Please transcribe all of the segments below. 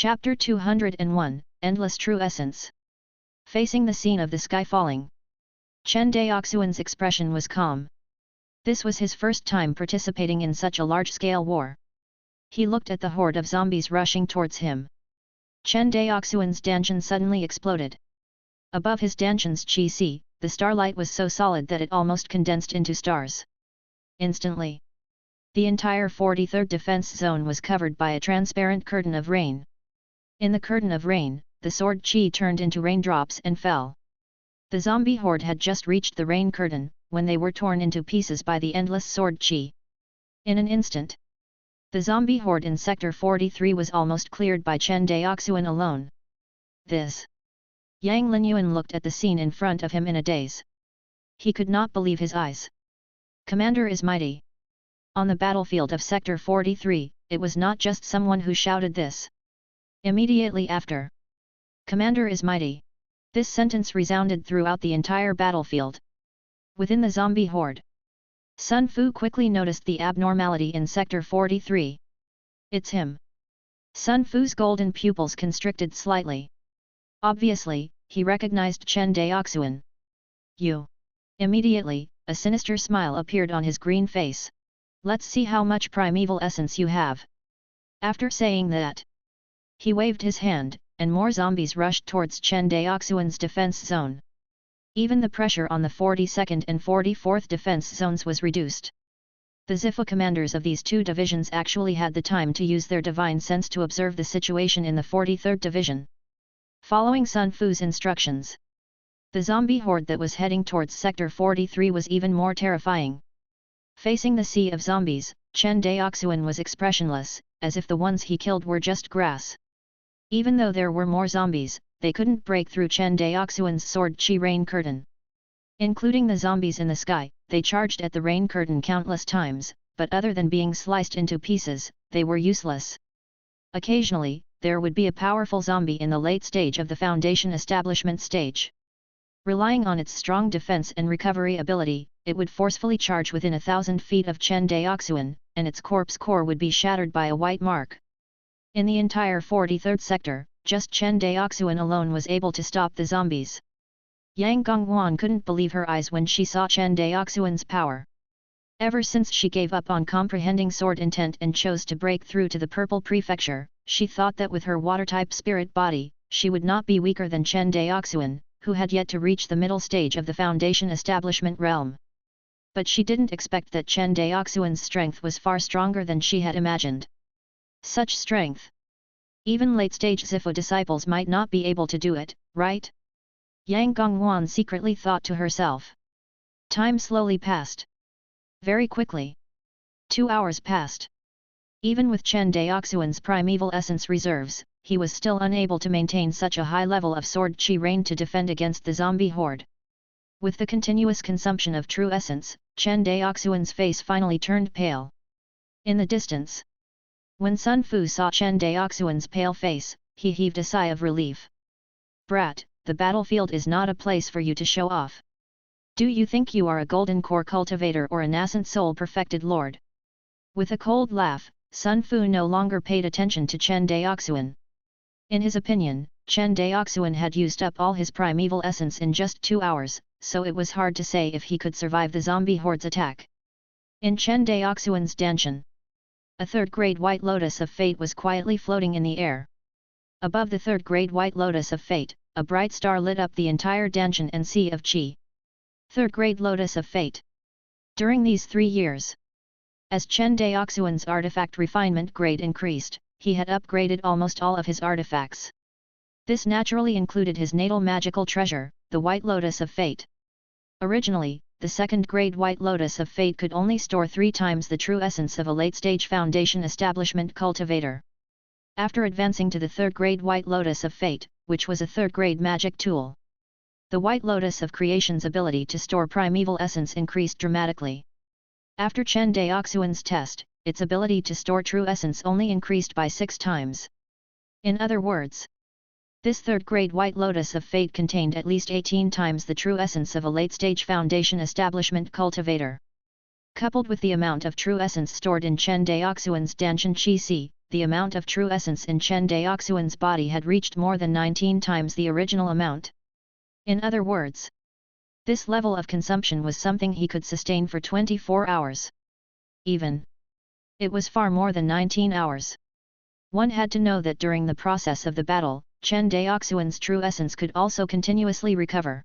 Chapter 201, Endless True Essence. Facing the scene of the sky falling, Chen Daoxuan's expression was calm. This was his first time participating in such a large-scale war. He looked at the horde of zombies rushing towards him. Chen Daoxuan's dantian suddenly exploded. Above his dantian's qi, the starlight was so solid that it almost condensed into stars. Instantly, the entire 43rd defense zone was covered by a transparent curtain of rain. In the curtain of rain, the sword qi turned into raindrops and fell. The zombie horde had just reached the rain curtain, when they were torn into pieces by the endless sword qi. In an instant, the zombie horde in Sector 43 was almost cleared by Chen Daoxuan alone. This. Yang Linyuan looked at the scene in front of him in a daze. He could not believe his eyes. Commander is mighty. On the battlefield of Sector 43, it was not just someone who shouted this. Immediately after, Commander is mighty. This sentence resounded throughout the entire battlefield. Within the zombie horde, Sun Fu quickly noticed the abnormality in Sector 43. It's him. Sun Fu's golden pupils constricted slightly. Obviously, he recognized Chen Daoxuan. You. Immediately, a sinister smile appeared on his green face. Let's see how much primeval essence you have. After saying that, he waved his hand, and more zombies rushed towards Chen Daoxuan's defense zone. Even the pressure on the 42nd and 44th defense zones was reduced. The Zifu commanders of these two divisions actually had the time to use their divine sense to observe the situation in the 43rd division. Following Sun Fu's instructions, the zombie horde that was heading towards Sector 43 was even more terrifying. Facing the sea of zombies, Chen Daoxuan was expressionless, as if the ones he killed were just grass. Even though there were more zombies, they couldn't break through Chen Daoxuan's sword qi rain curtain. Including the zombies in the sky, they charged at the rain curtain countless times, but other than being sliced into pieces, they were useless. Occasionally, there would be a powerful zombie in the late stage of the Foundation establishment stage. Relying on its strong defense and recovery ability, it would forcefully charge within 1,000 feet of Chen Daoxuan, and its corpse core would be shattered by a white mark. In the entire 43rd sector, just Chen Daoxuan alone was able to stop the zombies. Yang Gongwan couldn't believe her eyes when she saw Chen Daoxuan's power. Ever since she gave up on comprehending sword intent and chose to break through to the Purple Prefecture, she thought that with her water-type spirit body, she would not be weaker than Chen Daoxuan, who had yet to reach the middle stage of the Foundation establishment realm. But she didn't expect that Chen Daoxuan's strength was far stronger than she had imagined. Such strength. Even late-stage Zifu disciples might not be able to do it, right? Yang Gongwan secretly thought to herself. Time slowly passed. Very quickly. 2 hours passed. Even with Chen Daoxuan's primeval essence reserves, he was still unable to maintain such a high level of sword qi rain to defend against the zombie horde. With the continuous consumption of true essence, Chen Daoxuan's face finally turned pale. In the distance, when Sun Fu saw Chen Daoxuan's pale face, he heaved a sigh of relief. Brat, the battlefield is not a place for you to show off. Do you think you are a golden core cultivator or a nascent soul perfected lord? With a cold laugh, Sun Fu no longer paid attention to Chen Daoxuan. In his opinion, Chen Daoxuan had used up all his primeval essence in just 2 hours, so it was hard to say if he could survive the zombie horde's attack. In Chen Daoxuan's dantian, a third-grade white lotus of fate was quietly floating in the air. Above the third-grade white lotus of fate, a bright star lit up the entire dantian and sea of qi. Third-grade lotus of fate. During these 3 years, as Chen Daoxuan's artifact refinement grade increased, he had upgraded almost all of his artifacts. This naturally included his natal magical treasure, the White Lotus of Fate. Originally, the second-grade White Lotus of Fate could only store 3 times the true essence of a late-stage Foundation establishment cultivator. After advancing to the third-grade White Lotus of Fate, which was a third-grade magic tool, the White Lotus of Creation's ability to store primeval essence increased dramatically. After Chen Daoxuan's test, its ability to store true essence only increased by 6 times. In other words, this third-grade White Lotus of Fate contained at least 18 times the true essence of a late-stage Foundation establishment cultivator. Coupled with the amount of true essence stored in Chen Daoxuan's dantian qi, the amount of true essence in Chen Daoxuan's body had reached more than 19 times the original amount. In other words, this level of consumption was something he could sustain for 24 hours. Even. It was far more than 19 hours. One had to know that during the process of the battle, Chen Daoxuan's true essence could also continuously recover.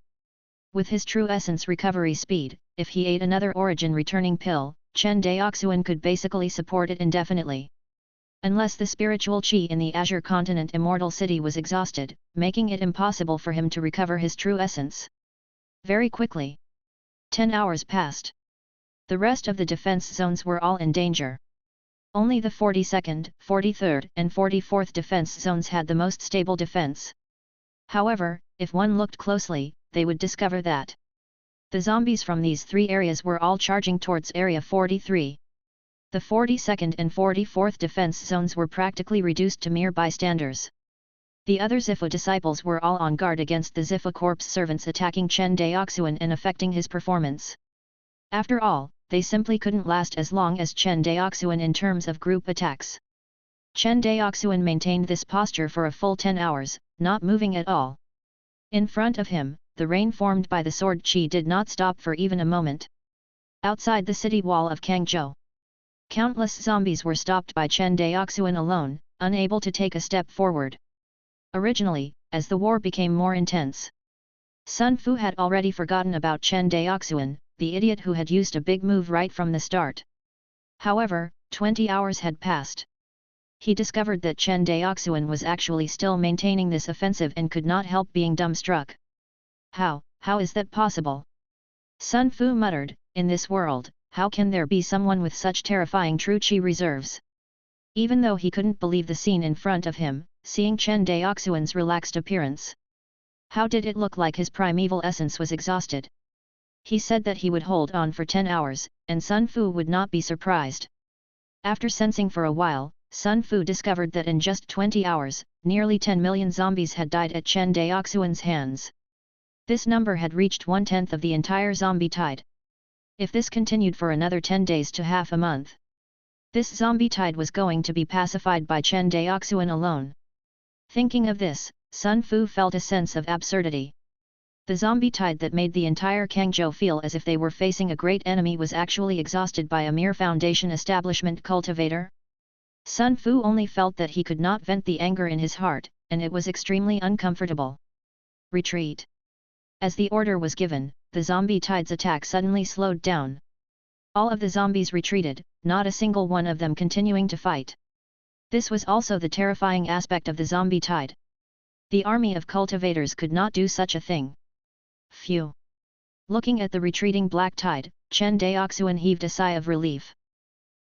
With his true essence recovery speed, if he ate another origin returning pill, Chen Daoxuan could basically support it indefinitely. Unless the spiritual qi in the Azure Continent Immortal City was exhausted, making it impossible for him to recover his true essence. Very quickly. 10 hours passed. The rest of the defense zones were all in danger. Only the 42nd, 43rd and 44th defense zones had the most stable defense. However, if one looked closely, they would discover that the zombies from these three areas were all charging towards Area 43. The 42nd and 44th defense zones were practically reduced to mere bystanders. The other Zifu disciples were all on guard against the Zifu corpse servants attacking Chen Daoxuan and affecting his performance. After all, they simply couldn't last as long as Chen Daoxuan in terms of group attacks. Chen Daoxuan maintained this posture for a full 10 hours, not moving at all. In front of him, the rain formed by the sword qi did not stop for even a moment. Outside the city wall of Kangzhou, countless zombies were stopped by Chen Daoxuan alone, unable to take a step forward. Originally, as the war became more intense, Sun Fu had already forgotten about Chen Daoxuan, the idiot who had used a big move right from the start. However, 20 hours had passed. He discovered that Chen Daoxuan was actually still maintaining this offensive and could not help being dumbstruck. How is that possible? Sun Fu muttered, in this world, how can there be someone with such terrifying true qi reserves? Even though he couldn't believe the scene in front of him, seeing Chen Daoxuan's relaxed appearance. How did it look like his primeval essence was exhausted? He said that he would hold on for 10 hours, and Sun Fu would not be surprised. After sensing for a while, Sun Fu discovered that in just 20 hours, nearly 10 million zombies had died at Chen Daoxuan's hands. This number had reached 1/10 of the entire zombie tide. If this continued for another 10 days to half a month, this zombie tide was going to be pacified by Chen Daoxuan alone. Thinking of this, Sun Fu felt a sense of absurdity. The zombie tide that made the entire Kangzhou feel as if they were facing a great enemy was actually exhausted by a mere foundation establishment cultivator. Sun Fu only felt that he could not vent the anger in his heart, and it was extremely uncomfortable. Retreat. As the order was given, the zombie tide's attack suddenly slowed down. All of the zombies retreated, not a single one of them continuing to fight. This was also the terrifying aspect of the zombie tide. The army of cultivators could not do such a thing. Phew! Looking at the retreating black tide, Chen Daoxuan heaved a sigh of relief.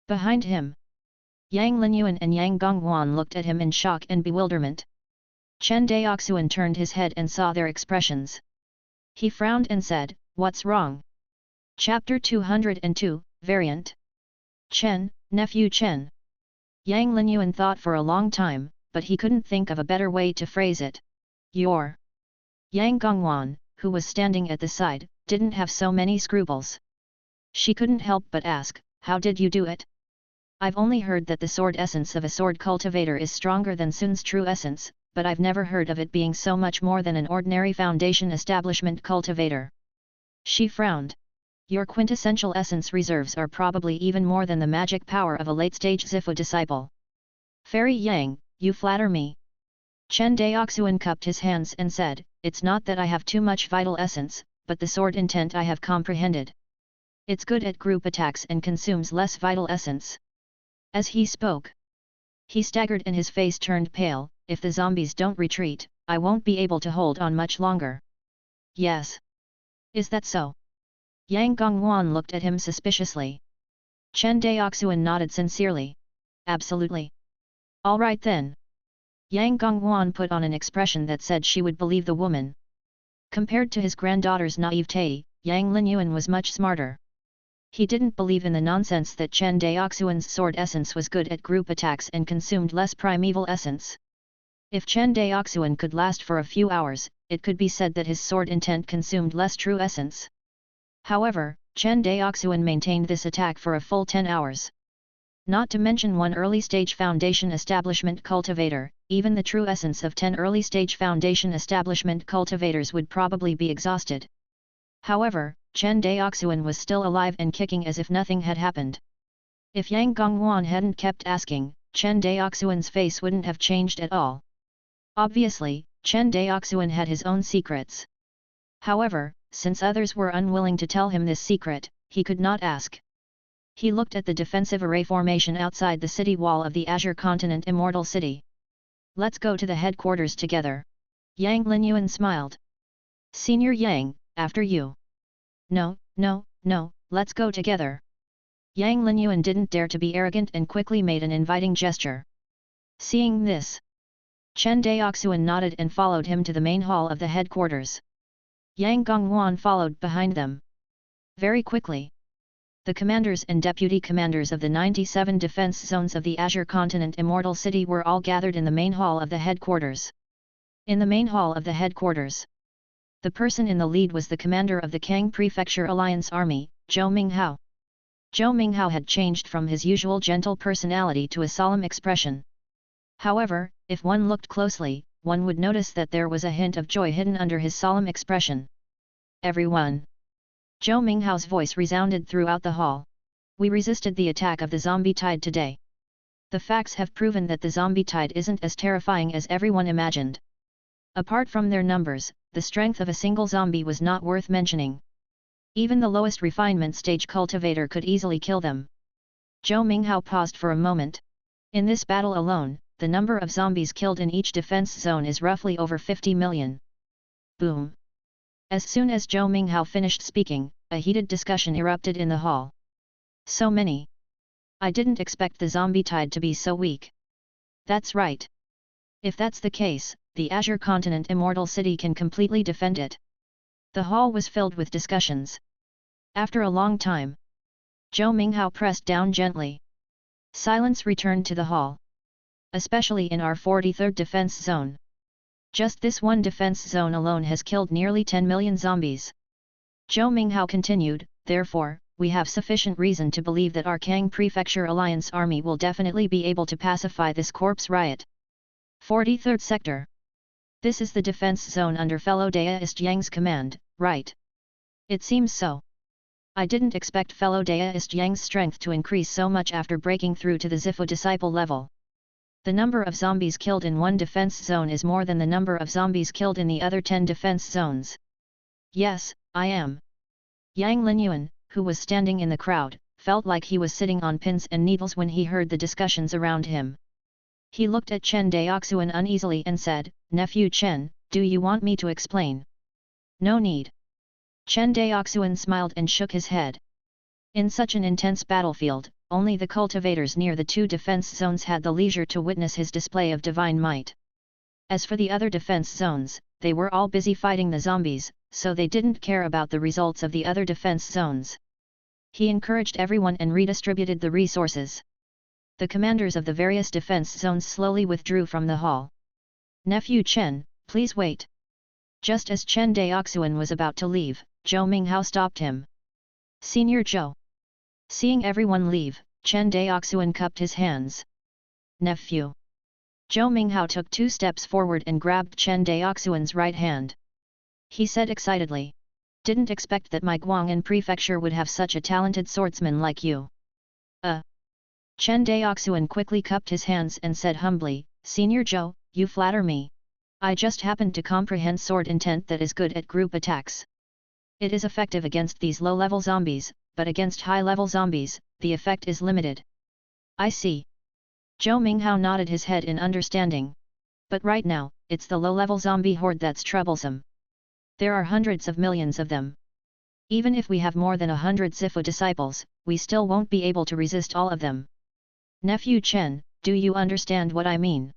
Behind him, Yang Linyuan and Yang Gongwan looked at him in shock and bewilderment. Chen Daoxuan turned his head and saw their expressions. He frowned and said, "What's wrong?" Chapter 202, Variant. Chen, nephew Chen. Yang Linyuan thought for a long time, but he couldn't think of a better way to phrase it. Your. Yang Gongwan, who was standing at the side, didn't have so many scruples. She couldn't help but ask, "How did you do it?" "I've only heard that the sword essence of a sword cultivator is stronger than Sun's true essence, but I've never heard of it being so much more than an ordinary foundation establishment cultivator." She frowned. "Your quintessential essence reserves are probably even more than the magic power of a late-stage Zifu disciple." "Fairy Yang, you flatter me." Chen Daoxuan cupped his hands and said, "It's not that I have too much vital essence, but the sword intent I have comprehended. It's good at group attacks and consumes less vital essence." As he spoke, he staggered and his face turned pale. "If the zombies don't retreat, I won't be able to hold on much longer." "Yes. Is that so?" Yang Gongwan looked at him suspiciously. Chen Daoxuan nodded sincerely. "Absolutely." "All right then." Yang Gongwan put on an expression that said she would believe the woman. Compared to his granddaughter's naivete, Yang Linyuan was much smarter. He didn't believe in the nonsense that Chen Daoxuan's sword essence was good at group attacks and consumed less primeval essence. If Chen Daoxuan could last for a few hours, it could be said that his sword intent consumed less true essence. However, Chen Daoxuan maintained this attack for a full 10 hours. Not to mention one early-stage foundation establishment cultivator, even the true essence of 10 early-stage foundation establishment cultivators would probably be exhausted. However, Chen Daoxuan was still alive and kicking as if nothing had happened. If Yang Gongwan hadn't kept asking, Chen Daoxuan's face wouldn't have changed at all. Obviously, Chen Daoxuan had his own secrets. However, since others were unwilling to tell him this secret, he could not ask. He looked at the defensive array formation outside the city wall of the Azure Continent Immortal City. Let's go to the headquarters together. Yang Linyuan smiled. Senior Yang, after you. No, let's go together. Yang Linyuan didn't dare to be arrogant and quickly made an inviting gesture. Seeing this, Chen Daoxuan nodded and followed him to the main hall of the headquarters. Yang Gongwan followed behind them. Very quickly, the commanders and deputy commanders of the 97 defense zones of the Azure Continent Immortal City were all gathered in the main hall of the headquarters. In the main hall of the headquarters, the person in the lead was the commander of the Kang Prefecture Alliance Army, Zhou Minghao. Zhou Minghao had changed from his usual gentle personality to a solemn expression. However, if one looked closely, one would notice that there was a hint of joy hidden under his solemn expression. Everyone! Zhou Minghao's voice resounded throughout the hall. We resisted the attack of the zombie tide today. The facts have proven that the zombie tide isn't as terrifying as everyone imagined. Apart from their numbers, the strength of a single zombie was not worth mentioning. Even the lowest refinement stage cultivator could easily kill them. Zhou Minghao paused for a moment. In this battle alone, the number of zombies killed in each defense zone is roughly over 50 million. Boom! As soon as Zhou Minghao finished speaking, a heated discussion erupted in the hall. So many! I didn't expect the zombie tide to be so weak. That's right. If that's the case, the Azure Continent Immortal City can completely defend it. The hall was filled with discussions. After a long time, Zhou Minghao pressed down gently. Silence returned to the hall. Especially in our 43rd defense zone. Just this one defense zone alone has killed nearly 10 million zombies. Zhou Minghao continued, therefore, we have sufficient reason to believe that our Kang Prefecture Alliance Army will definitely be able to pacify this corpse riot. 43rd Sector. This is the defense zone under fellow Daoist Yang's command, right? It seems so. I didn't expect fellow Daoist Yang's strength to increase so much after breaking through to the Zifu disciple level. The number of zombies killed in one defense zone is more than the number of zombies killed in the other 10 defense zones. Yes, I am. Yang Linyuan, who was standing in the crowd, felt like he was sitting on pins and needles when he heard the discussions around him. He looked at Chen Daoxuan uneasily and said, Nephew Chen, do you want me to explain? No need. Chen Daoxuan smiled and shook his head. In such an intense battlefield, only the cultivators near the two defense zones had the leisure to witness his display of divine might. As for the other defense zones, they were all busy fighting the zombies, so they didn't care about the results of the other defense zones. He encouraged everyone and redistributed the resources. The commanders of the various defense zones slowly withdrew from the hall. Nephew Chen, please wait. Just as Chen Daoxuan was about to leave, Zhou Minghao stopped him. Senior Zhou. Seeing everyone leave, Chen Daoxuan cupped his hands. Nephew. Zhou Minghao took 2 steps forward and grabbed Chen Daoxuan's right hand. He said excitedly. Didn't expect that my Guang'an prefecture would have such a talented swordsman like you. Chen Daoxuan quickly cupped his hands and said humbly, Senior Zhou, you flatter me. I just happened to comprehend sword intent that is good at group attacks. It is effective against these low-level zombies, but against high-level zombies, the effect is limited. I see. Zhou Minghao nodded his head in understanding. But right now, it's the low-level zombie horde that's troublesome. There are hundreds of millions of them. Even if we have more than 100 Zifu disciples, we still won't be able to resist all of them. Nephew Chen, do you understand what I mean?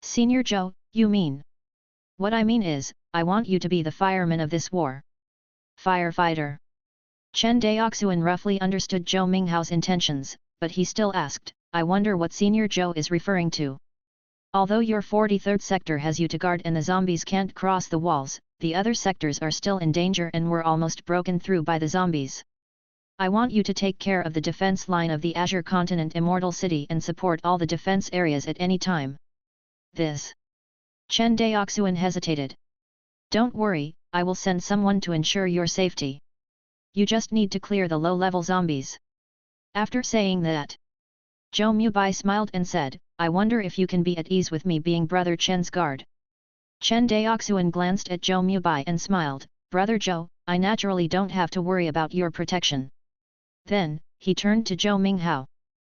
Senior Zhou, you mean? What I mean is, I want you to be the fireman of this war. Firefighter. Chen Daoxuan roughly understood Zhou Minghao's intentions, but he still asked, I wonder what Senior Zhou is referring to. Although your 43rd sector has you to guard and the zombies can't cross the walls, the other sectors are still in danger and were almost broken through by the zombies. I want you to take care of the defense line of the Azure Continent Immortal City and support all the defense areas at any time. This. Chen Daoxuan hesitated. Don't worry, I will send someone to ensure your safety. You just need to clear the low-level zombies. After saying that, Zhou Mubai smiled and said, I wonder if you can be at ease with me being Brother Chen's guard. Chen Daoxuan glanced at Zhou Mubai and smiled, Brother Zhou, I naturally don't have to worry about your protection. Then, he turned to Zhou Minghao.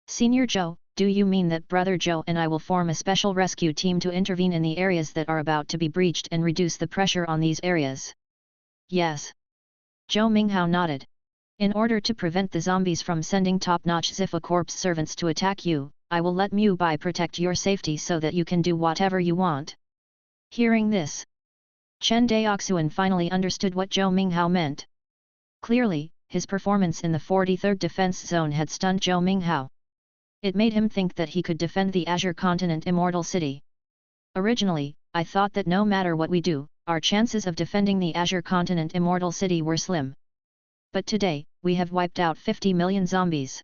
Senior Zhou, do you mean that Brother Zhou and I will form a special rescue team to intervene in the areas that are about to be breached and reduce the pressure on these areas? Yes. Zhou Minghao nodded. In order to prevent the zombies from sending top-notch Zifa Corps servants to attack you, I will let Mu Bai protect your safety so that you can do whatever you want. Hearing this, Chen Daoxuan finally understood what Zhou Minghao meant. Clearly, his performance in the 43rd Defense Zone had stunned Zhou Minghao. It made him think that he could defend the Azure Continent Immortal City. Originally, I thought that no matter what we do, our chances of defending the Azure Continent Immortal City were slim. But today, we have wiped out 50 million zombies.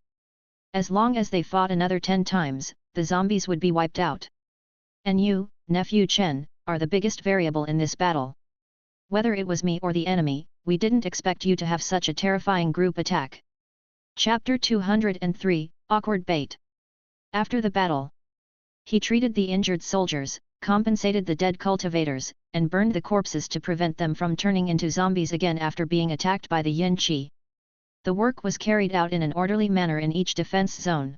As long as they fought another 10 times, the zombies would be wiped out. And you, nephew Chen, are the biggest variable in this battle. Whether it was me or the enemy, we didn't expect you to have such a terrifying group attack. Chapter 203, Awkward Bait. After the battle, he treated the injured soldiers, compensated the dead cultivators, and burned the corpses to prevent them from turning into zombies again after being attacked by the Yin Qi. The work was carried out in an orderly manner in each defense zone.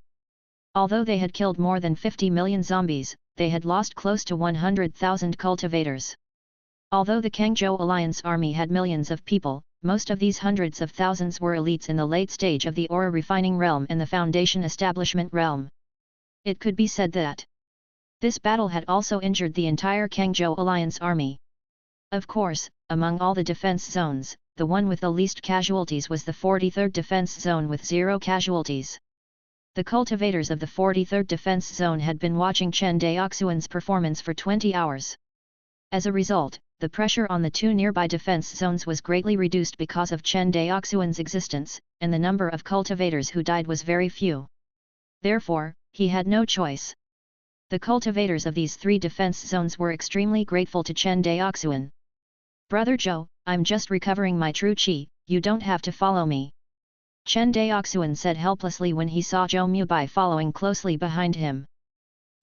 Although they had killed more than 50 million zombies, they had lost close to 100,000 cultivators. Although the Kangzhou Alliance army had millions of people, most of these hundreds of thousands were elites in the late stage of the ore refining realm and the foundation establishment realm. It could be said that this battle had also injured the entire Kangzhou Alliance army. Of course, among all the defense zones, the one with the least casualties was the 43rd Defense Zone with 0 casualties. The cultivators of the 43rd Defense Zone had been watching Chen Daoxuan's performance for 20 hours. As a result, the pressure on the 2 nearby defense zones was greatly reduced because of Chen Daoxuan's existence, and the number of cultivators who died was very few. Therefore, he had no choice. The cultivators of these 3 defense zones were extremely grateful to Chen Daoxuan. Brother Zhou, I'm just recovering my true qi, you don't have to follow me. Chen Daoxuan said helplessly when he saw Zhou Mubai following closely behind him.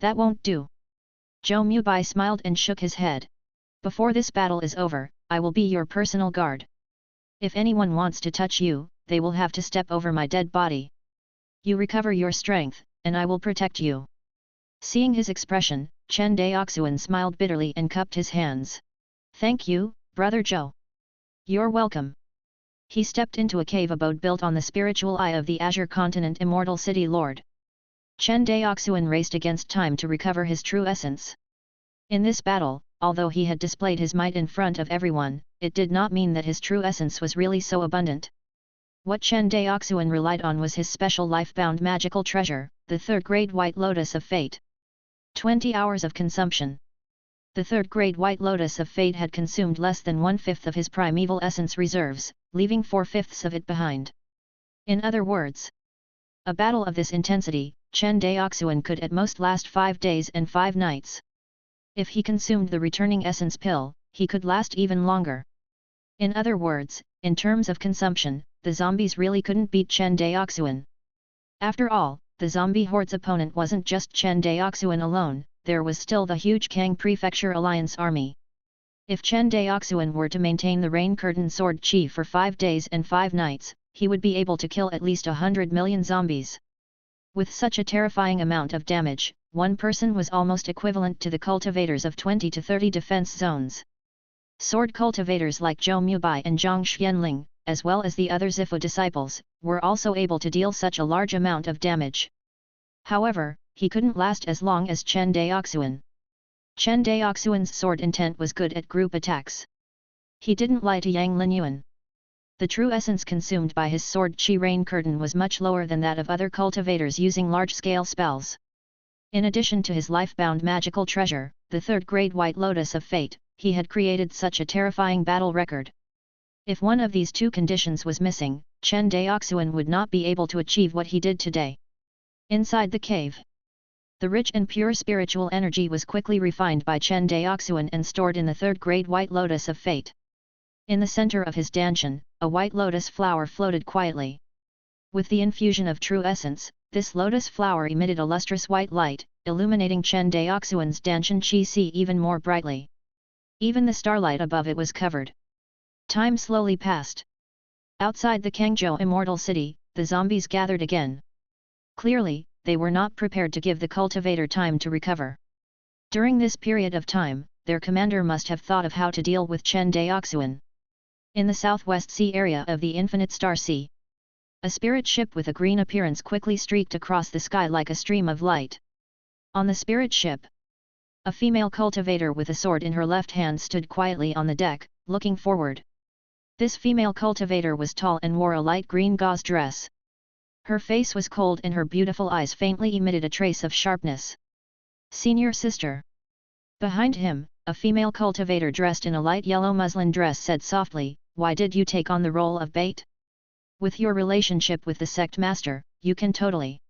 That won't do. Zhou Mubai smiled and shook his head. Before this battle is over, I will be your personal guard. If anyone wants to touch you, they will have to step over my dead body. You recover your strength, and I will protect you. Seeing his expression, Chen Daoxuan smiled bitterly and cupped his hands. Thank you, Brother Zhou. You're welcome. He stepped into a cave abode built on the spiritual eye of the Azure Continent Immortal City Lord. Chen Daoxuan raced against time to recover his true essence. In this battle, although he had displayed his might in front of everyone, it did not mean that his true essence was really so abundant. What Chen Daoxuan relied on was his special life-bound magical treasure, the 3rd-grade White Lotus of Fate. 20 hours of consumption. The 3rd-grade White Lotus of Fate had consumed less than 1/5 of his primeval essence reserves, leaving 4/5 of it behind. In other words, a battle of this intensity, Chen Daoxuan could at most last 5 days and 5 nights. If he consumed the returning essence pill, he could last even longer. In other words, in terms of consumption, the zombies really couldn't beat Chen Daoxuan. After all, the zombie horde's opponent wasn't just Chen Daoxuan alone, there was still the huge Kang Prefecture Alliance army. If Chen Daoxuan were to maintain the Rain Curtain Sword Chi for 5 days and 5 nights, he would be able to kill at least 100 million zombies. With such a terrifying amount of damage, one person was almost equivalent to the cultivators of 20 to 30 defense zones. Sword cultivators like Zhou Mubai and Zhang Xianling, as well as the other Zifu disciples, were also able to deal such a large amount of damage. However, he couldn't last as long as Chen Daoxuan. Chen Daoxuan's sword intent was good at group attacks. He didn't lie to Yang Linyuan. The true essence consumed by his sword Qi Rain Curtain was much lower than that of other cultivators using large-scale spells. In addition to his life-bound magical treasure, the 3rd-grade White Lotus of Fate, he had created such a terrifying battle record. If one of these two conditions was missing, Chen Daoxuan would not be able to achieve what he did today. Inside the cave, the rich and pure spiritual energy was quickly refined by Chen Daoxuan and stored in the third-grade white lotus of fate. In the center of his danshan, a white lotus flower floated quietly. With the infusion of true essence, this lotus flower emitted a lustrous white light, illuminating Chen Daoxuan's danshan qi even more brightly. Even the starlight above it was covered. Time slowly passed. Outside the Kangzhou immortal city, the zombies gathered again. Clearly, they were not prepared to give the cultivator time to recover. During this period of time, their commander must have thought of how to deal with Chen Daoxuan. In the southwest sea area of the Infinite Star Sea, a spirit ship with a green appearance quickly streaked across the sky like a stream of light. On the spirit ship, a female cultivator with a sword in her left hand stood quietly on the deck, looking forward. This female cultivator was tall and wore a light green gauze dress. Her face was cold and her beautiful eyes faintly emitted a trace of sharpness. Senior sister. Behind him, a female cultivator dressed in a light yellow muslin dress said softly, "Why did you take on the role of bait? With your relationship with the sect master, you can totally."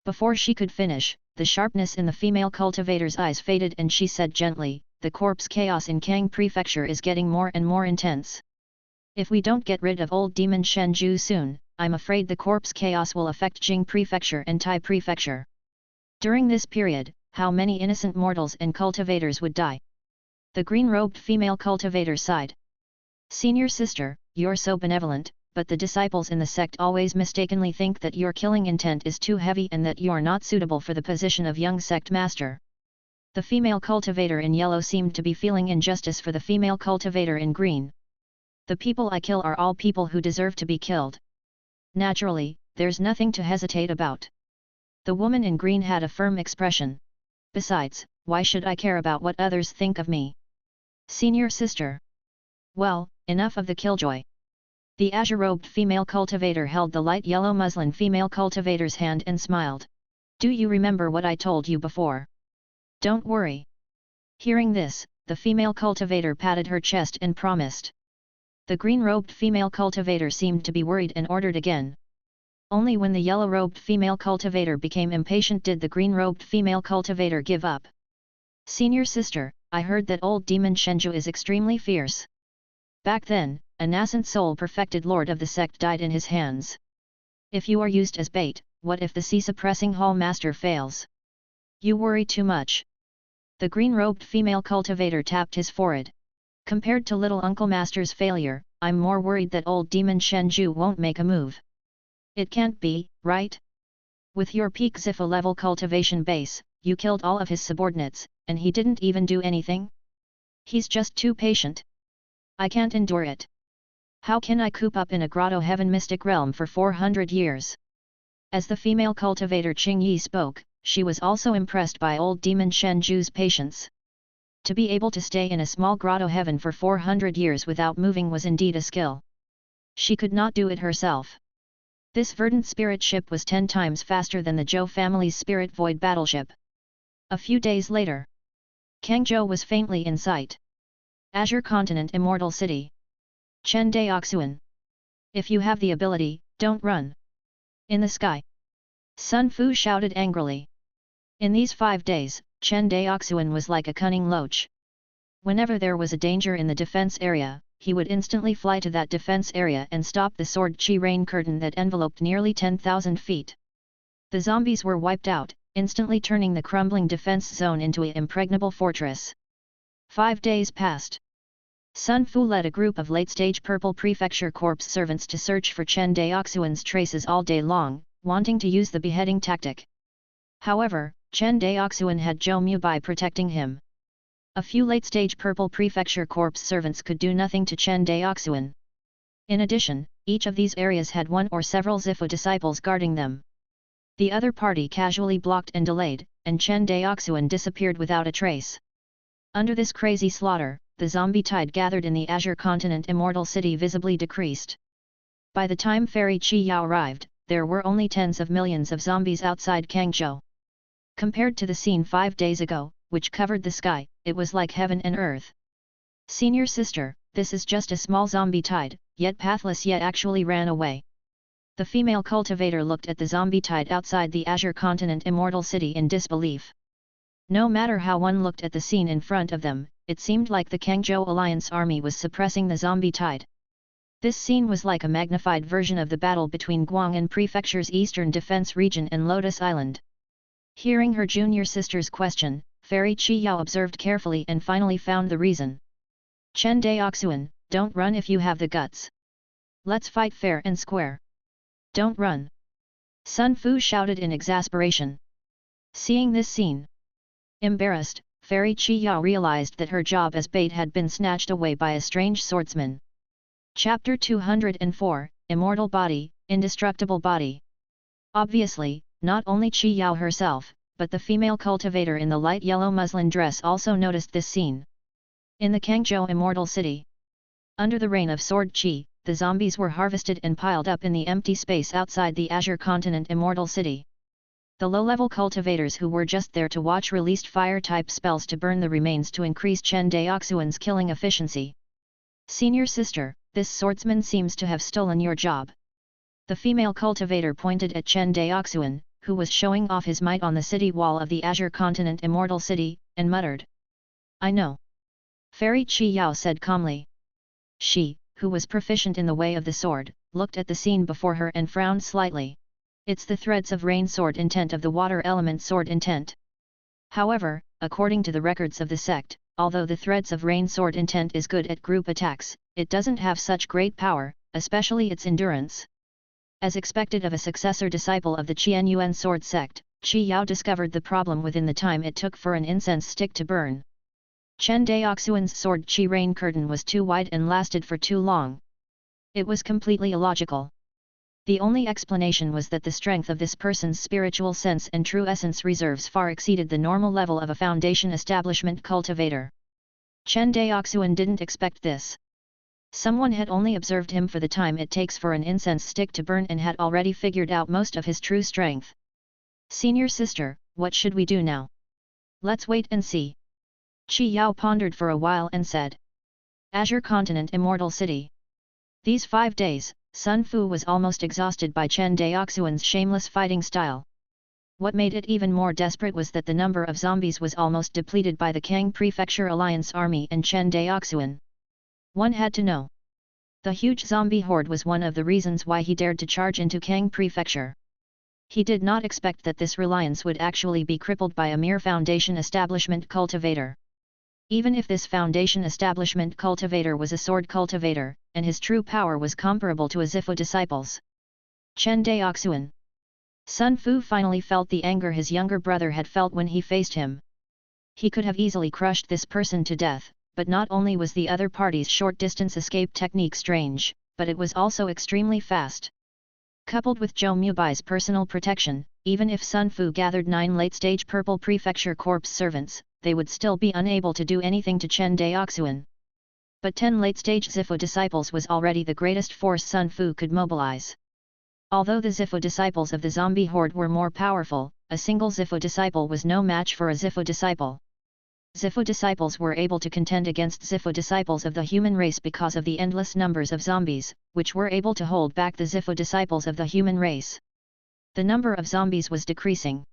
Before she could finish, the sharpness in the female cultivator's eyes faded and she said gently, "The corpse chaos in Kang Prefecture is getting more and more intense. If we don't get rid of old demon Shenju soon, I'm afraid the corpse chaos will affect Jing Prefecture and Tai Prefecture. During this period, how many innocent mortals and cultivators would die?" The green-robed female cultivator sighed. "Senior sister, you're so benevolent, but the disciples in the sect always mistakenly think that your killing intent is too heavy and that you're not suitable for the position of young sect master." The female cultivator in yellow seemed to be feeling injustice for the female cultivator in green. "The people I kill are all people who deserve to be killed. Naturally, there's nothing to hesitate about." The woman in green had a firm expression. "Besides, why should I care about what others think of me? Senior sister." "Well, enough of the killjoy." The azure-robed female cultivator held the light yellow muslin female cultivator's hand and smiled. "Do you remember what I told you before? Don't worry." Hearing this, the female cultivator patted her chest and promised. The green-robed female cultivator seemed to be worried and ordered again. Only when the yellow-robed female cultivator became impatient did the green-robed female cultivator give up. "Senior sister, I heard that old demon Shenju is extremely fierce. Back then, a nascent soul-perfected lord of the sect died in his hands. If you are used as bait, what if the sea-suppressing hall master fails? You worry too much." The green-robed female cultivator tapped his forehead. "Compared to little uncle master's failure, I'm more worried that old demon Shenju won't make a move. It can't be, right? With your peak Ziffa level cultivation base, you killed all of his subordinates, and he didn't even do anything? He's just too patient. I can't endure it. How can I coop up in a grotto heaven mystic realm for 400 years? As the female cultivator Qing Yi spoke, she was also impressed by old demon Shenju's patience. To be able to stay in a small grotto heaven for 400 years without moving was indeed a skill. She could not do it herself. This verdant spirit ship was 10 times faster than the Zhou family's spirit void battleship. A few days later, Kangzhou was faintly in sight. Azure Continent Immortal City. Chen Daoxuan. "If you have the ability, don't run." In the sky, Sun Fu shouted angrily. In these 5 days, Chen Daoxuan was like a cunning loach. Whenever there was a danger in the defense area, he would instantly fly to that defense area and stop the sword chi rain curtain that enveloped nearly 10,000 feet. The zombies were wiped out, instantly turning the crumbling defense zone into an impregnable fortress. 5 days passed. Sun Fu led a group of late-stage Purple Prefecture Corps servants to search for Chen Daoxuan's traces all day long, wanting to use the beheading tactic. However, Chen Daoxuan had Zhou Mubai protecting him. A few late-stage Purple Prefecture Corps servants could do nothing to Chen Daoxuan. In addition, each of these areas had one or several Zifu disciples guarding them. The other party casually blocked and delayed, and Chen Daoxuan disappeared without a trace. Under this crazy slaughter, the zombie tide gathered in the Azure Continent Immortal City visibly decreased. By the time Fairy Qi Yao arrived, there were only tens of millions of zombies outside Kangzhou. Compared to the scene 5 days ago, which covered the sky, it was like heaven and earth. "Senior sister, this is just a small zombie tide, yet pathless yet actually ran away. The female cultivator looked at the zombie tide outside the Azure Continent Immortal City in disbelief. No matter how one looked at the scene in front of them, it seemed like the Kangzhou Alliance army was suppressing the zombie tide. This scene was like a magnified version of the battle between Guang'an Prefecture's Eastern Defense Region and Lotus Island. Hearing her junior sister's question, Fairy Qi Yao observed carefully and finally found the reason. Chen Daoxuan, don't run if you have the guts. Let's fight fair and square. Don't run! Sun Fu shouted in exasperation. Seeing this scene, embarrassed, Fairy Qi Yao realized that her job as bait had been snatched away by a strange swordsman. Chapter 204, Immortal Body, Indestructible Body. Obviously, not only Qi Yao herself, but the female cultivator in the light yellow muslin dress also noticed this scene. In the Kangzhou Immortal City, under the reign of Sword Qi, the zombies were harvested and piled up in the empty space outside the Azure Continent Immortal City. The low-level cultivators who were just there to watch released fire-type spells to burn the remains to increase Chen Daoxuan's killing efficiency. Senior sister, this swordsman seems to have stolen your job. The female cultivator pointed at Chen Daoxuan, who was showing off his might on the city wall of the Azure Continent Immortal City, and muttered. I know. Fairy Qi Yao said calmly. She, who was proficient in the way of the sword, looked at the scene before her and frowned slightly. It's the threads of rain sword intent of the water element sword intent. However, according to the records of the sect, although the threads of rain sword intent is good at group attacks, it doesn't have such great power, especially its endurance. As expected of a successor disciple of the Qianyuan sword sect, Qi Yao discovered the problem within the time it took for an incense stick to burn. Chen Daoxuan's sword Qi rain curtain was too wide and lasted for too long. It was completely illogical. The only explanation was that the strength of this person's spiritual sense and true essence reserves far exceeded the normal level of a foundation establishment cultivator. Chen Daoxuan didn't expect this. Someone had only observed him for the time it takes for an incense stick to burn and had already figured out most of his true strength. Senior sister, what should we do now? Let's wait and see. Qi Yao pondered for a while and said. Azure Continent Immortal City. These 5 days, Sun Fu was almost exhausted by Chen Daoxuan's shameless fighting style. What made it even more desperate was that the number of zombies was almost depleted by the Kang Prefecture Alliance army and Chen Daoxuan. One had to know. The huge zombie horde was one of the reasons why he dared to charge into Kang Prefecture. He did not expect that this reliance would actually be crippled by a mere foundation establishment cultivator. Even if this foundation establishment cultivator was a sword cultivator, and his true power was comparable to a Zifu disciple's. Chen Daoxuan. Sun Fu finally felt the anger his younger brother had felt when he faced him. He could have easily crushed this person to death, but not only was the other party's short-distance escape technique strange, but it was also extremely fast. Coupled with Zhou Mubai's personal protection, even if Sun Fu gathered 9 late-stage Purple Prefecture Corps servants, they would still be unable to do anything to Chen Daoxuan. But 10 late-stage Zifu disciples was already the greatest force Sun Fu could mobilize. Although the Zifu disciples of the zombie horde were more powerful, a single Zifu disciple was no match for a Zifu disciple. Zifu disciples were able to contend against Zifu disciples of the human race because of the endless numbers of zombies, which were able to hold back the Zifu disciples of the human race. The number of zombies was decreasing.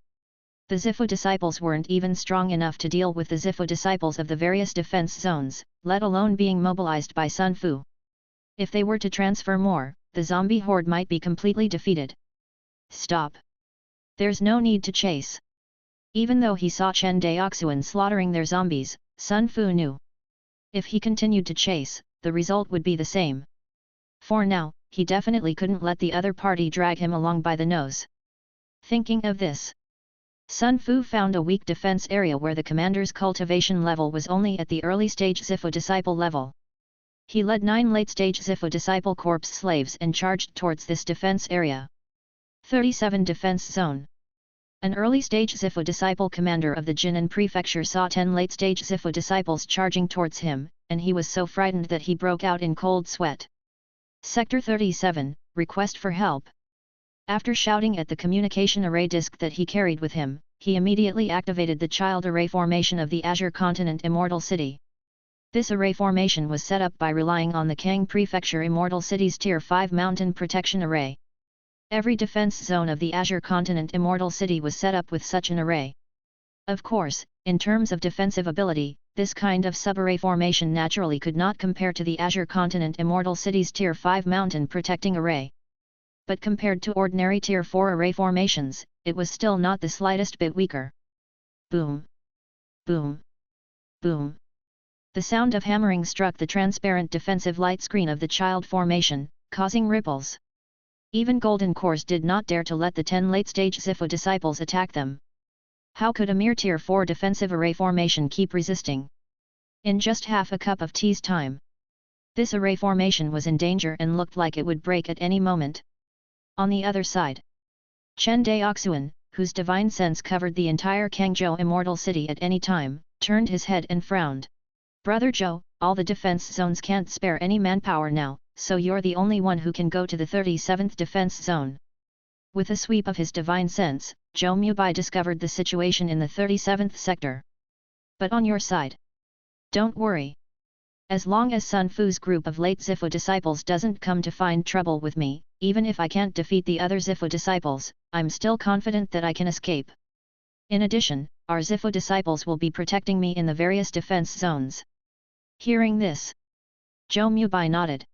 The Zifu disciples weren't even strong enough to deal with the Zifu disciples of the various defense zones, let alone being mobilized by Sun Fu. If they were to transfer more, the zombie horde might be completely defeated. Stop! There's no need to chase. Even though he saw Chen Daoxuan slaughtering their zombies, Sun Fu knew. If he continued to chase, the result would be the same. For now, he definitely couldn't let the other party drag him along by the nose. Thinking of this, Sun Fu found a weak defense area where the commander's cultivation level was only at the early stage Zifu disciple level. He led 9 late-stage Zifu disciple corps slaves and charged towards this defense area. 37 Defense Zone. An early-stage Zifu disciple commander of the Jinan Prefecture saw 10 late-stage Zifu disciples charging towards him, and he was so frightened that he broke out in cold sweat. Sector 37, Request for Help. After shouting at the communication array disk that he carried with him, he immediately activated the child array formation of the Azure Continent Immortal City. This array formation was set up by relying on the Kang Prefecture Immortal City's Tier 5 Mountain Protection Array. Every defense zone of the Azure Continent Immortal City was set up with such an array. Of course, in terms of defensive ability, this kind of subarray formation naturally could not compare to the Azure Continent Immortal City's Tier 5 Mountain Protecting Array. But compared to ordinary Tier 4 array formations, it was still not the slightest bit weaker. Boom! Boom! Boom! The sound of hammering struck the transparent defensive light screen of the child formation, causing ripples. Even Golden Cores did not dare to let the 10 late-stage Zifu disciples attack them. How could a mere Tier 4 defensive array formation keep resisting? In just half a cup of tea's time, this array formation was in danger and looked like it would break at any moment. On the other side, Chen Daoxuan, whose divine sense covered the entire Kangzhou Immortal City at any time, turned his head and frowned. Brother Zhou, all the defense zones can't spare any manpower now, so you're the only one who can go to the 37th defense zone. With a sweep of his divine sense, Zhou Mubai discovered the situation in the 37th sector. But on your side, don't worry. As long as Sun Fu's group of late Zifu disciples doesn't come to find trouble with me, even if I can't defeat the other Zifu disciples, I'm still confident that I can escape. In addition, our Zifu disciples will be protecting me in the various defense zones. Hearing this, Zhou Mubai nodded.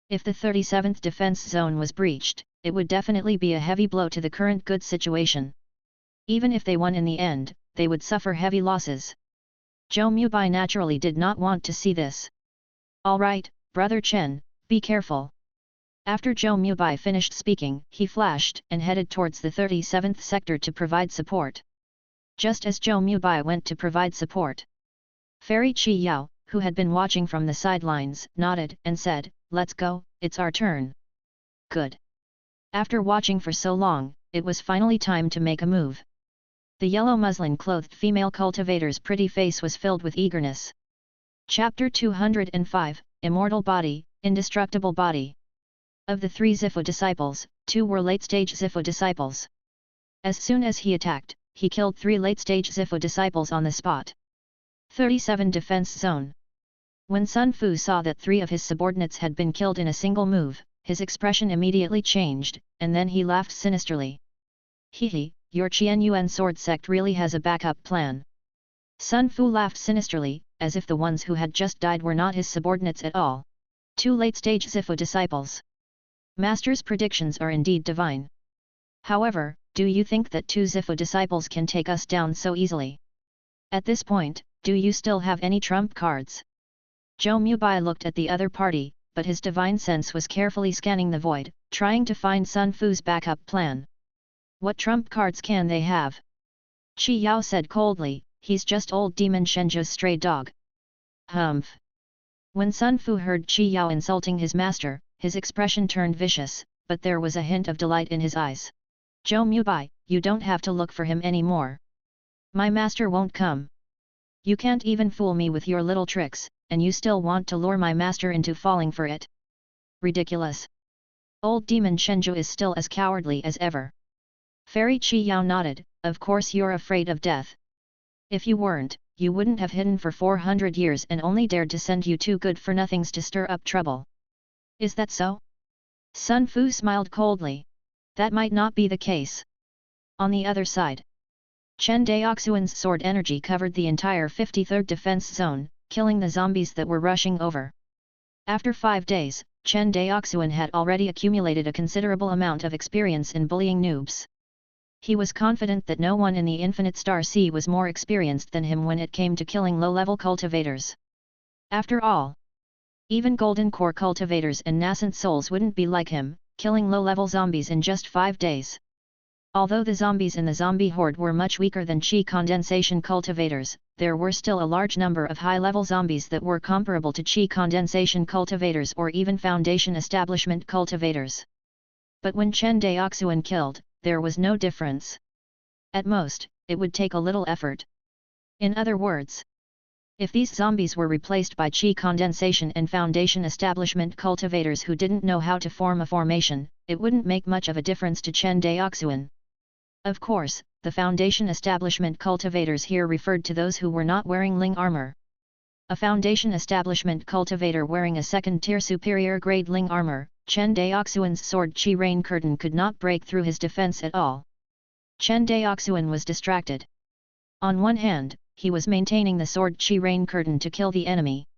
If the 37th defense zone was breached, it would definitely be a heavy blow to the current good situation. Even if they won in the end, they would suffer heavy losses. Zhou Mubai naturally did not want to see this. Alright, Brother Chen, be careful. After Zhou Mubai finished speaking, he flashed and headed towards the 37th sector to provide support. Just as Zhou Mubai went to provide support, Fairy Qi Yao, who had been watching from the sidelines, nodded and said, "Let's go, it's our turn." Good. After watching for so long, it was finally time to make a move. The yellow muslin-clothed female cultivator's pretty face was filled with eagerness. Chapter 205, Immortal Body, Indestructible Body. Of the 3 Zifu disciples, 2 were late-stage Zifu disciples. As soon as he attacked, he killed 3 late-stage Zifu disciples on the spot. 37 Defense Zone. When Sun Fu saw that 3 of his subordinates had been killed in a single move, his expression immediately changed, and then he laughed sinisterly. Hehe, your Qianyuan sword sect really has a backup plan. Sun Fu laughed sinisterly, as if the ones who had just died were not his subordinates at all. 2 late-stage Zifu disciples. Master's predictions are indeed divine. However, do you think that 2 Zifu disciples can take us down so easily? At this point, do you still have any trump cards? Zhou Mubai looked at the other party, but his divine sense was carefully scanning the void, trying to find Sun Fu's backup plan. What trump cards can they have? Qi Yao said coldly, he's just old demon Shenzhou's stray dog. Humph. When Sun Fu heard Qi Yao insulting his master, his expression turned vicious, but there was a hint of delight in his eyes. Zhou Mubai, you don't have to look for him anymore. My master won't come. You can't even fool me with your little tricks, and you still want to lure my master into falling for it. Ridiculous. Old demon Shenzhou is still as cowardly as ever. Fairy Qi Yao nodded, of course you're afraid of death. If you weren't, you wouldn't have hidden for 400 years and only dared to send you 2 good-for-nothings to stir up trouble. Is that so? Sun Fu smiled coldly. That might not be the case. On the other side, Chen Daoxuan's sword energy covered the entire 53rd defense zone, killing the zombies that were rushing over. After 5 days, Chen Daoxuan had already accumulated a considerable amount of experience in bullying noobs. He was confident that no one in the Infinite Star Sea was more experienced than him when it came to killing low-level cultivators. After all, even Golden Core cultivators and nascent souls wouldn't be like him, killing low-level zombies in just 5 days. Although the zombies in the zombie horde were much weaker than Qi condensation cultivators, there were still a large number of high-level zombies that were comparable to Qi condensation cultivators or even Foundation establishment cultivators. But when Chen Daoxuan killed, there was no difference. At most, it would take a little effort. In other words, if these zombies were replaced by Qi condensation and Foundation establishment cultivators who didn't know how to form a formation, it wouldn't make much of a difference to Chen Daoxuan. Of course, the Foundation establishment cultivators here referred to those who were not wearing Ling armor. A Foundation establishment cultivator wearing a second-tier superior grade Ling armor, Chen Daoxuan's sword Qi Rain curtain could not break through his defense at all. Chen Daoxuan was distracted. On one hand, he was maintaining the sword Qi Rain curtain to kill the enemy.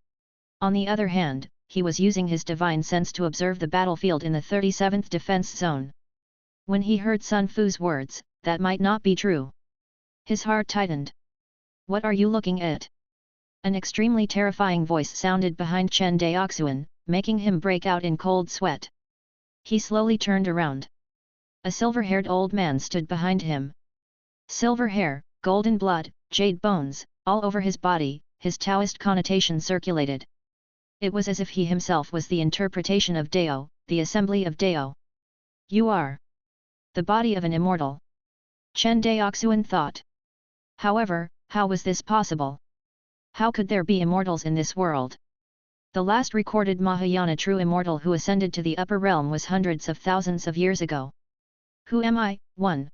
On the other hand, he was using his divine sense to observe the battlefield in the 37th defense zone. When he heard Sun Fu's words, that might not be true. His heart tightened. What are you looking at? An extremely terrifying voice sounded behind Chen Daoxuan, making him break out in cold sweat. He slowly turned around. A silver-haired old man stood behind him. Silver hair, golden blood, jade bones, all over his body, his Taoist connotation circulated. It was as if he himself was the interpretation of Dao, the assembly of Dao. You are the body of an immortal. Chen Daoxuan thought. However, how was this possible? How could there be immortals in this world? The last recorded Mahayana true immortal who ascended to the upper realm was hundreds of thousands of years ago. Who am I? 1.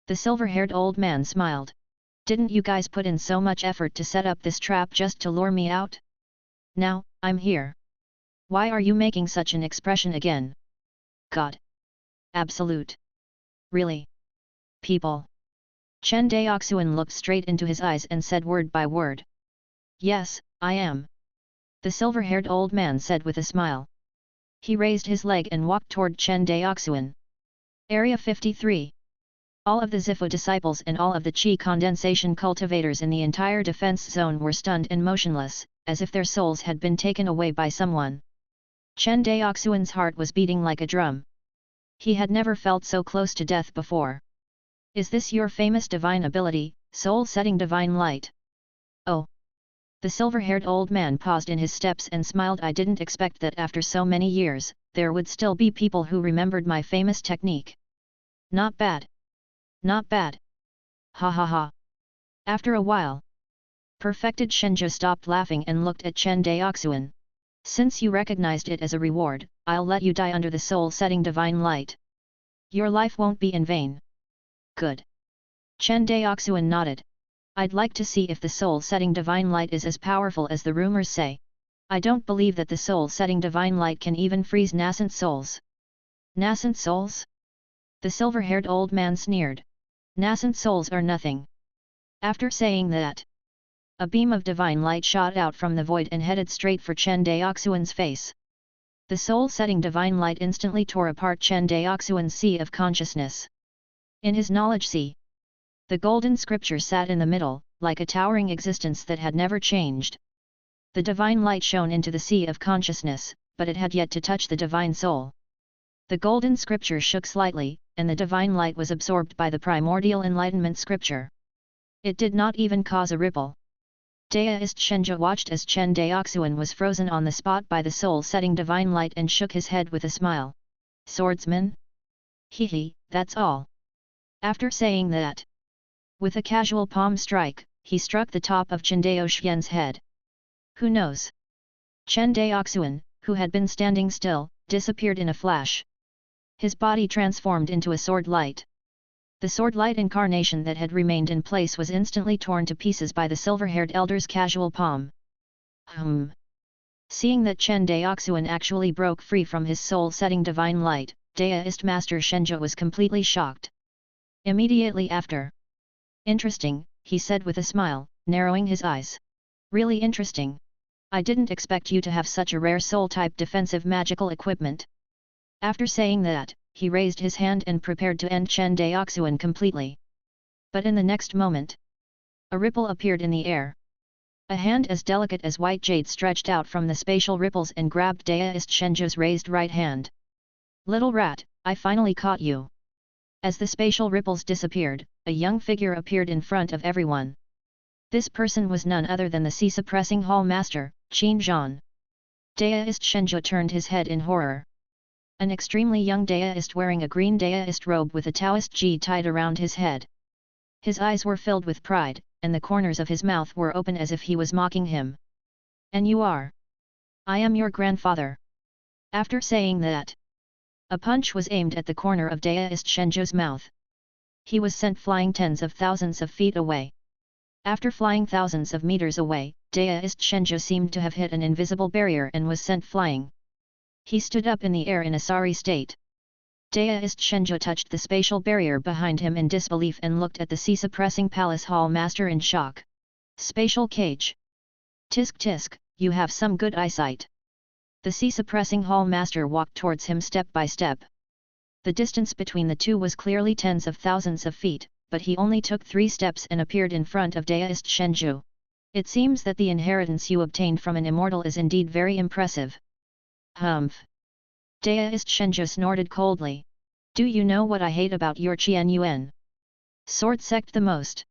The silver-haired old man smiled. Didn't you guys put in so much effort to set up this trap just to lure me out? Now, I'm here. Why are you making such an expression again? God. Absolute. Really? People. Chen Daoxuan looked straight into his eyes and said word by word. Yes, I am. The silver-haired old man said with a smile. He raised his leg and walked toward Chen Daoxuan. Area 53. All of the Zifu disciples and all of the Qi condensation cultivators in the entire defense zone were stunned and motionless, as if their souls had been taken away by someone. Chen Daoxuan's heart was beating like a drum. He had never felt so close to death before. Is this your famous divine ability, soul-setting divine light? Oh! The silver-haired old man paused in his steps and smiled. I didn't expect that after so many years, there would still be people who remembered my famous technique. Not bad. Not bad. Ha ha ha. After a while, Perfected Shenja stopped laughing and looked at Chen Daoxuan. Since you recognized it as a reward, I'll let you die under the soul-setting divine light. Your life won't be in vain. Good. Chen Daoxuan nodded. I'd like to see if the soul-setting divine light is as powerful as the rumors say. I don't believe that the soul-setting divine light can even freeze nascent souls. Nascent souls? The silver-haired old man sneered. Nascent souls are nothing. After saying that, a beam of divine light shot out from the void and headed straight for Chen Daoxuan's face. The soul-setting divine light instantly tore apart Chen Daoxuan's sea of consciousness. In his knowledge sea, the golden scripture sat in the middle, like a towering existence that had never changed. The divine light shone into the sea of consciousness, but it had yet to touch the divine soul. The golden scripture shook slightly, and the divine light was absorbed by the primordial enlightenment scripture. It did not even cause a ripple. Daoist Shenja watched as Chen Daoxuan was frozen on the spot by the soul-setting divine light and shook his head with a smile. Swordsman? Hee, that's all. After saying that, with a casual palm strike, he struck the top of Chen Daoxuan's head. Who knows? Chen Daoxuan, who had been standing still, disappeared in a flash. His body transformed into a sword light. The sword light incarnation that had remained in place was instantly torn to pieces by the silver-haired elder's casual palm. Seeing that Chen Daoxuan actually broke free from his soul-setting divine light, Daoist Master Shenja was completely shocked. Immediately after. Interesting, he said with a smile, narrowing his eyes. Really interesting. I didn't expect you to have such a rare soul-type defensive magical equipment. After saying that, he raised his hand and prepared to end Chen Daoxuan completely. But in the next moment, a ripple appeared in the air. A hand as delicate as white jade stretched out from the spatial ripples and grabbed Daoist Shenja's raised right hand. Little rat, I finally caught you. As the spatial ripples disappeared, a young figure appeared in front of everyone. This person was none other than the sea-suppressing hall master, Qin Zhan. Daoist Shenja turned his head in horror. An extremely young Daoist wearing a green Daoist robe with a Taoist G tied around his head. His eyes were filled with pride, and the corners of his mouth were open as if he was mocking him. And you are? I am your grandfather. After saying that, a punch was aimed at the corner of Daoist Shenja's mouth. He was sent flying tens of thousands of feet away. After flying thousands of meters away, Daoist Shenzhou seemed to have hit an invisible barrier and was sent flying. He stood up in the air in a sorry state. Daoist Shenzhou touched the spatial barrier behind him in disbelief and looked at the sea-suppressing palace hall master in shock. Spatial cage. Tisk tisk, you have some good eyesight. The sea-suppressing hall master walked towards him step by step. The distance between the two was clearly tens of thousands of feet, but he only took 3 steps and appeared in front of Daoist Shenzhou. It seems that the inheritance you obtained from an immortal is indeed very impressive. Humph. Daoist Shenzhou snorted coldly. Do you know what I hate about your Qian Yuan sword sect the most?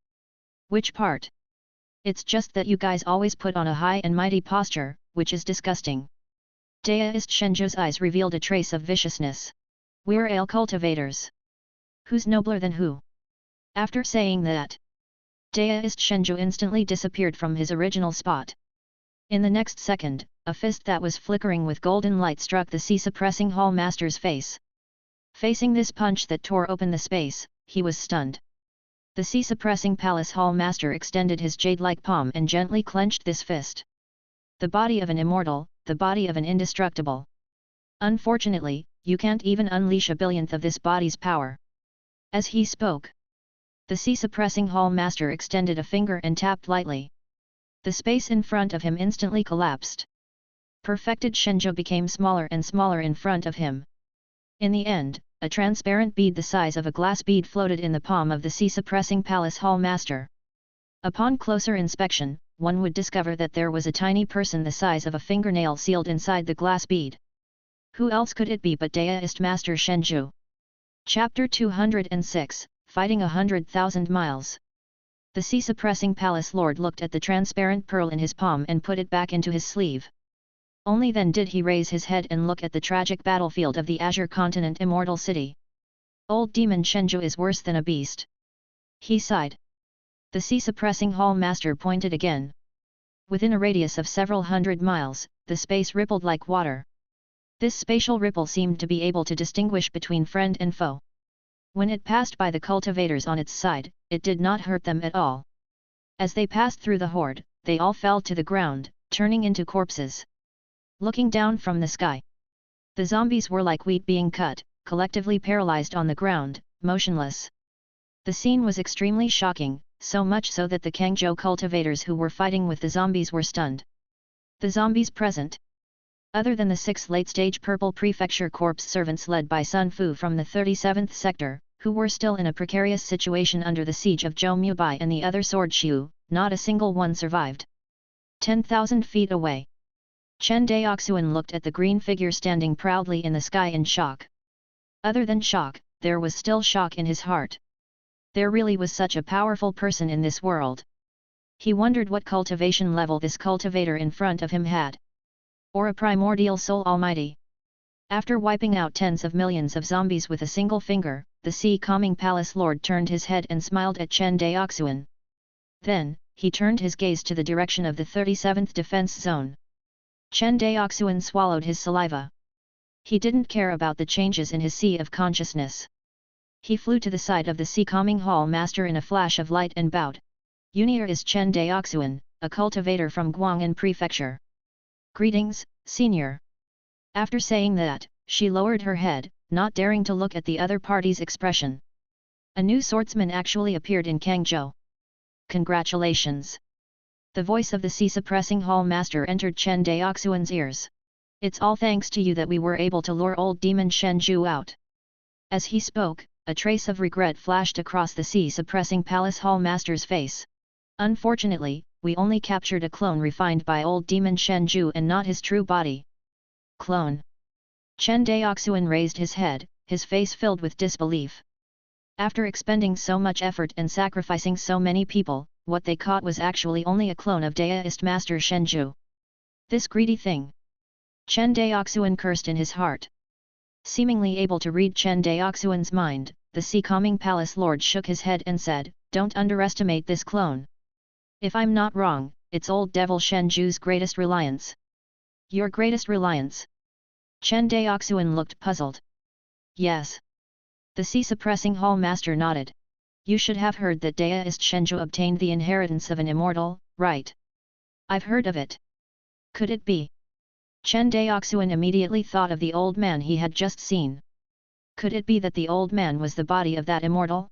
Which part? It's just that you guys always put on a high and mighty posture, which is disgusting. Daoist Shenzhou's eyes revealed a trace of viciousness. We're ale cultivators. Who's nobler than who? After saying that, Daoist Shenzhou instantly disappeared from his original spot. In the next second, a fist that was flickering with golden light struck the sea-suppressing hall master's face. Facing this punch that tore open the space, he was stunned. The sea-suppressing palace hall master extended his jade-like palm and gently clenched this fist. The body of an immortal, the body of an indestructible. Unfortunately, you can't even unleash a billionth of this body's power. As he spoke, the sea-suppressing hall master extended a finger and tapped lightly. The space in front of him instantly collapsed. Perfected Shenzhou became smaller and smaller in front of him. In the end, a transparent bead the size of a glass bead floated in the palm of the sea-suppressing palace hall master. Upon closer inspection, one would discover that there was a tiny person the size of a fingernail sealed inside the glass bead. Who else could it be but Daoist Master Shenzhou? Chapter 206, Fighting 100,000 Miles. The sea-suppressing palace lord looked at the transparent pearl in his palm and put it back into his sleeve. Only then did he raise his head and look at the tragic battlefield of the Azure Continent Immortal City. Old demon Shenzhou is worse than a beast. He sighed. The sea-suppressing hall master pointed again. Within a radius of several hundred miles, the space rippled like water. This spatial ripple seemed to be able to distinguish between friend and foe. When it passed by the cultivators on its side, it did not hurt them at all. As they passed through the horde, they all fell to the ground, turning into corpses. Looking down from the sky, the zombies were like wheat being cut, collectively paralyzed on the ground, motionless. The scene was extremely shocking, so much so that the Kangzhou cultivators who were fighting with the zombies were stunned. The zombies present, other than the 6 late-stage Purple Prefecture Corps servants led by Sun Fu from the 37th sector, who were still in a precarious situation under the siege of Zhou Mubai and the other sword Shu, not a single one survived. 10,000 feet away, Chen Daoxuan looked at the green figure standing proudly in the sky in shock. Other than shock, there was still shock in his heart. There really was such a powerful person in this world. He wondered what cultivation level this cultivator in front of him had. Or a primordial soul almighty. After wiping out tens of millions of zombies with a single finger, the sea-calming palace lord turned his head and smiled at Chen Daoxuan. Then, he turned his gaze to the direction of the 37th defense zone. Chen Daoxuan swallowed his saliva. He didn't care about the changes in his sea of consciousness. He flew to the side of the sea-calming hall master in a flash of light and bowed. Yunir is Chen Daoxuan, a cultivator from Guang'an Prefecture. Greetings, senior. After saying that, she lowered her head, not daring to look at the other party's expression. A new swordsman actually appeared in Kangzhou. Congratulations. The voice of the sea-suppressing hall master entered Chen Daoxuan's ears. It's all thanks to you that we were able to lure old demon Shenzhou out. As he spoke, a trace of regret flashed across the sea-suppressing palace hall master's face. Unfortunately, we only captured a clone refined by old demon Shenzhou and not his true body. Clone. Chen Daoxuan raised his head, his face filled with disbelief. After expending so much effort and sacrificing so many people, what they caught was actually only a clone of Daoist Master Shenzhou. This greedy thing. Chen Daoxuan cursed in his heart. Seemingly able to read Chen Daoxuan's mind, the sea-calming palace lord shook his head and said, "Don't underestimate this clone. If I'm not wrong, it's old devil Shenzhou's greatest reliance." Your greatest reliance? Chen Daoxuan looked puzzled. Yes. The sea-suppressing hall master nodded. You should have heard that Daoist Shenzhou obtained the inheritance of an immortal, right? I've heard of it. Could it be? Chen Daoxuan immediately thought of the old man he had just seen. Could it be that the old man was the body of that immortal?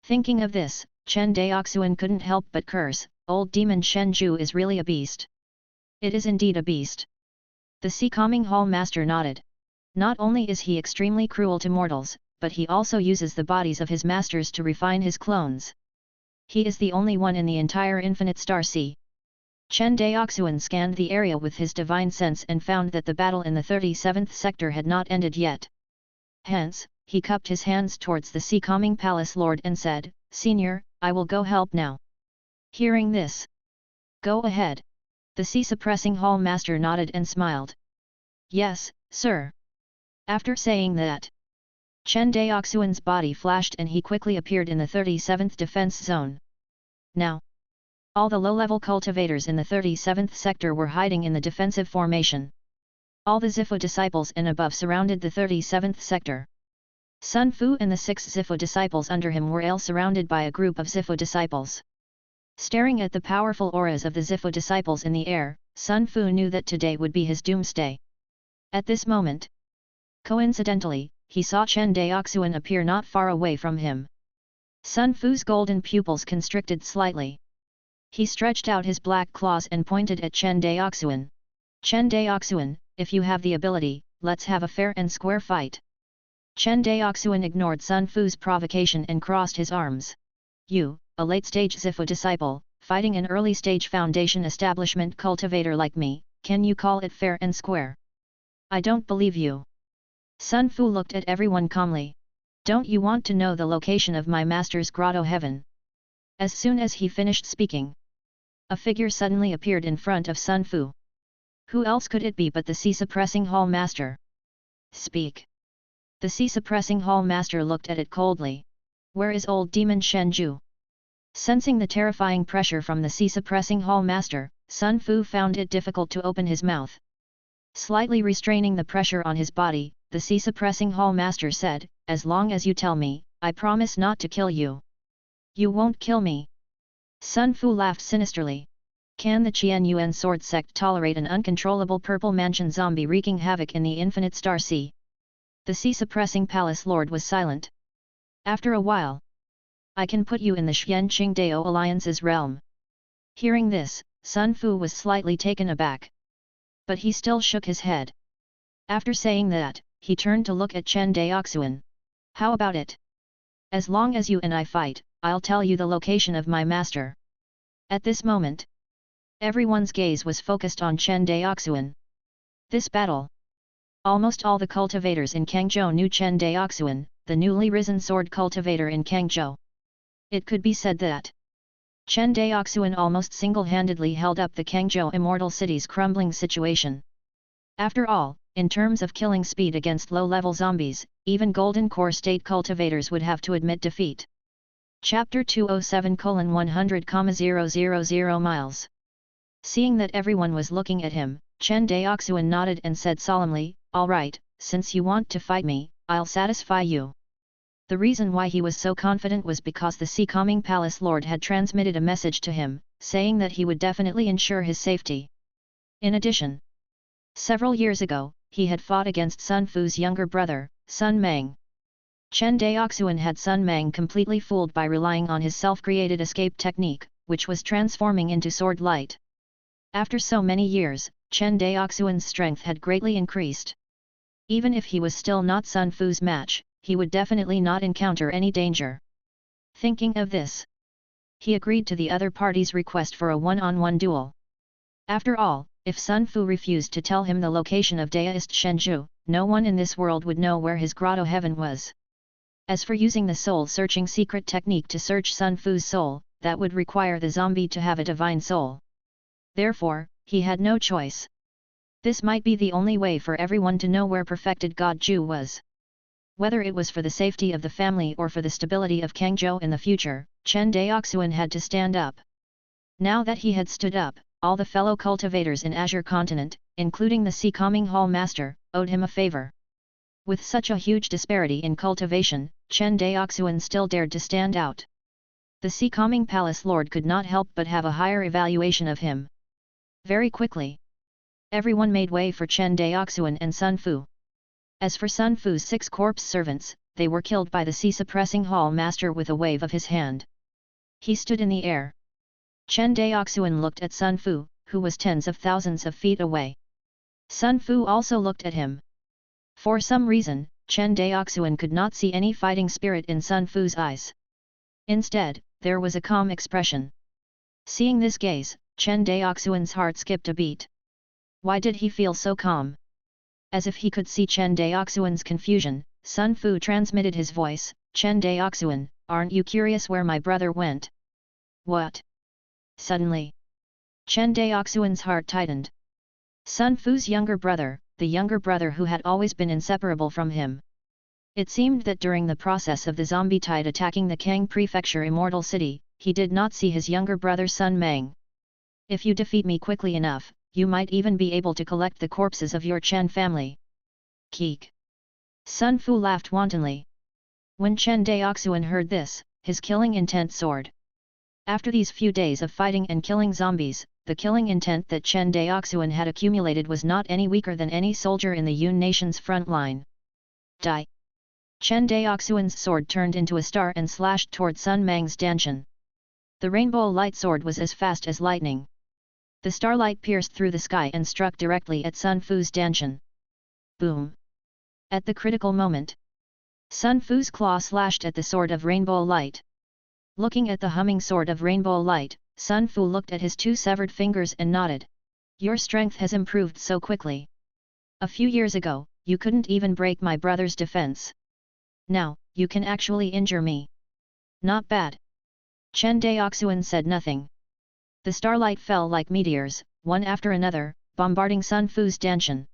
Thinking of this, Chen Daoxuan couldn't help but curse, old demon Shen Zhu is really a beast. It is indeed a beast. The Seacoming Hall Master nodded. Not only is he extremely cruel to mortals, but he also uses the bodies of his masters to refine his clones. He is the only one in the entire infinite star sea. Chen Daoxuan scanned the area with his divine sense and found that the battle in the 37th sector had not ended yet. Hence, he cupped his hands towards the Seacoming Palace Lord and said, "Senior, I will go help now." Hearing this, "Go ahead." The Sea-suppressing Hall Master nodded and smiled. "Yes, sir." After saying that, Chen Daoxuan's body flashed and he quickly appeared in the 37th defense zone. Now, all the low-level cultivators in the 37th sector were hiding in the defensive formation. All the Zifu disciples and above surrounded the 37th sector. Sun Fu and the 6 Zifu disciples under him were all surrounded by a group of Zifu disciples. Staring at the powerful auras of the Zifu disciples in the air, Sun Fu knew that today would be his doomsday. At this moment, coincidentally, he saw Chen Daoxuan appear not far away from him. Sun Fu's golden pupils constricted slightly. He stretched out his black claws and pointed at Chen Daoxuan. "Chen Daoxuan, if you have the ability, let's have a fair and square fight." Chen Daoxuan ignored Sun Fu's provocation and crossed his arms. "You, a late-stage Zifu disciple, fighting an early-stage foundation establishment cultivator like me, can you call it fair and square? I don't believe you." Sun Fu looked at everyone calmly. "Don't you want to know the location of my master's grotto heaven?" As soon as he finished speaking, a figure suddenly appeared in front of Sun Fu. Who else could it be but the Sea-suppressing Hall Master? "Speak." The Sea-suppressing Hall Master looked at it coldly. "Where is old demon Shen Zhu?" Sensing the terrifying pressure from the Sea-suppressing Hall Master, Sun Fu found it difficult to open his mouth. Slightly restraining the pressure on his body, the Sea-suppressing Hall Master said, "As long as you tell me, I promise not to kill you." "You won't kill me." Sun Fu laughed sinisterly. Can the Qian Yuan sword sect tolerate an uncontrollable purple mansion zombie wreaking havoc in the infinite star sea? The Sea-suppressing Palace Lord was silent. After a while, "I can put you in the Xian Qingdao Alliance's realm." Hearing this, Sun Fu was slightly taken aback. But he still shook his head. After saying that, he turned to look at Chen Daoxuan. "How about it? As long as you and I fight, I'll tell you the location of my master." At this moment, everyone's gaze was focused on Chen Daoxuan. This battle. Almost all the cultivators in Kangzhou knew Chen Daoxuan, the newly risen sword cultivator in Kangzhou. It could be said that Chen Daoxuan almost single-handedly held up the Kangzhou Immortal City's crumbling situation. After all, in terms of killing speed against low-level zombies, even Golden Core State cultivators would have to admit defeat. Chapter 207:100,000 miles. Seeing that everyone was looking at him, Chen Daoxuan nodded and said solemnly, "All right, since you want to fight me, I'll satisfy you." The reason why he was so confident was because the Seacoming Palace Lord had transmitted a message to him, saying that he would definitely ensure his safety. In addition, several years ago, he had fought against Sun Fu's younger brother, Sun Mang. Chen Daoxuan had Sun Mang completely fooled by relying on his self-created escape technique, which was transforming into sword light. After so many years, Chen Daoxuan's strength had greatly increased. Even if he was still not Sun Fu's match, he would definitely not encounter any danger. Thinking of this, he agreed to the other party's request for a one-on-one duel. After all, if Sun Fu refused to tell him the location of Daoist Shenju, no one in this world would know where his grotto heaven was. As for using the soul-searching secret technique to search Sun Fu's soul, that would require the zombie to have a divine soul. Therefore, he had no choice. This might be the only way for everyone to know where perfected God Zhu was. Whether it was for the safety of the family or for the stability of Kangzhou in the future, Chen Daoxuan had to stand up. Now that he had stood up, all the fellow cultivators in Azure Continent, including the Seacoming Hall Master, owed him a favor. With such a huge disparity in cultivation, Chen Daoxuan still dared to stand out. The Seacoming Palace Lord could not help but have a higher evaluation of him. Very quickly, everyone made way for Chen Daoxuan and Sun Fu. As for Sun Fu's 6 corpse servants, they were killed by the sea-suppressing hall master with a wave of his hand. He stood in the air. Chen Daoxuan looked at Sun Fu, who was tens of thousands of feet away. Sun Fu also looked at him. For some reason, Chen Daoxuan could not see any fighting spirit in Sun Fu's eyes. Instead, there was a calm expression. Seeing this gaze, Chen Daoxuan's heart skipped a beat. Why did he feel so calm? As if he could see Chen Daoxuan's confusion, Sun Fu transmitted his voice, "Chen Daoxuan, aren't you curious where my brother went?" "What?" Suddenly, Chen Daoxuan's heart tightened. Sun Fu's younger brother, the younger brother who had always been inseparable from him. It seemed that during the process of the zombie tide attacking the Kang Prefecture Immortal City, he did not see his younger brother Sun Mang. "If you defeat me quickly enough, you might even be able to collect the corpses of your Chen family." Keek. Sun Fu laughed wantonly. When Chen Daoxuan heard this, his killing intent soared. After these few days of fighting and killing zombies, the killing intent that Chen Daoxuan had accumulated was not any weaker than any soldier in the Yun nation's front line. Die! Chen Daoxuan's sword turned into a star and slashed toward Sun Mang's Danshan. The rainbow light sword was as fast as lightning. The starlight pierced through the sky and struck directly at Sun Fu's Danshan. Boom! At the critical moment, Sun Fu's claw slashed at the sword of rainbow light. Looking at the humming sword of rainbow light, Sun Fu looked at his 2 severed fingers and nodded. "Your strength has improved so quickly. A few years ago, you couldn't even break my brother's defense. Now, you can actually injure me. Not bad." Chen Daoxuan said nothing. The starlight fell like meteors, one after another, bombarding Sun Fu's Danshan.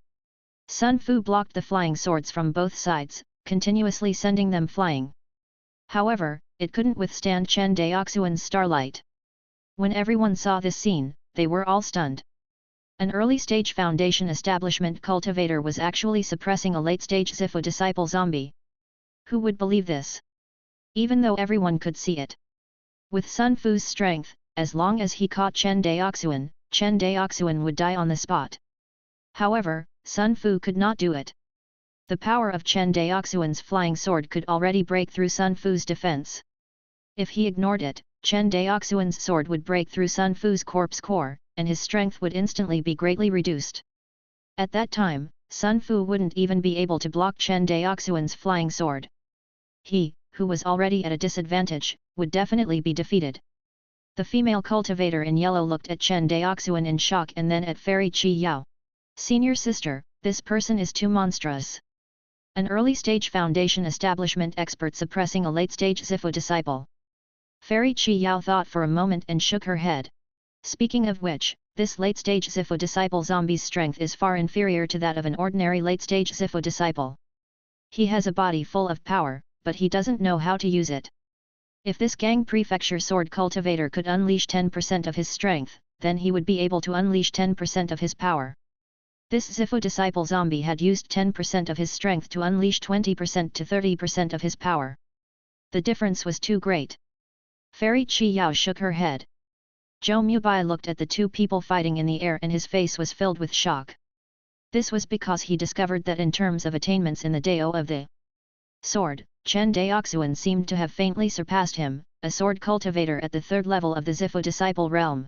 Sun Fu blocked the flying swords from both sides, continuously sending them flying. However, it couldn't withstand Chen Daoxuan's starlight. When everyone saw this scene, they were all stunned. An early-stage Foundation establishment cultivator was actually suppressing a late-stage Zifu disciple zombie. Who would believe this? Even though everyone could see it. With Sun Fu's strength, as long as he caught Chen Daoxuan would die on the spot. However, Sun Fu could not do it. The power of Chen Daoxuan's flying sword could already break through Sun Fu's defense. If he ignored it, Chen Daoxuan's sword would break through Sun Fu's corpse core, and his strength would instantly be greatly reduced. At that time, Sun Fu wouldn't even be able to block Chen Daoxuan's flying sword. He, who was already at a disadvantage, would definitely be defeated. The female cultivator in yellow looked at Chen Daoxuan in shock and then at Fairy Qi Yao. "Senior sister, this person is too monstrous. An early-stage Foundation establishment expert suppressing a late-stage Zifu disciple." Fairy Qi Yao thought for a moment and shook her head. Speaking of which, this late-stage Zifu disciple zombie's strength is far inferior to that of an ordinary late-stage Zifu disciple. He has a body full of power, but he doesn't know how to use it. If this Gang Prefecture sword cultivator could unleash 10% of his strength, then he would be able to unleash 10% of his power. This Zifu disciple zombie had used 10% of his strength to unleash 20% to 30% of his power. The difference was too great. Fairy Qi Yao shook her head. Zhou Mubai looked at the 2 people fighting in the air and his face was filled with shock. This was because he discovered that in terms of attainments in the Dao of the sword, Chen Daoxuan seemed to have faintly surpassed him, a sword cultivator at the 3rd level of the Zifu disciple realm.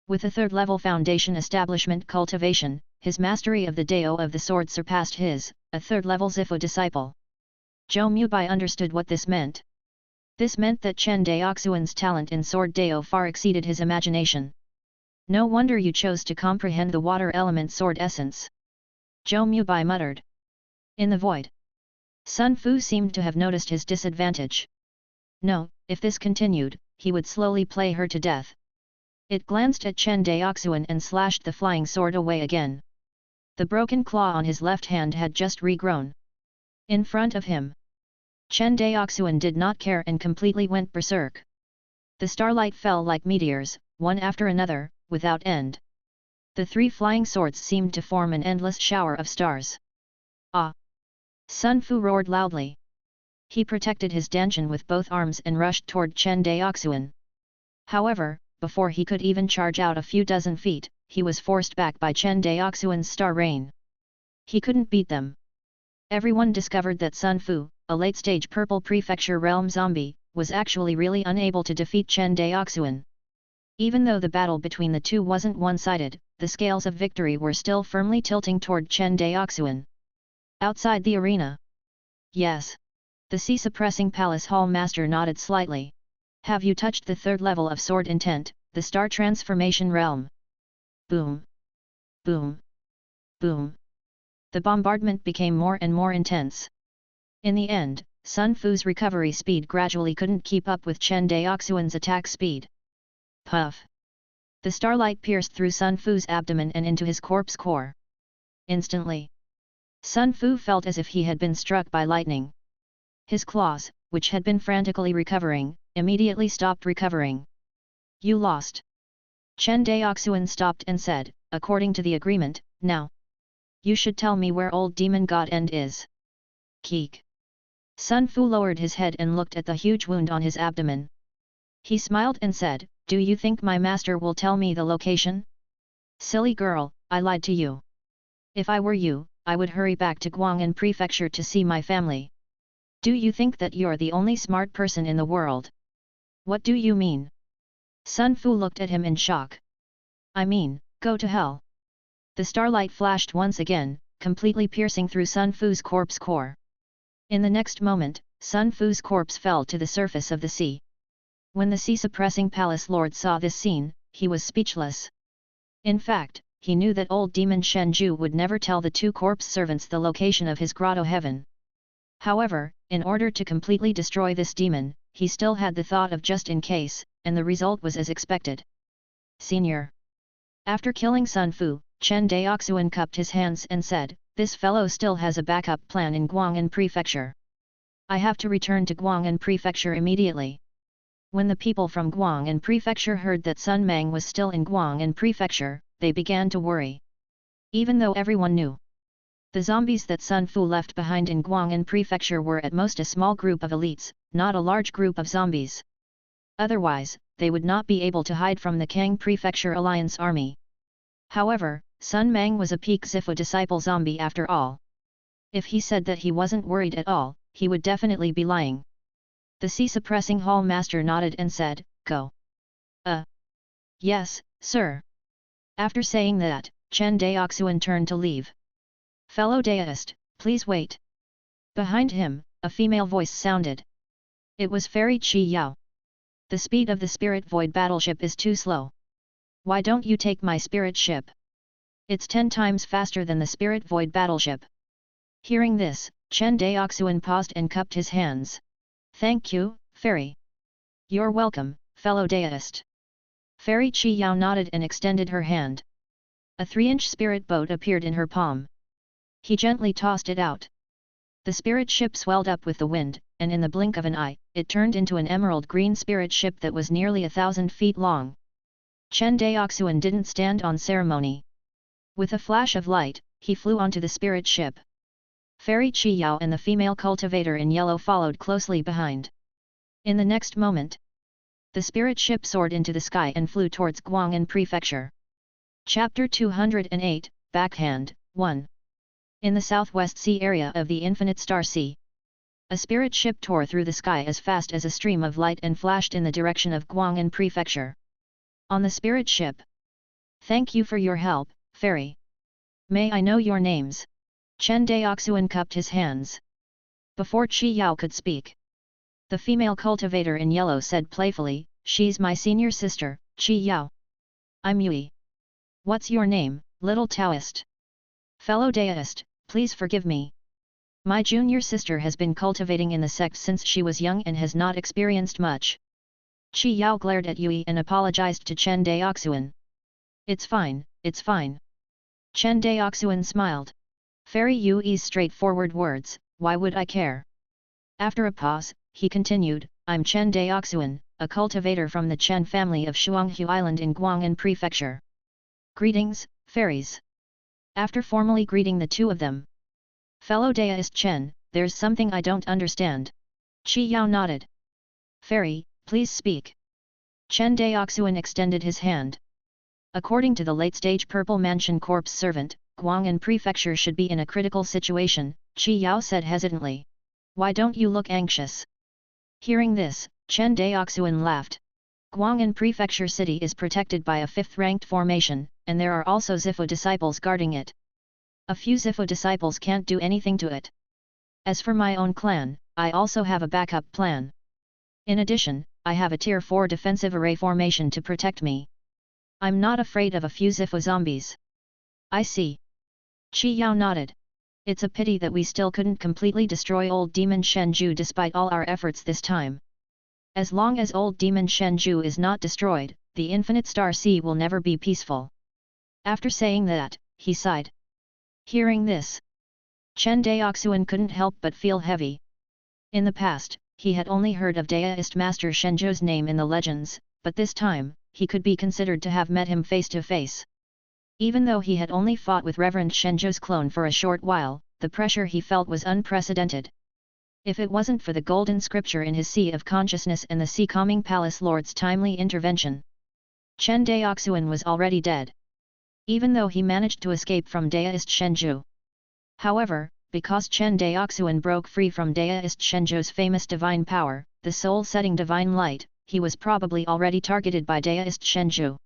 With a 3rd level Foundation establishment cultivation, his mastery of the Dao of the sword surpassed his, a 3rd level Zifu disciple. Zhou Mubai understood what this meant. This meant that Chen Daoxuan's talent in sword Dao far exceeded his imagination. "No wonder you chose to comprehend the water element sword essence," Zhou Mubai muttered. In the void, Sun Fu seemed to have noticed his disadvantage. No, if this continued, he would slowly play her to death. It glanced at Chen Daoxuan and slashed the flying sword away again. The broken claw on his left hand had just regrown. In front of him, Chen Daoxuan did not care and completely went berserk. The starlight fell like meteors, one after another, without end. The 3 flying swords seemed to form an endless shower of stars. "Ah!" Sun Fu roared loudly. He protected his Danshan with both arms and rushed toward Chen Daoxuan. However, before he could even charge out a few dozen feet, he was forced back by Chen Daoxuan's star rain. He couldn't beat them. Everyone discovered that Sun Fu, a late-stage purple prefecture realm zombie, was actually really unable to defeat Chen Daoxuan. Even though the battle between the two wasn't one-sided, the scales of victory were still firmly tilting toward Chen Daoxuan. Outside the arena. Yes. The sea-suppressing palace hall master nodded slightly. Have you touched the third level of sword intent, the star transformation realm? Boom. Boom. Boom. The bombardment became more and more intense. In the end, Sun Fu's recovery speed gradually couldn't keep up with Chen Daoxuan's attack speed. Puff! The starlight pierced through Sun Fu's abdomen and into his corpse core. Instantly, Sun Fu felt as if he had been struck by lightning. His claws, which had been frantically recovering, immediately stopped recovering. You lost. Chen Daoxuan stopped and said, according to the agreement, now. You should tell me where old demon god End is. Keek. Sun Fu lowered his head and looked at the huge wound on his abdomen. He smiled and said, do you think my master will tell me the location? Silly girl, I lied to you. If I were you, I would hurry back to Guang'an Prefecture to see my family. Do you think that you're the only smart person in the world? What do you mean? Sun Fu looked at him in shock. I mean, go to hell. The starlight flashed once again, completely piercing through Sun Fu's corpse core. In the next moment, Sun Fu's corpse fell to the surface of the sea. When the sea-suppressing palace lord saw this scene, he was speechless. In fact, he knew that old demon Shenju would never tell the two corpse servants the location of his grotto heaven. However, in order to completely destroy this demon, he still had the thought of just in case, and the result was as expected. Senior. After killing Sun Fu, Chen Daoxuan cupped his hands and said, this fellow still has a backup plan in Guang'an Prefecture. I have to return to Guang'an Prefecture immediately. When the people from Guang'an Prefecture heard that Sun Mang was still in Guang'an Prefecture, they began to worry. Even though everyone knew the zombies that Sun Fu left behind in Guang'an Prefecture were at most a small group of elites, not a large group of zombies. Otherwise, they would not be able to hide from the Kang Prefecture Alliance army. However, Sun Mang was a peak Zifu disciple zombie after all. If he said that he wasn't worried at all, he would definitely be lying. The sea-suppressing hall master nodded and said, go. Yes, sir. After saying that, Chen Daoxuan turned to leave. Fellow Daoist, please wait. Behind him, a female voice sounded. It was Fairy Chi Yao. The speed of the spirit void battleship is too slow. Why don't you take my spirit ship? It's 10 times faster than the spirit void battleship. Hearing this, Chen Daoxuan paused and cupped his hands. Thank you, Fairy. You're welcome, fellow Daoist. Fairy Chi Yao nodded and extended her hand. A 3-inch spirit boat appeared in her palm. He gently tossed it out. The spirit ship swelled up with the wind, and in the blink of an eye, it turned into an emerald green spirit ship that was nearly 1,000 feet long. Chen Daoxuan didn't stand on ceremony. With a flash of light, he flew onto the spirit ship. Fairy Chi Yao and the female cultivator in yellow followed closely behind. In the next moment, the spirit ship soared into the sky and flew towards Guang'an Prefecture. Chapter 208, Backhand, 1. In the southwest sea area of the Infinite Star Sea, a spirit ship tore through the sky as fast as a stream of light and flashed in the direction of Guang'an Prefecture. On the spirit ship. Thank you for your help, Fairy. May I know your names? Chen Daoxuan cupped his hands. Before Chi Yao could speak, the female cultivator in yellow said playfully, she's my senior sister, Chi Yao. I'm Yui. What's your name, little Taoist? Fellow Daoist, please forgive me. My junior sister has been cultivating in the sect since she was young and has not experienced much. Chi Yao glared at Yui and apologized to Chen Daoxuan. It's fine, it's fine. Chen Daoxuan smiled. Fairy Yui's straightforward words, why would I care? After a pause, he continued, I'm Chen Daoxuan, a cultivator from the Chen family of Shuanghu Island in Guang'an Prefecture. Greetings, fairies. After formally greeting the two of them. Fellow Daoist Chen, there's something I don't understand. Chi Yao nodded. Fairy, please speak. Chen Daoxuan extended his hand. According to the late-stage Purple Mansion corpse servant, Guang'an Prefecture should be in a critical situation, Qi Yao said hesitantly. Why don't you look anxious? Hearing this, Chen Daoxuan laughed. Guang'an Prefecture City is protected by a 5th-ranked formation, and there are also Zifu disciples guarding it. A few Zifu disciples can't do anything to it. As for my own clan, I also have a backup plan. In addition, I have a Tier 4 defensive array formation to protect me. I'm not afraid of a few Zifu zombies. I see. Qi Yao nodded. It's a pity that we still couldn't completely destroy old demon Shenju despite all our efforts this time. As long as old demon Shenju is not destroyed, the infinite star sea will never be peaceful. After saying that, he sighed. Hearing this, Chen Daoxuan couldn't help but feel heavy. In the past, he had only heard of Daoist Master Shenju's name in the legends, but this time, he could be considered to have met him face to face. Even though he had only fought with Reverend Shenju's clone for a short while, the pressure he felt was unprecedented. If it wasn't for the golden scripture in his Sea of Consciousness and the Sea Calming Palace Lord's timely intervention, Chen Daoxuan was already dead. Even though he managed to escape from Daoist Shenju. However, because Chen Daoxuan broke free from Daoist Shenju's famous divine power, the soul-setting divine light, he was probably already targeted by Daoist Shenju.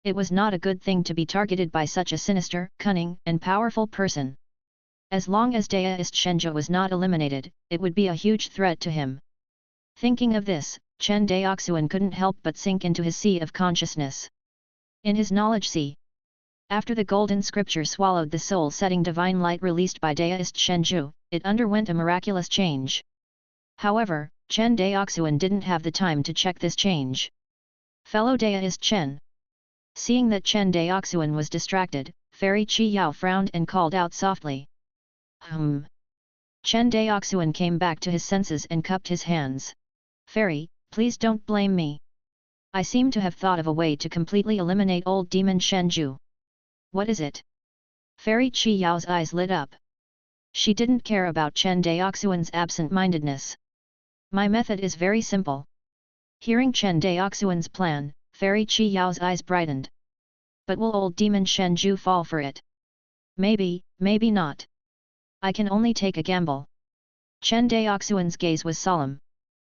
It was not a good thing to be targeted by such a sinister, cunning, and powerful person. As long as Daoist Shenju was not eliminated, it would be a huge threat to him. Thinking of this, Chen Daoxuan couldn't help but sink into his sea of consciousness. In his knowledge sea, after the golden scripture swallowed the soul-setting divine light released by Daoist Shenju, it underwent a miraculous change. However, Chen Daoxuan didn't have the time to check this change. Fellow Daoist Chen. Seeing that Chen Daoxuan was distracted, Fairy Qi Yao frowned and called out softly. Chen Daoxuan came back to his senses and cupped his hands. Fairy, please don't blame me. I seem to have thought of a way to completely eliminate old demon Shenju. What is it? Fairy Qi Yao's eyes lit up. She didn't care about Chen Daoxuan's absent-mindedness. My method is very simple. Hearing Chen Daoxuan's plan, Fairy Qi Yao's eyes brightened. But will old demon Shenju fall for it? Maybe, maybe not. I can only take a gamble. Chen Daoxuan's gaze was solemn.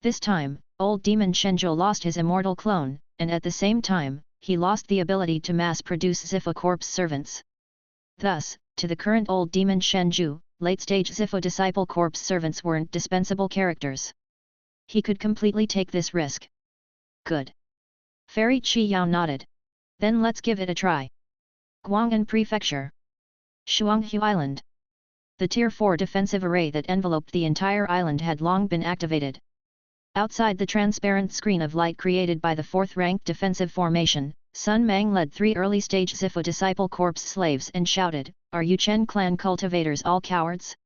This time, old demon Shenju lost his immortal clone, and at the same time, he lost the ability to mass-produce Zifu corpse servants. Thus, to the current old demon Shenju, late-stage Zifu disciple corpse servants weren't dispensable characters. He could completely take this risk. Good. Fairy Qi Yao nodded. Then let's give it a try. Guang'an Prefecture. Shuanghu Island. The Tier 4 defensive array that enveloped the entire island had long been activated. Outside the transparent screen of light created by the 4th-ranked defensive formation, Sun Mang led 3 early-stage Zifu disciple corpse slaves and shouted, "Are you Chen clan cultivators all cowards?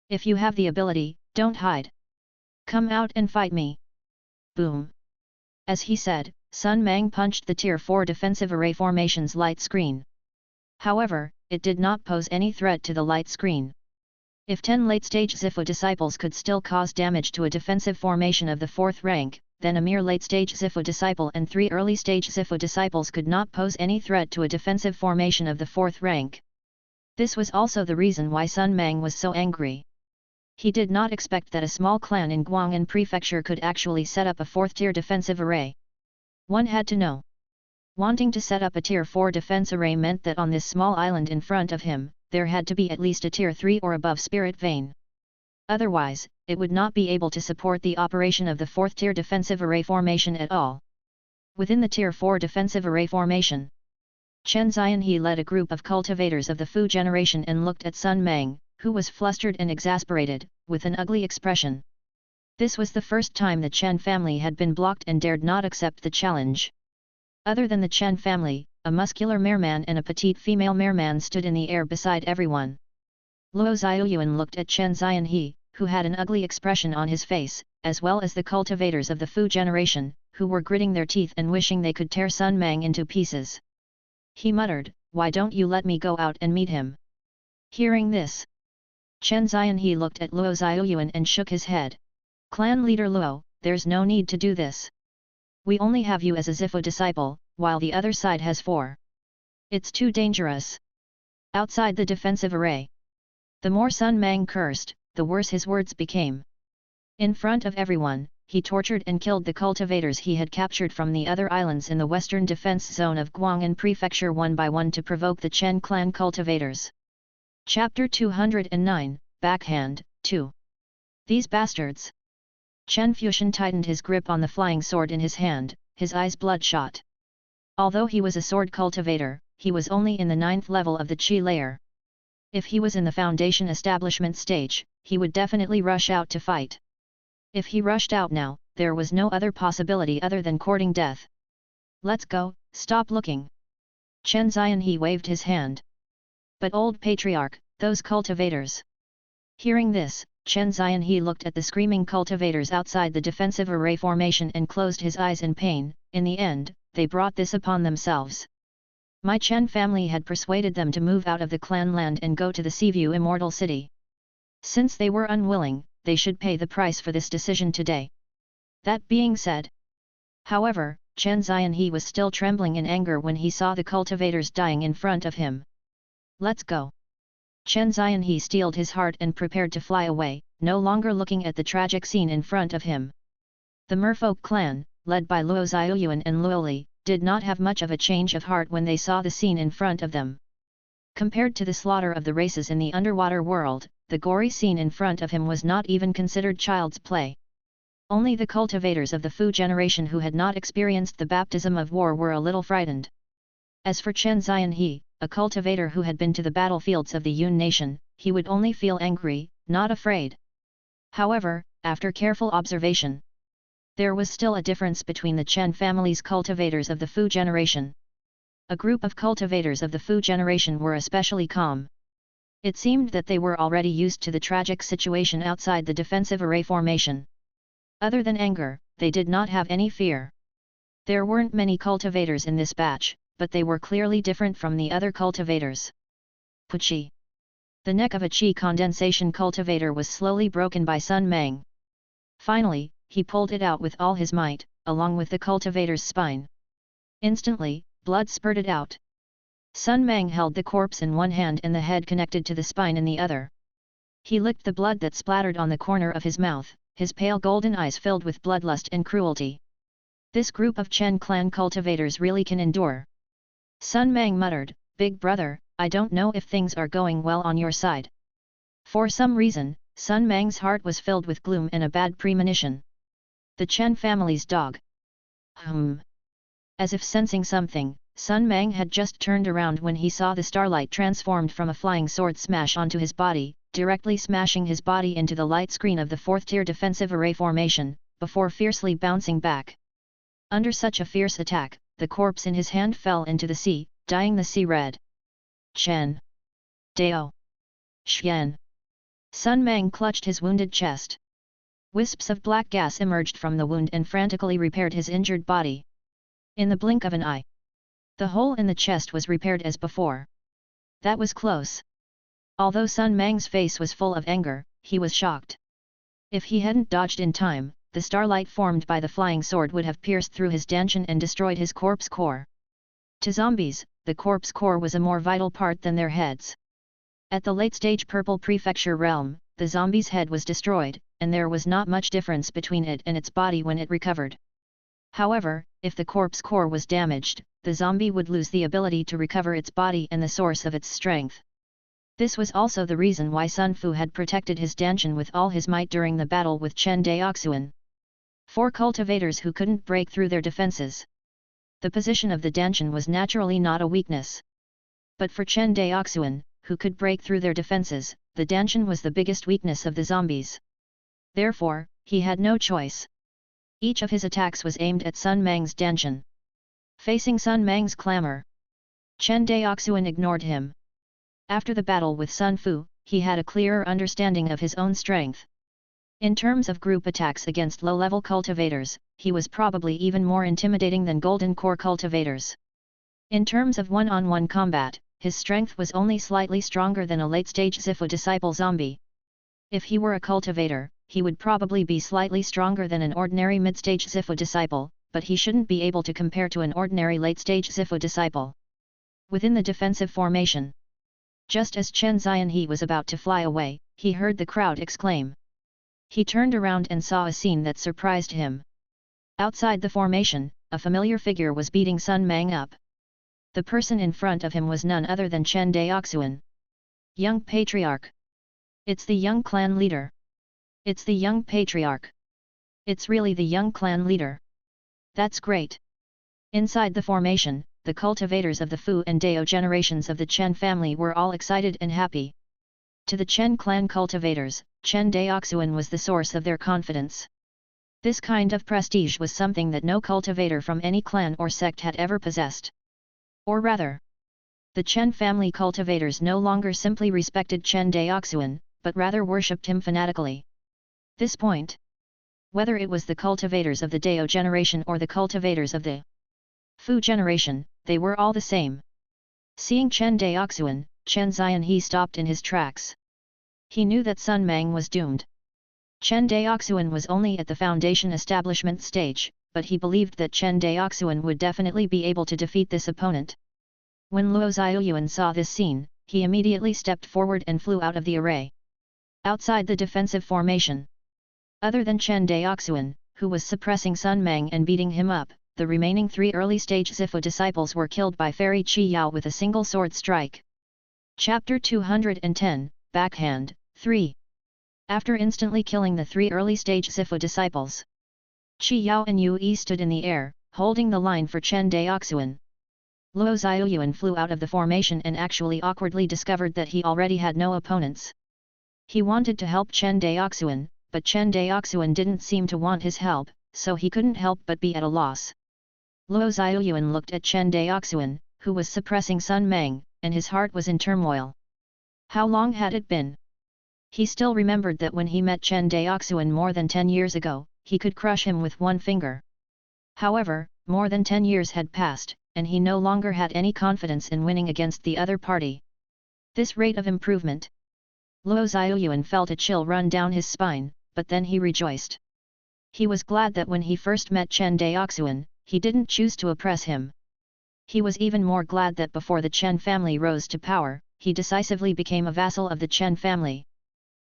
If you have the ability, don't hide. Come out and fight me." Boom. As he said, Sun Mang punched the Tier 4 defensive array formation's light screen. However, it did not pose any threat to the light screen. If 10 late-stage Zifu disciples could still cause damage to a defensive formation of the 4th rank, then a mere late-stage Zifu disciple and 3 early-stage Zifu disciples could not pose any threat to a defensive formation of the 4th rank. This was also the reason why Sun Mang was so angry. He did not expect that a small clan in Guang'an Prefecture could actually set up a 4th-tier defensive array. One had to know. Wanting to set up a Tier 4 defense array meant that on this small island in front of him, there had to be at least a Tier 3 or above spirit vein. Otherwise, it would not be able to support the operation of the 4th-tier defensive array formation at all. Within the Tier 4 defensive array formation, Chen Xianhe led a group of cultivators of the Fu generation and looked at Sun Mang, who was flustered and exasperated, with an ugly expression. This was the first time the Chen family had been blocked and dared not accept the challenge. Other than the Chen family, a muscular merman and a petite female merman stood in the air beside everyone. Luo Xiaoyuan looked at Chen Xianhe, who had an ugly expression on his face, as well as the cultivators of the Fu generation, who were gritting their teeth and wishing they could tear Sun Mang into pieces. He muttered, "Why don't you let me go out and meet him?" Hearing this, Chen Xianhe looked at Luo Xiaoyuan and shook his head. "Clan leader Luo, there's no need to do this. We only have you as a Zifu disciple, while the other side has 4. It's too dangerous. Outside the defensive array. The more Sun Mang cursed, the worse his words became. In front of everyone, he tortured and killed the cultivators he had captured from the other islands in the western defense zone of Guang'an Prefecture one by one to provoke the Chen clan cultivators. Chapter 209, Backhand, 2. These bastards! Chen Fuxian tightened his grip on the flying sword in his hand, his eyes bloodshot. Although he was a sword cultivator, he was only in the 9th level of the Qi layer. If he was in the foundation establishment stage, he would definitely rush out to fight. If he rushed out now, there was no other possibility other than courting death. Let's go, stop looking. Chen Zianhe waved his hand. But old patriarch, those cultivators. Hearing this, Chen Zianhe looked at the screaming cultivators outside the defensive array formation and closed his eyes in pain. In the end, they brought this upon themselves. My Chen family had persuaded them to move out of the clan land and go to the Seaview Immortal City. Since they were unwilling, they should pay the price for this decision today. That being said. However, Chen Zianhe was still trembling in anger when he saw the cultivators dying in front of him. Let's go. Chen Zianhe steeled his heart and prepared to fly away, no longer looking at the tragic scene in front of him. The Merfolk clan, led by Luo Xiaoyuan and Luo Li, did not have much of a change of heart when they saw the scene in front of them. Compared to the slaughter of the races in the underwater world, the gory scene in front of him was not even considered child's play. Only the cultivators of the Fu generation who had not experienced the baptism of war were a little frightened. As for Chen Zianhe, a cultivator who had been to the battlefields of the Yun nation, he would only feel angry, not afraid. However, after careful observation, there was still a difference between the Chen family's cultivators of the Fu generation. A group of cultivators of the Fu generation were especially calm. It seemed that they were already used to the tragic situation outside the defensive array formation. Other than anger, they did not have any fear. There weren't many cultivators in this batch, but they were clearly different from the other cultivators. Puchi. The neck of a Qi condensation cultivator was slowly broken by Sun Mang. Finally, he pulled it out with all his might, along with the cultivator's spine. Instantly, blood spurted out. Sun Mang held the corpse in one hand and the head connected to the spine in the other. He licked the blood that splattered on the corner of his mouth, his pale golden eyes filled with bloodlust and cruelty. This group of Chen clan cultivators really can endure. Sun Mang muttered, "Big brother, I don't know if things are going well on your side." For some reason, Sun Mang's heart was filled with gloom and a bad premonition. The Chen family's dog. As if sensing something, Sun Mang had just turned around when he saw the starlight transformed from a flying sword smash onto his body, directly smashing his body into the light screen of the 4th-tier defensive array formation, before fiercely bouncing back. Under such a fierce attack, the corpse in his hand fell into the sea, dyeing the sea red. Chen Daoxuan. Sun Mang clutched his wounded chest. Wisps of black gas emerged from the wound and frantically repaired his injured body. In the blink of an eye, the hole in the chest was repaired as before. That was close. Although Sun Mang's face was full of anger, he was shocked. If he hadn't dodged in time, the starlight formed by the flying sword would have pierced through his dantian and destroyed his corpse core. To zombies, the corpse core was a more vital part than their heads. At the late-stage Purple Prefecture realm, the zombie's head was destroyed, and there was not much difference between it and its body when it recovered. However, if the corpse core was damaged, the zombie would lose the ability to recover its body and the source of its strength. This was also the reason why Sun Fu had protected his dantian with all his might during the battle with Chen Daoxuan. 4 cultivators who couldn't break through their defenses. The position of the dantian was naturally not a weakness. But for Chen Daoxuan, who could break through their defenses, the dantian was the biggest weakness of the zombies. Therefore, he had no choice. Each of his attacks was aimed at Sun Mang's dantian. Facing Sun Mang's clamor, Chen Daoxuan ignored him. After the battle with Sun Fu, he had a clearer understanding of his own strength. In terms of group attacks against low-level cultivators, he was probably even more intimidating than Golden Core cultivators. In terms of one-on-one combat, his strength was only slightly stronger than a late-stage Zifu disciple zombie. If he were a cultivator, he would probably be slightly stronger than an ordinary mid-stage Zifu disciple, but he shouldn't be able to compare to an ordinary late-stage Zifu disciple. within the defensive formation. Just as Chen Daoxuan was about to fly away, he heard the crowd exclaim. He turned around and saw a scene that surprised him. Outside the formation, a familiar figure was beating Sun Mang up. The person in front of him was none other than Chen Daoxuan. Young Patriarch. It's the young clan leader. It's the young Patriarch. It's really the young clan leader. That's great. Inside the formation, the cultivators of the Fu and Dao generations of the Chen family were all excited and happy. To the Chen clan cultivators, Chen Daoxuan was the source of their confidence. This kind of prestige was something that no cultivator from any clan or sect had ever possessed. Or rather, the Chen family cultivators no longer simply respected Chen Daoxuan, but rather worshipped him fanatically. This point, whether it was the cultivators of the Dao generation or the cultivators of the Fu generation, they were all the same. Seeing Chen Daoxuan, Chen Daoxuan stopped in his tracks. He knew that Sun Mang was doomed. Chen Daoxuan was only at the foundation establishment stage, but he believed that Chen Daoxuan would definitely be able to defeat this opponent. When Luo Xiaoyuan saw this scene, he immediately stepped forward and flew out of the array. Outside the defensive formation, other than Chen Daoxuan, who was suppressing Sun Mang and beating him up, the remaining 3 early-stage Zifu disciples were killed by Fairy Qi Yao with a single sword strike. Chapter 210, Backhand, 3. After instantly killing the 3 early-stage Zifu disciples, Qi Yao and Yu Yi stood in the air, holding the line for Chen Daoxuan. Luo Xiaoyuan flew out of the formation and actually awkwardly discovered that he already had no opponents. He wanted to help Chen Daoxuan, but Chen Daoxuan didn't seem to want his help, so he couldn't help but be at a loss. Luo Xiaoyuan looked at Chen Daoxuan, who was suppressing Sun Mang, and his heart was in turmoil. How long had it been? He still remembered that when he met Chen Daoxuan more than 10 years ago, he could crush him with one finger. However, more than 10 years had passed, and he no longer had any confidence in winning against the other party. This rate of improvement. Luo Xiaoyuan felt a chill run down his spine, but then he rejoiced. He was glad that when he first met Chen Daoxuan, he didn't choose to oppress him. He was even more glad that before the Chen family rose to power, he decisively became a vassal of the Chen family.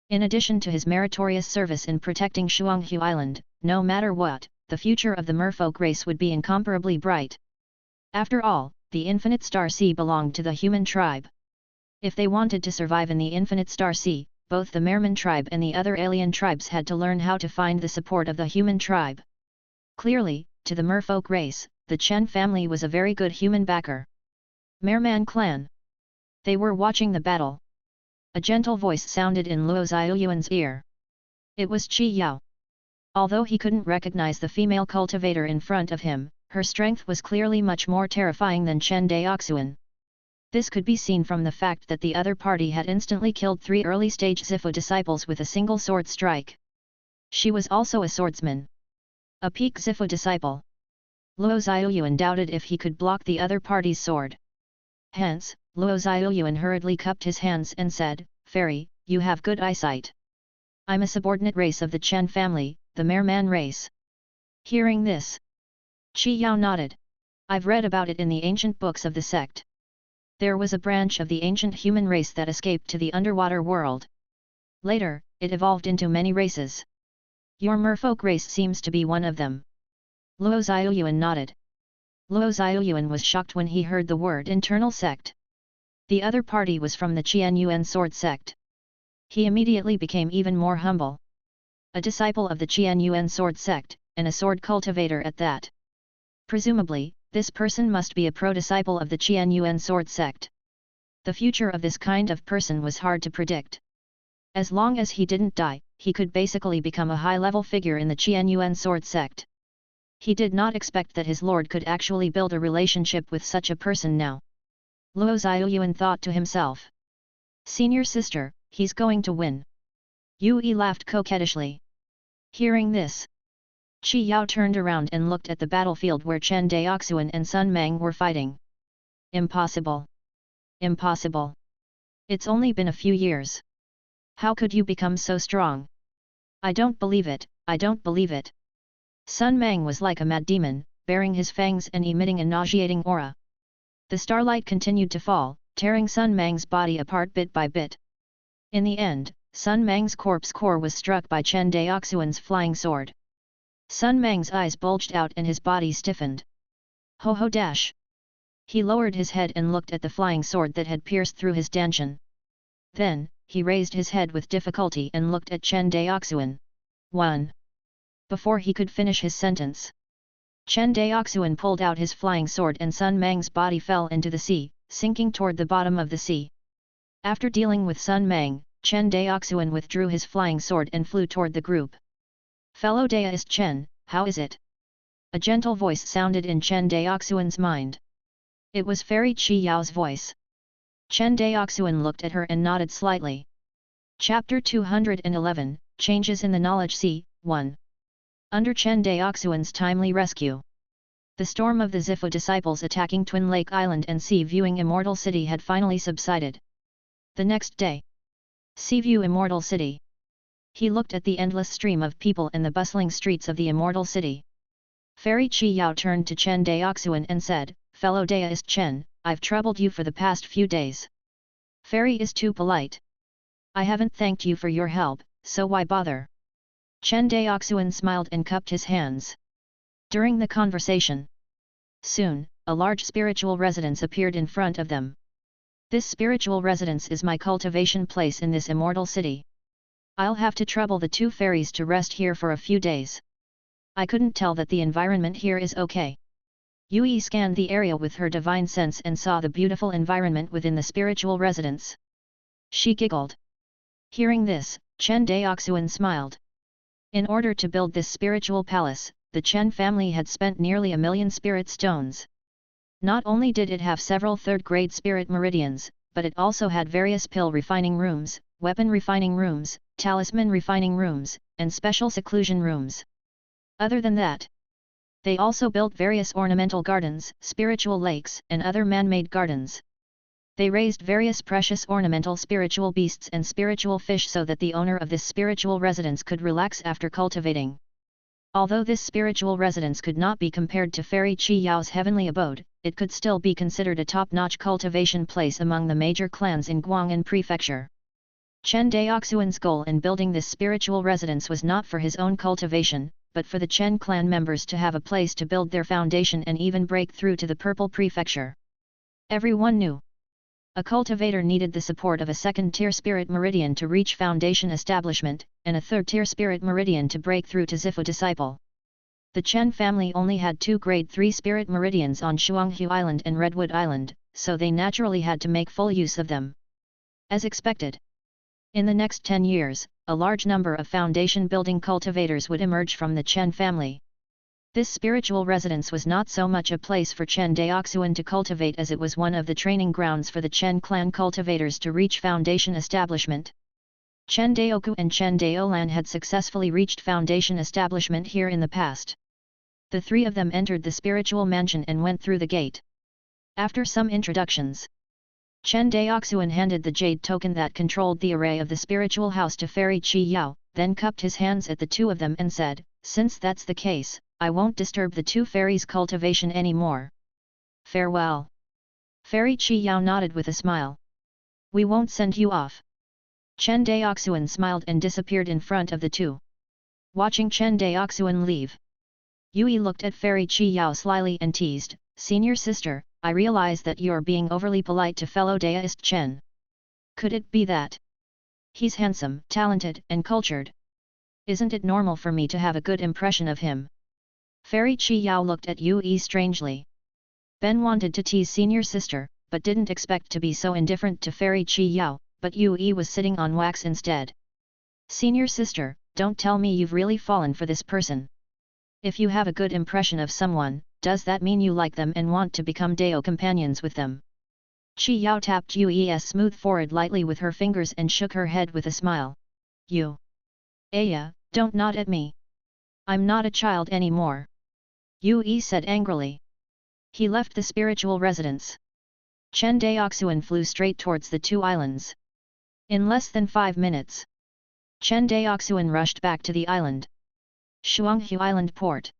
In addition to his meritorious service in protecting Shuanghu Island, no matter what, the future of the merfolk race would be incomparably bright. After all, the Infinite Star Sea belonged to the human tribe. If they wanted to survive in the Infinite Star Sea, both the Merman tribe and the other alien tribes had to learn how to find the support of the human tribe. Clearly, to the merfolk race, the Chen family was a very good human backer. Merman clan. They were watching the battle. A gentle voice sounded in Luo Xiaoyuan's ear. It was Qi Yao. Although he couldn't recognize the female cultivator in front of him, her strength was clearly much more terrifying than Chen Daoxuan. This could be seen from the fact that the other party had instantly killed 3 early-stage Zifu disciples with a single sword strike. She was also a swordsman. A peak Zifu disciple. Luo Xiaoyuan doubted if he could block the other party's sword. Hence, Luo Xiaoyuan hurriedly cupped his hands and said, "Fairy, you have good eyesight. I'm a subordinate race of the Chen family, the Merman race." Hearing this, Qi Yao nodded. "I've read about it in the ancient books of the sect. There was a branch of the ancient human race that escaped to the underwater world. Later, it evolved into many races. Your merfolk race seems to be one of them." Luo Xiaoyuan nodded. Luo Xiaoyuan was shocked when he heard the word internal sect. The other party was from the Qianyuan sword sect. He immediately became even more humble. A disciple of the Qianyuan sword sect, and a sword cultivator at that. Presumably, this person must be a pro-disciple of the Qianyuan sword sect. The future of this kind of person was hard to predict. As long as he didn't die, he could basically become a high-level figure in the Qianyuan sword sect. He did not expect that his lord could actually build a relationship with such a person now. Luo Xiaoyuan thought to himself. "Senior sister, he's going to win." Yu Yi laughed coquettishly. Hearing this, Qi Yao turned around and looked at the battlefield where Chen Daoxuan and Sun Mang were fighting. "Impossible. Impossible. It's only been a few years. How could you become so strong? I don't believe it, I don't believe it." Sun Mang was like a mad demon, baring his fangs and emitting a nauseating aura. The starlight continued to fall, tearing Sun Mang's body apart bit by bit. In the end, Sun Mang's corpse core was struck by Chen Daoxuan's flying sword. Sun Mang's eyes bulged out and his body stiffened. Ho ho dash! He lowered his head and looked at the flying sword that had pierced through his dantian. Then, he raised his head with difficulty and looked at Chen Daoxuan. 1. Before he could finish his sentence, Chen Daoxuan pulled out his flying sword and Sun Mang's body fell into the sea, sinking toward the bottom of the sea. After dealing with Sun Mang, Chen Daoxuan withdrew his flying sword and flew toward the group. Fellow Daoist Chen, how is it? A gentle voice sounded in Chen Daoxuan's mind. It was Fairy Qi Yao's voice. Chen Daoxuan looked at her and nodded slightly. Chapter 211, Changes in the Knowledge Sea, 1. Under Chen Daoxuan's timely rescue, the storm of the Zifu disciples attacking Twin Lake Island and Sea Viewing Immortal City had finally subsided. The next day, Sea View Immortal City. He looked at the endless stream of people and the bustling streets of the Immortal City. Fairy Qi Yao turned to Chen Daoxuan and said, "Fellow Daoist Chen, I've troubled you for the past few days. Fairy is too polite. I haven't thanked you for your help, so why bother?" Chen Daoxuan smiled and cupped his hands. During the conversation, soon, a large spiritual residence appeared in front of them. "This spiritual residence is my cultivation place in this immortal city. I'll have to trouble the two fairies to rest here for a few days. I couldn't tell that the environment here is okay." Yui scanned the area with her divine sense and saw the beautiful environment within the spiritual residence. She giggled. Hearing this, Chen Daoxuan smiled. In order to build this spiritual palace, the Chen family had spent nearly 1 million spirit stones. Not only did it have several third-grade spirit meridians, but it also had various pill refining rooms, weapon refining rooms, talisman refining rooms, and special seclusion rooms. Other than that, they also built various ornamental gardens, spiritual lakes, and other man-made gardens. They raised various precious ornamental spiritual beasts and spiritual fish so that the owner of this spiritual residence could relax after cultivating. Although this spiritual residence could not be compared to Fairy Qi Yao's heavenly abode, it could still be considered a top-notch cultivation place among the major clans in Guang'an Prefecture. Chen Daoxuan's goal in building this spiritual residence was not for his own cultivation, but for the Chen clan members to have a place to build their foundation and even break through to the Purple Prefecture. Everyone knew a cultivator needed the support of a second-tier spirit meridian to reach foundation establishment, and a third-tier spirit meridian to break through to Zifu disciple. The Chen family only had 2 grade 3 spirit meridians on Shuanghu Island and Redwood Island, so they naturally had to make full use of them. As expected, in the next 10 years, a large number of foundation-building cultivators would emerge from the Chen family. This spiritual residence was not so much a place for Chen Daoxuan to cultivate as it was one of the training grounds for the Chen clan cultivators to reach foundation establishment. Chen Daoku and Chen Daolan had successfully reached foundation establishment here in the past. The 3 of them entered the spiritual mansion and went through the gate. After some introductions, Chen Daoxuan handed the jade token that controlled the array of the spiritual house to Fairy Qi Yao, then cupped his hands at the 2 of them and said, "Since that's the case, I won't disturb the 2 fairies' cultivation anymore. Farewell." Fairy Qi Yao nodded with a smile. "We won't send you off." Chen Daoxuan smiled and disappeared in front of the 2. Watching Chen Daoxuan leave, Yui looked at Fairy Qi Yao slyly and teased, "Senior sister, I realize that you're being overly polite to fellow Daoist Chen. Could it be that he's handsome, talented, and cultured? Isn't it normal for me to have a good impression of him?" Fairy Qi Yao looked at Yui strangely. Ben wanted to tease senior sister, but didn't expect to be so indifferent to Fairy Qi Yao, but Yui was sitting on wax instead. "Senior sister, don't tell me you've really fallen for this person. If you have a good impression of someone, does that mean you like them and want to become Dao companions with them?" Qi Yao tapped Yui's smooth forehead lightly with her fingers and shook her head with a smile. "You. Aya, don't nod at me. I'm not a child anymore," Yui said angrily. He left the spiritual residence. Chen Daoxuan flew straight towards the 2 islands. In less than 5 minutes, Chen Daoxuan rushed back to the island. Shuanghu Island Port.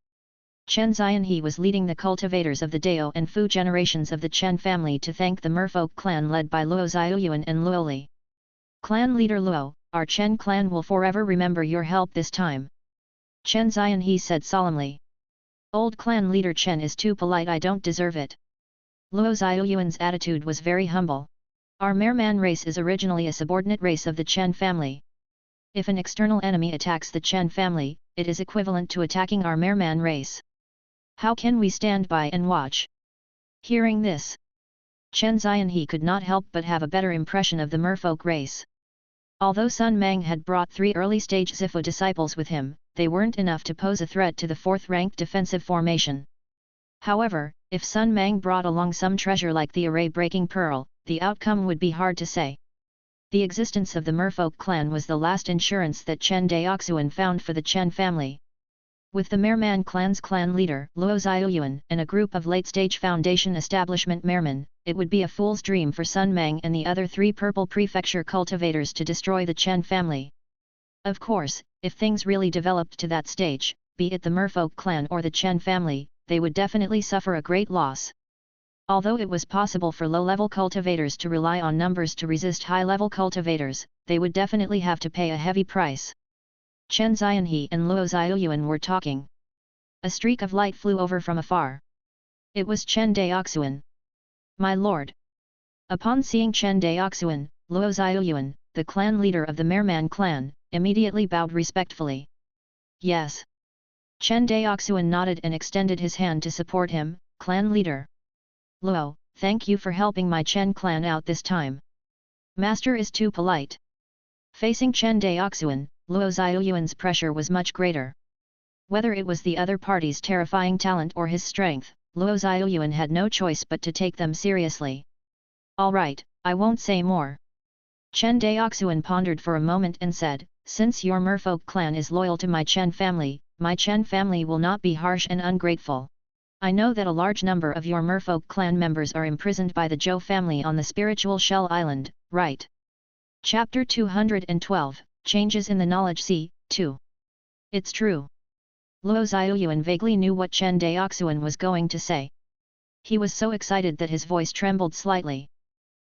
Chen Zianhe was leading the cultivators of the Dao and Fu generations of the Chen family to thank the merfolk clan led by Luo Xiaoyuan and Luo Li. Clan leader Luo, our Chen clan will forever remember your help this time. Chen Zianhe said solemnly. Old clan leader Chen is too polite, I don't deserve it. Luo Xiaoyuan's attitude was very humble. Our Merman race is originally a subordinate race of the Chen family. If an external enemy attacks the Chen family, it is equivalent to attacking our Merman race. How can we stand by and watch? Hearing this, Chen Zianhe could not help but have a better impression of the merfolk race. Although Sun Mang had brought 3 early-stage Zifu disciples with him, they weren't enough to pose a threat to the 4th-ranked defensive formation. However, if Sun Mang brought along some treasure like the array-breaking pearl, the outcome would be hard to say. The existence of the merfolk clan was the last insurance that Chen Daoxuan found for the Chen family. With the Merman clan's clan leader, Luo Xiaoyuan, and a group of late-stage foundation establishment Merman, it would be a fool's dream for Sun Mang and the other 3 purple prefecture cultivators to destroy the Chen family. Of course, if things really developed to that stage, be it the merfolk clan or the Chen family, they would definitely suffer a great loss. Although it was possible for low-level cultivators to rely on numbers to resist high-level cultivators, they would definitely have to pay a heavy price. Chen Zianhe and Luo Xiaoyuan were talking. A streak of light flew over from afar. It was Chen Daoxuan. My lord. Upon seeing Chen Daoxuan, Luo Xiaoyuan, the clan leader of the Merman clan, immediately bowed respectfully. Yes. Chen Daoxuan nodded and extended his hand to support him, clan leader. Luo, thank you for helping my Chen clan out this time. Master is too polite. Facing Chen Daoxuan, Luo Xiaoyuan's pressure was much greater. Whether it was the other party's terrifying talent or his strength, Luo Xiaoyuan had no choice but to take them seriously. All right, I won't say more. Chen Daoxuan pondered for a moment and said, since your merfolk clan is loyal to my Chen family will not be harsh and ungrateful. I know that a large number of your merfolk clan members are imprisoned by the Zhou family on the spiritual Shell Island, right? Chapter 212, Changes in the Knowledge Sea, 2. It's true. Luo Xiaoyuan vaguely knew what Chen Daoxuan was going to say. He was so excited that his voice trembled slightly.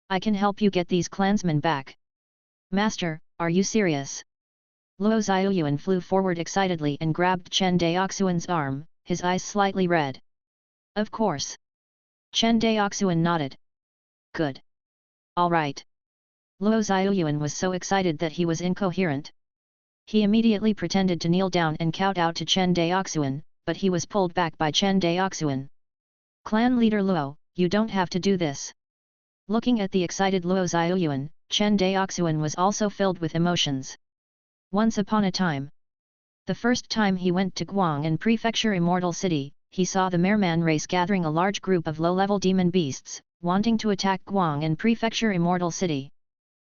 I can help you get these clansmen back. Master, are you serious? Luo Xiaoyuan flew forward excitedly and grabbed Chen Daoxuan's arm, his eyes slightly red. Of course. Chen Daoxuan nodded. Good. All right. Luo Xiaoyuan was so excited that he was incoherent. He immediately pretended to kneel down and kowtow to Chen Daoxuan, but he was pulled back by Chen Daoxuan. Clan leader Luo, you don't have to do this. Looking at the excited Luo Xiaoyuan, Chen Daoxuan was also filled with emotions. Once upon a time. The first time he went to Guang'an Prefecture Immortal City, he saw the Merman race gathering a large group of low-level demon beasts, wanting to attack Guang'an Prefecture Immortal City.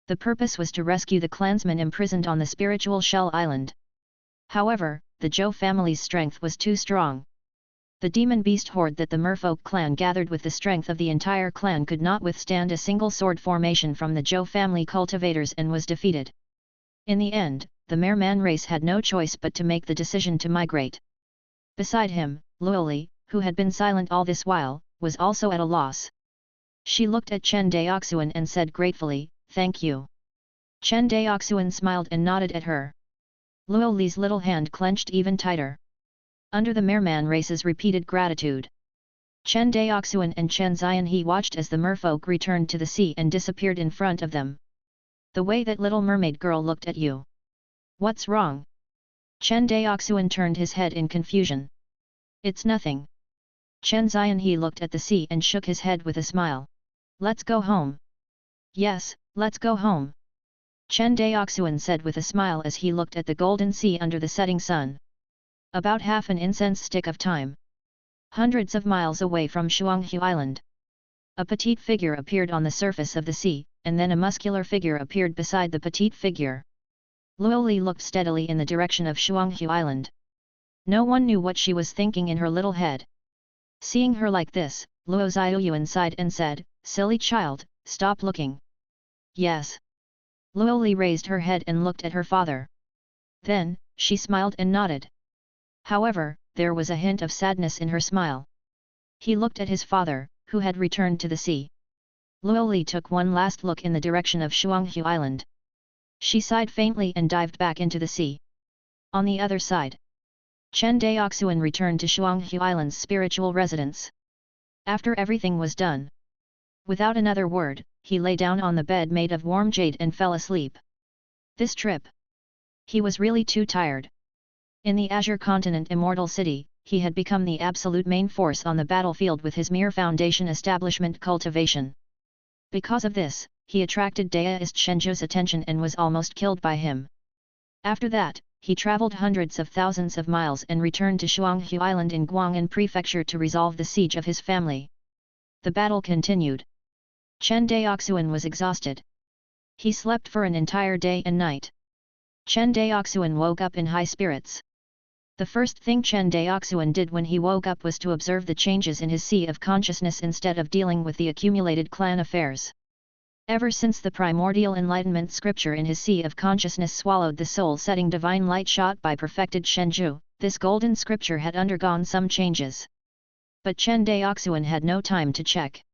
The purpose was to rescue the clansmen imprisoned on the spiritual Shell Island. However, the Zhou family's strength was too strong. The demon beast horde that the merfolk clan gathered with the strength of the entire clan could not withstand a single sword formation from the Zhou family cultivators and was defeated. In the end, the Merman race had no choice but to make the decision to migrate. Beside him, Luo Li, who had been silent all this while, was also at a loss. She looked at Chen Daoxuan and said gratefully, thank you. Chen Daoxuan smiled and nodded at her. Luo Li's little hand clenched even tighter. Under the Merman race's repeated gratitude, Chen Daoxuan and Chen Zianhe watched as the merfolk returned to the sea and disappeared in front of them. The way that little mermaid girl looked at you. What's wrong? Chen Daoxuan turned his head in confusion. It's nothing. Chen Zianhe looked at the sea and shook his head with a smile. Let's go home. Yes, let's go home. Chen Daoxuan said with a smile as he looked at the golden sea under the setting sun. About half an incense stick of time. Hundreds of miles away from Shuanghu Island. A petite figure appeared on the surface of the sea, and then a muscular figure appeared beside the petite figure. Luo Li looked steadily in the direction of Shuanghu Island. No one knew what she was thinking in her little head. Seeing her like this, Luo Xiaoyuan sighed and said, silly child, stop looking. Yes. Luo Li raised her head and looked at her father. Then, she smiled and nodded. However, there was a hint of sadness in her smile. He looked at his father, who had returned to the sea. Luo Li took one last look in the direction of Shuanghu Island. She sighed faintly and dived back into the sea. On the other side, Chen Daoxuan returned to Shuanghu Island's spiritual residence. After everything was done, without another word, he lay down on the bed made of warm jade and fell asleep. This trip, he was really too tired. In the Azure Continent Immortal City, he had become the absolute main force on the battlefield with his mere foundation establishment Cultivation. Because of this, he attracted Daoist Shenzhou's attention and was almost killed by him. After that, he travelled hundreds of thousands of miles and returned to Shuanghu Island in Guang'an Prefecture to resolve the siege of his family. The battle continued. Chen Daoxuan was exhausted. He slept for an entire day and night. Chen Daoxuan woke up in high spirits. The first thing Chen Daoxuan did when he woke up was to observe the changes in his sea of consciousness instead of dealing with the accumulated clan affairs. Ever since the primordial enlightenment scripture in his sea of consciousness swallowed the soul-setting divine light shot by perfected Shenzhou, this golden scripture had undergone some changes. But Chen Daoxuan had no time to check.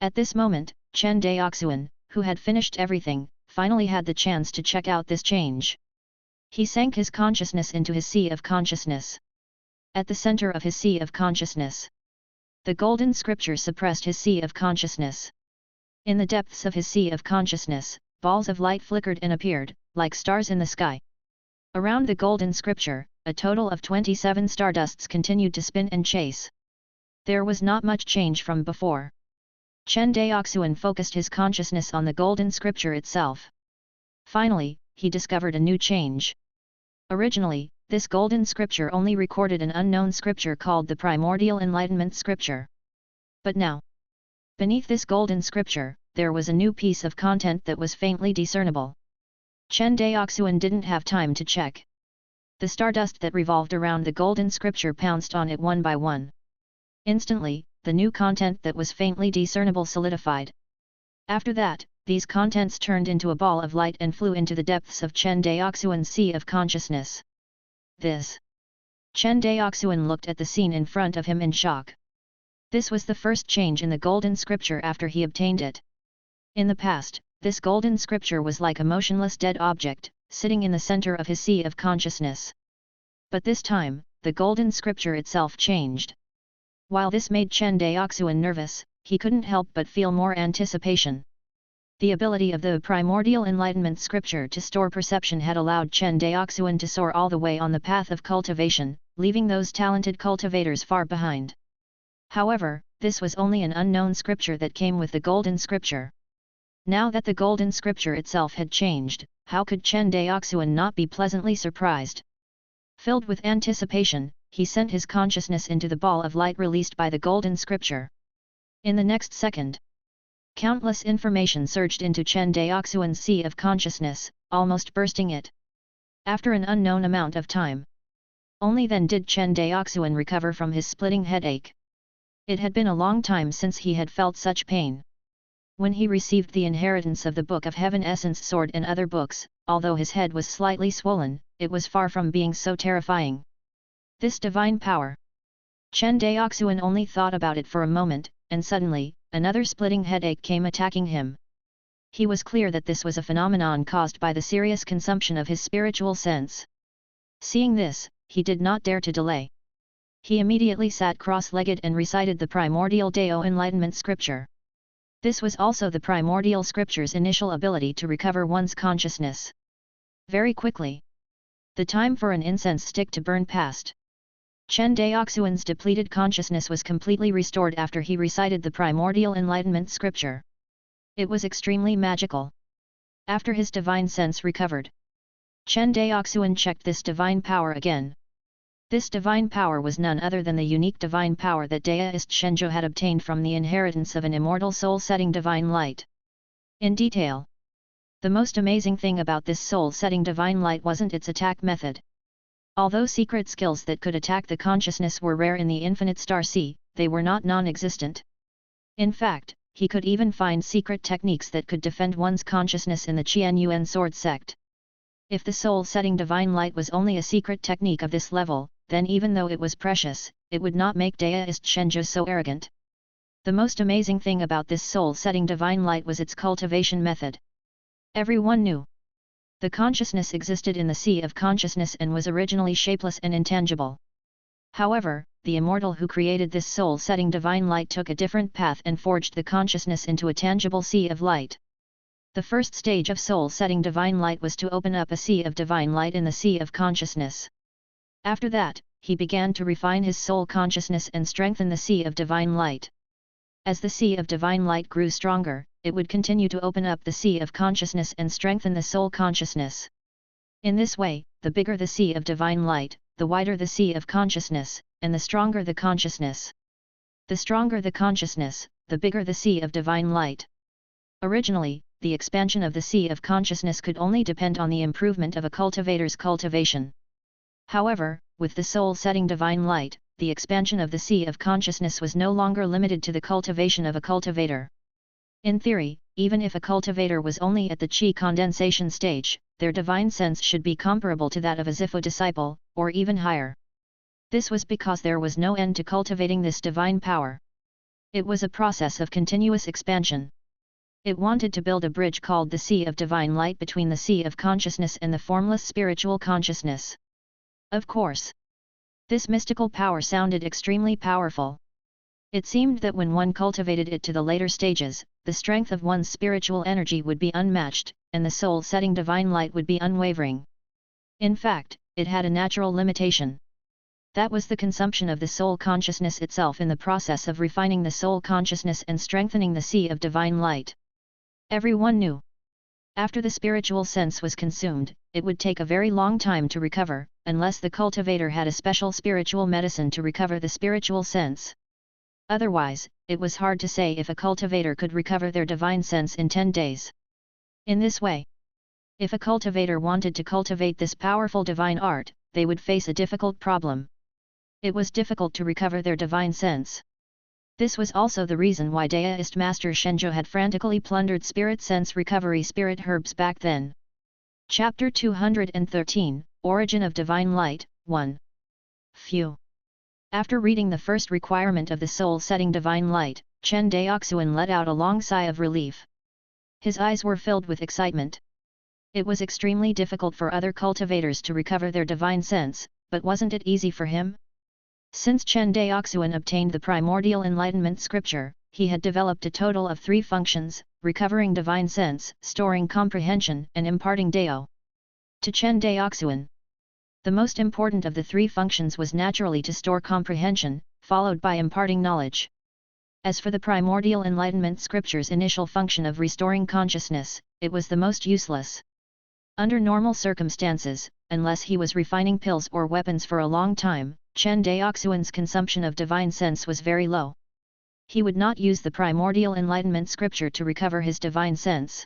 At this moment, Chen Daoxuan, who had finished everything, finally had the chance to check out this change. He sank his consciousness into his sea of consciousness. At the center of his sea of consciousness, the golden scripture suppressed his sea of consciousness. In the depths of his sea of consciousness, balls of light flickered and appeared, like stars in the sky. Around the golden scripture, a total of 27 stardusts continued to spin and chase. There was not much change from before. Chen Daoxuan focused his consciousness on the golden scripture itself. Finally, he discovered a new change. Originally, this golden scripture only recorded an unknown scripture called the Primordial Enlightenment Scripture. But now, beneath this golden scripture, there was a new piece of content that was faintly discernible. Chen Daoxuan didn't have time to check. The stardust that revolved around the golden scripture pounced on it one by one. Instantly, the new content that was faintly discernible solidified. After that, these contents turned into a ball of light and flew into the depths of Chen Daoxuan's sea of consciousness. This. Chen Daoxuan looked at the scene in front of him in shock. This was the first change in the golden scripture after he obtained it. In the past, this golden scripture was like a motionless dead object, sitting in the center of his sea of consciousness. But this time, the golden scripture itself changed. While this made Chen Daoxuan nervous, he couldn't help but feel more anticipation. The ability of the primordial enlightenment scripture to store perception had allowed Chen Daoxuan to soar all the way on the path of cultivation, leaving those talented cultivators far behind. However, this was only an unknown scripture that came with the golden scripture. Now that the golden scripture itself had changed, how could Chen Daoxuan not be pleasantly surprised? Filled with anticipation, he sent his consciousness into the ball of light released by the golden scripture. In the next second, countless information surged into Chen Daoxuan's sea of consciousness, almost bursting it. After an unknown amount of time, only then did Chen Daoxuan recover from his splitting headache. It had been a long time since he had felt such pain. When he received the inheritance of the Book of Heaven Essence Sword and other books, although his head was slightly swollen, it was far from being so terrifying. This divine power. Chen Daoxuan only thought about it for a moment, and suddenly, another splitting headache came attacking him. He was clear that this was a phenomenon caused by the serious consumption of his spiritual sense. Seeing this, he did not dare to delay. He immediately sat cross-legged and recited the primordial Dao enlightenment scripture. This was also the primordial scripture's initial ability to recover one's consciousness. Very quickly, the time for an incense stick to burn passed. Chen Daoxuan's depleted consciousness was completely restored after he recited the primordial enlightenment scripture. It was extremely magical. After his divine sense recovered, Chen Daoxuan checked this divine power again. This divine power was none other than the unique divine power that Daoist Shenzhou had obtained from the inheritance of an immortal soul-setting divine light. In detail, the most amazing thing about this soul-setting divine light wasn't its attack method. Although secret skills that could attack the consciousness were rare in the infinite star sea, they were not non-existent. In fact, he could even find secret techniques that could defend one's consciousness in the Qian Yuan sword sect. If the soul-setting divine light was only a secret technique of this level, then even though it was precious, it would not make Daoist Shenzhou so arrogant. The most amazing thing about this soul-setting divine light was its cultivation method. Everyone knew. The consciousness existed in the sea of consciousness and was originally shapeless and intangible. However, the immortal who created this soul-setting divine light took a different path and forged the consciousness into a tangible sea of light. The first stage of soul-setting divine light was to open up a sea of divine light in the sea of consciousness. After that, he began to refine his soul consciousness and strengthen the sea of divine light. As the sea of divine light grew stronger, it would continue to open up the sea of consciousness and strengthen the soul consciousness. In this way, the bigger the sea of divine light, the wider the sea of consciousness, and the stronger the consciousness. The stronger the consciousness, the bigger the sea of divine light. Originally, the expansion of the sea of consciousness could only depend on the improvement of a cultivator's cultivation. However, with the soul-setting divine light, the expansion of the sea of consciousness was no longer limited to the cultivation of a cultivator. In theory, even if a cultivator was only at the qi condensation stage, their divine sense should be comparable to that of a Zifu disciple, or even higher. This was because there was no end to cultivating this divine power. It was a process of continuous expansion. It wanted to build a bridge called the sea of divine light between the sea of consciousness and the formless spiritual consciousness. Of course, this mystical power sounded extremely powerful. It seemed that when one cultivated it to the later stages, the strength of one's spiritual energy would be unmatched, and the soul-setting divine light would be unwavering. In fact, it had a natural limitation. That was the consumption of the soul consciousness itself in the process of refining the soul consciousness and strengthening the sea of divine light. Everyone knew. After the spiritual sense was consumed, it would take a very long time to recover, unless the cultivator had a special spiritual medicine to recover the spiritual sense. Otherwise, it was hard to say if a cultivator could recover their divine sense in 10 days. In this way, if a cultivator wanted to cultivate this powerful divine art, they would face a difficult problem. It was difficult to recover their divine sense. This was also the reason why Daoist Master Shenzhou had frantically plundered spirit sense recovery spirit herbs back then. Chapter 213, Origin of Divine Light, 1. Phew. After reading the first requirement of the soul-setting divine light, Chen Daoxuan let out a long sigh of relief. His eyes were filled with excitement. It was extremely difficult for other cultivators to recover their divine sense, but wasn't it easy for him? Since Chen Daoxuan obtained the primordial enlightenment scripture, he had developed a total of 3 functions: recovering divine sense, storing comprehension, and imparting Dao. To Chen Daoxuan, the most important of the 3 functions was naturally to store comprehension, followed by imparting knowledge. As for the primordial enlightenment scripture's initial function of restoring consciousness, it was the most useless. Under normal circumstances, unless he was refining pills or weapons for a long time, Chen Daoxuan's consumption of divine sense was very low. He would not use the primordial enlightenment scripture to recover his divine sense.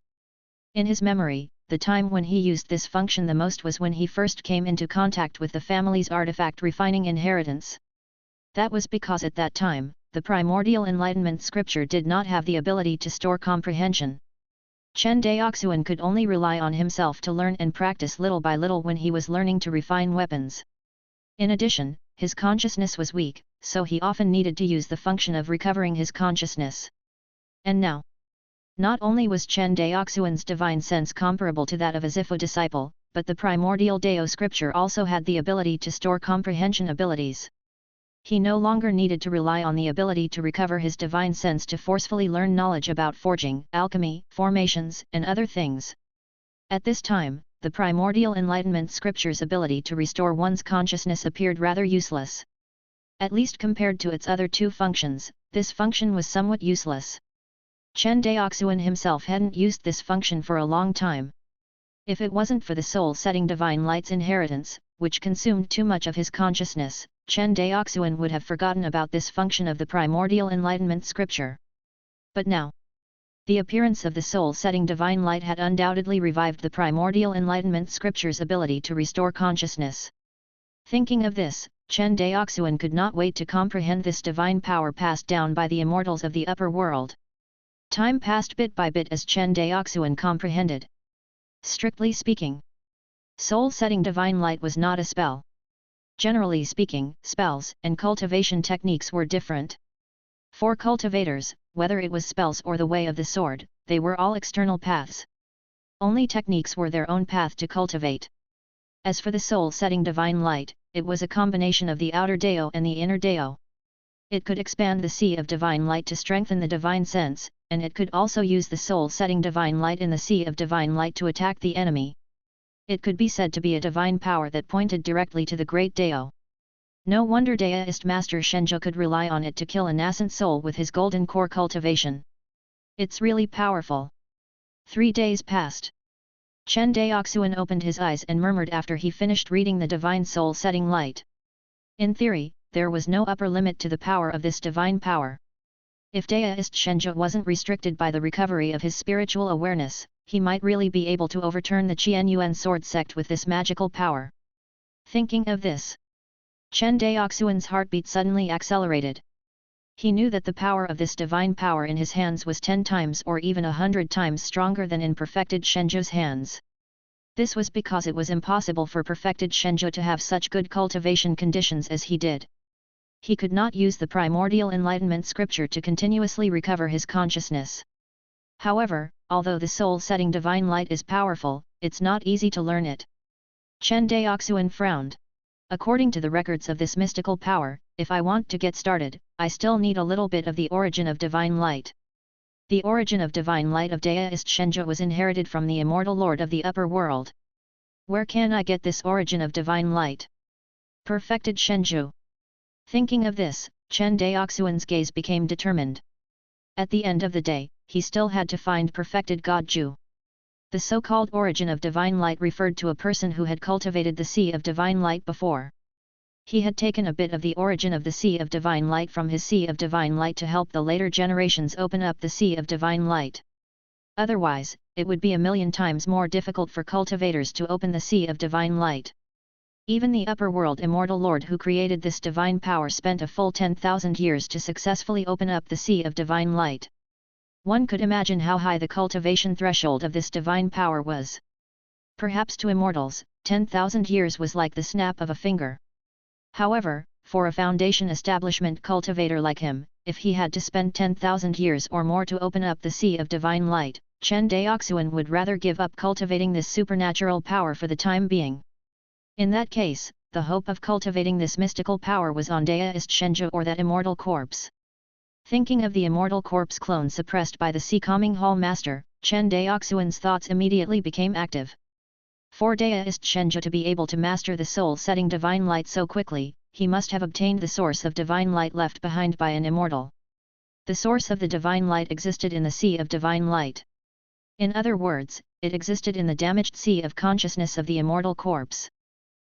In his memory, the time when he used this function the most was when he first came into contact with the family's artifact refining inheritance. That was because at that time, the primordial enlightenment scripture did not have the ability to store comprehension. Chen Daoxuan could only rely on himself to learn and practice little by little when he was learning to refine weapons. In addition, his consciousness was weak, so he often needed to use the function of recovering his consciousness. And now, not only was Chen Daoxuan's divine sense comparable to that of a Zifu disciple, but the primordial Dao scripture also had the ability to store comprehension abilities. He no longer needed to rely on the ability to recover his divine sense to forcefully learn knowledge about forging, alchemy, formations, and other things. At this time, the primordial enlightenment scripture's ability to restore one's consciousness appeared rather useless. At least compared to its other 2 functions, this function was somewhat useless. Chen Daoxuan himself hadn't used this function for a long time. If it wasn't for the soul-setting divine light's inheritance, which consumed too much of his consciousness, Chen Daoxuan would have forgotten about this function of the primordial enlightenment scripture. But now, the appearance of the soul-setting divine light had undoubtedly revived the primordial enlightenment scripture's ability to restore consciousness. Thinking of this, Chen Daoxuan could not wait to comprehend this divine power passed down by the immortals of the upper world. Time passed bit by bit as Chen Daoxuan comprehended. Strictly speaking, soul-setting divine light was not a spell. Generally speaking, spells and cultivation techniques were different. For cultivators, whether it was spells or the way of the sword, they were all external paths. Only techniques were their own path to cultivate. As for the soul-setting divine light, it was a combination of the outer Dao and the inner Dao. It could expand the sea of divine light to strengthen the divine sense, and it could also use the soul-setting divine light in the sea of divine light to attack the enemy. It could be said to be a divine power that pointed directly to the great Dao. No wonder Daoist Master Shenzhou could rely on it to kill a nascent soul with his golden core cultivation. It's really powerful. 3 days passed. Chen Daoxuan opened his eyes and murmured after he finished reading the divine soul-setting light. In theory, there was no upper limit to the power of this divine power. If Daoist Shenzhou wasn't restricted by the recovery of his spiritual awareness, he might really be able to overturn the Qianyuan sword sect with this magical power. Thinking of this, Chen Daoxuan's heartbeat suddenly accelerated. He knew that the power of this divine power in his hands was 10 times or even 100 times stronger than in perfected Shenzhou's hands. This was because it was impossible for perfected Shenzhou to have such good cultivation conditions as he did. He could not use the primordial enlightenment scripture to continuously recover his consciousness. However, although the soul-setting divine light is powerful, it's not easy to learn it. Chen Daoxuan frowned. According to the records of this mystical power, if I want to get started, I still need a little bit of the origin of divine light. The origin of divine light of Daoist Shenzhou was inherited from the immortal lord of the upper world. Where can I get this origin of divine light? Perfected Shenzhou. Thinking of this, Chen Daoxuan's gaze became determined. At the end of the day, he still had to find perfected God Zhu. The so-called origin of divine light referred to a person who had cultivated the sea of divine light before. He had taken a bit of the origin of the sea of divine light from his sea of divine light to help the later generations open up the sea of divine light. Otherwise, it would be 1,000,000 times more difficult for cultivators to open the sea of divine light. Even the upper world immortal lord who created this divine power spent a full 10,000 years to successfully open up the sea of divine light. One could imagine how high the cultivation threshold of this divine power was. Perhaps to immortals, 10,000 years was like the snap of a finger. However, for a foundation establishment cultivator like him, if he had to spend 10,000 years or more to open up the sea of divine light, Chen Daoxuan would rather give up cultivating this supernatural power for the time being. In that case, the hope of cultivating this mystical power was on Daoist Shenzhou or that immortal corpse. Thinking of the immortal corpse clone suppressed by the Sea Calming Hall Master, Chen Daoxuan's thoughts immediately became active. For Daoist Shenzhou to be able to master the soul-setting divine light so quickly, he must have obtained the source of divine light left behind by an immortal. The source of the divine light existed in the sea of divine light. In other words, it existed in the damaged sea of consciousness of the immortal corpse.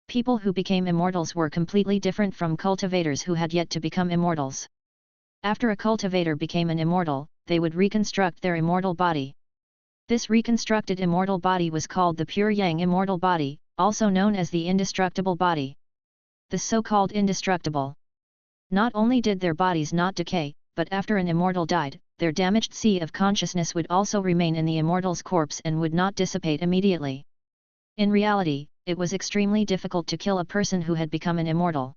People who became immortals were completely different from cultivators who had yet to become immortals. After a cultivator became an immortal, they would reconstruct their immortal body. This reconstructed immortal body was called the pure yang immortal body, also known as the indestructible body. The so-called indestructible. Not only did their bodies not decay, but after an immortal died, their damaged sea of consciousness would also remain in the immortal's corpse and would not dissipate immediately. In reality, it was extremely difficult to kill a person who had become an immortal.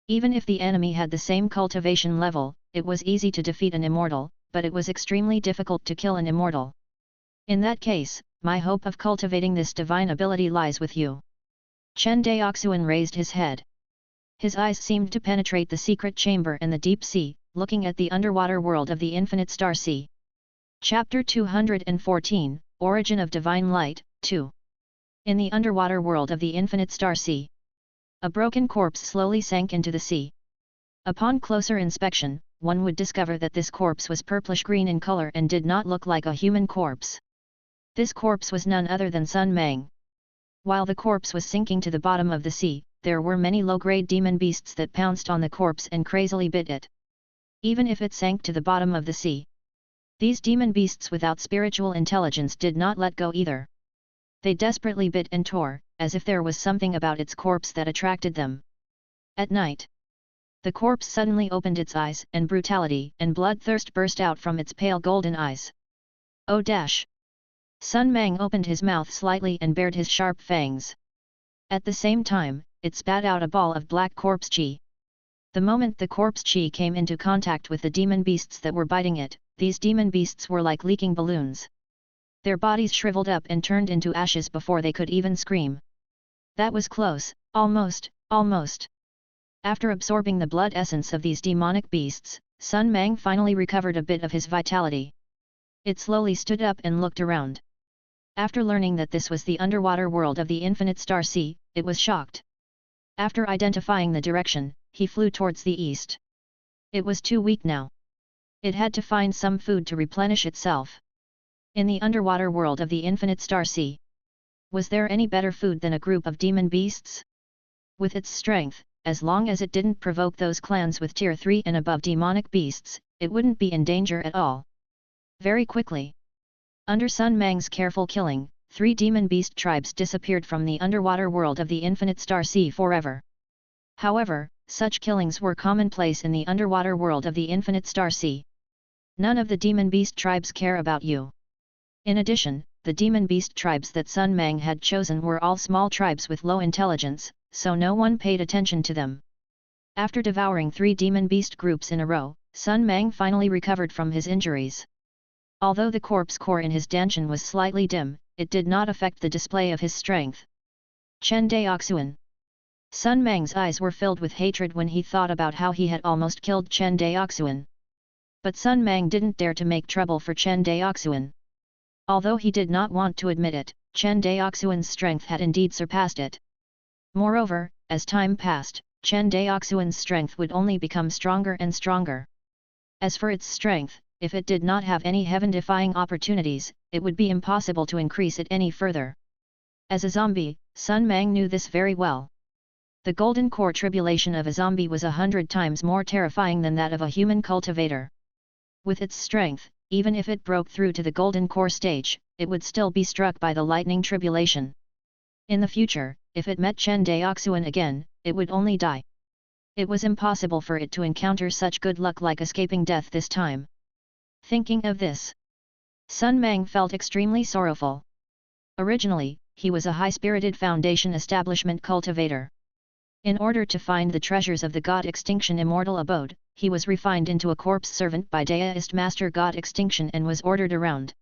Even if the enemy had the same cultivation level, it was easy to defeat an immortal, but it was extremely difficult to kill an immortal. In that case, my hope of cultivating this divine ability lies with you. Chen Daoxuan raised his head. His eyes seemed to penetrate the secret chamber and the deep sea, looking at the underwater world of the infinite star sea. Chapter 214, Origin of Divine Light, 2. In the underwater world of the infinite star sea, a broken corpse slowly sank into the sea. Upon closer inspection, one would discover that this corpse was purplish-green in color and did not look like a human corpse. This corpse was none other than Sun Mang. While the corpse was sinking to the bottom of the sea, there were many low-grade demon beasts that pounced on the corpse and crazily bit it. Even if it sank to the bottom of the sea, these demon beasts without spiritual intelligence did not let go either. They desperately bit and tore, as if there was something about its corpse that attracted them. At night, the corpse suddenly opened its eyes and brutality and bloodthirst burst out from its pale golden eyes. Oh dash! Sun Mang opened his mouth slightly and bared his sharp fangs. At the same time, it spat out a ball of black corpse chi. The moment the corpse chi came into contact with the demon beasts that were biting it, these demon beasts were like leaking balloons. Their bodies shriveled up and turned into ashes before they could even scream. That was close, almost, almost. After absorbing the blood essence of these demonic beasts, Sun Mang finally recovered a bit of his vitality. It slowly stood up and looked around. After learning that this was the underwater world of the infinite star sea, it was shocked. After identifying the direction, he flew towards the east. It was too weak now. It had to find some food to replenish itself. In the underwater world of the infinite star sea, was there any better food than a group of demon beasts? With its strength, as long as it didn't provoke those clans with tier 3 and above demonic beasts, it wouldn't be in danger at all. Very quickly, under Sun Mang's careful killing, 3 demon beast tribes disappeared from the underwater world of the infinite star sea forever. However, such killings were commonplace in the underwater world of the infinite star sea. None of the demon beast tribes care about you. In addition, the demon beast tribes that Sun Mang had chosen were all small tribes with low intelligence, so no one paid attention to them. After devouring 3 demon beast groups in a row, Sun Mang finally recovered from his injuries. Although the corpse core in his dantian was slightly dim, it did not affect the display of his strength. Chen Daoxuan. Sun Mang's eyes were filled with hatred when he thought about how he had almost killed Chen Daoxuan. But Sun Mang didn't dare to make trouble for Chen Daoxuan. Although he did not want to admit it, Chen Daoxuan's strength had indeed surpassed it. Moreover, as time passed, Chen Daoxuan's strength would only become stronger and stronger. As for its strength, if it did not have any heaven-defying opportunities, it would be impossible to increase it any further. As a zombie, Sun Mang knew this very well. The golden core tribulation of a zombie was 100 times more terrifying than that of a human cultivator. With its strength, even if it broke through to the golden core stage, it would still be struck by the lightning tribulation. In the future, if it met Chen Daoxuan again, it would only die. It was impossible for it to encounter such good luck like escaping death this time. Thinking of this, Sun Mang felt extremely sorrowful. Originally, he was a high-spirited Foundation establishment cultivator. In order to find the treasures of the God Extinction immortal abode, he was refined into a corpse servant by Daoist Master God Extinction and was ordered around.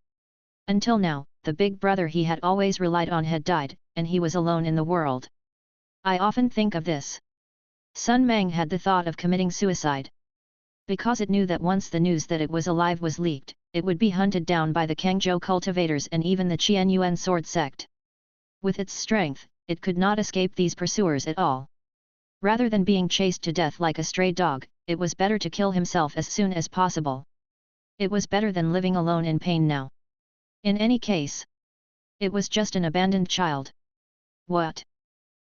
Until now, the big brother he had always relied on had died, and he was alone in the world. I often think of this. Sun Mang had the thought of committing suicide. Because it knew that once the news that it was alive was leaked, it would be hunted down by the Kangzhou cultivators and even the Qianyuan sword sect. With its strength, it could not escape these pursuers at all. Rather than being chased to death like a stray dog, it was better to kill himself as soon as possible. It was better than living alone in pain now. In any case, it was just an abandoned child. What?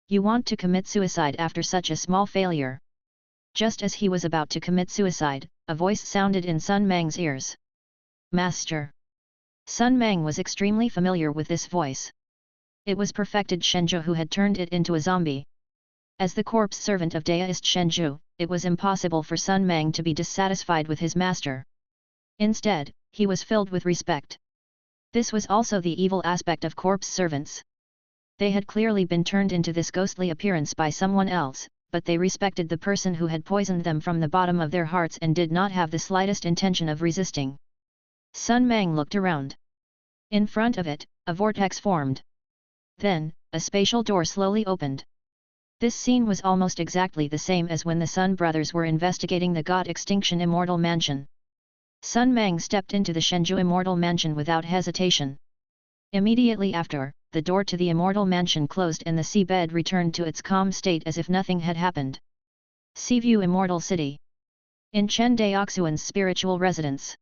You want to commit suicide after such a small failure? Just as he was about to commit suicide, a voice sounded in Sun Mang's ears. Master. Sun Mang was extremely familiar with this voice. It was perfected Shenzhou who had turned it into a zombie. As the corpse servant of Daoist Shenzhou, it was impossible for Sun Mang to be dissatisfied with his master. Instead, he was filled with respect. This was also the evil aspect of corpse servants. They had clearly been turned into this ghostly appearance by someone else, but they respected the person who had poisoned them from the bottom of their hearts and did not have the slightest intention of resisting. Sun Mang looked around. In front of it, a vortex formed. Then, a spatial door slowly opened. This scene was almost exactly the same as when the Sun brothers were investigating the God Extinction Immortal Mansion. Sun Mang stepped into the Shenzhou Immortal Mansion without hesitation. Immediately after, the door to the Immortal Mansion closed and the seabed returned to its calm state as if nothing had happened. Seaview Immortal City. In Chen Daoxuan's spiritual residence,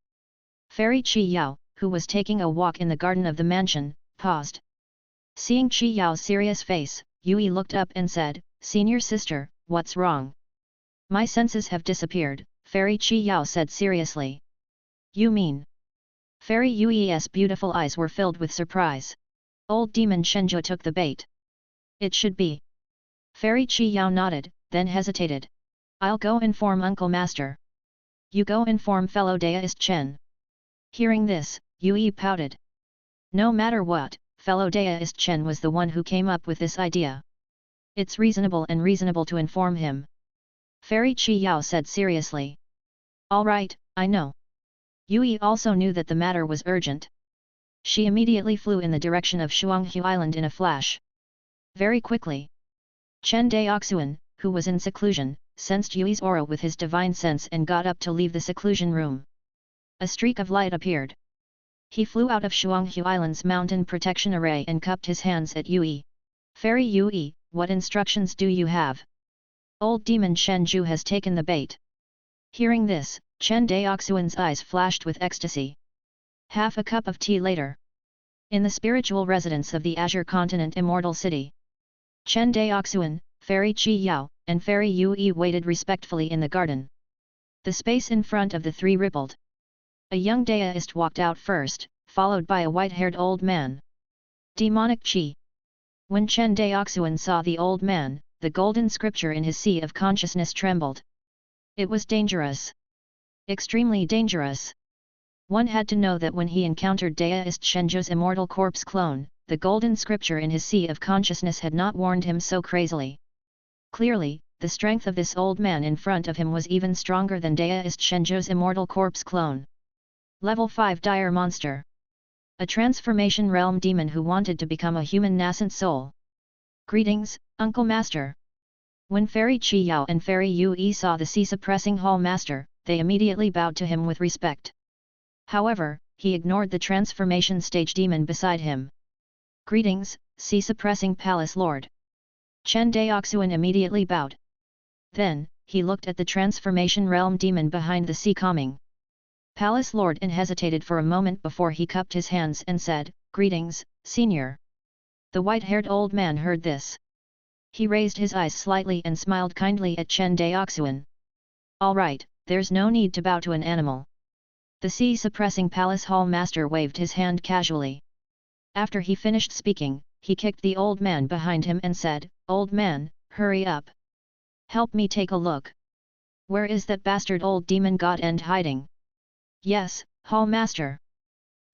Fairy Qi Yao, who was taking a walk in the garden of the mansion, paused. Seeing Qi Yao's serious face, Yui looked up and said, "Senior sister, what's wrong?" "My senses have disappeared," Fairy Qi Yao said seriously. "You mean?" Fairy Yui's beautiful eyes were filled with surprise. Old demon Shenzhou took the bait. "It should be." Fairy Qi Yao nodded, then hesitated. "I'll go inform Uncle Master." "You go inform fellow Daoist Chen." Hearing this, Yui pouted. No matter what, fellow Daoist Chen was the one who came up with this idea. It's reasonable to inform him. Fairy Qi Yao said seriously. All right, I know. Yui also knew that the matter was urgent. She immediately flew in the direction of Shuanghu Island in a flash. Very quickly. Chen Daoxuan, who was in seclusion, sensed Yui's aura with his divine sense and got up to leave the seclusion room. A streak of light appeared. He flew out of Shuanghu Island's mountain protection array and cupped his hands at Yui. Fairy Yui, what instructions do you have? Old demon Shen Zhu has taken the bait. Hearing this, Chen Daoxuan's eyes flashed with ecstasy. Half a cup of tea later. In the spiritual residence of the Azure Continent Immortal City. Chen Daoxuan, Fairy Qi Yao, and Fairy Yui waited respectfully in the garden. The space in front of the three rippled. A young deist walked out first, followed by a white-haired old man. Demonic Qi. When Chen Daoxuan saw the old man, the golden scripture in his sea of consciousness trembled. It was dangerous. Extremely dangerous. One had to know that when he encountered deist Shenju's immortal corpse clone, the golden scripture in his sea of consciousness had not warned him so crazily. Clearly, the strength of this old man in front of him was even stronger than deist Shenju's immortal corpse clone. Level 5 Dire Monster. A transformation realm demon who wanted to become a human nascent soul. Greetings, Uncle Master. When Fairy Qi Yao and Fairy Yui saw the sea-suppressing Hall Master, they immediately bowed to him with respect. However, he ignored the transformation stage demon beside him. Greetings, sea-suppressing Palace Lord. Chen Daoxuan immediately bowed. Then, he looked at the transformation realm demon behind the sea calming Palace Lord and hesitated for a moment before he cupped his hands and said, Greetings, Senior. The white-haired old man heard this. He raised his eyes slightly and smiled kindly at Chen Daoxuan. All right, there's no need to bow to an animal. The sea-suppressing Palace Hall Master waved his hand casually. After he finished speaking, he kicked the old man behind him and said, Old man, hurry up. Help me take a look. Where is that bastard old demon god end hiding? Yes, Hall Master.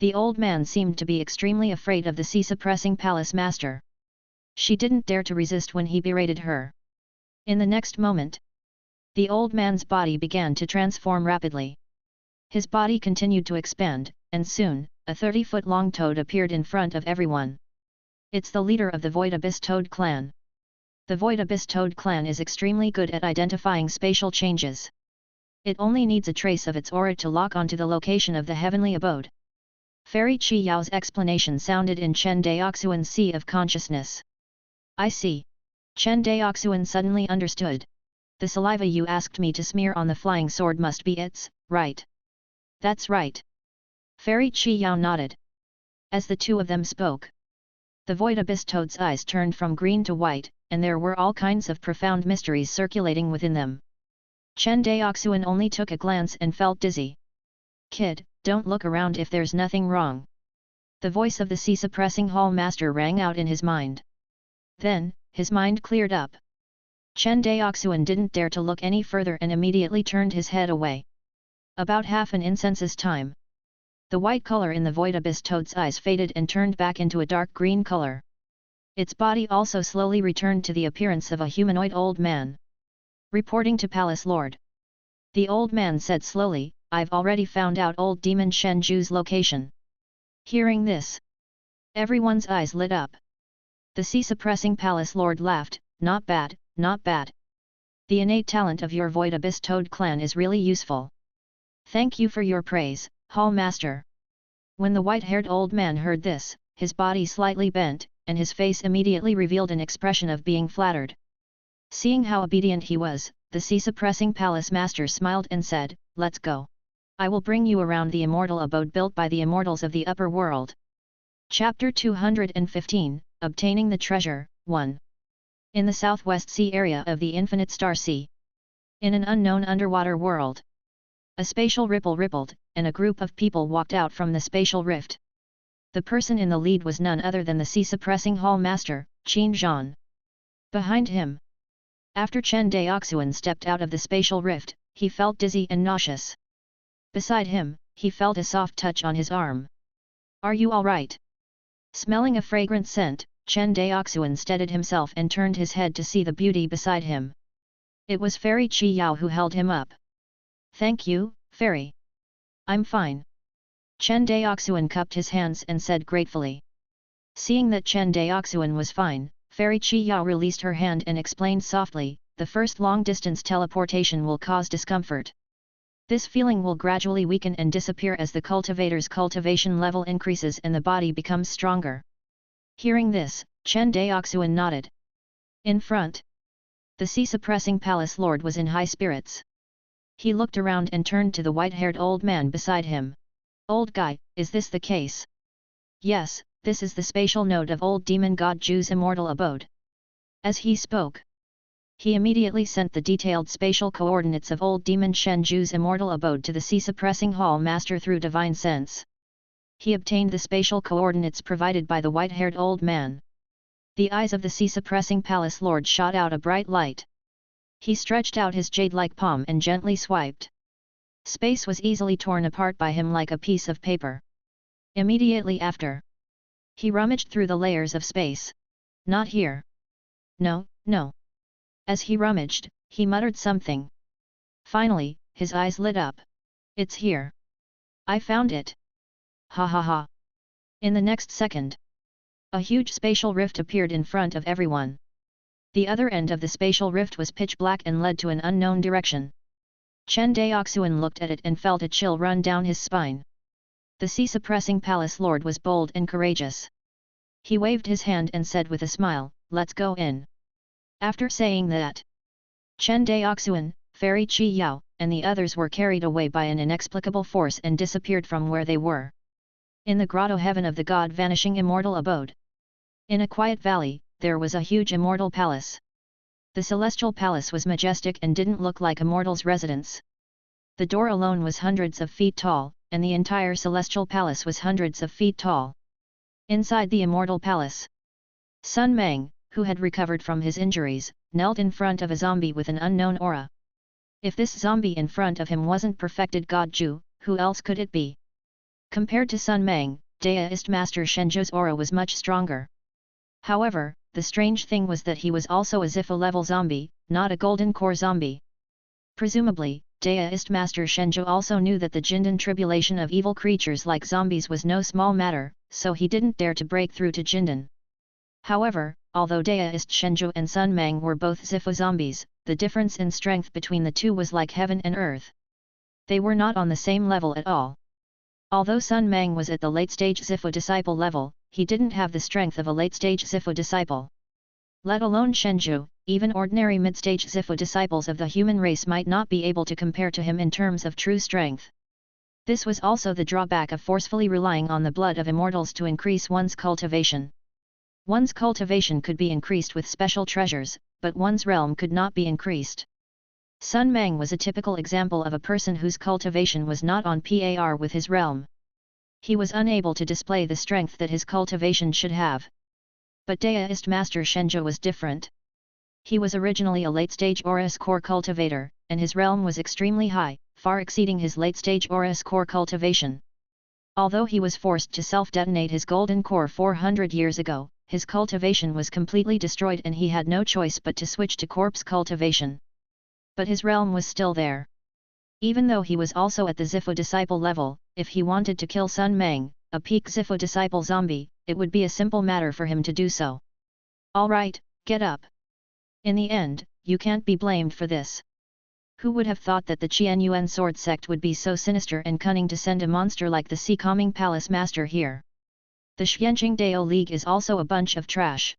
The old man seemed to be extremely afraid of the sea-suppressing Palace Master. She didn't dare to resist when he berated her. In the next moment, the old man's body began to transform rapidly. His body continued to expand, and soon, a 30-foot-long toad appeared in front of everyone. It's the leader of the Void Abyss Toad clan. The Void Abyss Toad clan is extremely good at identifying spatial changes. It only needs a trace of its aura to lock onto the location of the heavenly abode. Fairy Qi Yao's explanation sounded in Chen Daoxuan's sea of consciousness. I see. Chen Daoxuan suddenly understood. The saliva you asked me to smear on the flying sword must be its, right? That's right. Fairy Qi Yao nodded. As the two of them spoke, the Void Abyss Toad's eyes turned from green to white, and there were all kinds of profound mysteries circulating within them. Chen Daoxuan only took a glance and felt dizzy. Kid, don't look around if there's nothing wrong. The voice of the sea-suppressing Hall Master rang out in his mind. Then, his mind cleared up. Chen Daoxuan didn't dare to look any further and immediately turned his head away. About half an incense's time, the white color in the Void Abyss Toad's eyes faded and turned back into a dark green color. Its body also slowly returned to the appearance of a humanoid old man. Reporting to Palace Lord. The old man said slowly, I've already found out old demon Shen Zhu's location. Hearing this, everyone's eyes lit up. The sea-suppressing Palace Lord laughed, not bad, not bad. The innate talent of your Void Abyss Toad clan is really useful. Thank you for your praise, Hall Master. When the white-haired old man heard this, his body slightly bent, and his face immediately revealed an expression of being flattered. Seeing how obedient he was, the sea-suppressing Palace Master smiled and said, Let's go. I will bring you around the immortal abode built by the immortals of the upper world. Chapter 215, Obtaining the Treasure, 1. In the southwest sea area of the Infinite Star Sea. In an unknown underwater world. A spatial ripple rippled, and a group of people walked out from the spatial rift. The person in the lead was none other than the sea-suppressing Hall Master, Qin Zhan. Behind him, after Chen Daoxuan stepped out of the spatial rift, he felt dizzy and nauseous. Beside him, he felt a soft touch on his arm. Are you all right? Smelling a fragrant scent, Chen Daoxuan steadied himself and turned his head to see the beauty beside him. It was Fairy Qi Yao who held him up. "Thank you, Fairy. I'm fine." Chen Daoxuan cupped his hands and said gratefully. Seeing that Chen Daoxuan was fine, Fairy Qi Yao released her hand and explained softly, "The first long-distance teleportation will cause discomfort. This feeling will gradually weaken and disappear as the cultivator's cultivation level increases and the body becomes stronger." Hearing this, Chen Daoxuan nodded. In front, the sea-suppressing palace lord was in high spirits. He looked around and turned to the white-haired old man beside him. "Old guy, is this the case?" "Yes, this is the spatial node of old demon god Ju's immortal abode." As he spoke, he immediately sent the detailed spatial coordinates of old demon Shen Ju's immortal abode to the sea-suppressing hall master through divine sense. He obtained the spatial coordinates provided by the white-haired old man. The eyes of the sea-suppressing palace lord shot out a bright light. He stretched out his jade-like palm and gently swiped. Space was easily torn apart by him like a piece of paper. Immediately after, he rummaged through the layers of space. "Not here. No, no." As he rummaged, he muttered something. Finally, his eyes lit up. "It's here. I found it. Ha ha ha." In the next second, a huge spatial rift appeared in front of everyone. The other end of the spatial rift was pitch black and led to an unknown direction. Chen Daoxuan looked at it and felt a chill run down his spine. The sea-suppressing palace lord was bold and courageous. He waved his hand and said with a smile, "Let's go in." After saying that, Chen Daoxuan, Fairy Qi Yao, and the others were carried away by an inexplicable force and disappeared from where they were. In the grotto heaven of the god vanishing immortal abode, in a quiet valley, there was a huge immortal palace. The celestial palace was majestic and didn't look like a mortal's residence. The door alone was hundreds of feet tall, and the entire celestial palace was hundreds of feet tall. Inside the immortal palace, Sun Meng, who had recovered from his injuries, knelt in front of a zombie with an unknown aura. If this zombie in front of him wasn't perfected God Ju, who else could it be? Compared to Sun Meng, Daoist Master Shenju's aura was much stronger. However, the strange thing was that he was also a Zifo-level zombie, not a golden core zombie. Presumably, Daoist Master Shenju also knew that the Jindan tribulation of evil creatures like zombies was no small matter, so he didn't dare to break through to Jindan. However, although Daoist Shenju and Sun Meng were both Zifo zombies, the difference in strength between the two was like heaven and earth. They were not on the same level at all. Although Sun Meng was at the late-stage Zifo disciple level, he didn't have the strength of a late-stage Zifo disciple. Let alone Shenju, even ordinary mid-stage Zifo disciples of the human race might not be able to compare to him in terms of true strength. This was also the drawback of forcefully relying on the blood of immortals to increase one's cultivation. One's cultivation could be increased with special treasures, but one's realm could not be increased. Sun Meng was a typical example of a person whose cultivation was not on par with his realm. He was unable to display the strength that his cultivation should have. But Daoist Master Shenju was different. He was originally a late-stage Aurous core cultivator, and his realm was extremely high, far exceeding his late-stage Aurous core cultivation. Although he was forced to self-detonate his golden core 400 years ago, his cultivation was completely destroyed and he had no choice but to switch to corpse cultivation. But his realm was still there. Even though he was also at the Zifo disciple level, if he wanted to kill Sun Meng, a peak Zifo disciple zombie, it would be a simple matter for him to do so. "Alright, get up. In the end, you can't be blamed for this." Who would have thought that the Qianyuan sword sect would be so sinister and cunning to send a monster like the Sea Calming Palace Master here? The Xianqing Dao League is also a bunch of trash.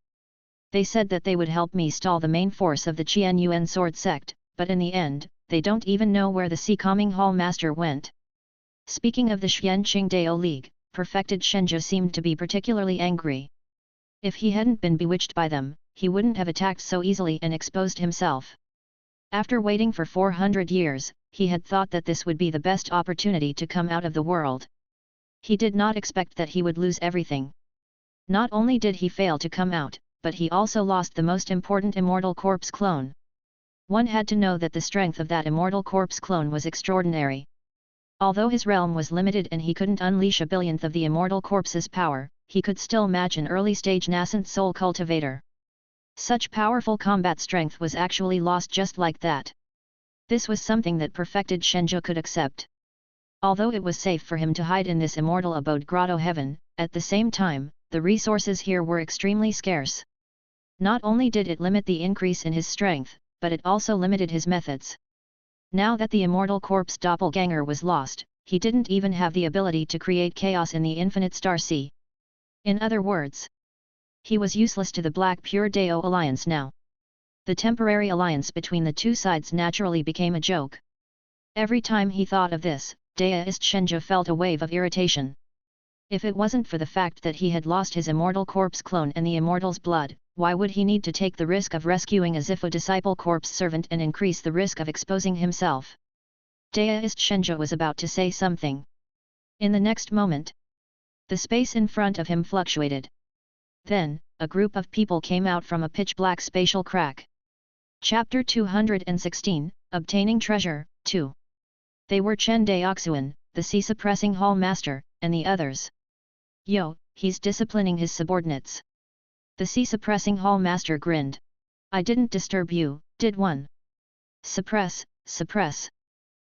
They said that they would help me stall the main force of the Qianyuan sword sect, but in the end, they don't even know where the Sea Calming Hall Master went. Speaking of the Xianqing Dao League, perfected Shenju seemed to be particularly angry. If he hadn't been bewitched by them, he wouldn't have attacked so easily and exposed himself. After waiting for 400 years, he had thought that this would be the best opportunity to come out of the world. He did not expect that he would lose everything. Not only did he fail to come out, but he also lost the most important immortal corpse clone. One had to know that the strength of that immortal corpse clone was extraordinary. Although his realm was limited and he couldn't unleash a billionth of the immortal corpse's power, he could still match an early-stage nascent soul cultivator. Such powerful combat strength was actually lost just like that. This was something that perfected Shenzhou could accept. Although it was safe for him to hide in this immortal abode grotto heaven, at the same time, the resources here were extremely scarce. Not only did it limit the increase in his strength, but it also limited his methods. Now that the immortal corpse doppelganger was lost, he didn't even have the ability to create chaos in the infinite star sea. In other words, he was useless to the Black Pure Dao alliance now. The temporary alliance between the two sides naturally became a joke. Every time he thought of this, Daoist Shenzhou felt a wave of irritation. If it wasn't for the fact that he had lost his immortal corpse clone and the immortal's blood, why would he need to take the risk of rescuing a Zifu disciple corpse servant and increase the risk of exposing himself? Daoist Shenzhou was about to say something. In the next moment, the space in front of him fluctuated. Then, a group of people came out from a pitch-black spatial crack. Chapter 216, Obtaining Treasure, 2. They were Chen Daoxuan, the sea-suppressing hall master, and the others. Yo, he's disciplining his subordinates. The sea-suppressing hall master grinned. I didn't disturb you, did one? Suppress, suppress.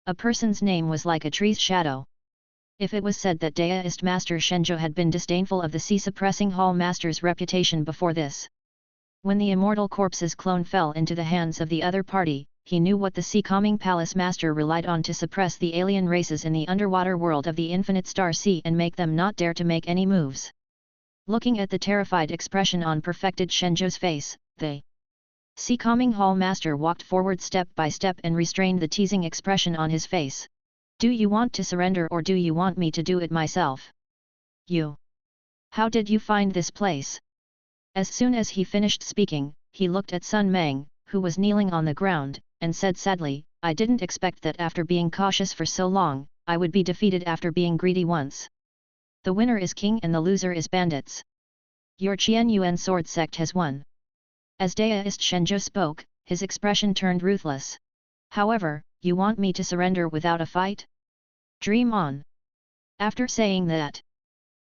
A person's name was like a tree's shadow. If it was said that Daoist Master Shenzhou had been disdainful of the sea-suppressing hall master's reputation before this. When the immortal corpse's clone fell into the hands of the other party, he knew what the sea-calming palace master relied on to suppress the alien races in the underwater world of the infinite star sea and make them not dare to make any moves. Looking at the terrified expression on perfected Shenzhou's face, the sea-calming hall master walked forward step by step and restrained the teasing expression on his face. Do you want to surrender or do you want me to do it myself? You. How did you find this place? As soon as he finished speaking, he looked at Sun Meng, who was kneeling on the ground, and said sadly, I didn't expect that after being cautious for so long, I would be defeated after being greedy once. The winner is king and the loser is bandits. Your Qian Yuan sword sect has won. As Daoist Shenzhou spoke, his expression turned ruthless. However, you want me to surrender without a fight? Dream on. After saying that,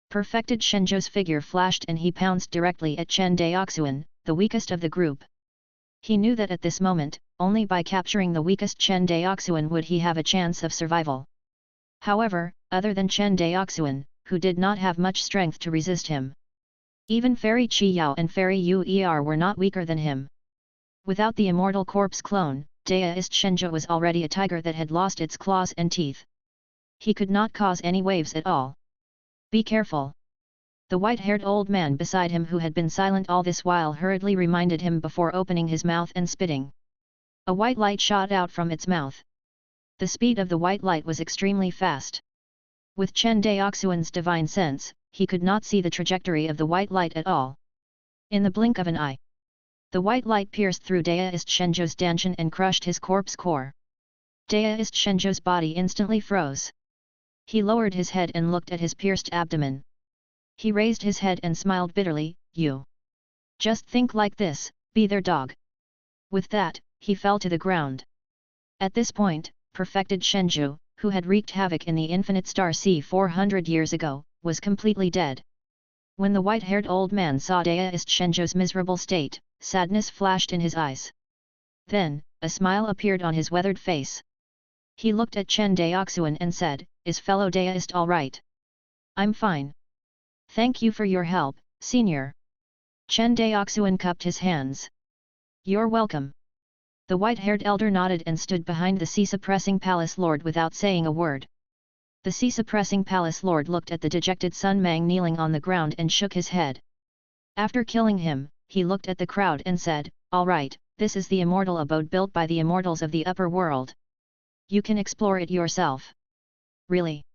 perfected Shenzhou's figure flashed and he pounced directly at Chen Daoxuan, the weakest of the group. He knew that at this moment, only by capturing the weakest Chen Daoxuan would he have a chance of survival. However, other than Chen Daoxuan, who did not have much strength to resist him, even Fairy Qi Yao and Fairy Yu Er were not weaker than him. Without the immortal corpse clone, Daoist Shenzhou was already a tiger that had lost its claws and teeth. He could not cause any waves at all. Be careful. The white-haired old man beside him who had been silent all this while hurriedly reminded him before opening his mouth and spitting. A white light shot out from its mouth. The speed of the white light was extremely fast. With Chen Daoxuan's divine sense, he could not see the trajectory of the white light at all. In the blink of an eye, the white light pierced through Daoist Shenzhou's danshan and crushed his corpse core. Daoist Shenzhou's body instantly froze. He lowered his head and looked at his pierced abdomen. He raised his head and smiled bitterly, you. Just think like this, be their dog. With that, he fell to the ground. At this point, perfected Shenzhou, who had wreaked havoc in the infinite star sea 400 years ago, was completely dead. When the white-haired old man saw Daoist Shenzhou's miserable state, sadness flashed in his eyes. Then, a smile appeared on his weathered face. He looked at Chen Daoxuan and said, is fellow Daoist all right? I'm fine. Thank you for your help, senior. Chen Daoxuan cupped his hands. You're welcome. The white-haired elder nodded and stood behind the sea-suppressing palace lord without saying a word. The sea-suppressing palace lord looked at the dejected Sun Mang kneeling on the ground and shook his head. After killing him, he looked at the crowd and said, all right, this is the immortal abode built by the immortals of the upper world. You can explore it yourself. Really?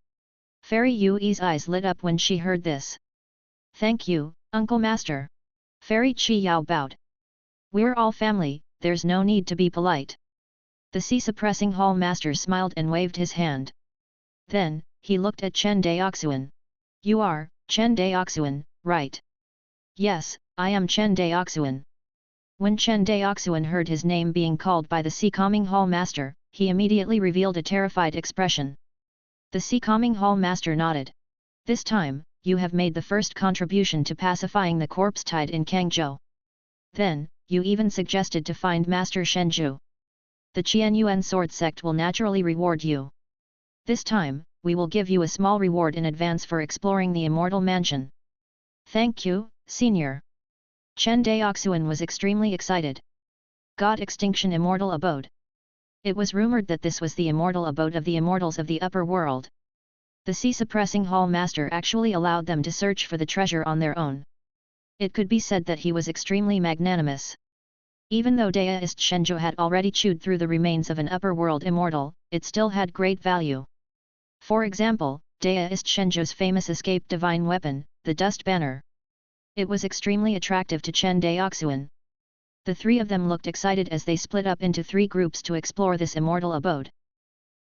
Fairy Yui's eyes lit up when she heard this. Thank you, Uncle Master. Fairy Qi Yao bowed. We're all family, there's no need to be polite. The sea-suppressing hall master smiled and waved his hand. Then, he looked at Chen Daoxuan. You are, Chen Daoxuan, right? Yes, I am Chen Daoxuan. When Chen Daoxuan heard his name being called by the sea-calming hall master, he immediately revealed a terrified expression. The sea-calming hall master nodded. This time, you have made the first contribution to pacifying the corpse tide in Kangzhou. Then, you even suggested to find Master Shenju. The Qianyuan sword sect will naturally reward you. This time, we will give you a small reward in advance for exploring the immortal mansion. Thank you, Senior. Chen Daoxuan was extremely excited. God Extinction Immortal Abode. It was rumored that this was the immortal abode of the immortals of the upper world. The sea-suppressing hall master actually allowed them to search for the treasure on their own. It could be said that he was extremely magnanimous. Even though Daoist Shenju had already chewed through the remains of an upper world immortal, it still had great value. For example, Daoist Shenju's famous escaped divine weapon, the Dust Banner. It was extremely attractive to Chen Daoxuan. The three of them looked excited as they split up into 3 groups to explore this immortal abode.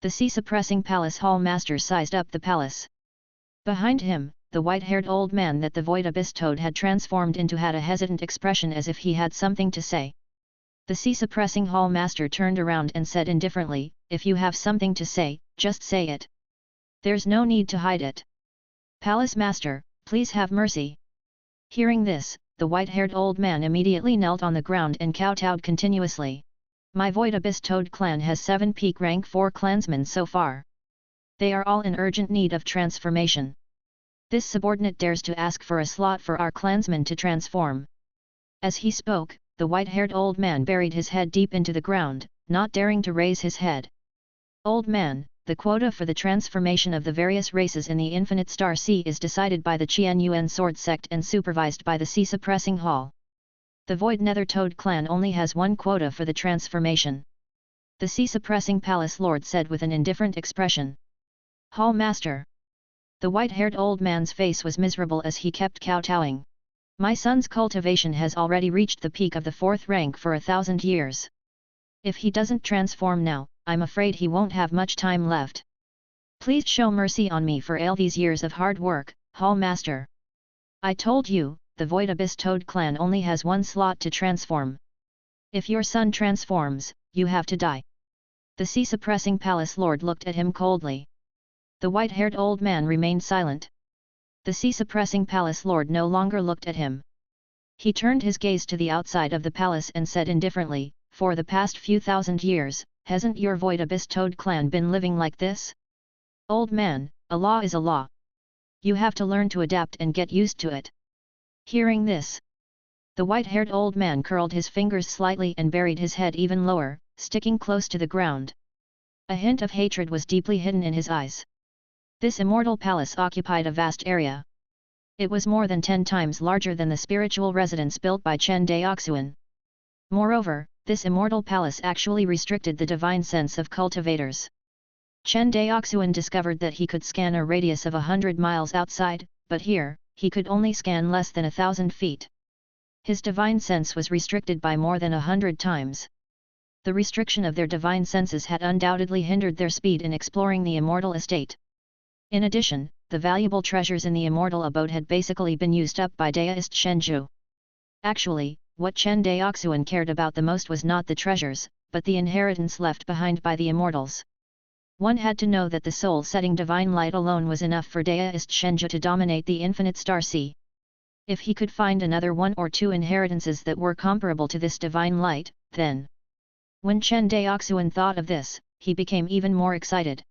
The sea-suppressing palace hall master sized up the palace. Behind him, the white-haired old man that the void abyss toad had transformed into had a hesitant expression as if he had something to say. The sea-suppressing hall master turned around and said indifferently, "If you have something to say, just say it. There's no need to hide it. Palace master, please have mercy." Hearing this, the white-haired old man immediately knelt on the ground and kowtowed continuously. "My Void Abyss Toad clan has 7 peak rank 4 clansmen so far. They are all in urgent need of transformation. This subordinate dares to ask for a slot for our clansmen to transform." As he spoke, the white-haired old man buried his head deep into the ground, not daring to raise his head. "Old man, the quota for the transformation of the various races in the Infinite Star Sea is decided by the Qianyuan Sword Sect and supervised by the Sea-Suppressing Hall. The Void Nether Toad clan only has 1 quota for the transformation," the Sea-Suppressing Palace Lord said with an indifferent expression. "Hall Master." The white-haired old man's face was miserable as he kept kowtowing. "My son's cultivation has already reached the peak of the 4th rank for 1,000 years. If he doesn't transform now, I'm afraid he won't have much time left. Please show mercy on me for all these years of hard work, Hall Master. I told you, the Void Abyss Toad clan only has 1 slot to transform. If your son transforms, you have to die." The sea-suppressing palace lord looked at him coldly. The white-haired old man remained silent. The sea-suppressing palace lord no longer looked at him. He turned his gaze to the outside of the palace and said indifferently, "For the past few thousand years, hasn't your Void Abyss Toad clan been living like this? Old man, a law is a law. You have to learn to adapt and get used to it." Hearing this, the white-haired old man curled his fingers slightly and buried his head even lower, sticking close to the ground. A hint of hatred was deeply hidden in his eyes. This immortal palace occupied a vast area. It was more than 10 times larger than the spiritual residence built by Chen Daoxuan. Moreover, this immortal palace actually restricted the divine sense of cultivators. Chen Daoxuan discovered that he could scan a radius of 100 miles outside, but here, he could only scan less than 1,000 feet. His divine sense was restricted by more than 100 times. The restriction of their divine senses had undoubtedly hindered their speed in exploring the immortal estate. In addition, the valuable treasures in the immortal abode had basically been used up by Daoist Shenju. Actually, what Chen Daoxuan cared about the most was not the treasures, but the inheritance left behind by the immortals. One had to know that the soul-setting divine light alone was enough for Daoist Shenju to dominate the infinite star sea. If he could find another 1 or 2 inheritances that were comparable to this divine light, then... When Chen Daoxuan thought of this, he became even more excited.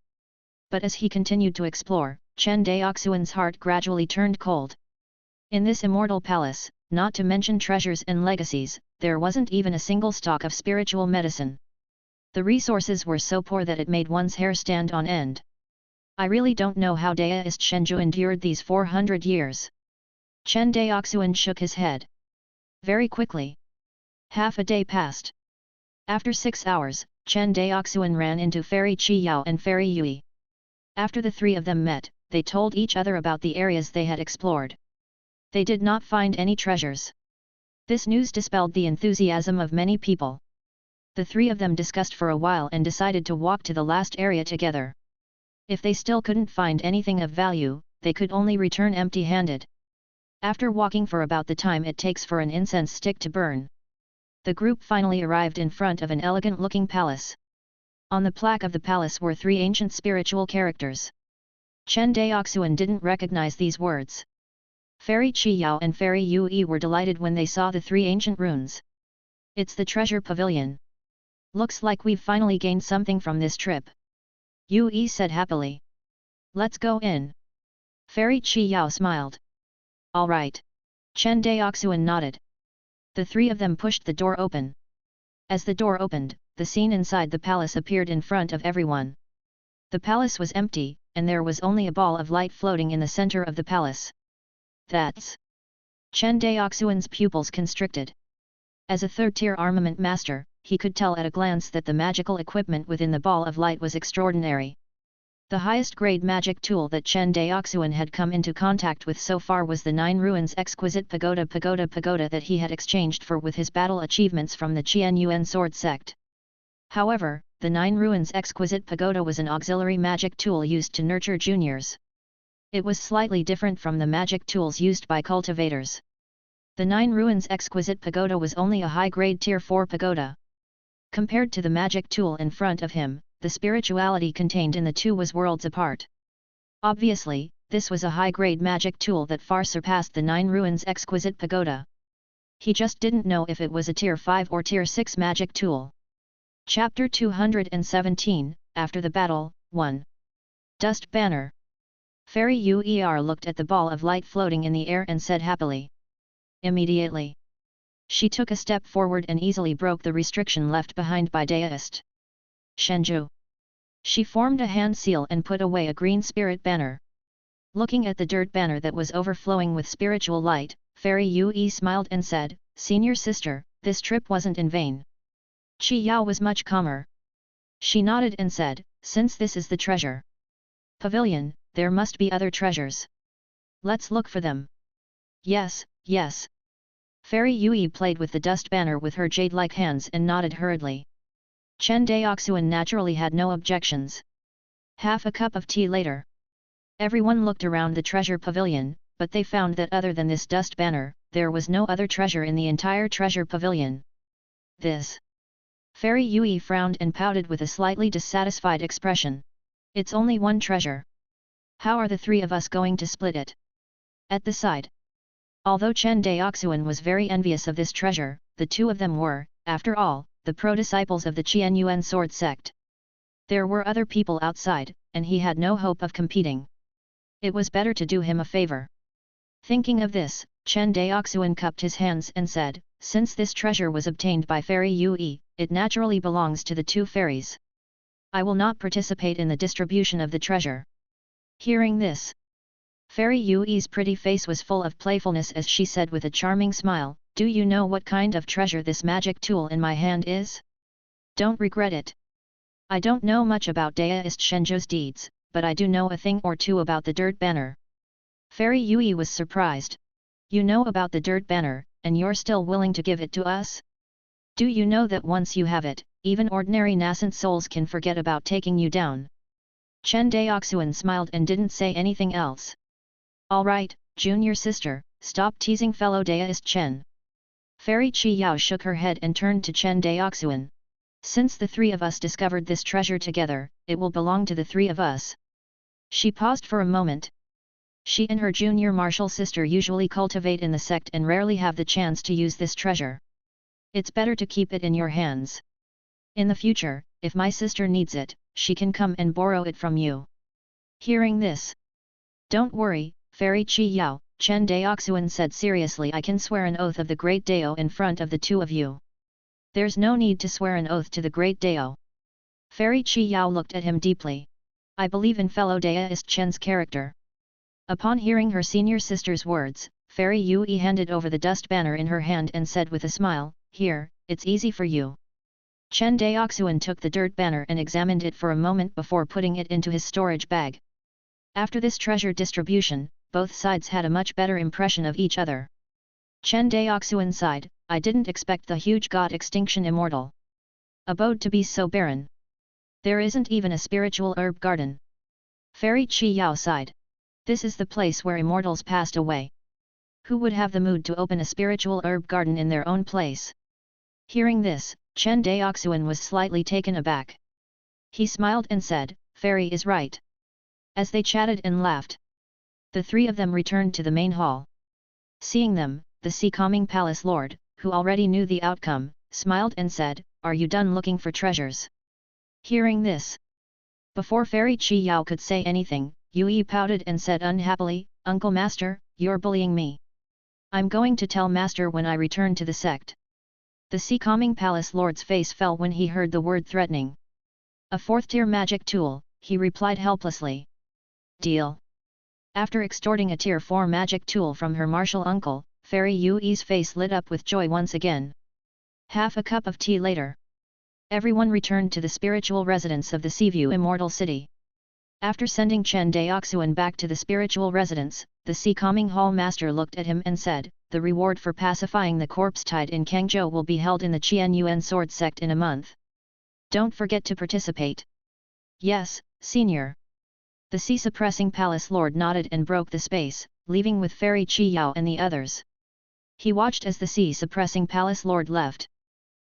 But as he continued to explore, Chen Daoxuan's heart gradually turned cold. In this immortal palace, not to mention treasures and legacies, there wasn't even a single stock of spiritual medicine. The resources were so poor that it made one's hair stand on end. I really don't know how Daoist Shenju endured these 400 years. Chen Daoxuan shook his head. Very quickly. Half a day passed. After 6 hours, Chen Daoxuan ran into Fairy Qi Yao and Fairy Yui. After the 3 of them met, they told each other about the areas they had explored. They did not find any treasures. This news dispelled the enthusiasm of many people. The 3 of them discussed for a while and decided to walk to the last area together. If they still couldn't find anything of value, they could only return empty-handed. After walking for about the time it takes for an incense stick to burn, the group finally arrived in front of an elegant-looking palace. On the plaque of the palace were 3 ancient spiritual characters. Chen Daoxuan didn't recognize these words. Fairy Qi Yao and Fairy Yue were delighted when they saw the 3 ancient runes. It's the treasure pavilion. Looks like we've finally gained something from this trip. Yue said happily. Let's go in. Fairy Qi Yao smiled. All right. Chen Daoxuan nodded. The 3 of them pushed the door open. As the door opened, the scene inside the palace appeared in front of everyone. The palace was empty, and there was only a ball of light floating in the center of the palace. That's... Chen Daoxuan's pupils constricted. As a third-tier armament master, he could tell at a glance that the magical equipment within the ball of light was extraordinary. The highest grade magic tool that Chen Daoxuan had come into contact with so far was the 9 ruins exquisite pagoda that he had exchanged for with his battle achievements from the Qian Yuan sword sect. However, the 9 ruins exquisite pagoda was an auxiliary magic tool used to nurture juniors. It was slightly different from the magic tools used by cultivators. The 9 ruins exquisite pagoda was only a high-grade tier 4 pagoda. Compared to the magic tool in front of him, the spirituality contained in the two was worlds apart. Obviously, this was a high-grade magic tool that far surpassed the 9 ruins exquisite pagoda. He just didn't know if it was a tier 5 or tier 6 magic tool. Chapter 217, After the Battle, 1. Dust Banner. Fairy Uer looked at the ball of light floating in the air and said happily. Immediately, she took a step forward and easily broke the restriction left behind by Daoist Shenju. She formed a hand seal and put away a green spirit banner. Looking at the dirt banner that was overflowing with spiritual light, Fairy Yue smiled and said, Senior sister, this trip wasn't in vain. Qi Yao was much calmer. She nodded and said, since this is the treasure pavilion, there must be other treasures. Let's look for them. Yes, yes. Fairy Yue played with the dust banner with her jade-like hands and nodded hurriedly. Chen Daoxuan naturally had no objections. Half a cup of tea later, everyone looked around the treasure pavilion, but they found that other than this dust banner, there was no other treasure in the entire treasure pavilion. This. Fairy Yue frowned and pouted with a slightly dissatisfied expression. It's only one treasure. How are the 3 of us going to split it? At the side. Although Chen Daoxuan was very envious of this treasure, the 2 of them were, after all, the pro-disciples of the Qian Yuan sword sect. There were other people outside, and he had no hope of competing. It was better to do him a favor. Thinking of this, Chen Daoxuan cupped his hands and said, since this treasure was obtained by Fairy Yue, it naturally belongs to the 2 fairies. I will not participate in the distribution of the treasure. Hearing this, Fairy Yue's pretty face was full of playfulness as she said with a charming smile, do you know what kind of treasure this magic tool in my hand is? Don't regret it. I don't know much about Daoist Shenju's deeds, but I do know a thing or two about the dirt banner. Fairy Yue was surprised. You know about the dirt banner, and you're still willing to give it to us? Do you know that once you have it, even ordinary nascent souls can forget about taking you down? Chen Daoxuan smiled and didn't say anything else. Alright, junior sister, stop teasing fellow Daoist Chen. Fairy Qi Yao shook her head and turned to Chen Daoxuan. Since the 3 of us discovered this treasure together, it will belong to the 3 of us. She paused for a moment. She and her junior martial sister usually cultivate in the sect and rarely have the chance to use this treasure. It's better to keep it in your hands. In the future, if my sister needs it, she can come and borrow it from you. Hearing this, don't worry, Fairy Qi Yao, Chen Daoxuan said seriously, I can swear an oath of the Great Dao in front of the 2 of you. There's no need to swear an oath to the Great Dao. Fairy Qi Yao looked at him deeply. I believe in fellow Daoist Chen's character. Upon hearing her senior sister's words, Fairy Yue handed over the dust banner in her hand and said with a smile, here, it's easy for you. Chen Daoxuan took the dirt banner and examined it for a moment before putting it into his storage bag. After this treasure distribution, both sides had a much better impression of each other. Chen Daoxuan sighed, I didn't expect the huge god extinction immortal abode to be so barren. There isn't even a spiritual herb garden. Fairy Qi Yao sighed. This is the place where immortals passed away. Who would have the mood to open a spiritual herb garden in their own place? Hearing this, Chen Daoxuan was slightly taken aback. He smiled and said, Fairy is right. As they chatted and laughed, the 3 of them returned to the main hall. Seeing them, the Sea-Calming Palace Lord, who already knew the outcome, smiled and said, "Are you done looking for treasures?" Hearing this, before Fairy Chi Yao could say anything, Yue pouted and said unhappily, "Uncle Master, you're bullying me. I'm going to tell Master when I return to the sect." The Sea-Calming Palace Lord's face fell when he heard the word threatening. "A fourth-tier magic tool," he replied helplessly. "Deal." After extorting a Tier 4 magic tool from her martial uncle, Fairy Yue's face lit up with joy once again. Half a cup of tea later, everyone returned to the spiritual residence of the Seaview Immortal City. After sending Chen Daoxuan back to the spiritual residence, the Sea-Calming Hall Master looked at him and said, "The reward for pacifying the corpse tide in Kangzhou will be held in the Qian Yuan Sword Sect in a month. Don't forget to participate." "Yes, Senior." The Sea-Suppressing Palace Lord nodded and broke the space, leaving with Fairy Chi Yao and the others. He watched as the Sea-Suppressing Palace Lord left.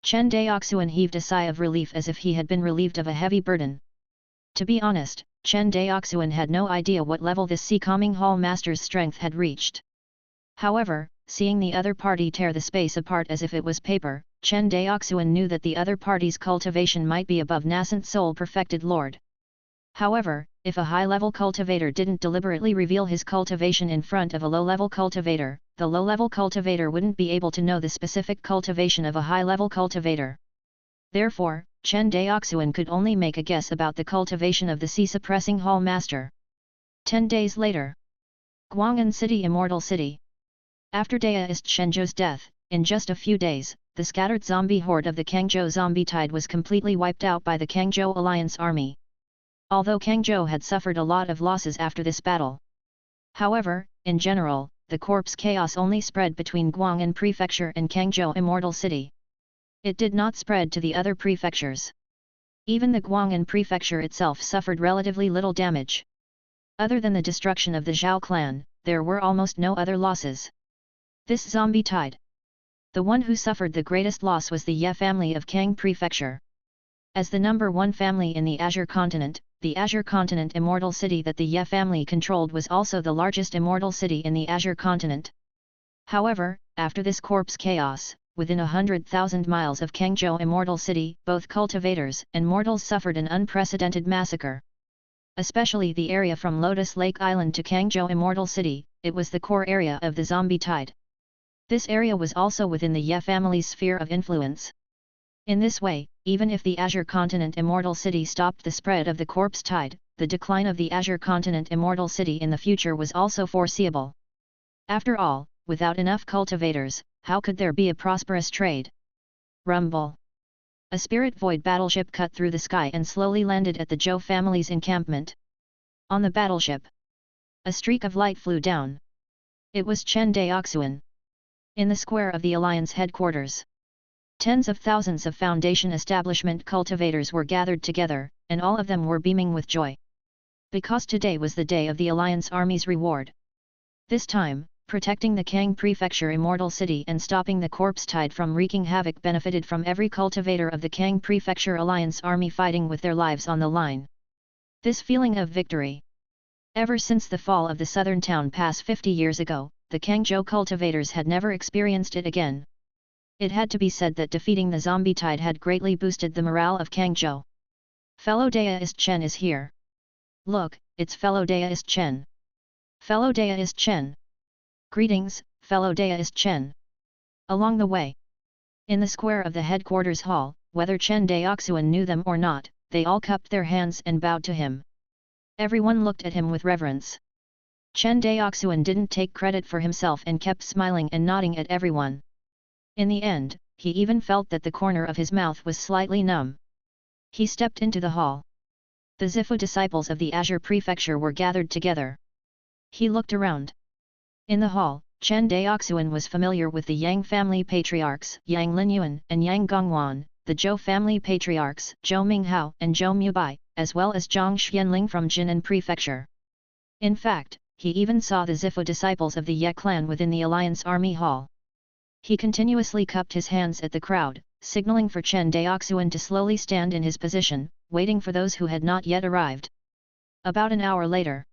Chen Daoxuan heaved a sigh of relief as if he had been relieved of a heavy burden. To be honest, Chen Daoxuan had no idea what level this Sea-Calming Hall Master's strength had reached. However, seeing the other party tear the space apart as if it was paper, Chen Daoxuan knew that the other party's cultivation might be above nascent soul perfected lord. However, if a high-level cultivator didn't deliberately reveal his cultivation in front of a low-level cultivator, the low-level cultivator wouldn't be able to know the specific cultivation of a high-level cultivator. Therefore, Chen Daoxuan could only make a guess about the cultivation of the Sea-Suppressing Hall Master. 10 days later, Guang'an City Immortal City. After Daoist Shenzhou's death, in just a few days, the scattered zombie horde of the Kangzhou zombie tide was completely wiped out by the Kangzhou Alliance army. Although Kangzhou had suffered a lot of losses after this battle. However, in general, the corpse chaos only spread between Guang'an Prefecture and Kangzhou Immortal City. It did not spread to the other prefectures. Even the Guang'an Prefecture itself suffered relatively little damage. Other than the destruction of the Zhao clan, there were almost no other losses. This zombie tide. The one who suffered the greatest loss was the Ye family of Kang Prefecture. As the number one family in the Azure Continent, the Azure Continent Immortal City that the Ye family controlled was also the largest immortal city in the Azure Continent. However, after this corpse chaos, within 100,000 miles of Kangzhou Immortal City, both cultivators and mortals suffered an unprecedented massacre. Especially the area from Lotus Lake Island to Kangzhou Immortal City, it was the core area of the zombie tide. This area was also within the Ye family's sphere of influence. In this way, even if the Azure Continent Immortal City stopped the spread of the corpse tide, the decline of the Azure Continent Immortal City in the future was also foreseeable. After all, without enough cultivators, how could there be a prosperous trade? Rumble. A spirit void battleship cut through the sky and slowly landed at the Zhou family's encampment. On the battleship, a streak of light flew down. It was Chen Daoxuan. In the square of the Alliance headquarters, tens of thousands of Foundation establishment cultivators were gathered together, and all of them were beaming with joy. Because today was the day of the Alliance Army's reward. This time, protecting the Kang Prefecture Immortal City and stopping the corpse tide from wreaking havoc benefited from every cultivator of the Kang Prefecture Alliance Army fighting with their lives on the line. This feeling of victory. Ever since the fall of the southern town pass 50 years ago, the Kangzhou cultivators had never experienced it again. It had to be said that defeating the zombie tide had greatly boosted the morale of Kangzhou. Fellow Daoist Chen is here. Look, it's fellow Daoist Chen. Fellow Daoist Chen. Greetings, fellow Daoist Chen. Along the way, in the square of the headquarters hall, whether Chen Daoxuan knew them or not, they all cupped their hands and bowed to him. Everyone looked at him with reverence. Chen Daoxuan didn't take credit for himself and kept smiling and nodding at everyone. In the end, he even felt that the corner of his mouth was slightly numb. He stepped into the hall. The Zifu disciples of the Azure Prefecture were gathered together. He looked around. In the hall, Chen Daoxuan was familiar with the Yang family patriarchs Yang Linyuan and Yang Gongwan, the Zhou family patriarchs Zhou Minghao and Zhou Mubai, as well as Zhang Xianling from Jinan Prefecture. In fact, he even saw the Zifu disciples of the Ye clan within the Alliance Army Hall. He continuously cupped his hands at the crowd, signaling for Chen Daoxuan to slowly stand in his position, waiting for those who had not yet arrived. About an hour later,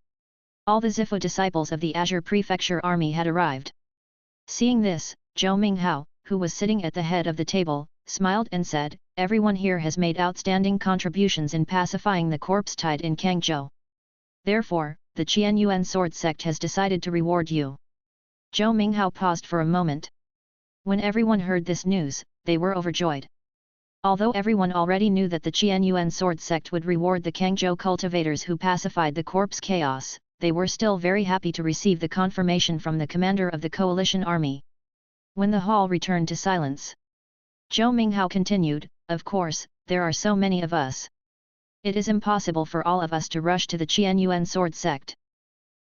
all the Zifu disciples of the Azure Prefecture army had arrived. Seeing this, Zhou Minghao, who was sitting at the head of the table, smiled and said, "Everyone here has made outstanding contributions in pacifying the corpse tide in Kangzhou. Therefore, the Qianyuan sword sect has decided to reward you." Zhou Minghao paused for a moment. When everyone heard this news, they were overjoyed. Although everyone already knew that the Qianyuan sword sect would reward the Kangzhou cultivators who pacified the corpse chaos, they were still very happy to receive the confirmation from the commander of the coalition army. When the hall returned to silence, Zhou Minghao continued, "Of course, there are so many of us. It is impossible for all of us to rush to the Qianyuan sword sect.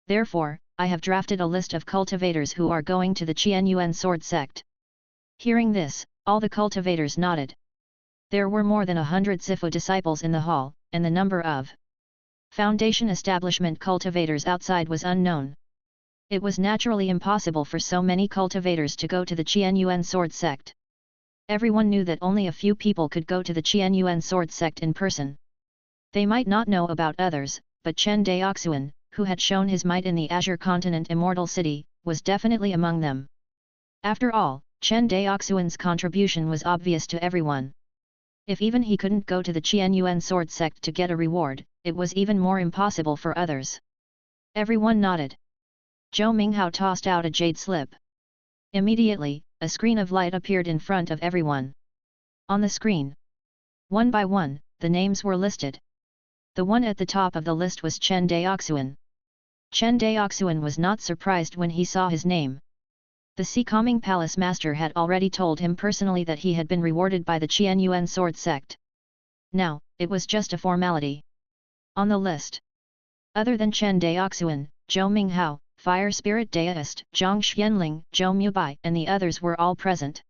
Therefore, I have drafted a list of cultivators who are going to the Qianyuan sword sect." Hearing this, all the cultivators nodded. There were more than 100 Zifu disciples in the hall, and the number of foundation establishment cultivators outside was unknown. It was naturally impossible for so many cultivators to go to the Qianyuan sword sect. Everyone knew that only a few people could go to the Qianyuan sword sect in person. They might not know about others, but Chen Daoxuan, who had shown his might in the Azure Continent Immortal City, was definitely among them. After all, Chen Daoxuan's contribution was obvious to everyone. If even he couldn't go to the Qianyuan sword sect to get a reward, it was even more impossible for others. Everyone nodded. Zhou Minghao tossed out a jade slip. Immediately, a screen of light appeared in front of everyone. On the screen, one by one, the names were listed. The one at the top of the list was Chen Daoxuan. Chen Daoxuan was not surprised when he saw his name. The Seacoming Palace Master had already told him personally that he had been rewarded by the Qianyuan sword sect. Now, it was just a formality. On the list, other than Chen Daoxuan, Zhou Minghao, Fire Spirit Deist, Zhang Xianling, Zhou Mubai and the others were all present.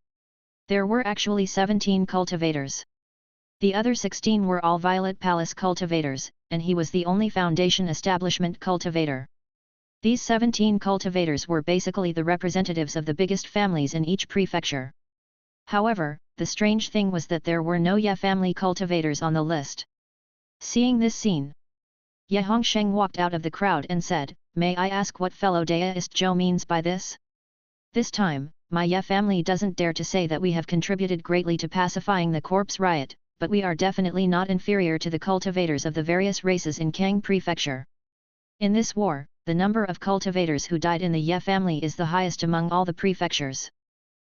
There were actually 17 cultivators. The other 16 were all Violet Palace cultivators, and he was the only Foundation Establishment cultivator. These 17 cultivators were basically the representatives of the biggest families in each prefecture. However, the strange thing was that there were no Ye family cultivators on the list. Seeing this scene, Ye Hongsheng walked out of the crowd and said, "May I ask what fellow Daoist Zhou means by this? This time, my Ye family doesn't dare to say that we have contributed greatly to pacifying the corpse riot, but we are definitely not inferior to the cultivators of the various races in Kang Prefecture. In this war, the number of cultivators who died in the Ye family is the highest among all the prefectures.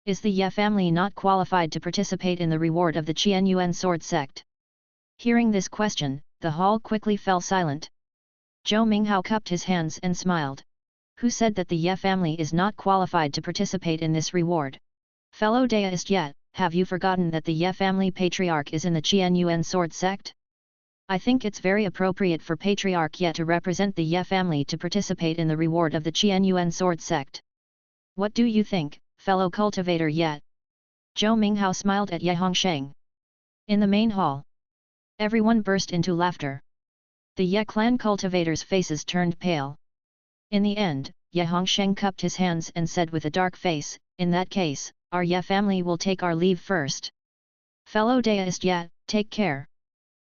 Is the Ye family not qualified to participate in the reward of the Qianyuan sword sect?" Hearing this question, the hall quickly fell silent. Zhou Minghao cupped his hands and smiled. "Who said that the Ye family is not qualified to participate in this reward? Fellow Daoist Ye, have you forgotten that the Ye family patriarch is in the Qianyuan sword sect? I think it's very appropriate for Patriarch Ye to represent the Ye family to participate in the reward of the Qianyuan sword sect. What do you think, fellow cultivator Ye?" Zhou Minghao smiled at Ye Hongsheng. In the main hall, everyone burst into laughter. The Ye clan cultivators' faces turned pale. In the end, Ye Hongsheng cupped his hands and said with a dark face, "In that case, our Ye family will take our leave first. Fellow Daoist Ye, take care."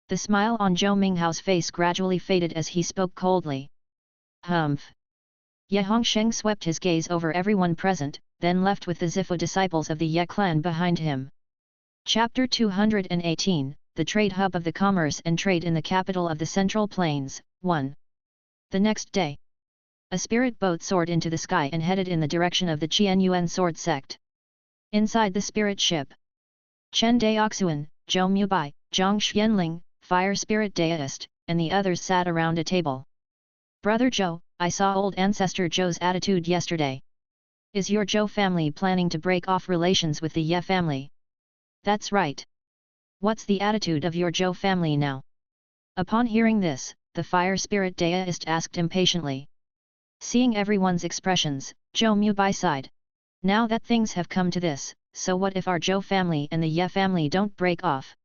The smile on Zhou Minghao's face gradually faded as he spoke coldly. "Humph." Ye Hongsheng swept his gaze over everyone present, then left with the Zifu disciples of the Ye clan behind him. Chapter 218, The Trade Hub of the Commerce and Trade in the Capital of the Central Plains, 1. The next day, a spirit boat soared into the sky and headed in the direction of the Qianyuan sword sect. Inside the spirit ship, Chen Daoxuan, Zhou Mubai, Zhang Xianling, Fire Spirit Deist, and the others sat around a table. "Brother Zhou, I saw old ancestor Zhou's attitude yesterday. Is your Zhou family planning to break off relations with the Ye family?" "That's right. What's the attitude of your Zhou family now?" Upon hearing this, the Fire Spirit Deist asked impatiently. Seeing everyone's expressions, Zhou Mubai sighed. "Now that things have come to this, so what if our Zhou family and the Ye family don't break off?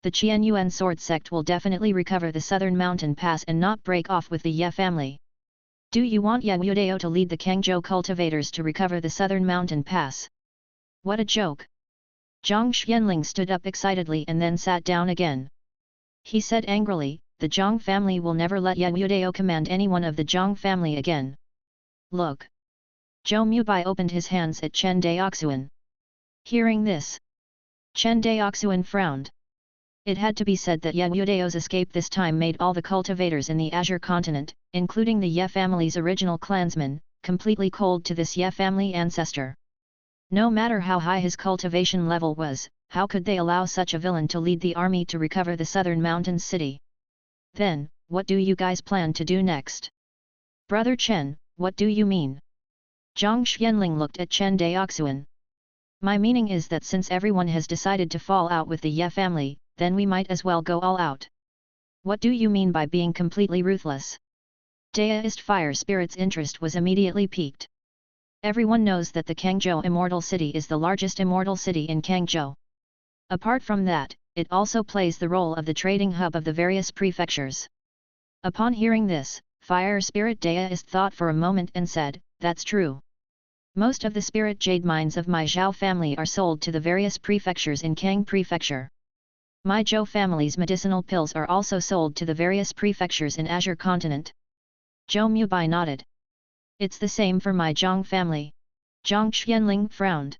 The Qianyuan sword sect will definitely recover the southern mountain pass and not break off with the Ye family. Do you want Ye Wudao to lead the Kangzhou cultivators to recover the southern mountain pass?" "What a joke!" Zhang Xianling stood up excitedly and then sat down again. He said angrily, "The Zhang family will never let Ye Wudao command anyone of the Zhang family again. Look! Zhou Mubai opened his hands at Chen Daoxuan. Hearing this, Chen Daoxuan frowned. It had to be said that Ye Wudeo's escape this time made all the cultivators in the Azure continent, including the Ye family's original clansmen, completely cold to this Ye family ancestor. No matter how high his cultivation level was, how could they allow such a villain to lead the army to recover the southern mountains city? Then, what do you guys plan to do next? Brother Chen, what do you mean? Zhang Xianling looked at Chen Daoxuan. My meaning is that since everyone has decided to fall out with the Ye family, then we might as well go all out. What do you mean by being completely ruthless? Daoist fire spirit's interest was immediately piqued. Everyone knows that the Kangzhou Immortal City is the largest immortal city in Kangzhou. Apart from that, it also plays the role of the trading hub of the various prefectures. Upon hearing this, fire spirit Daoist thought for a moment and said, that's true. Most of the spirit jade mines of my Zhao family are sold to the various prefectures in Kang Prefecture. My Zhou family's medicinal pills are also sold to the various prefectures in Azure continent. Zhou Mubai nodded. It's the same for my Zhang family. Zhang Xianling frowned.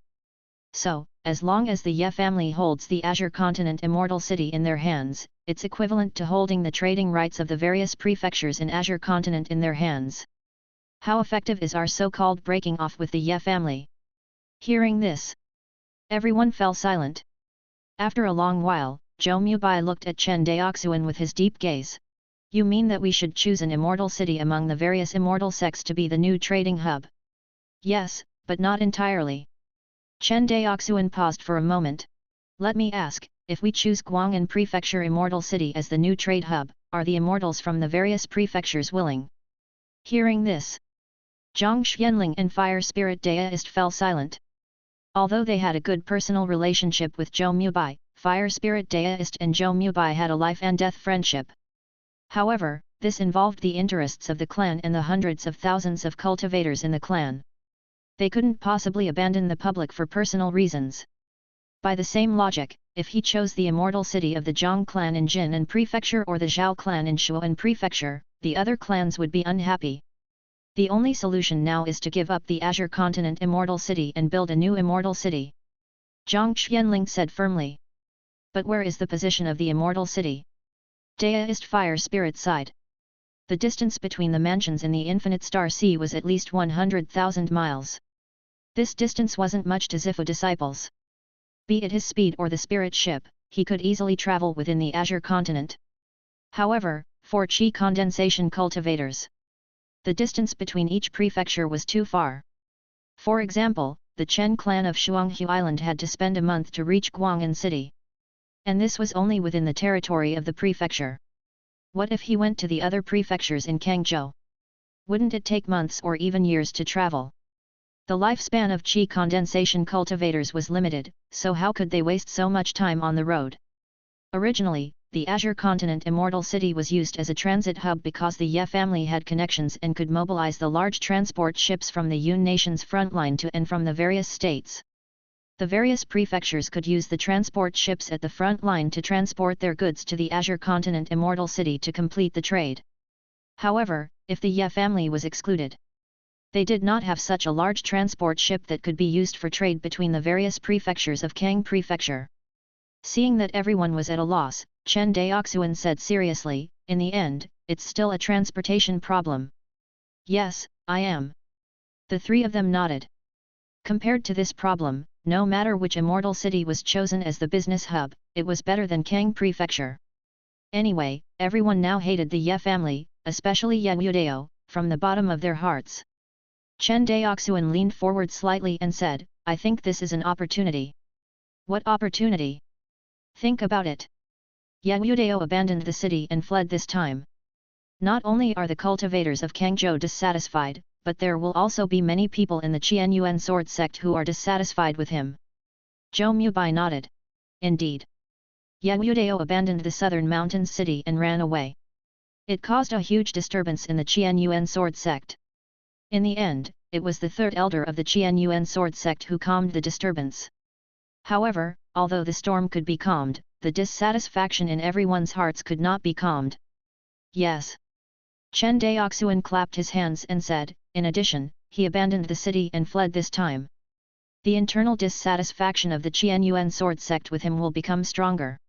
So, as long as the Ye family holds the Azure continent immortal city in their hands, it's equivalent to holding the trading rights of the various prefectures in Azure continent in their hands. How effective is our so-called breaking off with the Ye family? Hearing this, everyone fell silent. After a long while, Zhou Mubai looked at Chen Daoxuan with his deep gaze. You mean that we should choose an immortal city among the various immortal sects to be the new trading hub? Yes, but not entirely. Chen Daoxuan paused for a moment. Let me ask, if we choose Guang'an Prefecture Immortal City as the new trade hub, are the immortals from the various prefectures willing? Hearing this, Zhang Xianling and Fire Spirit Daoist fell silent. Although they had a good personal relationship with Zhou Mubai, Fire Spirit Daoist and Zhou Mubai had a life and death friendship. However, this involved the interests of the clan and the hundreds of thousands of cultivators in the clan. They couldn't possibly abandon the public for personal reasons. By the same logic, if he chose the immortal city of the Zhang clan in Jinan Prefecture or the Zhao clan in Shuan Prefecture, the other clans would be unhappy. The only solution now is to give up the Azure Continent Immortal City and build a new Immortal City. Zhang Xianling said firmly. But where is the position of the Immortal City? Daoist Fire Spirit sighed. The distance between the mansions in the Infinite Star Sea was at least 100,000 miles. This distance wasn't much to Zifu disciples. Be it his speed or the spirit ship, he could easily travel within the Azure Continent. However, for Qi condensation cultivators, the distance between each prefecture was too far. For example, the Chen clan of Shuanghu Island had to spend a month to reach Guang'an City. And this was only within the territory of the prefecture. What if he went to the other prefectures in Kangzhou? Wouldn't it take months or even years to travel? The lifespan of Qi condensation cultivators was limited, so how could they waste so much time on the road? Originally, the Azure Continent Immortal City was used as a transit hub because the Ye family had connections and could mobilize the large transport ships from the Yun nation's front line to and from the various states. The various prefectures could use the transport ships at the front line to transport their goods to the Azure Continent Immortal City to complete the trade. However, if the Ye family was excluded, they did not have such a large transport ship that could be used for trade between the various prefectures of Kang Prefecture. Seeing that everyone was at a loss, Chen Daoxuan said seriously, in the end, it's still a transportation problem. Yes, I am. The three of them nodded. Compared to this problem, no matter which immortal city was chosen as the business hub, it was better than Kang Prefecture. Anyway, everyone now hated the Ye family, especially Ye Wudeo, from the bottom of their hearts. Chen Daoxuan leaned forward slightly and said, I think this is an opportunity. What opportunity? Think about it. Ye Wudeo abandoned the city and fled this time. Not only are the cultivators of Kangzhou dissatisfied, but there will also be many people in the Qianyuan sword sect who are dissatisfied with him. Zhou Mubai nodded. Indeed. Ye Wudeo abandoned the southern mountains city and ran away. It caused a huge disturbance in the Qianyuan sword sect. In the end, it was the third elder of the Qianyuan sword sect who calmed the disturbance. However, although the storm could be calmed, the dissatisfaction in everyone's hearts could not be calmed. Yes. Chen Daoxuan clapped his hands and said, in addition, he abandoned the city and fled this time. The internal dissatisfaction of the Qianyuan sword sect with him will become stronger.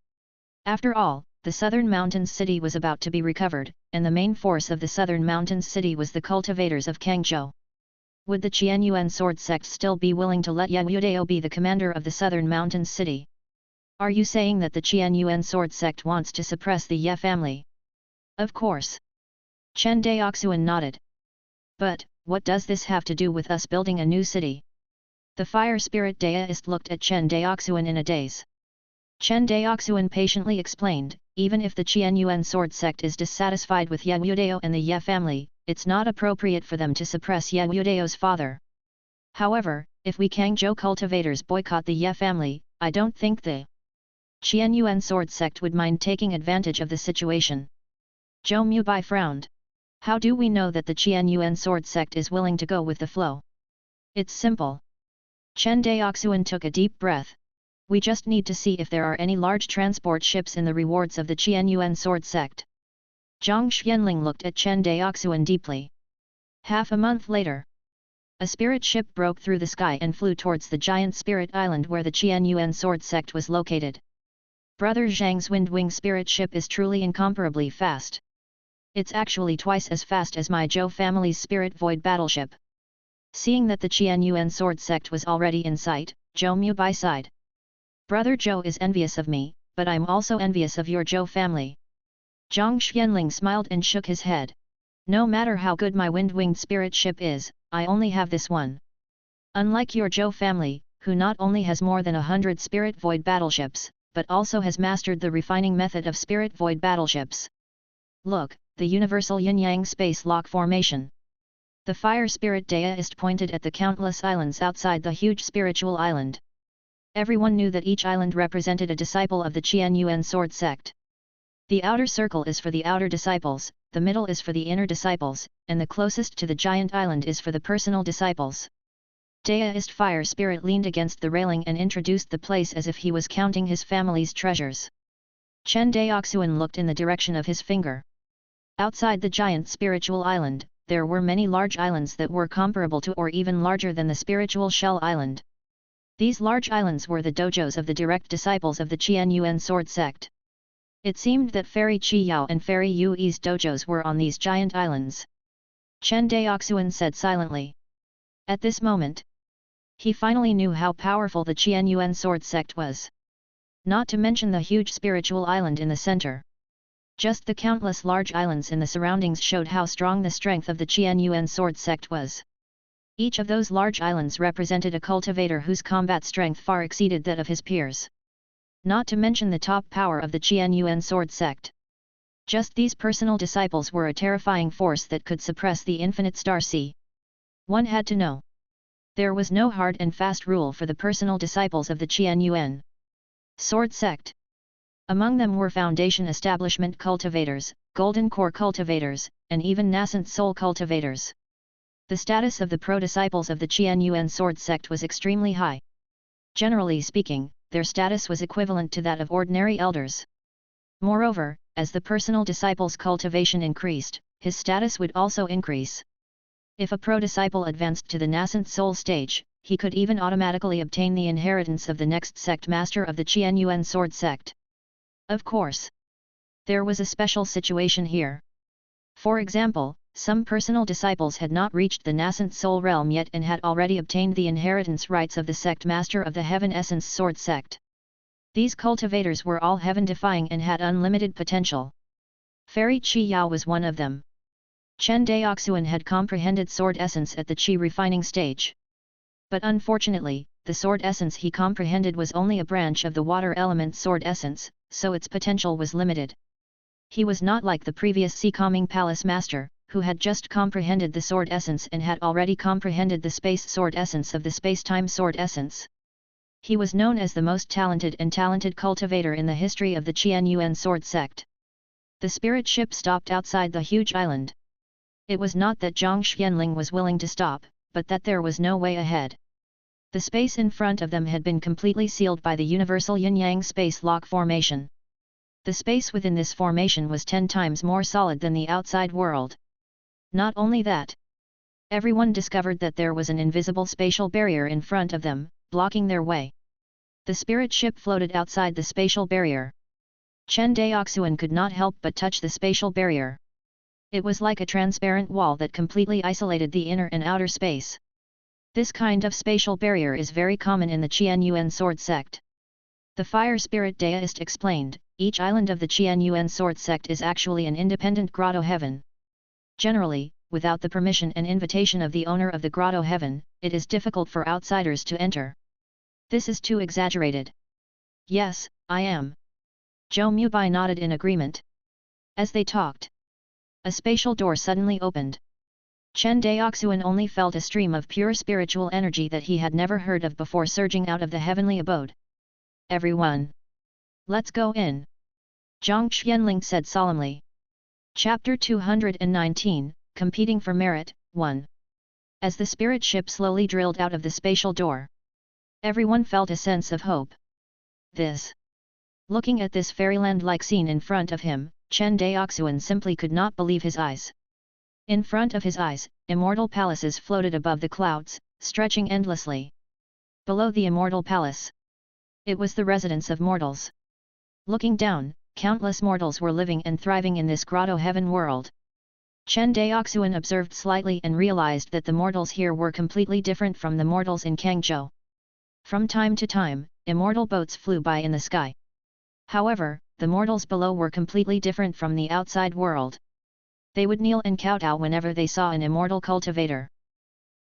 After all, the Southern Mountains city was about to be recovered, and the main force of the Southern Mountains city was the cultivators of Kangzhou. Would the Qianyuan sword sect still be willing to let Yang Yudao be the commander of the Southern Mountains city? Are you saying that the Qianyuan sword sect wants to suppress the Ye family? Of course. Chen Daoxuan nodded. But, what does this have to do with us building a new city? The fire spirit deist looked at Chen Daoxuan in a daze. Chen Daoxuan patiently explained, even if the Qianyuan sword sect is dissatisfied with Ye Yudao and the Ye family, it's not appropriate for them to suppress Ye Yudao's father. However, if we Kangzhou cultivators boycott the Ye family, I don't think the Qianyuan sword sect would mind taking advantage of the situation. Zhou Mubai frowned. How do we know that the Qianyuan sword sect is willing to go with the flow? It's simple. Chen Daoxuan took a deep breath. We just need to see if there are any large transport ships in the rewards of the Qianyuan sword sect. Zhang Xianling looked at Chen Daoxuan deeply. Half a month later, a spirit ship broke through the sky and flew towards the giant spirit island where the Qianyuan sword sect was located. Brother Zhang's Windwing spirit ship is truly incomparably fast. It's actually twice as fast as my Zhou family's spirit void battleship. Seeing that the Qianyuan sword sect was already in sight, Zhou Mubai sighed. Brother Zhou is envious of me, but I'm also envious of your Zhou family. Zhang Xianling smiled and shook his head. No matter how good my wind-winged spirit ship is, I only have this one. Unlike your Zhou family, who not only has more than 100 spirit void battleships, but also has mastered the refining method of spirit void battleships. Look, the universal yin-yang space lock formation. The fire spirit deist pointed at the countless islands outside the huge spiritual island. Everyone knew that each island represented a disciple of the Qianyuan sword sect. The outer circle is for the outer disciples, the middle is for the inner disciples, and the closest to the giant island is for the personal disciples. Deist fire spirit leaned against the railing and introduced the place as if he was counting his family's treasures. Chen Daoxuan looked in the direction of his finger. Outside the giant spiritual island, there were many large islands that were comparable to or even larger than the spiritual shell island. These large islands were the dojos of the direct disciples of the Qianyuan sword sect. It seemed that Fairy Qi Yao and Fairy Yui's dojos were on these giant islands. Chen Daoxuan said silently. At this moment, he finally knew how powerful the Qianyuan sword sect was. Not to mention the huge spiritual island in the center. Just the countless large islands in the surroundings showed how strong the strength of the Qianyuan sword sect was. Each of those large islands represented a cultivator whose combat strength far exceeded that of his peers. Not to mention the top power of the Qianyuan sword sect. Just these personal disciples were a terrifying force that could suppress the infinite star sea. One had to know. There was no hard and fast rule for the personal disciples of the Qianyuan sword sect. Among them were Foundation Establishment cultivators, Golden Core cultivators, and even Nascent Soul cultivators. The status of the pro-disciples of the Qianyuan sword sect was extremely high. Generally speaking, their status was equivalent to that of ordinary elders. Moreover, as the personal disciple's cultivation increased, his status would also increase. If a pro-disciple advanced to the nascent soul stage, he could even automatically obtain the inheritance of the next sect master of the Qianyuan sword sect. Of course, there was a special situation here. For example, some personal disciples had not reached the nascent soul realm yet and had already obtained the inheritance rights of the sect master of the Heaven Essence Sword sect. These cultivators were all heaven-defying and had unlimited potential. Fairy Qi Yao was one of them. Chen Daoxuan had comprehended sword essence at the Qi refining stage. But unfortunately, the sword essence he comprehended was only a branch of the water element sword essence, so its potential was limited. He was not like the previous Sea Calming Palace Master, who had just comprehended the sword essence and had already comprehended the space sword essence of the space-time sword essence. He was known as the most talented cultivator in the history of the Qianyuan sword sect. The spirit ship stopped outside the huge island. It was not that Zhang Xianling was willing to stop, but that there was no way ahead. The space in front of them had been completely sealed by the universal yin-yang space lock formation. The space within this formation was 10 times more solid than the outside world. Not only that, Everyone discovered that there was an invisible spatial barrier in front of them, blocking their way. The spirit ship floated outside the spatial barrier. Chen Daoxuan could not help but touch the spatial barrier. It was like a transparent wall that completely isolated the inner and outer space. This kind of spatial barrier is very common in the Qianyuan sword sect. The fire spirit deist explained, each island of the Qianyuan sword sect is actually an independent grotto heaven. Generally, without the permission and invitation of the owner of the grotto heaven, it is difficult for outsiders to enter. This is too exaggerated. Yes, I am. Zhou Mubai nodded in agreement. As they talked, a spatial door suddenly opened. Chen Daoxuan only felt a stream of pure spiritual energy that he had never heard of before surging out of the heavenly abode. Everyone! Let's go in! Zhang Xianling said solemnly. Chapter 219, Competing for Merit, 1. As the spirit ship slowly drilled out of the spatial door, everyone felt a sense of hope. Looking at this fairyland-like scene in front of him, Chen Daoxuan simply could not believe his eyes. In front of his eyes, immortal palaces floated above the clouds, stretching endlessly. Below the immortal palace, it was the residence of mortals. Looking down, countless mortals were living and thriving in this grotto heaven world. Chen Daoxuan observed slightly and realized that the mortals here were completely different from the mortals in Kangzhou. From time to time, immortal boats flew by in the sky. However, the mortals below were completely different from the outside world. They would kneel and kowtow whenever they saw an immortal cultivator.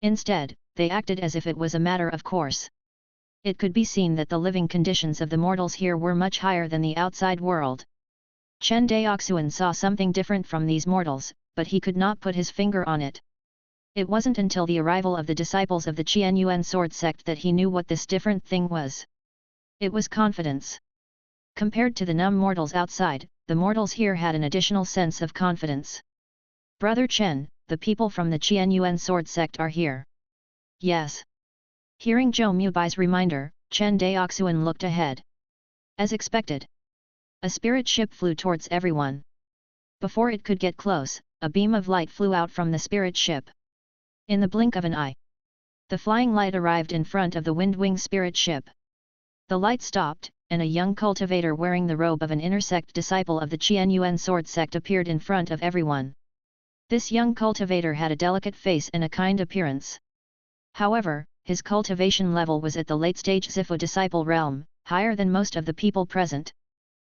Instead, they acted as if it was a matter of course. It could be seen that the living conditions of the mortals here were much higher than the outside world. Chen Daoxuan saw something different from these mortals, but he could not put his finger on it. It wasn't until the arrival of the disciples of the Qianyuan sword sect that he knew what this different thing was. It was confidence. Compared to the numb mortals outside, the mortals here had an additional sense of confidence. Brother Chen, the people from the Qianyuan sword sect are here. Yes. Hearing Zhou Mubai's reminder, Chen Daoxuan looked ahead. As expected, a spirit ship flew towards everyone. Before it could get close, a beam of light flew out from the spirit ship. In the blink of an eye, the flying light arrived in front of the wind-wing spirit ship. The light stopped, and a young cultivator wearing the robe of an inner sect disciple of the Qianyuan sword sect appeared in front of everyone. This young cultivator had a delicate face and a kind appearance. However, his cultivation level was at the late-stage Zifu disciple realm, higher than most of the people present.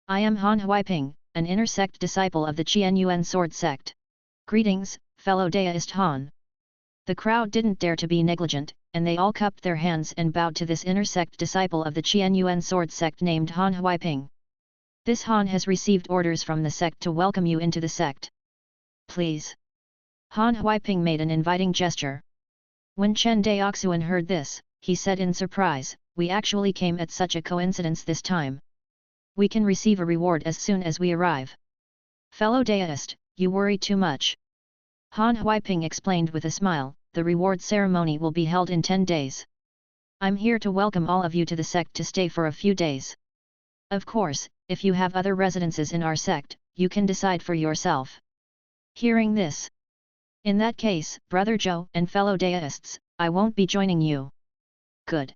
I am Han Huaiping, an inner sect disciple of the Qianyuan sword sect. Greetings, fellow deist Han. The crowd didn't dare to be negligent, and they all cupped their hands and bowed to this inner sect disciple of the Qianyuan sword sect named Han Huaiping. This Han has received orders from the sect to welcome you into the sect. Please. Han Huaiping made an inviting gesture. When Chen Daoxuan heard this, he said in surprise, we actually came at such a coincidence this time. We can receive a reward as soon as we arrive. Fellow deist, you worry too much. Han Huaiping explained with a smile, the reward ceremony will be held in 10 days. I'm here to welcome all of you to the sect to stay for a few days. Of course, if you have other residences in our sect, you can decide for yourself. Hearing this, in that case, Brother Zhou and fellow deists, I won't be joining you. Good.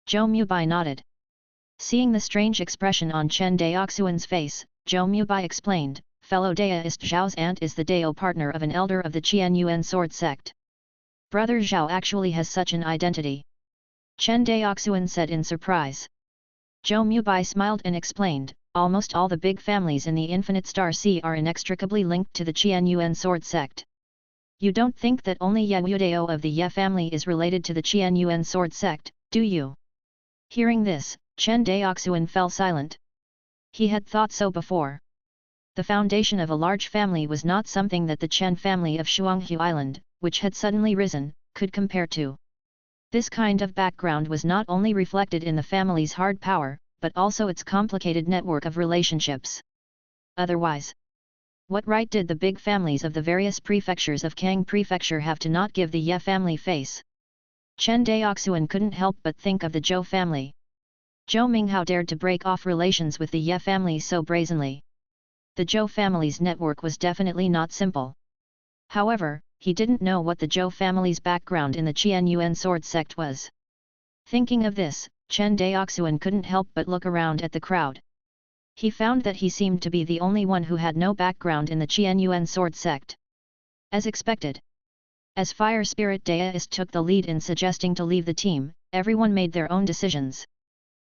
Zhou Mubai nodded. Seeing the strange expression on Chen Daoxuan's face, Zhou Mubai explained, fellow deist Zhao's aunt is the Dao partner of an elder of the Qianyuan sword sect. Brother Zhao actually has such an identity. Chen Daoxuan said in surprise. Zhou Mubai smiled and explained, almost all the big families in the Infinite Star Sea are inextricably linked to the Qianyuan sword sect. You don't think that only Ye Wudao of the Ye family is related to the Qianyuan sword sect, do you? Hearing this, Chen Daoxuan fell silent. He had thought so before. The foundation of a large family was not something that the Chen family of Shuanghu Island, which had suddenly risen, could compare to. This kind of background was not only reflected in the family's hard power, but also its complicated network of relationships. Otherwise, what right did the big families of the various prefectures of Kang Prefecture have to not give the Ye family face? Chen Daoxuan couldn't help but think of the Zhou family. Zhou Minghao dared to break off relations with the Ye family so brazenly. The Zhou family's network was definitely not simple. However, he didn't know what the Zhou family's background in the Qianyuan sword sect was. Thinking of this, Chen Daoxuan couldn't help but look around at the crowd. He found that he seemed to be the only one who had no background in the Qianyuan sword sect. As expected. As Fire Spirit Daoist took the lead in suggesting to leave the team, everyone made their own decisions.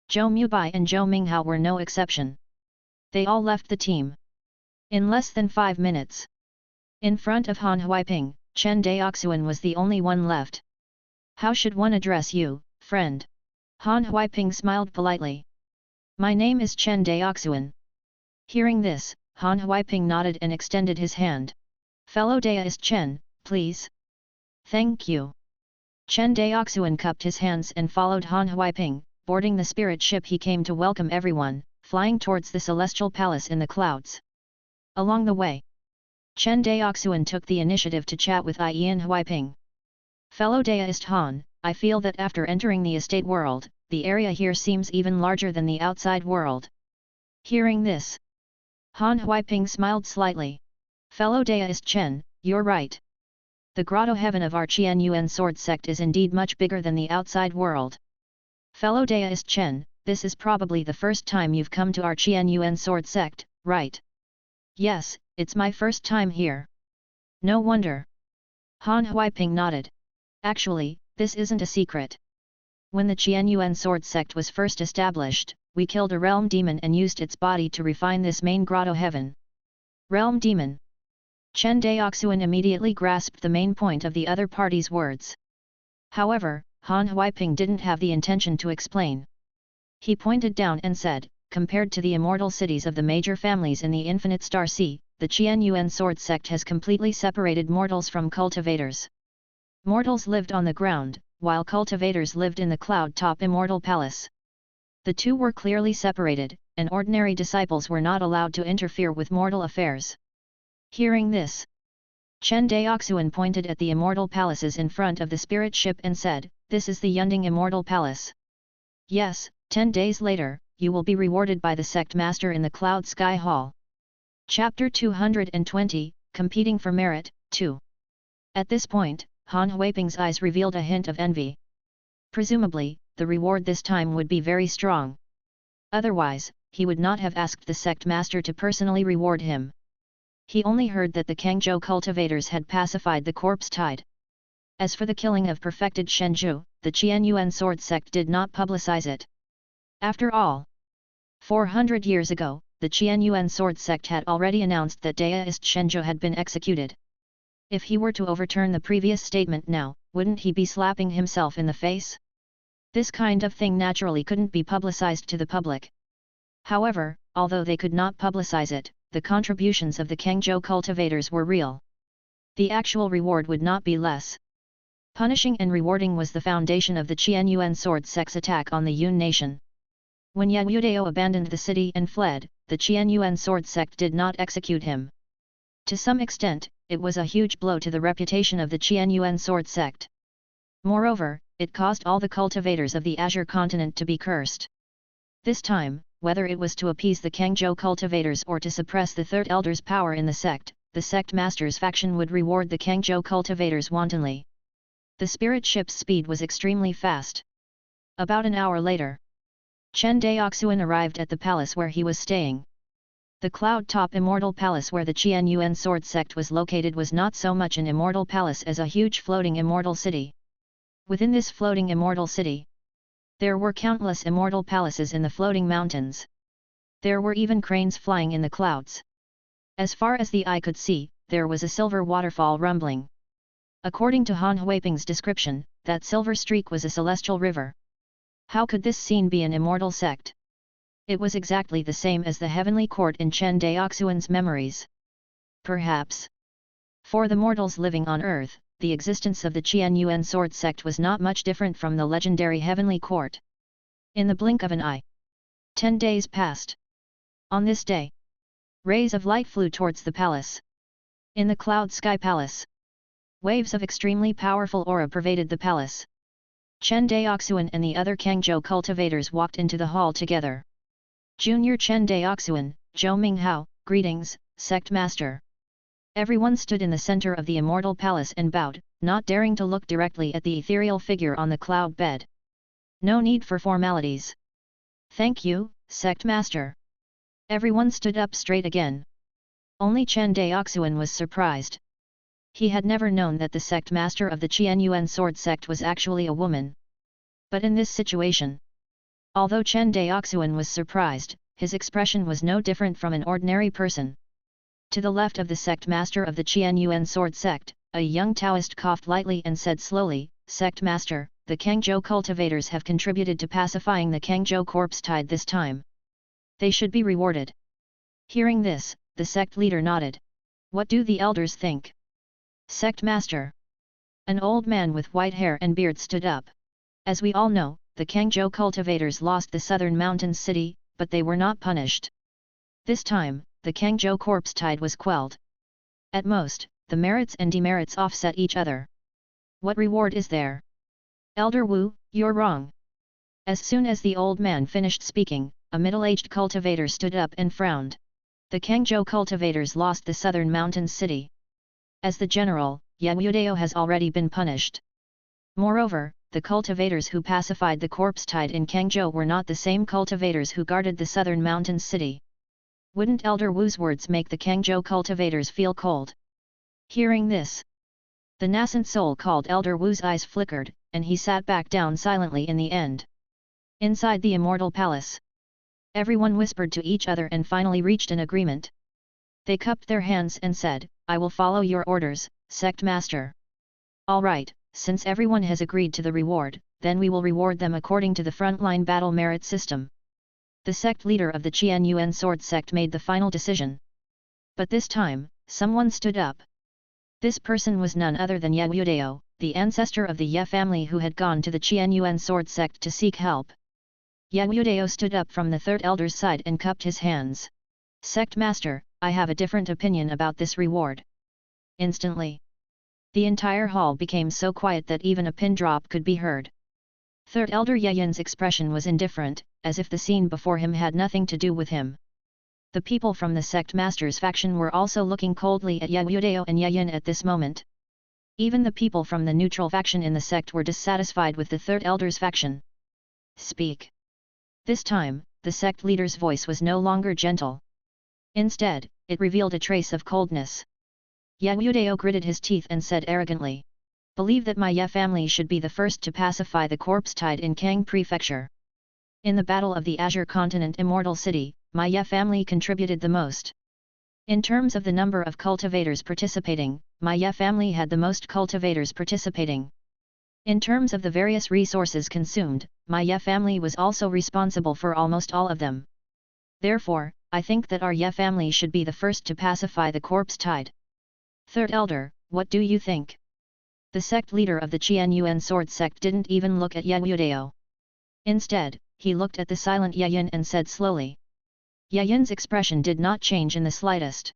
Zhou Mubai and Zhou Minghao were no exception. They all left the team. In less than 5 minutes. In front of Han Huaiping, Chen Daoxuan was the only one left. How should one address you, friend? Han Huaiping smiled politely. My name is Chen Daoxuan. Hearing this, Han Huaiping nodded and extended his hand. Fellow Daoist Chen, please. Thank you. Chen Daoxuan cupped his hands and followed Han Huaiping, boarding the spirit ship. He came to welcome everyone, flying towards the celestial palace in the clouds. Along the way, Chen Daoxuan took the initiative to chat with Ian Huaiping. Fellow Daoist Han, I feel that after entering the estate world, the area here seems even larger than the outside world. Hearing this, Han Huaiping smiled slightly. Fellow Daoist Chen, you're right. The grotto heaven of our Qianyuan sword sect is indeed much bigger than the outside world. Fellow Daoist Chen, this is probably the first time you've come to our Qianyuan sword sect, right? Yes, it's my first time here. No wonder. Han Huaiping nodded. Actually, this isn't a secret. When the Qianyuan sword sect was first established, we killed a realm demon and used its body to refine this main grotto heaven. Realm demon. Chen Daoxuan immediately grasped the main point of the other party's words. However, Han Huaiping didn't have the intention to explain. He pointed down and said, compared to the immortal cities of the major families in the Infinite Star Sea, the Qianyuan sword sect has completely separated mortals from cultivators. Mortals lived on the ground, while cultivators lived in the cloud-top immortal palace. The two were clearly separated, and ordinary disciples were not allowed to interfere with mortal affairs. Hearing this, Chen Daoxuan pointed at the immortal palaces in front of the spirit ship and said, this is the Yunding Immortal Palace. Yes, 10 days later, you will be rewarded by the sect master in the Cloud Sky Hall. Chapter 220, Competing for Merit, 2. At this point, Han Huaiping's eyes revealed a hint of envy. Presumably, the reward this time would be very strong. Otherwise, he would not have asked the sect master to personally reward him. He only heard that the Kangzhou cultivators had pacified the corpse tide. As for the killing of perfected Shenzhou, the Qianyuan sword sect did not publicize it. After all, 400 years ago, the Qianyuan sword sect had already announced that Daoist Shenzhou had been executed. If he were to overturn the previous statement now, wouldn't he be slapping himself in the face? This kind of thing naturally couldn't be publicized to the public. However, although they could not publicize it, the contributions of the Kangzhou cultivators were real. The actual reward would not be less. Punishing and rewarding was the foundation of the Qianyuan sword sect's attack on the Yun nation. When Yawudao abandoned the city and fled, the Qianyuan sword sect did not execute him. To some extent, it was a huge blow to the reputation of the Qianyuan sword sect. Moreover, it caused all the cultivators of the Azure continent to be cursed. This time, whether it was to appease the Kangzhou cultivators or to suppress the third elder's power in the sect master's faction would reward the Kangzhou cultivators wantonly. The spirit ship's speed was extremely fast. About an hour later, Chen Daoxuan arrived at the palace where he was staying. The cloud-top immortal palace where the Qianyuan sword sect was located was not so much an immortal palace as a huge floating immortal city. Within this floating immortal city, there were countless immortal palaces in the floating mountains. There were even cranes flying in the clouds. As far as the eye could see, there was a silver waterfall rumbling. According to Han Huaiping's description, that silver streak was a celestial river. How could this scene be an immortal sect? It was exactly the same as the heavenly court in Chen Daoxuan's memories. Perhaps, for the mortals living on earth, the existence of the Qianyuan sword sect was not much different from the legendary heavenly court. In the blink of an eye, 10 days passed. On this day, rays of light flew towards the palace. In the cloud sky palace, waves of extremely powerful aura pervaded the palace. Chen Daoxuan and the other Kangzhou cultivators walked into the hall together. Junior Chen Daoxuan, Zhou Minghao, greetings, sect master. Everyone stood in the center of the immortal palace and bowed, not daring to look directly at the ethereal figure on the cloud bed. No need for formalities. Thank you, sect master. Everyone stood up straight again. Only Chen Daoxuan was surprised. He had never known that the sect master of the Qianyuan sword sect was actually a woman. But in this situation, although Chen Daoxuan was surprised, his expression was no different from an ordinary person. To the left of the sect master of the Qianyuan sword sect, a young Taoist coughed lightly and said slowly, "Sect master, the Kangzhou cultivators have contributed to pacifying the Kangzhou corpse tide this time. They should be rewarded." Hearing this, the sect leader nodded. "What do the elders think?" "Sect master." An old man with white hair and beard stood up. "As we all know, the Kangzhou cultivators lost the southern mountains city, but they were not punished. This time, the Kangzhou corpse tide was quelled. At most, the merits and demerits offset each other. What reward is there?" "Elder Wu, you're wrong." As soon as the old man finished speaking, a middle-aged cultivator stood up and frowned. "The Kangzhou cultivators lost the southern mountains city. As the general, Yangudao has already been punished. Moreover, the cultivators who pacified the corpse tide in Kangzhou were not the same cultivators who guarded the southern mountains city. Wouldn't Elder Wu's words make the Kangzhou cultivators feel cold?" Hearing this, the nascent soul called Elder Wu's eyes flickered, and he sat back down silently in the end. Inside the immortal palace, everyone whispered to each other and finally reached an agreement. They cupped their hands and said, "I will follow your orders, sect master." "All right, since everyone has agreed to the reward, then we will reward them according to the frontline battle merit system." The sect leader of the Qianyuan sword sect made the final decision. But this time, someone stood up. This person was none other than Ye Wudao, the ancestor of the Ye family who had gone to the Qianyuan sword sect to seek help. Ye Wudao stood up from the third elder's side and cupped his hands. "Sect master, I have a different opinion about this reward." Instantly, the entire hall became so quiet that even a pin drop could be heard. Third elder Yeyen's expression was indifferent, as if the scene before him had nothing to do with him. The people from the sect master's faction were also looking coldly at Ye Wudao and Yeyen at this moment. Even the people from the neutral faction in the sect were dissatisfied with the third elder's faction. "Speak." This time, the sect leader's voice was no longer gentle. Instead, it revealed a trace of coldness. Ye Wudao gritted his teeth and said arrogantly, "Believe that my Ye family should be the first to pacify the corpse tide in Kang Prefecture. In the Battle of the Azure Continent Immortal City, my Ye family contributed the most. In terms of the number of cultivators participating, my Ye family had the most cultivators participating. In terms of the various resources consumed, my Ye family was also responsible for almost all of them. Therefore, I think that our Ye family should be the first to pacify the corpse tide." "Third elder, what do you think?" The sect leader of the Qianyuan sword sect didn't even look at Ye Wudao. Instead, he looked at the silent Yeyen and said slowly. Yeyen's expression did not change in the slightest.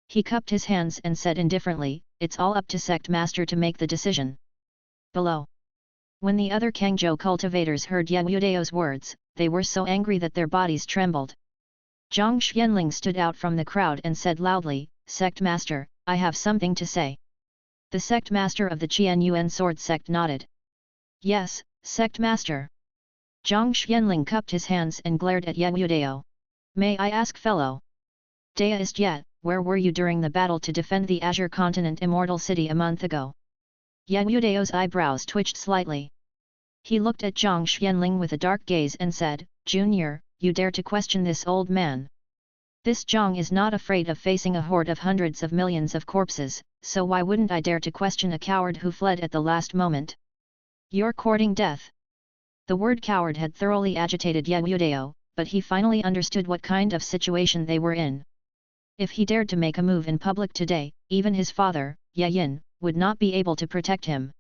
He cupped his hands and said indifferently, "It's all up to sect master to make the decision." Below, when the other Kangzhou cultivators heard Ye Wudao's words, they were so angry that their bodies trembled. Zhang Xianling stood out from the crowd and said loudly, "Sect master, I have something to say." The sect master of the Qianyuan sword sect nodded. "Yes, sect master." Zhang Xianling cupped his hands and glared at Ye Wudao. "May I ask fellow Daoist Ye, where were you during the battle to defend the Azure Continent Immortal City a month ago?" Ye Wudao's eyebrows twitched slightly. He looked at Zhang Xianling with a dark gaze and said, "Junior, you dare to question this old man? This Zhang is not afraid of facing a horde of hundreds of millions of corpses, so why wouldn't I dare to question a coward who fled at the last moment? You're courting death." The word coward had thoroughly agitated Ye Wudao, but he finally understood what kind of situation they were in. If he dared to make a move in public today, even his father, Yeyen, would not be able to protect him.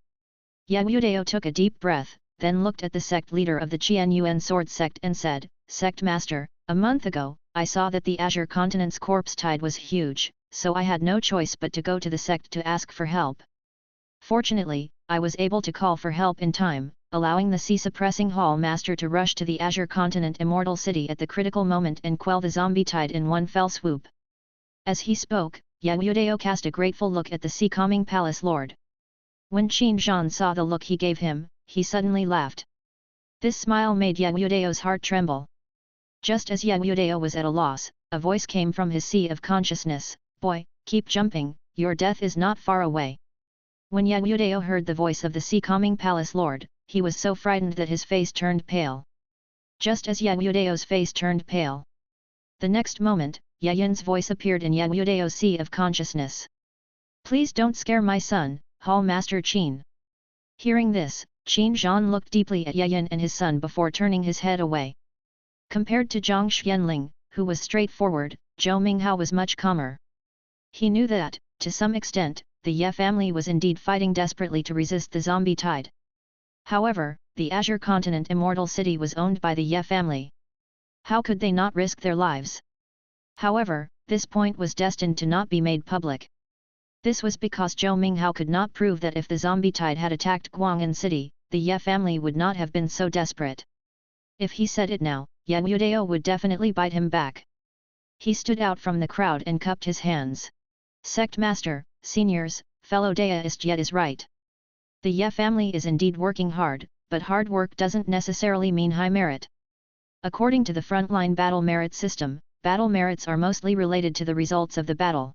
Ye Wudao took a deep breath, then looked at the sect leader of the Qianyuan sword sect and said, "Sect master, a month ago, I saw that the Azure Continent's corpse tide was huge, so I had no choice but to go to the sect to ask for help. Fortunately, I was able to call for help in time, allowing the sea-suppressing Hall Master to rush to the Azure Continent Immortal City at the critical moment and quell the zombie tide in one fell swoop." As he spoke, Yangudao cast a grateful look at the sea-calming palace lord. When Qin Zhan saw the look he gave him, he suddenly laughed. This smile made Yangudao's heart tremble. Just as Yangudao was at a loss, a voice came from his sea of consciousness, "Boy, keep jumping, your death is not far away." When Yangudao heard the voice of the sea-calming palace lord, he was so frightened that his face turned pale. Just as Yangudao's face turned pale, the next moment, Yayin's voice appeared in Yangudao's sea of consciousness. "Please don't scare my son, Hall Master Qin." Hearing this, Qin Zhan looked deeply at Yayin and his son before turning his head away. Compared to Zhang Xianling, who was straightforward, Zhou Minghao was much calmer. He knew that, to some extent, the Ye family was indeed fighting desperately to resist the zombie tide. However, the Azure Continent Immortal City was owned by the Ye family. How could they not risk their lives? However, this point was destined to not be made public. This was because Zhou Minghao could not prove that if the zombie tide had attacked Guang'an City, the Ye family would not have been so desperate. If he said it now, Yangudao would definitely bite him back. He stood out from the crowd and cupped his hands. "Sect Master, seniors, fellow Daoist Yet is right. The Ye family is indeed working hard, but hard work doesn't necessarily mean high merit. According to the frontline battle merit system, battle merits are mostly related to the results of the battle.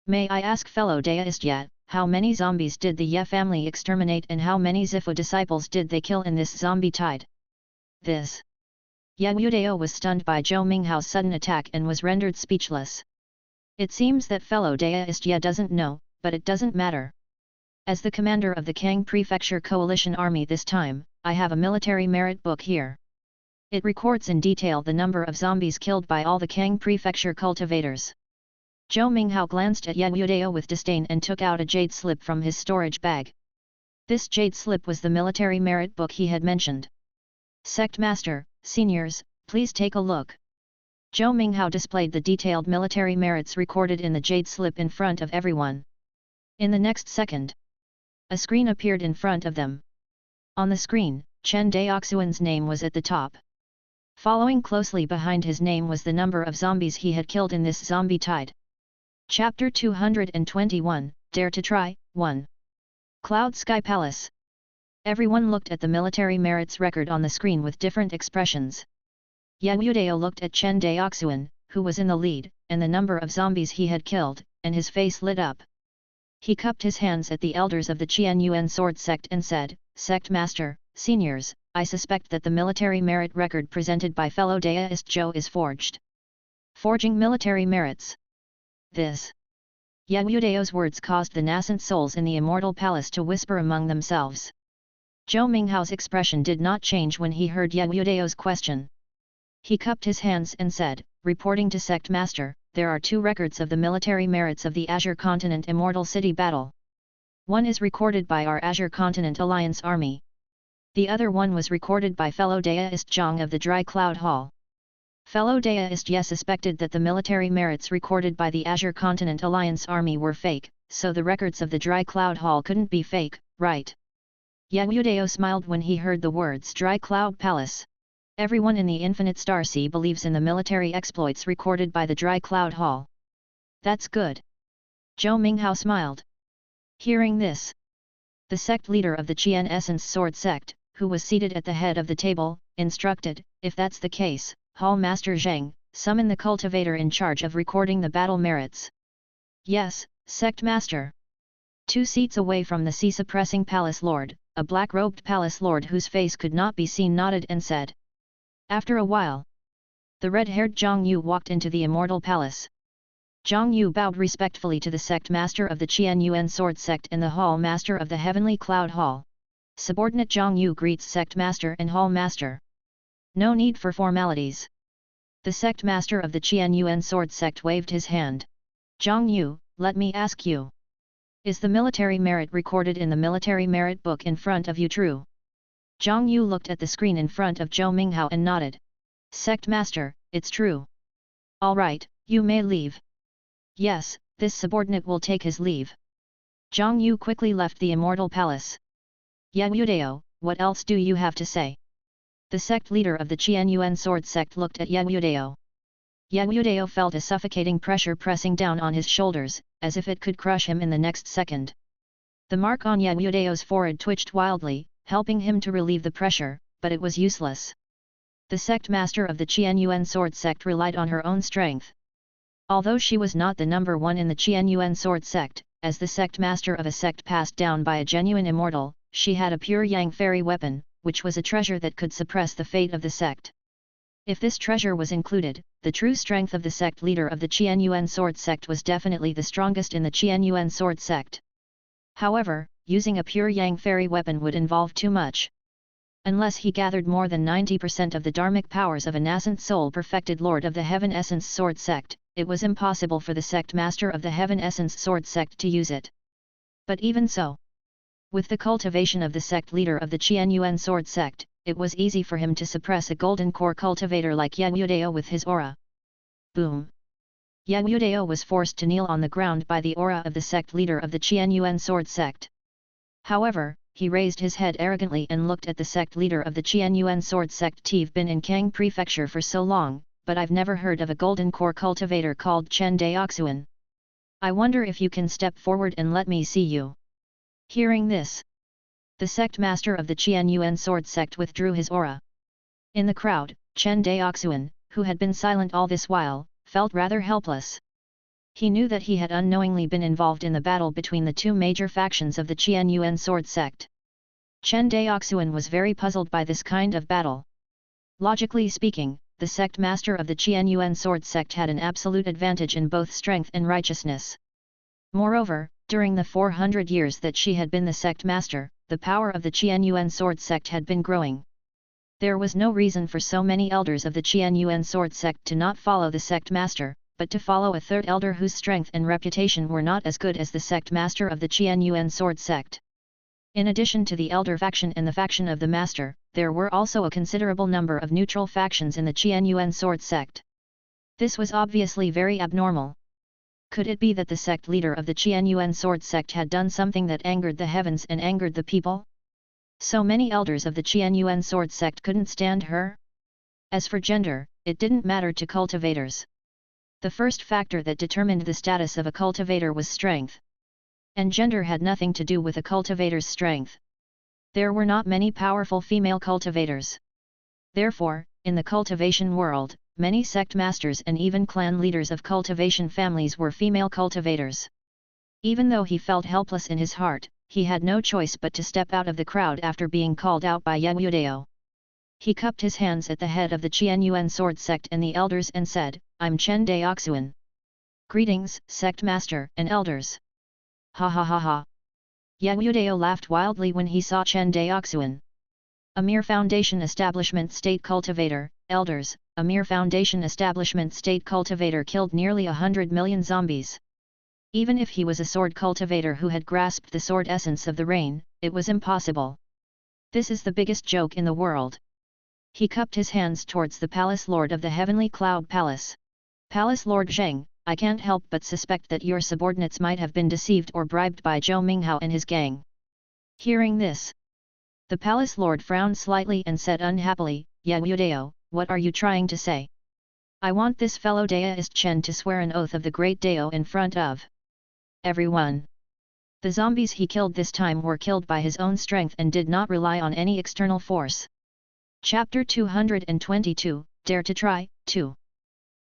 May I ask fellow Daoist Yet, how many zombies did the Ye family exterminate and how many Zifu disciples did they kill in this zombie tide?" This. Yangudao was stunned by Zhou Minghao's sudden attack and was rendered speechless. It seems that fellow Daoist Ye doesn't know, but it doesn't matter. As the commander of the Kang Prefecture Coalition Army this time, I have a military merit book here. It records in detail the number of zombies killed by all the Kang Prefecture cultivators. Zhou Minghao glanced at Yangudao with disdain and took out a jade slip from his storage bag. This jade slip was the military merit book he had mentioned. "Sect Master, seniors, please take a look." Zhou Minghao displayed the detailed military merits recorded in the jade slip in front of everyone. In the next second, a screen appeared in front of them. On the screen, Chen Daoxuan's name was at the top. Following closely behind his name was the number of zombies he had killed in this zombie tide. Chapter 221, Dare to Try, 1. Cloud Sky Palace. Everyone looked at the military merits record on the screen with different expressions. Yangudao looked at Chen Daoxuan, who was in the lead, and the number of zombies he had killed, and his face lit up. He cupped his hands at the elders of the Qianyuan sword sect and said, "Sect Master, seniors, I suspect that the military merit record presented by fellow Daoist Zhou is forged." Forging military merits. This. Yangudao's words caused the nascent souls in the immortal palace to whisper among themselves. Zhou Minghao's expression did not change when he heard Yangudao's question. He cupped his hands and said, "Reporting to Sect Master, there are 2 records of the military merits of the Azure Continent Immortal City battle. One is recorded by our Azure Continent Alliance Army. The other one was recorded by fellow Daoist Zhang of the Dry Cloud Hall." Fellow Daoist Ye suspected that the military merits recorded by the Azure Continent Alliance Army were fake, so the records of the Dry Cloud Hall couldn't be fake, right? Yangudao smiled when he heard the words Dry Cloud Palace. Everyone in the Infinite Star Sea believes in the military exploits recorded by the Dry Cloud Hall. That's good. Zhou Minghao smiled. Hearing this, the sect leader of the Qian Essence Sword Sect, who was seated at the head of the table, instructed, "If that's the case, Hall Master Zheng, summon the cultivator in charge of recording the battle merits." "Yes, Sect Master." 2 seats away from the sea-suppressing palace lord, a black-robed palace lord whose face could not be seen nodded and said. After a while, the red-haired Zhang Yu walked into the immortal palace. Zhang Yu bowed respectfully to the sect master of the Qianyuan sword sect and the hall master of the heavenly cloud hall. Subordinate Zhang Yu greets sect master and hall master. No need for formalities. The sect master of the Qianyuan sword sect waved his hand. "Zhang Yu, let me ask you. Is the military merit recorded in the military merit book in front of you true?" Zhang Yu looked at the screen in front of Zhou Minghao and nodded. "Sect master, it's true." "All right, you may leave." "Yes, this subordinate will take his leave." Zhang Yu quickly left the immortal palace. "Yangudao, what else do you have to say?" The sect leader of the Qianyuan sword sect looked at Yangudao. Yagudeo felt a suffocating pressure pressing down on his shoulders, as if it could crush him in the next second. The mark on Yagudeo's forehead twitched wildly, helping him to relieve the pressure, but it was useless. The sect master of the Qianyuan sword sect relied on her own strength. Although she was not the number one in the Qianyuan sword sect, as the sect master of a sect passed down by a genuine immortal, she had a pure yang fairy weapon, which was a treasure that could suppress the fate of the sect. If this treasure was included, the true strength of the sect leader of the Qianyuan sword sect was definitely the strongest in the Qianyuan sword sect. However, using a pure yang fairy weapon would involve too much. Unless he gathered more than 90% of the dharmic powers of a nascent soul-perfected lord of the Heaven Essence Sword Sect, it was impossible for the sect master of the Heaven Essence Sword Sect to use it. But even so, with the cultivation of the sect leader of the Qianyuan Sword Sect, it was easy for him to suppress a golden core cultivator like Yagudeo with his aura. Boom! Yagudeo was forced to kneel on the ground by the aura of the sect leader of the Qianyuan Sword Sect. However, he raised his head arrogantly and looked at the sect leader of the Qianyuan Sword Sect. "T've been in Kang Prefecture for so long, but I've never heard of a golden core cultivator called Chen Daoxuan. I wonder if you can step forward and let me see you." Hearing this, the sect master of the Qianyuan Sword Sect withdrew his aura. In the crowd, Chen Daoxuan, who had been silent all this while, felt rather helpless. He knew that he had unknowingly been involved in the battle between the two major factions of the Qianyuan Sword Sect. Chen Daoxuan was very puzzled by this kind of battle. Logically speaking, the sect master of the Qianyuan Sword Sect had an absolute advantage in both strength and righteousness. Moreover, during the 400 years that she had been the sect master, the power of the Qianyuan Sword Sect had been growing. There was no reason for so many elders of the Qianyuan Sword Sect to not follow the sect master, but to follow a third elder whose strength and reputation were not as good as the sect master of the Qianyuan Sword Sect. In addition to the elder faction and the faction of the master, there were also a considerable number of neutral factions in the Qianyuan Sword Sect. This was obviously very abnormal. Could it be that the sect leader of the Qianyuan Sword Sect had done something that angered the heavens and angered the people? So many elders of the Qianyuan Sword Sect couldn't stand her? As for gender, it didn't matter to cultivators. The first factor that determined the status of a cultivator was strength. And gender had nothing to do with a cultivator's strength. There were not many powerful female cultivators. Therefore, in the cultivation world, many sect masters and even clan leaders of cultivation families were female cultivators. Even though he felt helpless in his heart, he had no choice but to step out of the crowd after being called out by Yagudeo. He cupped his hands at the head of the Qianyuan Sword Sect and the elders and said, "I'm Chen Daoxuan. Greetings, sect master and elders." Ha ha ha ha. Yagudeo laughed wildly when he saw Chen Daoxuan. A mere foundation establishment state cultivator, elders, a mere foundation establishment state cultivator killed nearly 100 million zombies. Even if he was a sword cultivator who had grasped the sword essence of the rain, it was impossible. This is the biggest joke in the world. He cupped his hands towards the Palace Lord of the Heavenly Cloud Palace. "Palace Lord Zheng, I can't help but suspect that your subordinates might have been deceived or bribed by Zhou Minghao and his gang." Hearing this, the Palace Lord frowned slightly and said unhappily, "Yagudeo, what are you trying to say? I want this fellow Daoist Chen to swear an oath of the great Dao in front of everyone." The zombies he killed this time were killed by his own strength and did not rely on any external force. Chapter 222, Dare to Try, 2.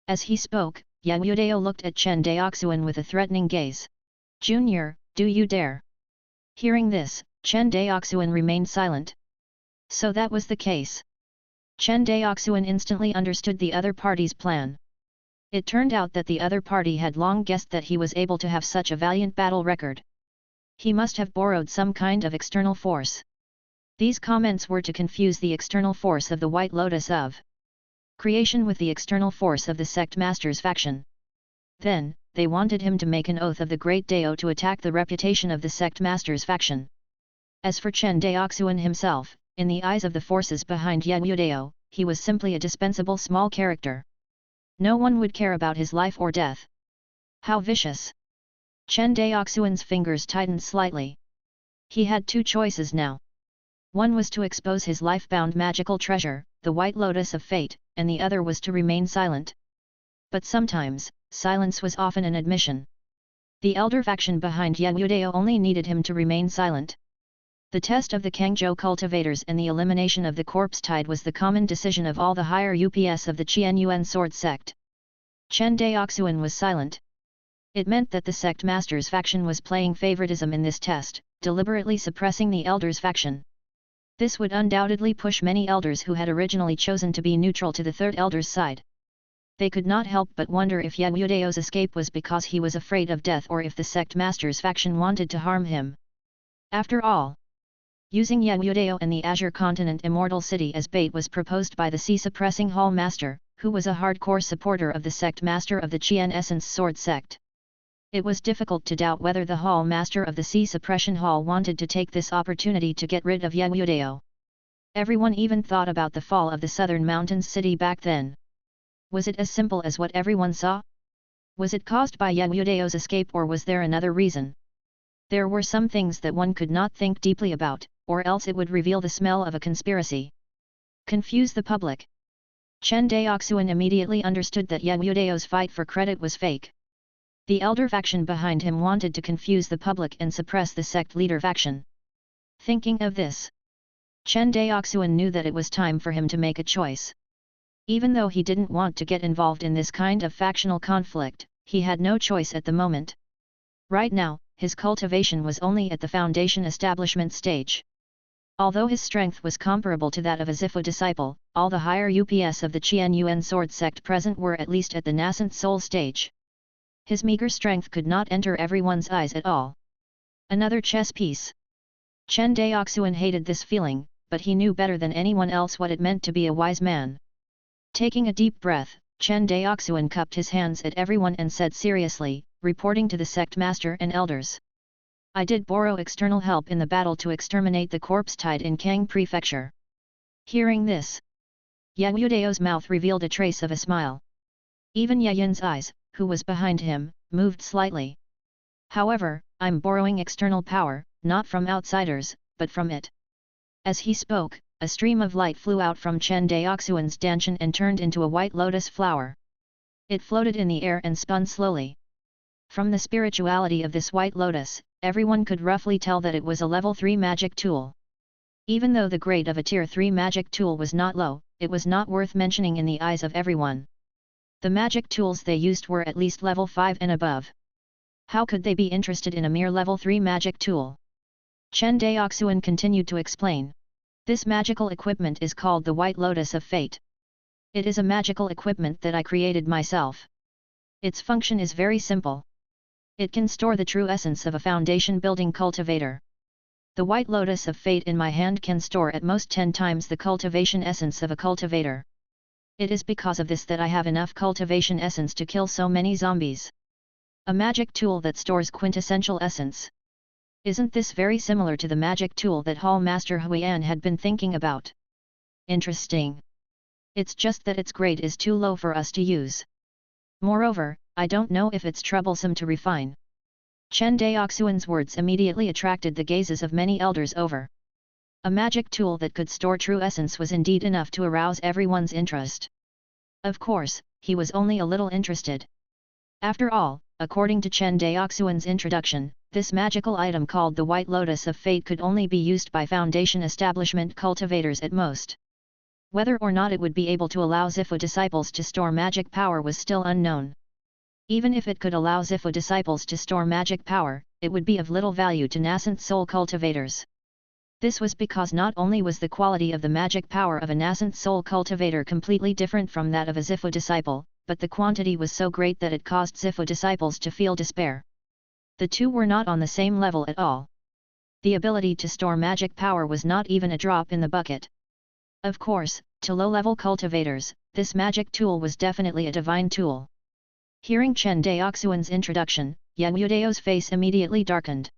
As he spoke, Yagudeo looked at Chen Daoxuan with a threatening gaze. "Junior, do you dare?" Hearing this, Chen Daoxuan remained silent. So that was the case. Chen Daoxuan instantly understood the other party's plan. It turned out that the other party had long guessed that he was able to have such a valiant battle record. He must have borrowed some kind of external force. These comments were to confuse the external force of the White Lotus of creation with the external force of the sect master's faction. Then, they wanted him to make an oath of the great Dao to attack the reputation of the sect master's faction. As for Chen Daoxuan himself, in the eyes of the forces behind Yagudeo, he was simply a dispensable small character. No one would care about his life or death. How vicious! Chen Daoxuan's fingers tightened slightly. He had two choices now. One was to expose his life-bound magical treasure, the White Lotus of Fate, and the other was to remain silent. But sometimes, silence was often an admission. The elder faction behind Yewudeo only needed him to remain silent. The test of the Kangzhou cultivators and the elimination of the corpse tide was the common decision of all the higher UPS of the Qianyuan sword sect. Chen Daoxuan was silent. It meant that the sect master's faction was playing favoritism in this test, deliberately suppressing the elders' faction. This would undoubtedly push many elders who had originally chosen to be neutral to the third elder's side. They could not help but wonder if Yewudeo's escape was because he was afraid of death or if the sect master's faction wanted to harm him. After all, using Yewudeo and the Azure Continent Immortal City as bait was proposed by the sea-suppressing Hall Master, who was a hardcore supporter of the sect master of the Qian Essence Sword sect. It was difficult to doubt whether the Hall Master of the Sea Suppression Hall wanted to take this opportunity to get rid of Yewudeo. Everyone even thought about the fall of the Southern Mountains city back then. Was it as simple as what everyone saw? Was it caused by Yewudeo's escape or was there another reason? There were some things that one could not think deeply about, or else it would reveal the smell of a conspiracy. Confuse the public. Chen Daoxuan immediately understood that Yewudeo's fight for credit was fake. The elder faction behind him wanted to confuse the public and suppress the sect leader faction. Thinking of this, Chen Daoxuan knew that it was time for him to make a choice. Even though he didn't want to get involved in this kind of factional conflict, he had no choice at the moment. Right now, his cultivation was only at the foundation establishment stage. Although his strength was comparable to that of a Zifu disciple, all the higher UPS of the Qianyuan sword sect present were at least at the nascent soul stage. His meager strength could not enter everyone's eyes at all. Another chess piece. Chen Daoxuan hated this feeling, but he knew better than anyone else what it meant to be a wise man. Taking a deep breath, Chen Daoxuan cupped his hands at everyone and said seriously, reporting to the sect master and elders. I did borrow external help in the battle to exterminate the corpse tide in Kang Prefecture. Hearing this, Yewudeo's mouth revealed a trace of a smile. Even Yeyun's eyes, who was behind him, moved slightly. However, I'm borrowing external power, not from outsiders, but from it. As he spoke, a stream of light flew out from Chen Daoxuan's danshan and turned into a white lotus flower. It floated in the air and spun slowly. From the spirituality of this white lotus, everyone could roughly tell that it was a level 3 magic tool. Even though the grade of a tier 3 magic tool was not low, it was not worth mentioning in the eyes of everyone. The magic tools they used were at least level 5 and above. How could they be interested in a mere level 3 magic tool? Chen Daoxuan continued to explain. This magical equipment is called the White Lotus of Fate. It is a magical equipment that I created myself. Its function is very simple. It can store the true essence of a foundation-building cultivator. The White Lotus of Fate in my hand can store at most 10 times the cultivation essence of a cultivator. It is because of this that I have enough cultivation essence to kill so many zombies. A magic tool that stores quintessential essence. Isn't this very similar to the magic tool that Hall Master Huiyan had been thinking about? Interesting. It's just that its grade is too low for us to use. Moreover, I don't know if it's troublesome to refine. Chen Daoxuan's words immediately attracted the gazes of many elders over. A magic tool that could store true essence was indeed enough to arouse everyone's interest. Of course, he was only a little interested. After all, according to Chen Daoxuan's introduction, this magical item called the White Lotus of Fate could only be used by Foundation Establishment cultivators at most. Whether or not it would be able to allow Zifu disciples to store magic power was still unknown. Even if it could allow Zifu disciples to store magic power, it would be of little value to nascent soul cultivators. This was because not only was the quality of the magic power of a nascent soul cultivator completely different from that of a Zifu disciple, but the quantity was so great that it caused Zifu disciples to feel despair. The two were not on the same level at all. The ability to store magic power was not even a drop in the bucket. Of course, to low-level cultivators, this magic tool was definitely a divine tool. Hearing Chen Daoxuan's introduction, Yewudeo's face immediately darkened.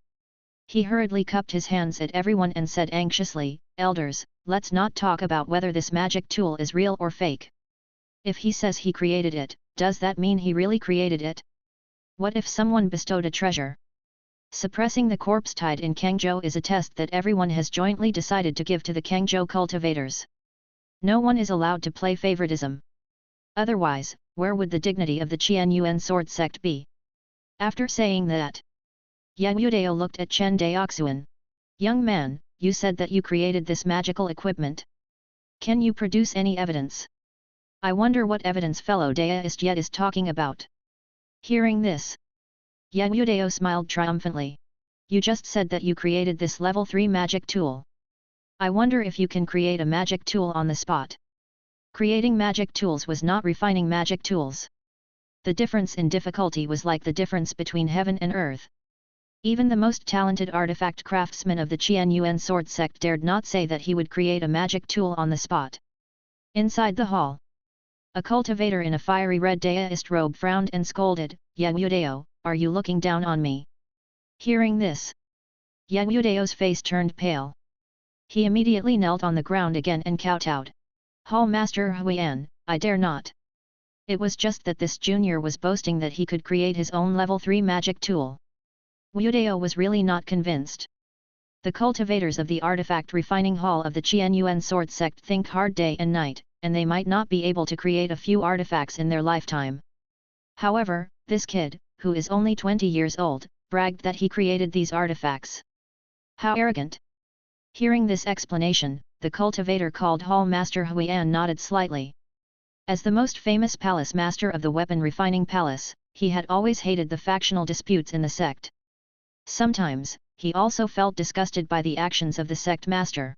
He hurriedly cupped his hands at everyone and said anxiously, "Elders, let's not talk about whether this magic tool is real or fake. If he says he created it, does that mean he really created it? What if someone bestowed a treasure? Suppressing the corpse tide in Kangzhou is a test that everyone has jointly decided to give to the Kangzhou cultivators. No one is allowed to play favoritism. Otherwise, where would the dignity of the Qian Yuan sword sect be? After saying that, Yang Yudao looked at Chen Daoxuan. Young man, you said that you created this magical equipment. Can you produce any evidence? I wonder what evidence fellow Daoist yet is talking about. Hearing this, Yang Yudao smiled triumphantly. You just said that you created this level 3 magic tool. I wonder if you can create a magic tool on the spot. Creating magic tools was not refining magic tools. The difference in difficulty was like the difference between heaven and earth. Even the most talented artifact craftsman of the Qian Yuan sword sect dared not say that he would create a magic tool on the spot. Inside the hall, a cultivator in a fiery red Daoist robe frowned and scolded, Yang Yudao, are you looking down on me? Hearing this, Yang Yudao's face turned pale. He immediately knelt on the ground again and kowtowed. Hall Master Huiyan, I dare not. It was just that this junior was boasting that he could create his own level 3 magic tool. Yudao was really not convinced. The cultivators of the artifact refining hall of the Qian Yuan sword sect think hard day and night, and they might not be able to create a few artifacts in their lifetime. However, this kid, who is only 20 years old, bragged that he created these artifacts. How arrogant! Hearing this explanation, the cultivator called Hall Master Huiyan nodded slightly. As the most famous palace master of the weapon refining palace, he had always hated the factional disputes in the sect. Sometimes, he also felt disgusted by the actions of the sect master.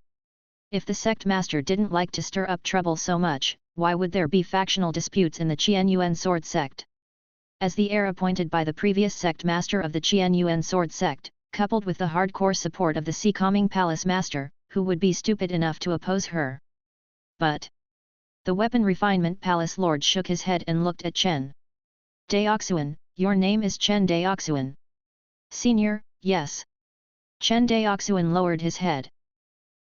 If the sect master didn't like to stir up trouble so much, why would there be factional disputes in the Qian Yuan sword sect? As the heir appointed by the previous sect master of the Qian Yuan sword sect, coupled with the hardcore support of the Seacoming palace master, who would be stupid enough to oppose her? But the weapon refinement palace lord shook his head and looked at Chen Daoxuan. Your name is Chen Daoxuan. Senior, yes. Chen Daoxuan lowered his head.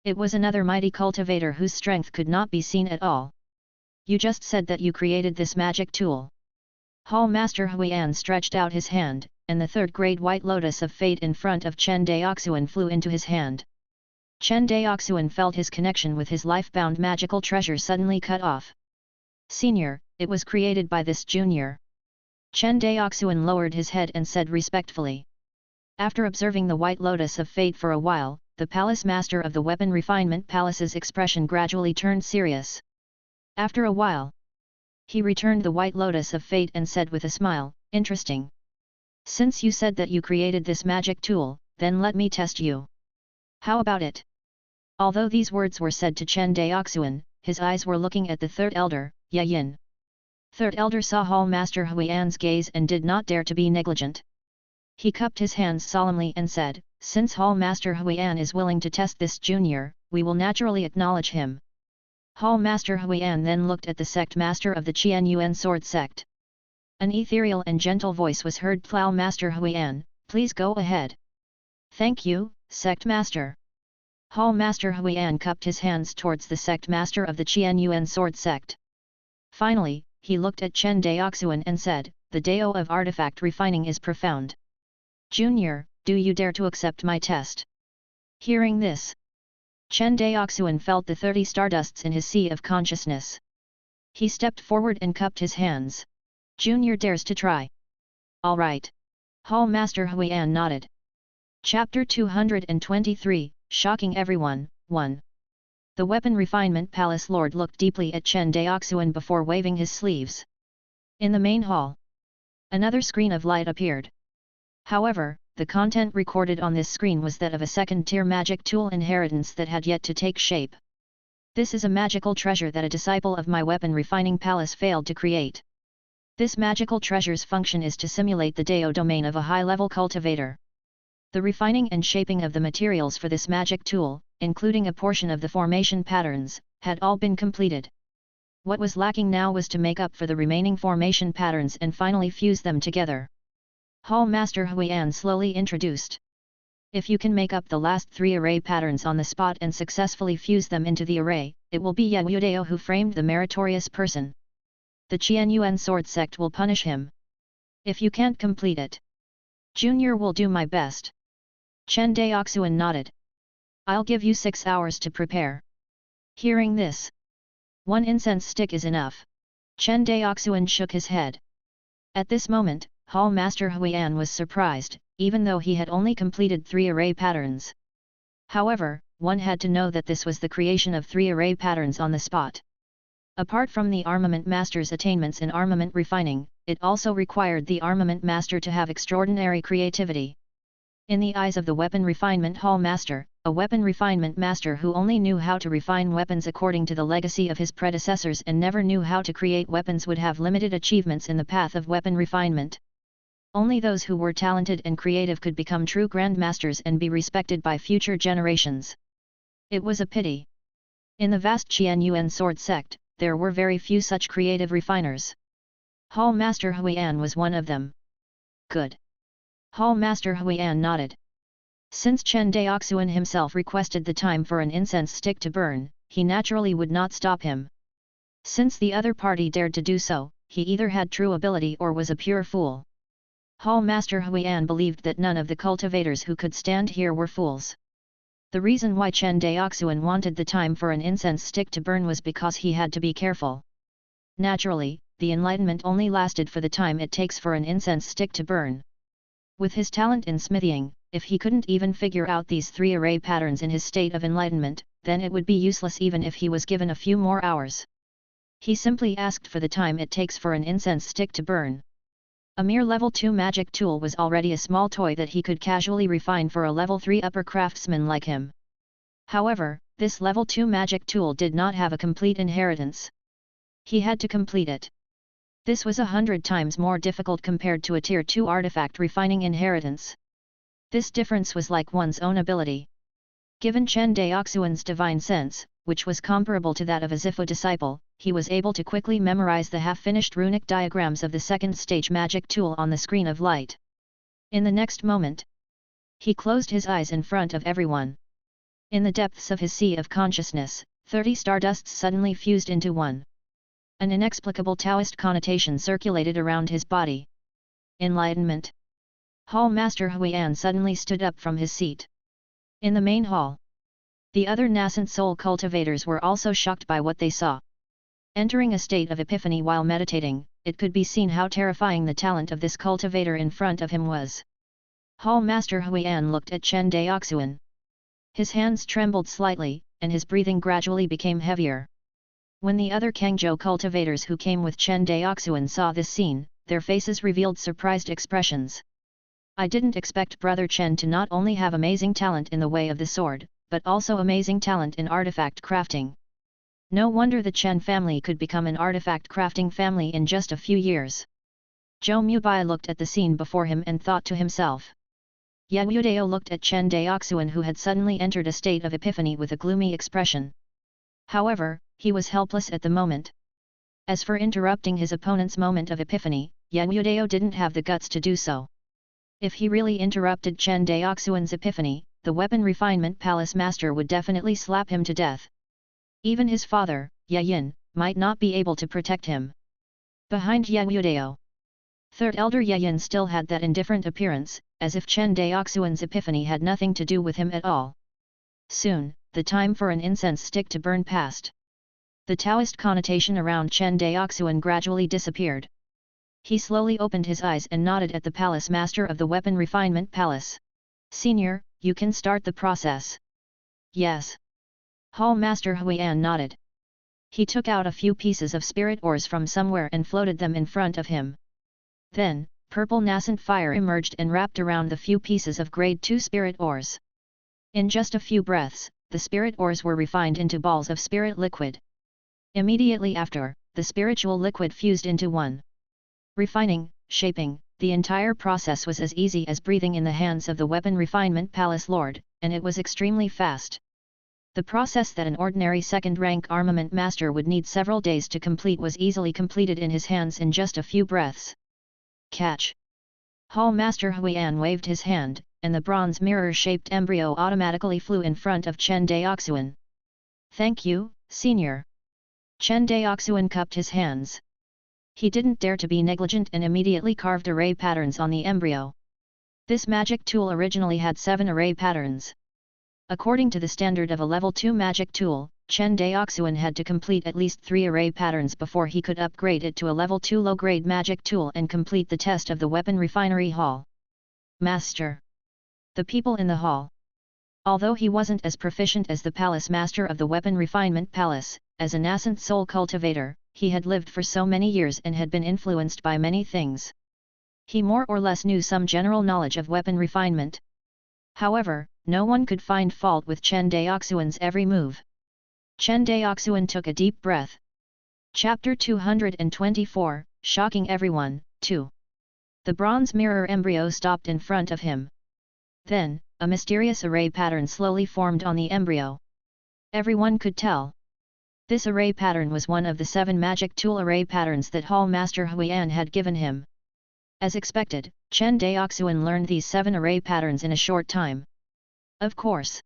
It was another mighty cultivator whose strength could not be seen at all. You just said that you created this magic tool. Hall Master Huiyan stretched out his hand, and the third-grade white lotus of fate in front of Chen Daoxuan flew into his hand. Chen Daoxuan felt his connection with his life-bound magical treasure suddenly cut off. Senior, it was created by this junior. Chen Daoxuan lowered his head and said respectfully. After observing the white lotus of fate for a while, the palace master of the weapon refinement palace's expression gradually turned serious. After a while, he returned the white lotus of fate and said with a smile, interesting. Since you said that you created this magic tool, then let me test you. How about it? Although these words were said to Chen Daoxuan, his eyes were looking at the third elder, Ye Yin. Third elder saw Hall Master Huiyan's gaze and did not dare to be negligent. He cupped his hands solemnly and said, since Hall Master Huiyan is willing to test this junior, we will naturally acknowledge him. Hall Master Huiyan then looked at the sect master of the Qian Yuan sword sect. An ethereal and gentle voice was heard. Plow Master Huiyan, please go ahead. Thank you, sect master. Hall Master Huiyan cupped his hands towards the sect master of the Qian Yuan sword sect. Finally, he looked at Chen Daoxuan and said, the Dao of artifact refining is profound. Junior, do you dare to accept my test? Hearing this, Chen Daoxuan felt the 30 stardusts in his sea of consciousness. He stepped forward and cupped his hands. Junior dares to try. All right. Hall Master Huiyan nodded. Chapter 223, Shocking Everyone, 1. The Weapon Refinement Palace Lord looked deeply at Chen Daoxuan before waving his sleeves. In the main hall, another screen of light appeared. However, the content recorded on this screen was that of a second-tier magic tool inheritance that had yet to take shape. This is a magical treasure that a disciple of my weapon refining palace failed to create. This magical treasure's function is to simulate the Dao domain of a high-level cultivator. The refining and shaping of the materials for this magic tool, including a portion of the formation patterns, had all been completed. What was lacking now was to make up for the remaining formation patterns and finally fuse them together. Hall Master Huiyan slowly introduced. If you can make up the last 3 array patterns on the spot and successfully fuse them into the array, it will be Ye Yudao who framed the meritorious person. The Qian Yuan sword sect will punish him. If you can't complete it, Junior will do my best. Chen Daoxuan nodded. I'll give you 6 hours to prepare. Hearing this, 1 incense stick is enough. Chen Daoxuan shook his head. At this moment, Hall Master Huiyan was surprised, even though he had only completed 3 array patterns. However, one had to know that this was the creation of 3 array patterns on the spot. Apart from the armament master's attainments in armament refining, it also required the armament master to have extraordinary creativity. In the eyes of the weapon refinement hall master, a weapon refinement master who only knew how to refine weapons according to the legacy of his predecessors and never knew how to create weapons would have limited achievements in the path of weapon refinement. Only those who were talented and creative could become true grandmasters and be respected by future generations. It was a pity. In the vast Qian Yuan sword sect, there were very few such creative refiners. Hall Master Huiyan was one of them. Good. Hall Master Huiyan nodded. Since Chen Daoxuan himself requested the time for an incense stick to burn, he naturally would not stop him. Since the other party dared to do so, he either had true ability or was a pure fool. Hall Master Huiyan believed that none of the cultivators who could stand here were fools. The reason why Chen Daoxuan wanted the time for an incense stick to burn was because he had to be careful. Naturally, the enlightenment only lasted for the time it takes for an incense stick to burn. With his talent in smithying, if he couldn't even figure out these 3 array patterns in his state of enlightenment, then it would be useless even if he was given a few more hours. He simply asked for the time it takes for an incense stick to burn. A mere level 2 magic tool was already a small toy that he could casually refine for a level 3 upper craftsman like him. However, this level 2 magic tool did not have a complete inheritance. He had to complete it. This was 100 times more difficult compared to a tier 2 artifact refining inheritance. This difference was like one's own ability. Given Chen Daoxuan's divine sense, which was comparable to that of a Zifu disciple, he was able to quickly memorize the half-finished runic diagrams of the second stage magic tool on the screen of light. In the next moment, he closed his eyes in front of everyone. In the depths of his sea of consciousness, 30 stardusts suddenly fused into one. An inexplicable Taoist connotation circulated around his body. Enlightenment. Hall Master Huiyan suddenly stood up from his seat. In the main hall, the other nascent soul cultivators were also shocked by what they saw. Entering a state of epiphany while meditating, it could be seen how terrifying the talent of this cultivator in front of him was. Hall Master Huiyan looked at Chen Daoxuan. His hands trembled slightly, and his breathing gradually became heavier. When the other Kangzhou cultivators who came with Chen Daoxuan saw this scene, their faces revealed surprised expressions. I didn't expect Brother Chen to not only have amazing talent in the way of the sword, but also amazing talent in artifact crafting. No wonder the Chen family could become an artifact crafting family in just a few years. Zhou Mubai looked at the scene before him and thought to himself. Yue Dao looked at Chen Daoxuan who had suddenly entered a state of epiphany with a gloomy expression. However, he was helpless at the moment. As for interrupting his opponent's moment of epiphany, Yue Dao didn't have the guts to do so. If he really interrupted Chen Daoxuan's epiphany, the weapon refinement palace master would definitely slap him to death. Even his father, Ye Yin, might not be able to protect him. Behind Yue Dao, third elder Ye Yin still had that indifferent appearance, as if Chen Daoxuan's epiphany had nothing to do with him at all. Soon, the time for an incense stick to burn passed. The Taoist connotation around Chen Daoxuan gradually disappeared. He slowly opened his eyes and nodded at the palace master of the weapon refinement palace. Senior, you can start the process. Yes. Hall Master Huiyan nodded. He took out a few pieces of spirit ores from somewhere and floated them in front of him. Then, purple nascent fire emerged and wrapped around the few pieces of grade 2 spirit ores. In just a few breaths, the spirit ores were refined into balls of spirit liquid. Immediately after, the spiritual liquid fused into one. Refining, shaping, the entire process was as easy as breathing in the hands of the weapon refinement palace lord, and it was extremely fast. The process that an ordinary second-rank armament master would need several days to complete was easily completed in his hands in just a few breaths. Catch! Hall Master Huiyan waved his hand, and the bronze mirror-shaped embryo automatically flew in front of Chen Daoxuan. Thank you, Senior. Chen Daoxuan cupped his hands. He didn't dare to be negligent and immediately carved array patterns on the embryo. This magic tool originally had 7 array patterns. According to the standard of a level 2 magic tool, Chen Daoxuan had to complete at least 3 array patterns before he could upgrade it to a level 2 low-grade magic tool and complete the test of the weapon refinery hall. Master. The people in the hall. Although he wasn't as proficient as the palace master of the weapon refinement palace, as a nascent soul cultivator, he had lived for so many years and had been influenced by many things. He more or less knew some general knowledge of weapon refinement. However, no one could find fault with Chen Daoxuan's every move. Chen Daoxuan took a deep breath. Chapter 224, Shocking Everyone, 2. The bronze mirror embryo stopped in front of him. Then, a mysterious array pattern slowly formed on the embryo. Everyone could tell. This array pattern was one of the 7 magic tool array patterns that Hall Master Huiyan had given him. As expected, Chen Daoxuan learned these 7 array patterns in a short time. Of course.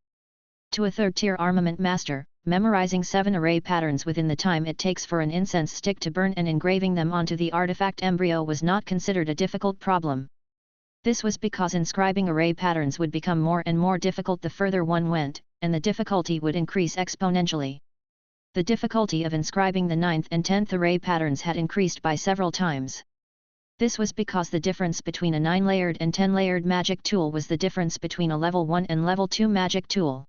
To a third-tier armament master, memorizing 7 array patterns within the time it takes for an incense stick to burn and engraving them onto the artifact embryo was not considered a difficult problem. This was because inscribing array patterns would become more and more difficult the further one went, and the difficulty would increase exponentially. The difficulty of inscribing the 9th and 10th array patterns had increased by several times. This was because the difference between a 9-layered and 10-layered magic tool was the difference between a level 1 and level 2 magic tool.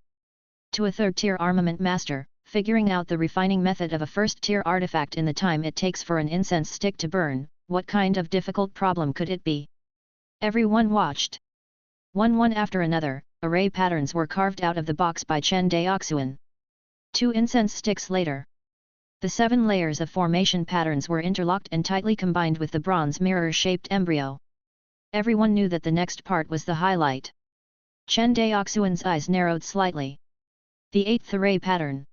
To a third-tier armament master, figuring out the refining method of a first-tier artifact in the time it takes for an incense stick to burn, what kind of difficult problem could it be? Everyone watched. One after another, array patterns were carved out of the box by Chen Daoxuan. 2 incense sticks later. The 7 layers of formation patterns were interlocked and tightly combined with the bronze mirror-shaped embryo. Everyone knew that the next part was the highlight. Chen Daoxuan's eyes narrowed slightly. The 8th array pattern.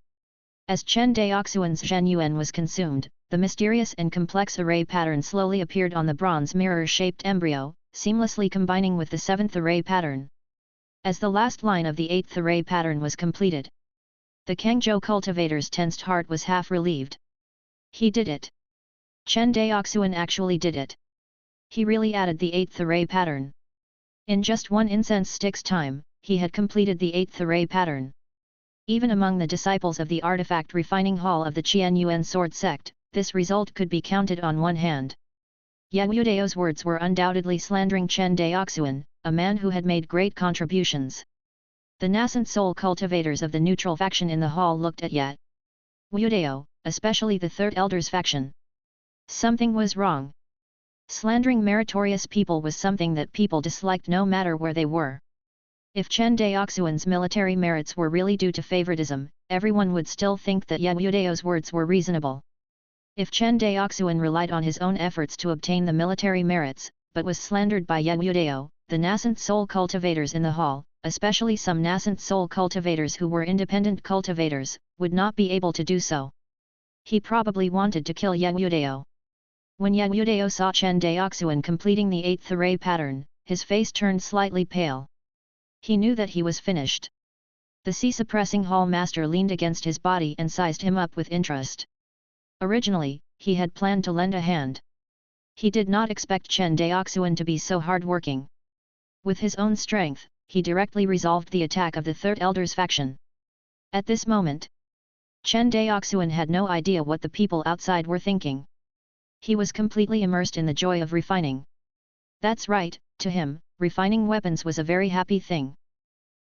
As Chen Daoxuan's Zhenyuan was consumed, the mysterious and complex array pattern slowly appeared on the bronze mirror-shaped embryo, seamlessly combining with the 7th array pattern. As the last line of the 8th array pattern was completed, the Kangzhou cultivator's tensed heart was half relieved. He did it. Chen Daoxuan actually did it. He really added the 8th array pattern. In just 1 incense stick's time, he had completed the 8th array pattern. Even among the disciples of the artifact refining hall of the Qianyuan sword sect, this result could be counted on one hand. Yaodeo's words were undoubtedly slandering Chen Daoxuan, a man who had made great contributions. The nascent soul cultivators of the neutral faction in the hall looked at Yaodeo, especially the Third Elder's faction. Something was wrong. Slandering meritorious people was something that people disliked no matter where they were. If Chen Daoxuan's military merits were really due to favoritism, everyone would still think that Yaodeo's words were reasonable. If Chen Daoxuan relied on his own efforts to obtain the military merits, but was slandered by Yaodeo, the nascent soul cultivators in the hall, especially some nascent soul cultivators who were independent cultivators, would not be able to do so. He probably wanted to kill Yaodeo. When Yaodeo saw Chen Daoxuan completing the 8th array pattern, his face turned slightly pale. He knew that he was finished. The sea-suppressing hall master leaned against his body and sized him up with interest. Originally, he had planned to lend a hand. He did not expect Chen Daoxuan to be so hard-working. With his own strength, he directly resolved the attack of the Third Elder's faction. At this moment, Chen Daoxuan had no idea what the people outside were thinking. He was completely immersed in the joy of refining. That's right, to him, refining weapons was a very happy thing.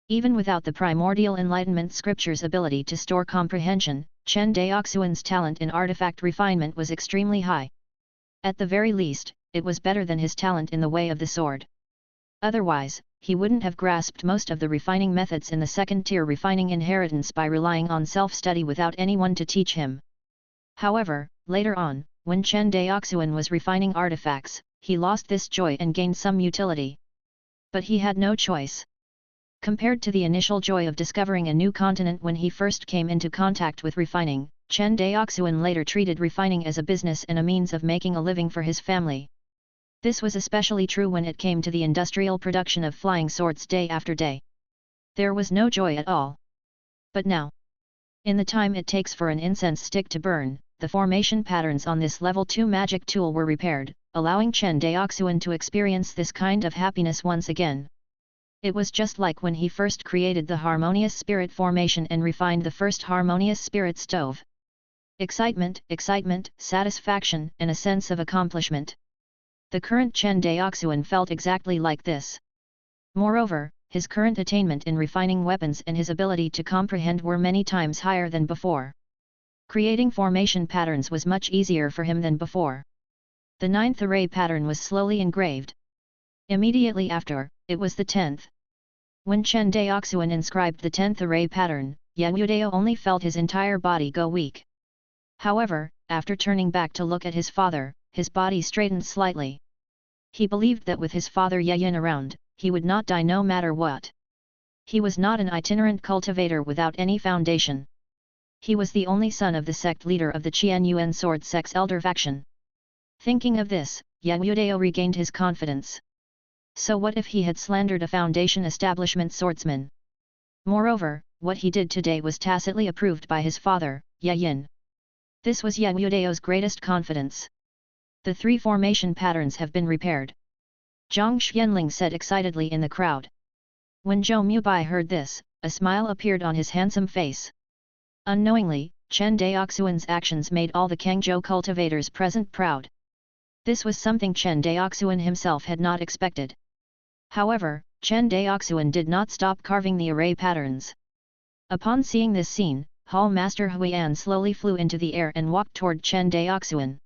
Even without the primordial enlightenment scripture's ability to store comprehension, Chen Daoxuan's talent in artifact refinement was extremely high. At the very least, it was better than his talent in the way of the sword. Otherwise, he wouldn't have grasped most of the refining methods in the second-tier refining inheritance by relying on self-study without anyone to teach him. However, later on, when Chen Daoxuan was refining artifacts, he lost this joy and gained some utility. But he had no choice. Compared to the initial joy of discovering a new continent when he first came into contact with refining, Chen Daoxuan later treated refining as a business and a means of making a living for his family. This was especially true when it came to the industrial production of flying swords day after day. There was no joy at all. But now, in the time it takes for an incense stick to burn, the formation patterns on this level 2 magic tool were repaired, allowing Chen Daoxuan to experience this kind of happiness once again. It was just like when he first created the harmonious spirit formation and refined the first harmonious spirit stove. Excitement, satisfaction, and a sense of accomplishment. The current Chen Daoxuan felt exactly like this. Moreover, his current attainment in refining weapons and his ability to comprehend were many times higher than before. Creating formation patterns was much easier for him than before. The 9th array pattern was slowly engraved. Immediately after, it was the 10th. When Chen Daoxuan inscribed the 10th array pattern, Yang Yudao only felt his entire body go weak. However, after turning back to look at his father, his body straightened slightly. He believed that with his father Ye Yin around, he would not die no matter what. He was not an itinerant cultivator without any foundation. He was the only son of the sect leader of the Qian Yuan sword sect's elder faction. Thinking of this, Yang Yudao regained his confidence. So what if he had slandered a foundation establishment swordsman? Moreover, what he did today was tacitly approved by his father, Ye Yin. This was Yang Yudao's greatest confidence. The 3 formation patterns have been repaired. Zhang Xianling said excitedly in the crowd. When Zhou Mubai heard this, a smile appeared on his handsome face. Unknowingly, Chen Daoxuan's actions made all the Kangzhou cultivators present proud. This was something Chen Daoxuan himself had not expected. However, Chen Daoxuan did not stop carving the array patterns. Upon seeing this scene, Hall Master Huiyan slowly flew into the air and walked toward Chen Daoxuan.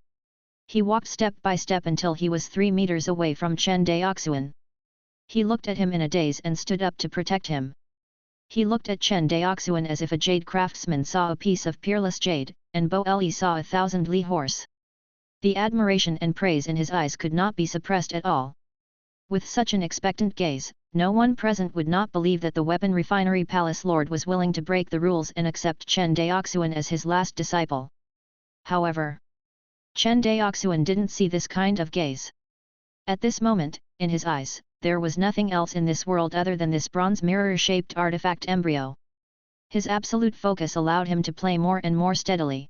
He walked step by step until he was 3 meters away from Chen Daoxuan. He looked at him in a daze and stood up to protect him. He looked at Chen Daoxuan as if a jade craftsman saw a piece of peerless jade, and Bo Li saw a 1,000-li horse. The admiration and praise in his eyes could not be suppressed at all. With such an expectant gaze, no one present would not believe that the weapon refinery palace lord was willing to break the rules and accept Chen Daoxuan as his last disciple. However, Chen Daoxuan didn't see this kind of gaze. At this moment, in his eyes, there was nothing else in this world other than this bronze mirror-shaped artifact embryo. His absolute focus allowed him to play more and more steadily.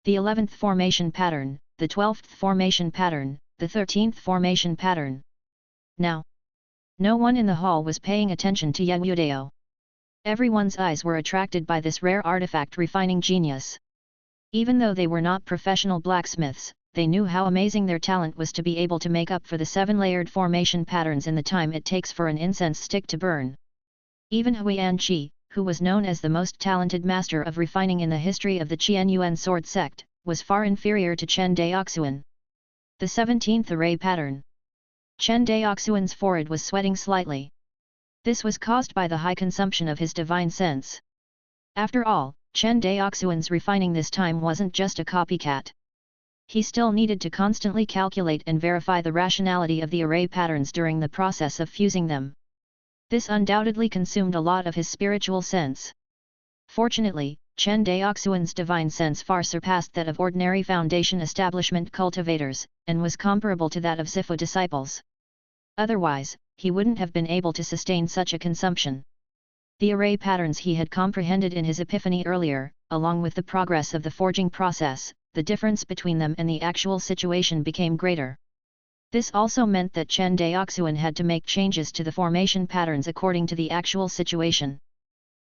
The 11th formation pattern, the 12th formation pattern, the 13th formation pattern. Now, no one in the hall was paying attention to Yang Yudao. Everyone's eyes were attracted by this rare artifact refining genius. Even though they were not professional blacksmiths, they knew how amazing their talent was to be able to make up for the 7-layered formation patterns in the time it takes for an incense stick to burn. Even Huiyan Qi, who was known as the most talented master of refining in the history of the Qian Yuan sword sect, was far inferior to Chen Daoxuan. The 17th array pattern. Chen Daoxuan's forehead was sweating slightly. This was caused by the high consumption of his divine sense. After all, Chen Daoxuan's refining this time wasn't just a copycat. He still needed to constantly calculate and verify the rationality of the array patterns during the process of fusing them. This undoubtedly consumed a lot of his spiritual sense. Fortunately, Chen Daoxuan's divine sense far surpassed that of ordinary foundation establishment cultivators, and was comparable to that of Zifu disciples. Otherwise, he wouldn't have been able to sustain such a consumption. The array patterns he had comprehended in his epiphany earlier, along with the progress of the forging process, the difference between them and the actual situation became greater. This also meant that Chen Daoxuan had to make changes to the formation patterns according to the actual situation.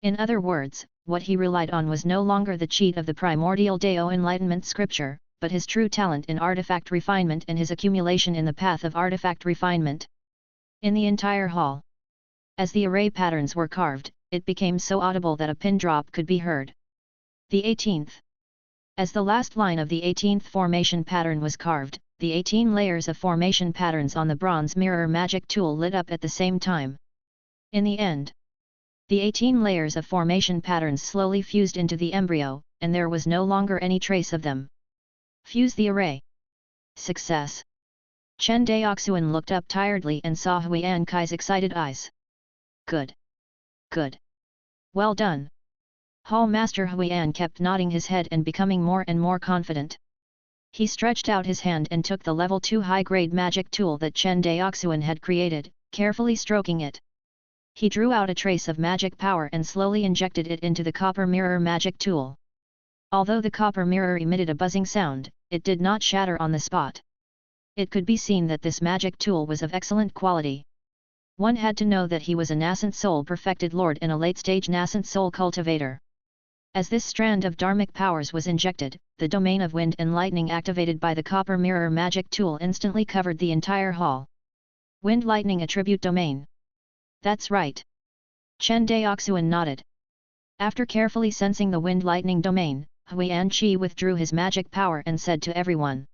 In other words, what he relied on was no longer the cheat of the primordial Dao enlightenment scripture, but his true talent in artifact refinement and his accumulation in the path of artifact refinement. In the entire hall, as the array patterns were carved, it became so audible that a pin drop could be heard. The 18th. As the last line of the 18th formation pattern was carved, the 18 layers of formation patterns on the bronze mirror magic tool lit up at the same time. In the end, the 18 layers of formation patterns slowly fused into the embryo, and there was no longer any trace of them. Fuse the array. Success. Chen Daoxuan looked up tiredly and saw Huiyan Kai's excited eyes. Good. Good. Well done. Hall Master Huiyan kept nodding his head and becoming more and more confident. He stretched out his hand and took the level 2 high-grade magic tool that Chen Daoxuan had created, carefully stroking it. He drew out a trace of magic power and slowly injected it into the copper mirror magic tool. Although the copper mirror emitted a buzzing sound, it did not shatter on the spot. It could be seen that this magic tool was of excellent quality. One had to know that he was a nascent soul perfected lord and a late-stage nascent soul cultivator. As this strand of dharmic powers was injected, the domain of wind and lightning activated by the copper mirror magic tool instantly covered the entire hall. Wind lightning attribute domain. That's right. Chen Daoxuan nodded. After carefully sensing the wind lightning domain, Huiyan Qi withdrew his magic power and said to everyone.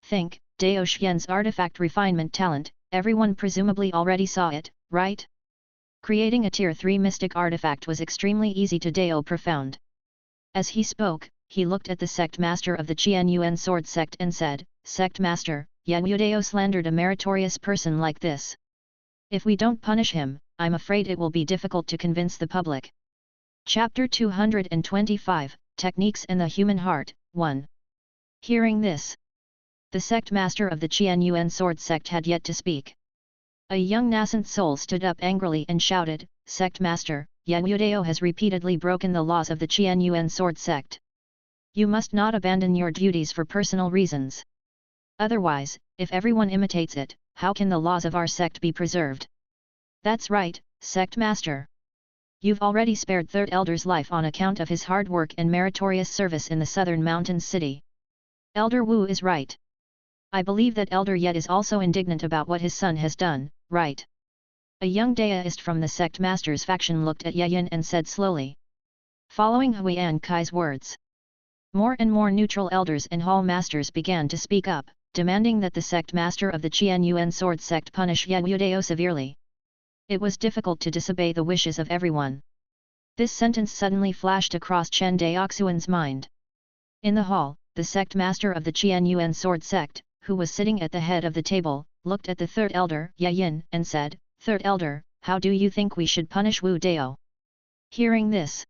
Think, Daoxuan's artifact refinement talent, everyone presumably already saw it, right? Creating a Tier 3 mystic artifact was extremely easy to Dao profound. As he spoke, he looked at the sect master of the Qian Yuan sword sect and said, Sect master, Yan Yudao slandered a meritorious person like this. If we don't punish him, I'm afraid it will be difficult to convince the public. Chapter 225, Techniques and the Human Heart, 1. Hearing this, the sect master of the Qian Yuan sword sect had yet to speak. A young nascent soul stood up angrily and shouted, Sect master, Yan Yudao has repeatedly broken the laws of the Qian Yuan sword sect. You must not abandon your duties for personal reasons. Otherwise, if everyone imitates it, how can the laws of our sect be preserved? That's right, sect master. You've already spared Third Elder's life on account of his hard work and meritorious service in the southern mountain city. Elder Wu is right. I believe that Elder Yet is also indignant about what his son has done, right? A young Daoist from the sect master's faction looked at Yayin and said slowly. Following Huiyan Kai's words, more and more neutral elders and hall masters began to speak up, demanding that the sect master of the Qian Yuan sword sect punish Yan Yudao severely. It was difficult to disobey the wishes of everyone. This sentence suddenly flashed across Chen Daoxuan's mind. In the hall, the sect master of the Qian Yuan sword sect, who was sitting at the head of the table, looked at the third elder, Yayin, and said, Third elder, how do you think we should punish Wu Dao? Hearing this,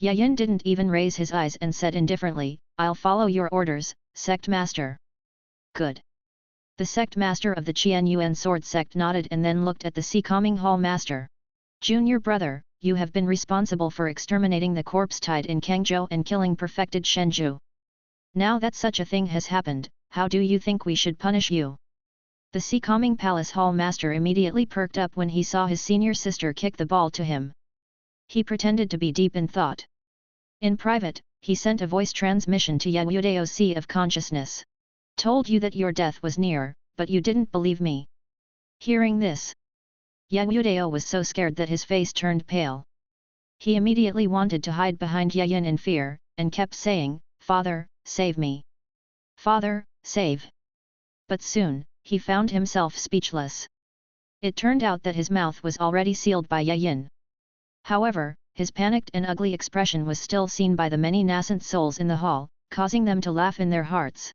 Yayin didn't even raise his eyes and said indifferently, I'll follow your orders, sect master. Good. The sect master of the Qian Yuan sword sect nodded and then looked at the Seacoming hall master. Junior brother, you have been responsible for exterminating the corpse tide in Kangzhou and killing perfected Shenzhou. Now that such a thing has happened, how do you think we should punish you? The Seacoming Palace Hall Master immediately perked up when he saw his senior sister kick the ball to him. He pretended to be deep in thought. In private, he sent a voice transmission to Yan Yudao's Sea of Consciousness. Told you that your death was near, but you didn't believe me. Hearing this, Yan Yudao was so scared that his face turned pale. He immediately wanted to hide behind Yayin in fear, and kept saying, Father, save me. Father, save. But soon, he found himself speechless. It turned out that his mouth was already sealed by Yayin. However, his panicked and ugly expression was still seen by the many nascent souls in the hall, causing them to laugh in their hearts.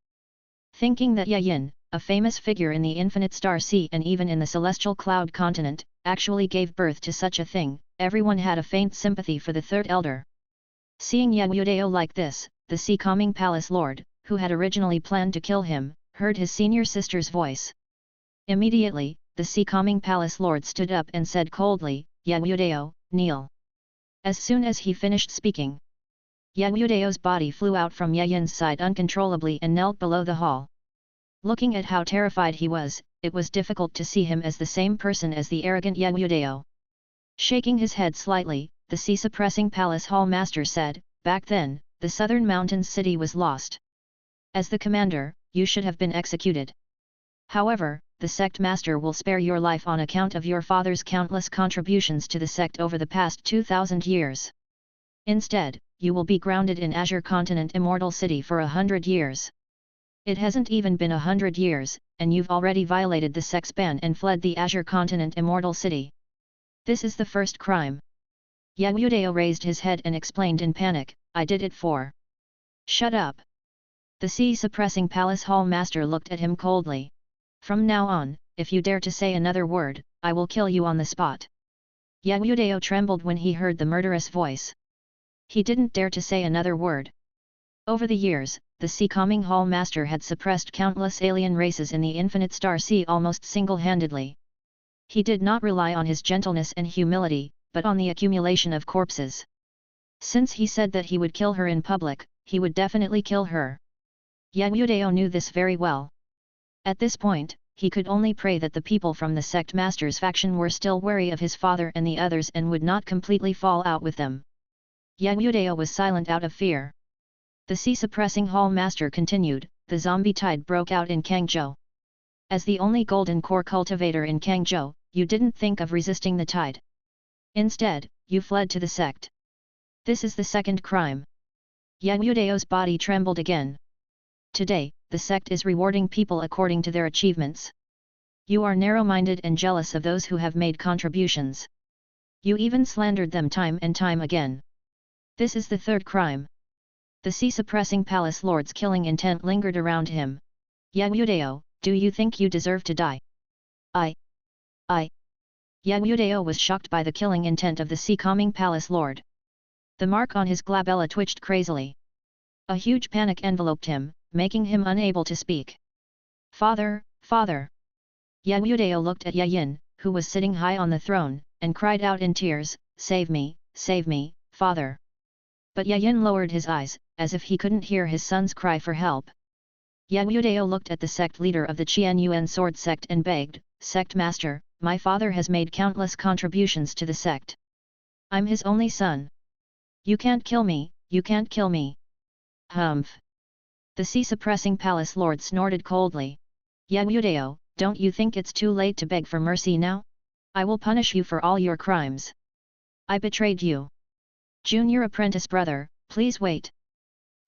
Thinking that Yayin, a famous figure in the infinite star sea and even in the celestial cloud continent, actually gave birth to such a thing, everyone had a faint sympathy for the third elder. Seeing Yan Yudao like this, the Seacoming Palace Lord, who had originally planned to kill him, heard his senior sister's voice. Immediately, the Seacoming Palace Lord stood up and said coldly, Yan Yudao, kneel. As soon as he finished speaking, Yan Yudao's body flew out from Yayin's side uncontrollably and knelt below the hall. Looking at how terrified he was, it was difficult to see him as the same person as the arrogant Yan Yudao. Shaking his head slightly, the sea-suppressing palace hall master said, Back then, the southern mountains city was lost. As the commander, you should have been executed. However, the sect master will spare your life on account of your father's countless contributions to the sect over the past 2,000 years. Instead, you will be grounded in Azure Continent Immortal City for 100 years. It hasn't even been 100 years, and you've already violated the sect's ban and fled the Azure Continent Immortal City. This is the first crime. Yan Yudao raised his head and explained in panic, I did it for. Shut up. The sea-suppressing palace hall master looked at him coldly. From now on, if you dare to say another word, I will kill you on the spot. Yan Yudao trembled when he heard the murderous voice. He didn't dare to say another word. Over the years, the Seacoming Hall Master had suppressed countless alien races in the infinite star sea almost single-handedly. He did not rely on his gentleness and humility, but on the accumulation of corpses. Since he said that he would kill her in public, he would definitely kill her. Yan Yudao knew this very well. At this point, he could only pray that the people from the sect master's faction were still wary of his father and the others and would not completely fall out with them. Yang Yudao was silent out of fear. The sea-suppressing hall master continued, the zombie tide broke out in Kangzhou. As the only golden core cultivator in Kangzhou, you didn't think of resisting the tide. Instead, you fled to the sect. This is the second crime. Yang Yudao's body trembled again. Today, the sect is rewarding people according to their achievements. You are narrow-minded and jealous of those who have made contributions. You even slandered them time and time again. This is the third crime. The sea-suppressing palace lord's killing intent lingered around him. Yang Yudao, do you think you deserve to die? I. Yang Yudao was shocked by the killing intent of the sea-calming palace lord. The mark on his glabella twitched crazily. A huge panic enveloped him, making him unable to speak. Father, father! Yang Yudao looked at Yayin, who was sitting high on the throne, and cried out in tears, save me, father! But Yayin lowered his eyes, as if he couldn't hear his son's cry for help. Yang Yudao looked at the sect leader of the Qianyuan sword sect and begged, Sect master, my father has made countless contributions to the sect. I'm his only son. You can't kill me, you can't kill me. Humph! The sea-suppressing palace lord snorted coldly. Yang Yudao, don't you think it's too late to beg for mercy now? I will punish you for all your crimes. I betrayed you. Junior apprentice brother, please wait.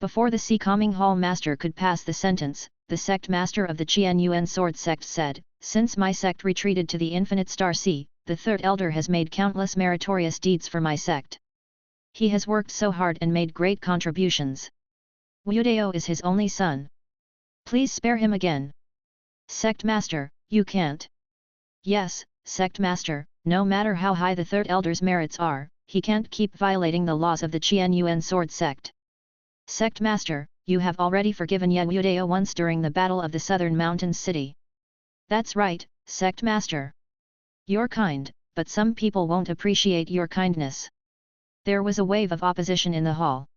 Before the sea-calming hall master could pass the sentence, the sect master of the Qianyuan sword sect said, since my sect retreated to the infinite star sea, the third elder has made countless meritorious deeds for my sect. He has worked so hard and made great contributions. Yudao is his only son. Please spare him again. Sect master, you can't. Yes, sect master, no matter how high the third elder's merits are, he can't keep violating the laws of the Qianyuan sword sect. Sect master, you have already forgiven Yang Yudao once during the battle of the southern mountains city. That's right, sect master. You're kind, but some people won't appreciate your kindness. There was a wave of opposition in the hall.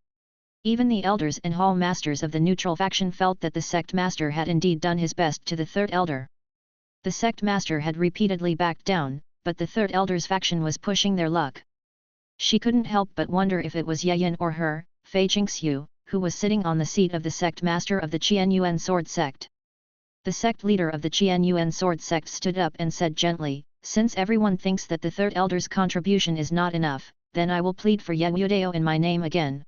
Even the elders and hall masters of the neutral faction felt that the sect master had indeed done his best to the third elder. The sect master had repeatedly backed down, but the third elder's faction was pushing their luck. She couldn't help but wonder if it was Yayin or her, Fei Qingxiu, who was sitting on the seat of the sect master of the Qianyuan sword sect. The sect leader of the Qianyuan sword sect stood up and said gently, since everyone thinks that the third elder's contribution is not enough, then I will plead for Yang Yudao in my name again.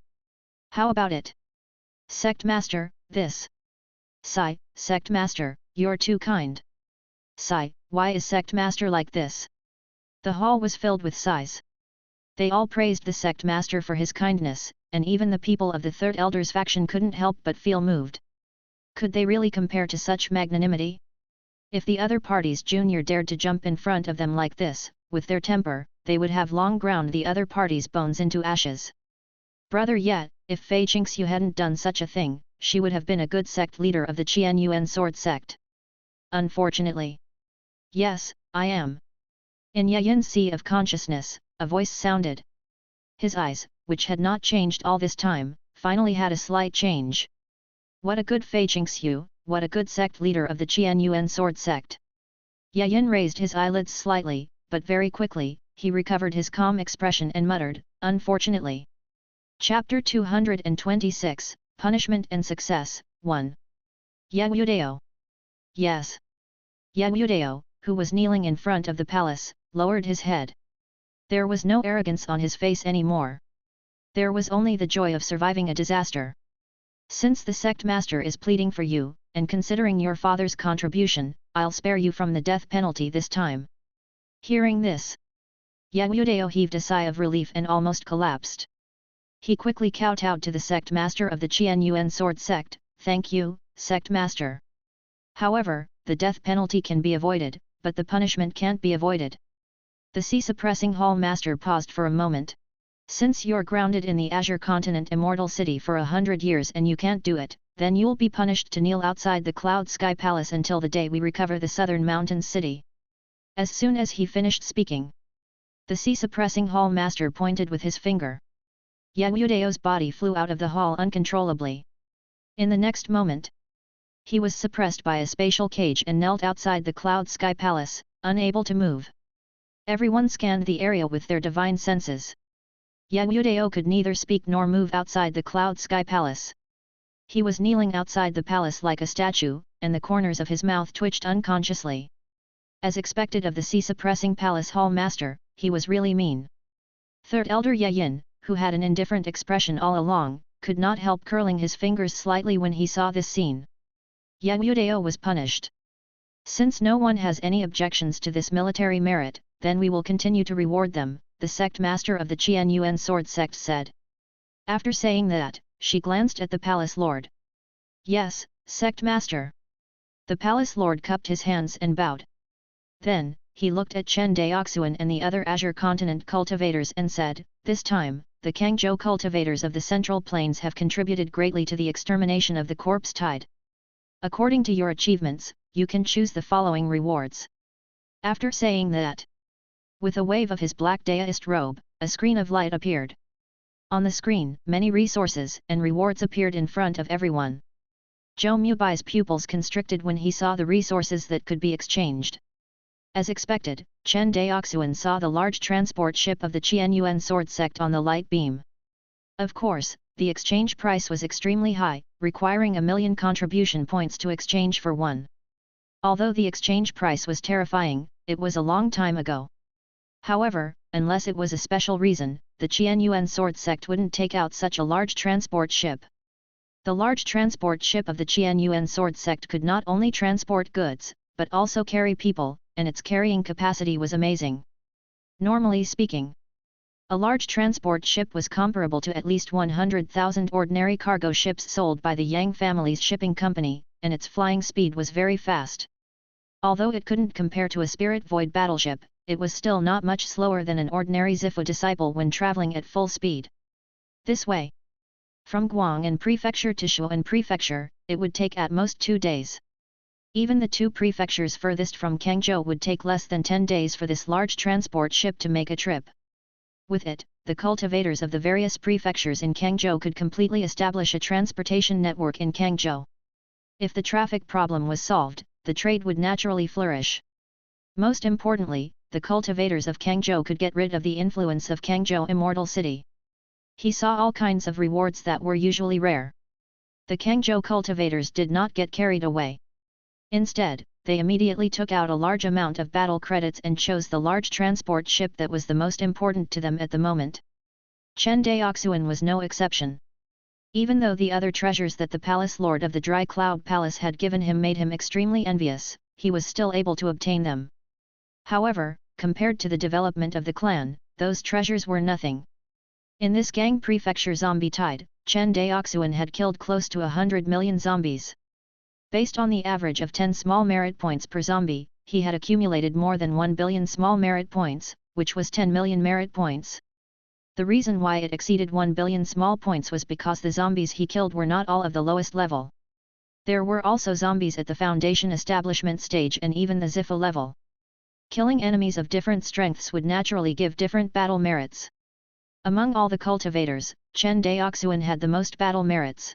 How about it? Sect master, this. Sigh, sect master, you're too kind. Sigh, why is sect master like this? The hall was filled with sighs. They all praised the sect master for his kindness, and even the people of the third elder's faction couldn't help but feel moved. Could they really compare to such magnanimity? If the other party's junior dared to jump in front of them like this, with their temper, they would have long ground the other party's bones into ashes. Brother yet, if Fei Qingxiu hadn't done such a thing, she would have been a good sect leader of the Qianyuan sword sect. Unfortunately. Yes, I am. In Yayin's sea of consciousness, a voice sounded. His eyes, which had not changed all this time, finally had a slight change. What a good Fei Qingxiu, what a good sect leader of the Qianyuan sword sect. Yayin raised his eyelids slightly, but very quickly, he recovered his calm expression and muttered, unfortunately. Chapter 226, Punishment and Success, 1. Yang Yudao. Yes. Yang Yudao, who was kneeling in front of the palace, lowered his head. There was no arrogance on his face anymore. There was only the joy of surviving a disaster. Since the sect master is pleading for you, and considering your father's contribution, I'll spare you from the death penalty this time. Hearing this, Yang Yudao heaved a sigh of relief and almost collapsed. He quickly kowtowed to the sect master of the Qianyuan sword sect, thank you, sect master. However, the death penalty can be avoided, but the punishment can't be avoided. The sea-suppressing hall master paused for a moment. Since you're grounded in the Azure Continent Immortal City for 100 years and you can't do it, then you'll be punished to kneel outside the Cloud Sky Palace until the day we recover the Southern Mountains City. As soon as he finished speaking, the sea-suppressing hall master pointed with his finger. Yang Yudao's body flew out of the hall uncontrollably. In the next moment, He was suppressed by a spatial cage and knelt outside the Cloud Sky Palace, unable to move. Everyone scanned the area with their divine senses. Yagudeo could neither speak nor move outside the Cloud Sky Palace. He was kneeling outside the palace like a statue, and the corners of his mouth twitched unconsciously. As expected of the sea-suppressing palace hall master, he was really mean. Third Elder Yayin, who had an indifferent expression all along, could not help curling his fingers slightly when he saw this scene. Yagudeo was punished. Since no one has any objections to this military merit, then we will continue to reward them, the sect master of the Qianyuan sword sect said. After saying that, she glanced at the palace lord. Yes, sect master. The palace lord cupped his hands and bowed. Then, he looked at Chen Daoxuan and the other Azure Continent cultivators and said, this time, the Kangzhou cultivators of the Central Plains have contributed greatly to the extermination of the corpse tide. According to your achievements, you can choose the following rewards. After saying that, with a wave of his black daoist robe, a screen of light appeared. On the screen, many resources and rewards appeared in front of everyone. Zhou Mubai's pupils constricted when he saw the resources that could be exchanged. As expected, Chen Daoxuan saw the large transport ship of the Qianyuan sword sect on the light beam. Of course, the exchange price was extremely high, requiring 1,000,000 contribution points to exchange for one. Although the exchange price was terrifying, it was a long time ago. However, unless it was a special reason, the Qianyuan sword sect wouldn't take out such a large transport ship. The large transport ship of the Qianyuan sword sect could not only transport goods, but also carry people, and its carrying capacity was amazing. Normally speaking, a large transport ship was comparable to at least 100,000 ordinary cargo ships sold by the Yang family's shipping company, and its flying speed was very fast. Although it couldn't compare to a Spirit Void battleship, it was still not much slower than an ordinary Zifu disciple when traveling at full speed. This way, from Guang'an Prefecture to Shu'an Prefecture, it would take at most 2 days. Even the 2 prefectures furthest from Kangzhou would take less than 10 days for this large transport ship to make a trip. With it, the cultivators of the various prefectures in Kangzhou could completely establish a transportation network in Kangzhou. If the traffic problem was solved, the trade would naturally flourish. Most importantly, the cultivators of Kangzhou could get rid of the influence of Kangzhou Immortal City. He saw all kinds of rewards that were usually rare. The Kangzhou cultivators did not get carried away. Instead, they immediately took out a large amount of battle credits and chose the large transport ship that was the most important to them at the moment. Chen Daoxuan was no exception. Even though the other treasures that the palace lord of the Dry Cloud Palace had given him made him extremely envious, he was still able to obtain them. However, compared to the development of the clan, those treasures were nothing. In this Gang Prefecture zombie tide, Chen Daoxuan had killed close to 100 million zombies. Based on the average of 10 small merit points per zombie, he had accumulated more than 1 billion small merit points, which was 10 million merit points. The reason why it exceeded 1 billion small points was because the zombies he killed were not all of the lowest level. There were also zombies at the Foundation establishment stage and even the Zifu level. Killing enemies of different strengths would naturally give different battle merits. Among all the cultivators, Chen Daoxuan had the most battle merits.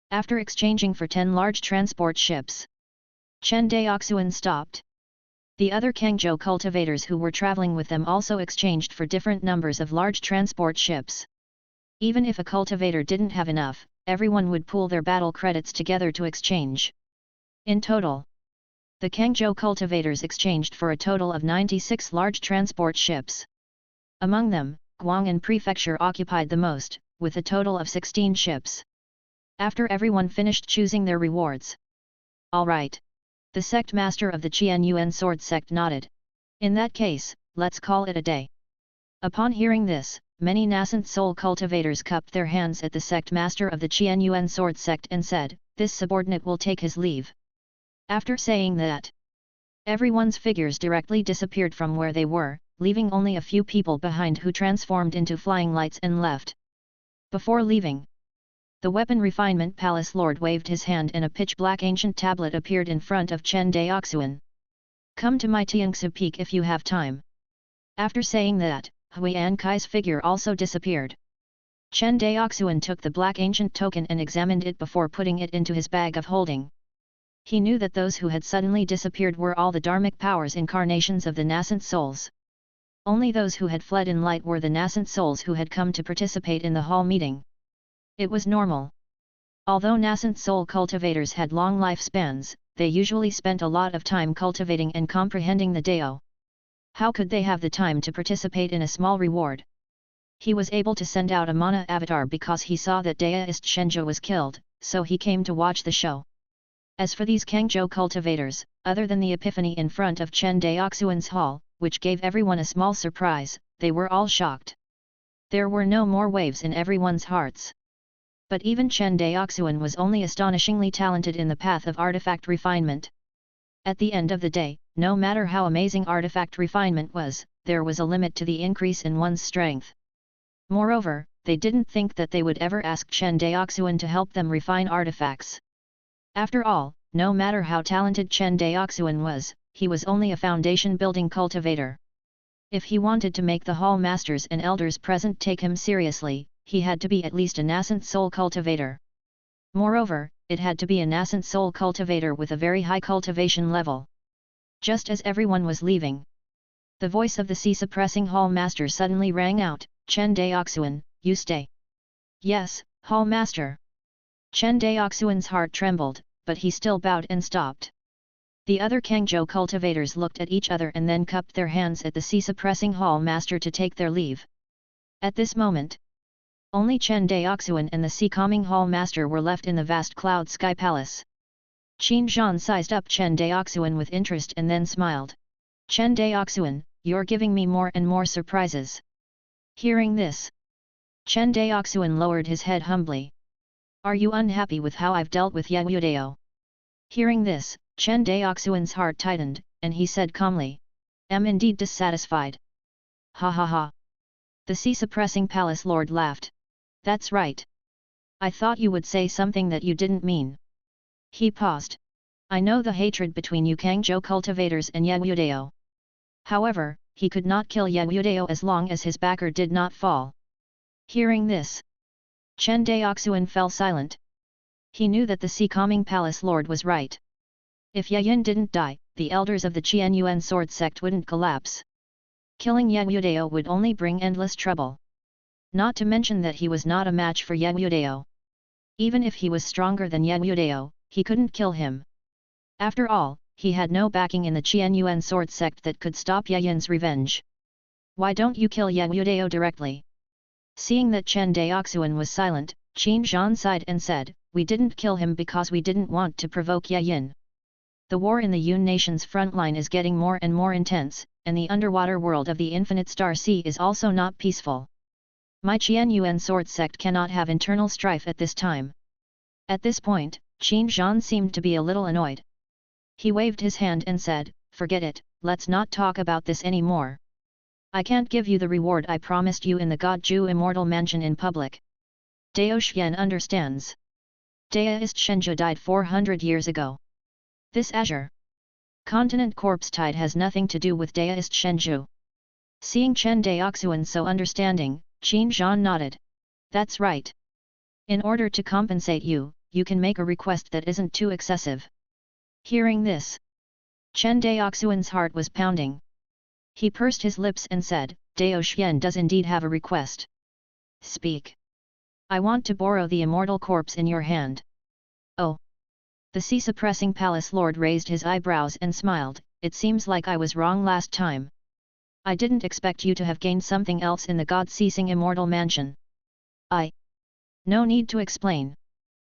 After exchanging for 10 large transport ships, Chen Daoxuan stopped. The other Kangzhou cultivators who were traveling with them also exchanged for different numbers of large transport ships. Even if a cultivator didn't have enough, everyone would pool their battle credits together to exchange. In total, the Kangzhou cultivators exchanged for a total of 96 large transport ships. Among them, Guang'an Prefecture occupied the most, with a total of 16 ships. After everyone finished choosing their rewards. All right. The sect master of the Qianyuan sword sect nodded. In that case, let's call it a day. Upon hearing this, many nascent soul cultivators cupped their hands at the sect master of the Qianyuan sword sect and said, this subordinate will take his leave. After saying that, everyone's figures directly disappeared from where they were, leaving only a few people behind who transformed into flying lights and left. Before leaving, the Weapon Refinement Palace Lord waved his hand and a pitch-black ancient tablet appeared in front of Chen Daoxuan. Come to my Tiangsu Peak if you have time. After saying that, Huian Kai's figure also disappeared. Chen Daoxuan took the black ancient token and examined it before putting it into his bag of holding. He knew that those who had suddenly disappeared were all the dharmic powers incarnations of the nascent souls. Only those who had fled in light were the nascent souls who had come to participate in the hall meeting. It was normal. Although nascent soul cultivators had long lifespans, they usually spent a lot of time cultivating and comprehending the Dao. How could they have the time to participate in a small reward? He was able to send out a mana avatar because he saw that Daoist Shenzhou was killed, so he came to watch the show. As for these Kangzhou cultivators, other than the epiphany in front of Chen Daoxuan's hall, which gave everyone a small surprise, they were all shocked. There were no more waves in everyone's hearts. But even Chen Daoxuan was only astonishingly talented in the path of artifact refinement. At the end of the day, no matter how amazing artifact refinement was, there was a limit to the increase in one's strength. Moreover, they didn't think that they would ever ask Chen Daoxuan to help them refine artifacts. After all, no matter how talented Chen Daoxuan was, he was only a foundation-building cultivator. If he wanted to make the hall masters and elders present take him seriously, he had to be at least a nascent soul cultivator. Moreover, it had to be a nascent soul cultivator with a very high cultivation level. Just as everyone was leaving, the voice of the sea-suppressing hall master suddenly rang out, "Chen Daoxuan, you stay." "Yes, hall master." Chen Daoxuan's heart trembled, but he still bowed and stopped. The other Kangzhou cultivators looked at each other and then cupped their hands at the sea-suppressing hall master to take their leave. At this moment, only Chen Daoxuan and the sea-calming hall master were left in the vast cloud sky palace. Qin Zhan sized up Chen Daoxuan with interest and then smiled. "Chen Daoxuan, you're giving me more and more surprises." Hearing this, Chen Daoxuan lowered his head humbly. "Are you unhappy with how I've dealt with Yuyudao?" Hearing this, Chen Daoxuan's heart tightened, and he said calmly, "Am indeed dissatisfied." "Ha ha ha." The sea-suppressing palace lord laughed. "That's right. I thought you would say something that you didn't mean." He paused. "I know the hatred between you Kangzhou cultivators and Yuyudao. However, he could not kill Yuyudao as long as his backer did not fall." Hearing this, Chen Daoxuan fell silent. He knew that the sea-calming palace lord was right. If Yayin didn't die, the elders of the Qianyuan sword sect wouldn't collapse. Killing Yuyudao would only bring endless trouble. Not to mention that he was not a match for Yuyudao. Even if he was stronger than Yuyudao, he couldn't kill him. After all, he had no backing in the Qianyuan sword sect that could stop Yayin's revenge. "Why don't you kill Yuyudao directly?" Seeing that Chen Daoxuan was silent, Qin Zhan sighed and said, "We didn't kill him because we didn't want to provoke Yayin. The war in the Yun nation's front line is getting more and more intense, and the underwater world of the Infinite Star Sea is also not peaceful. My Qianyuan sword sect cannot have internal strife at this time." At this point, Qin Zhan seemed to be a little annoyed. He waved his hand and said, "Forget it, let's not talk about this anymore. I can't give you the reward I promised you in the God-Ju Immortal Mansion in public. Daoxuan understands. Daoist Shenzhou died 400 years ago. This Azure Continent corpse tide has nothing to do with Daoist Shenzhou." Seeing Chen Daoxuan so understanding, Qin Zhan nodded. "That's right. In order to compensate you, you can make a request that isn't too excessive." Hearing this, Chen Daoxuan's heart was pounding. He pursed his lips and said, "Daoxuan does indeed have a request." "Speak." "I want to borrow the immortal corpse in your hand." "Oh." The sea-suppressing palace lord raised his eyebrows and smiled, "It seems like I was wrong last time. I didn't expect you to have gained something else in the God-ceasing immortal mansion." "No need to explain."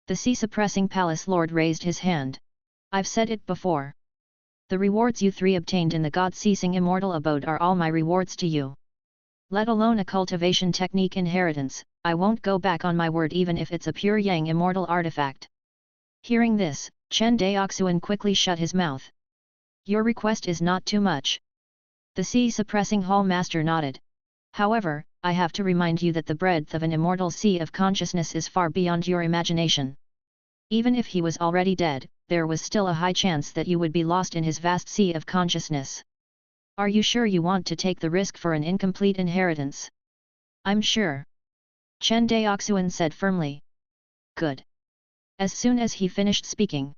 The sea-suppressing palace lord raised his hand. "I've said it before. The rewards you three obtained in the God-ceasing immortal abode are all my rewards to you. Let alone a cultivation technique inheritance, I won't go back on my word even if it's a pure Yang immortal artifact." Hearing this, Chen Daoxuan quickly shut his mouth. "Your request is not too much." The sea-suppressing hall master nodded. "However, I have to remind you that the breadth of an immortal sea of consciousness is far beyond your imagination. Even if he was already dead, there was still a high chance that you would be lost in his vast sea of consciousness. Are you sure you want to take the risk for an incomplete inheritance?" "I'm sure." Chen Daoxuan said firmly. "Good." As soon as he finished speaking,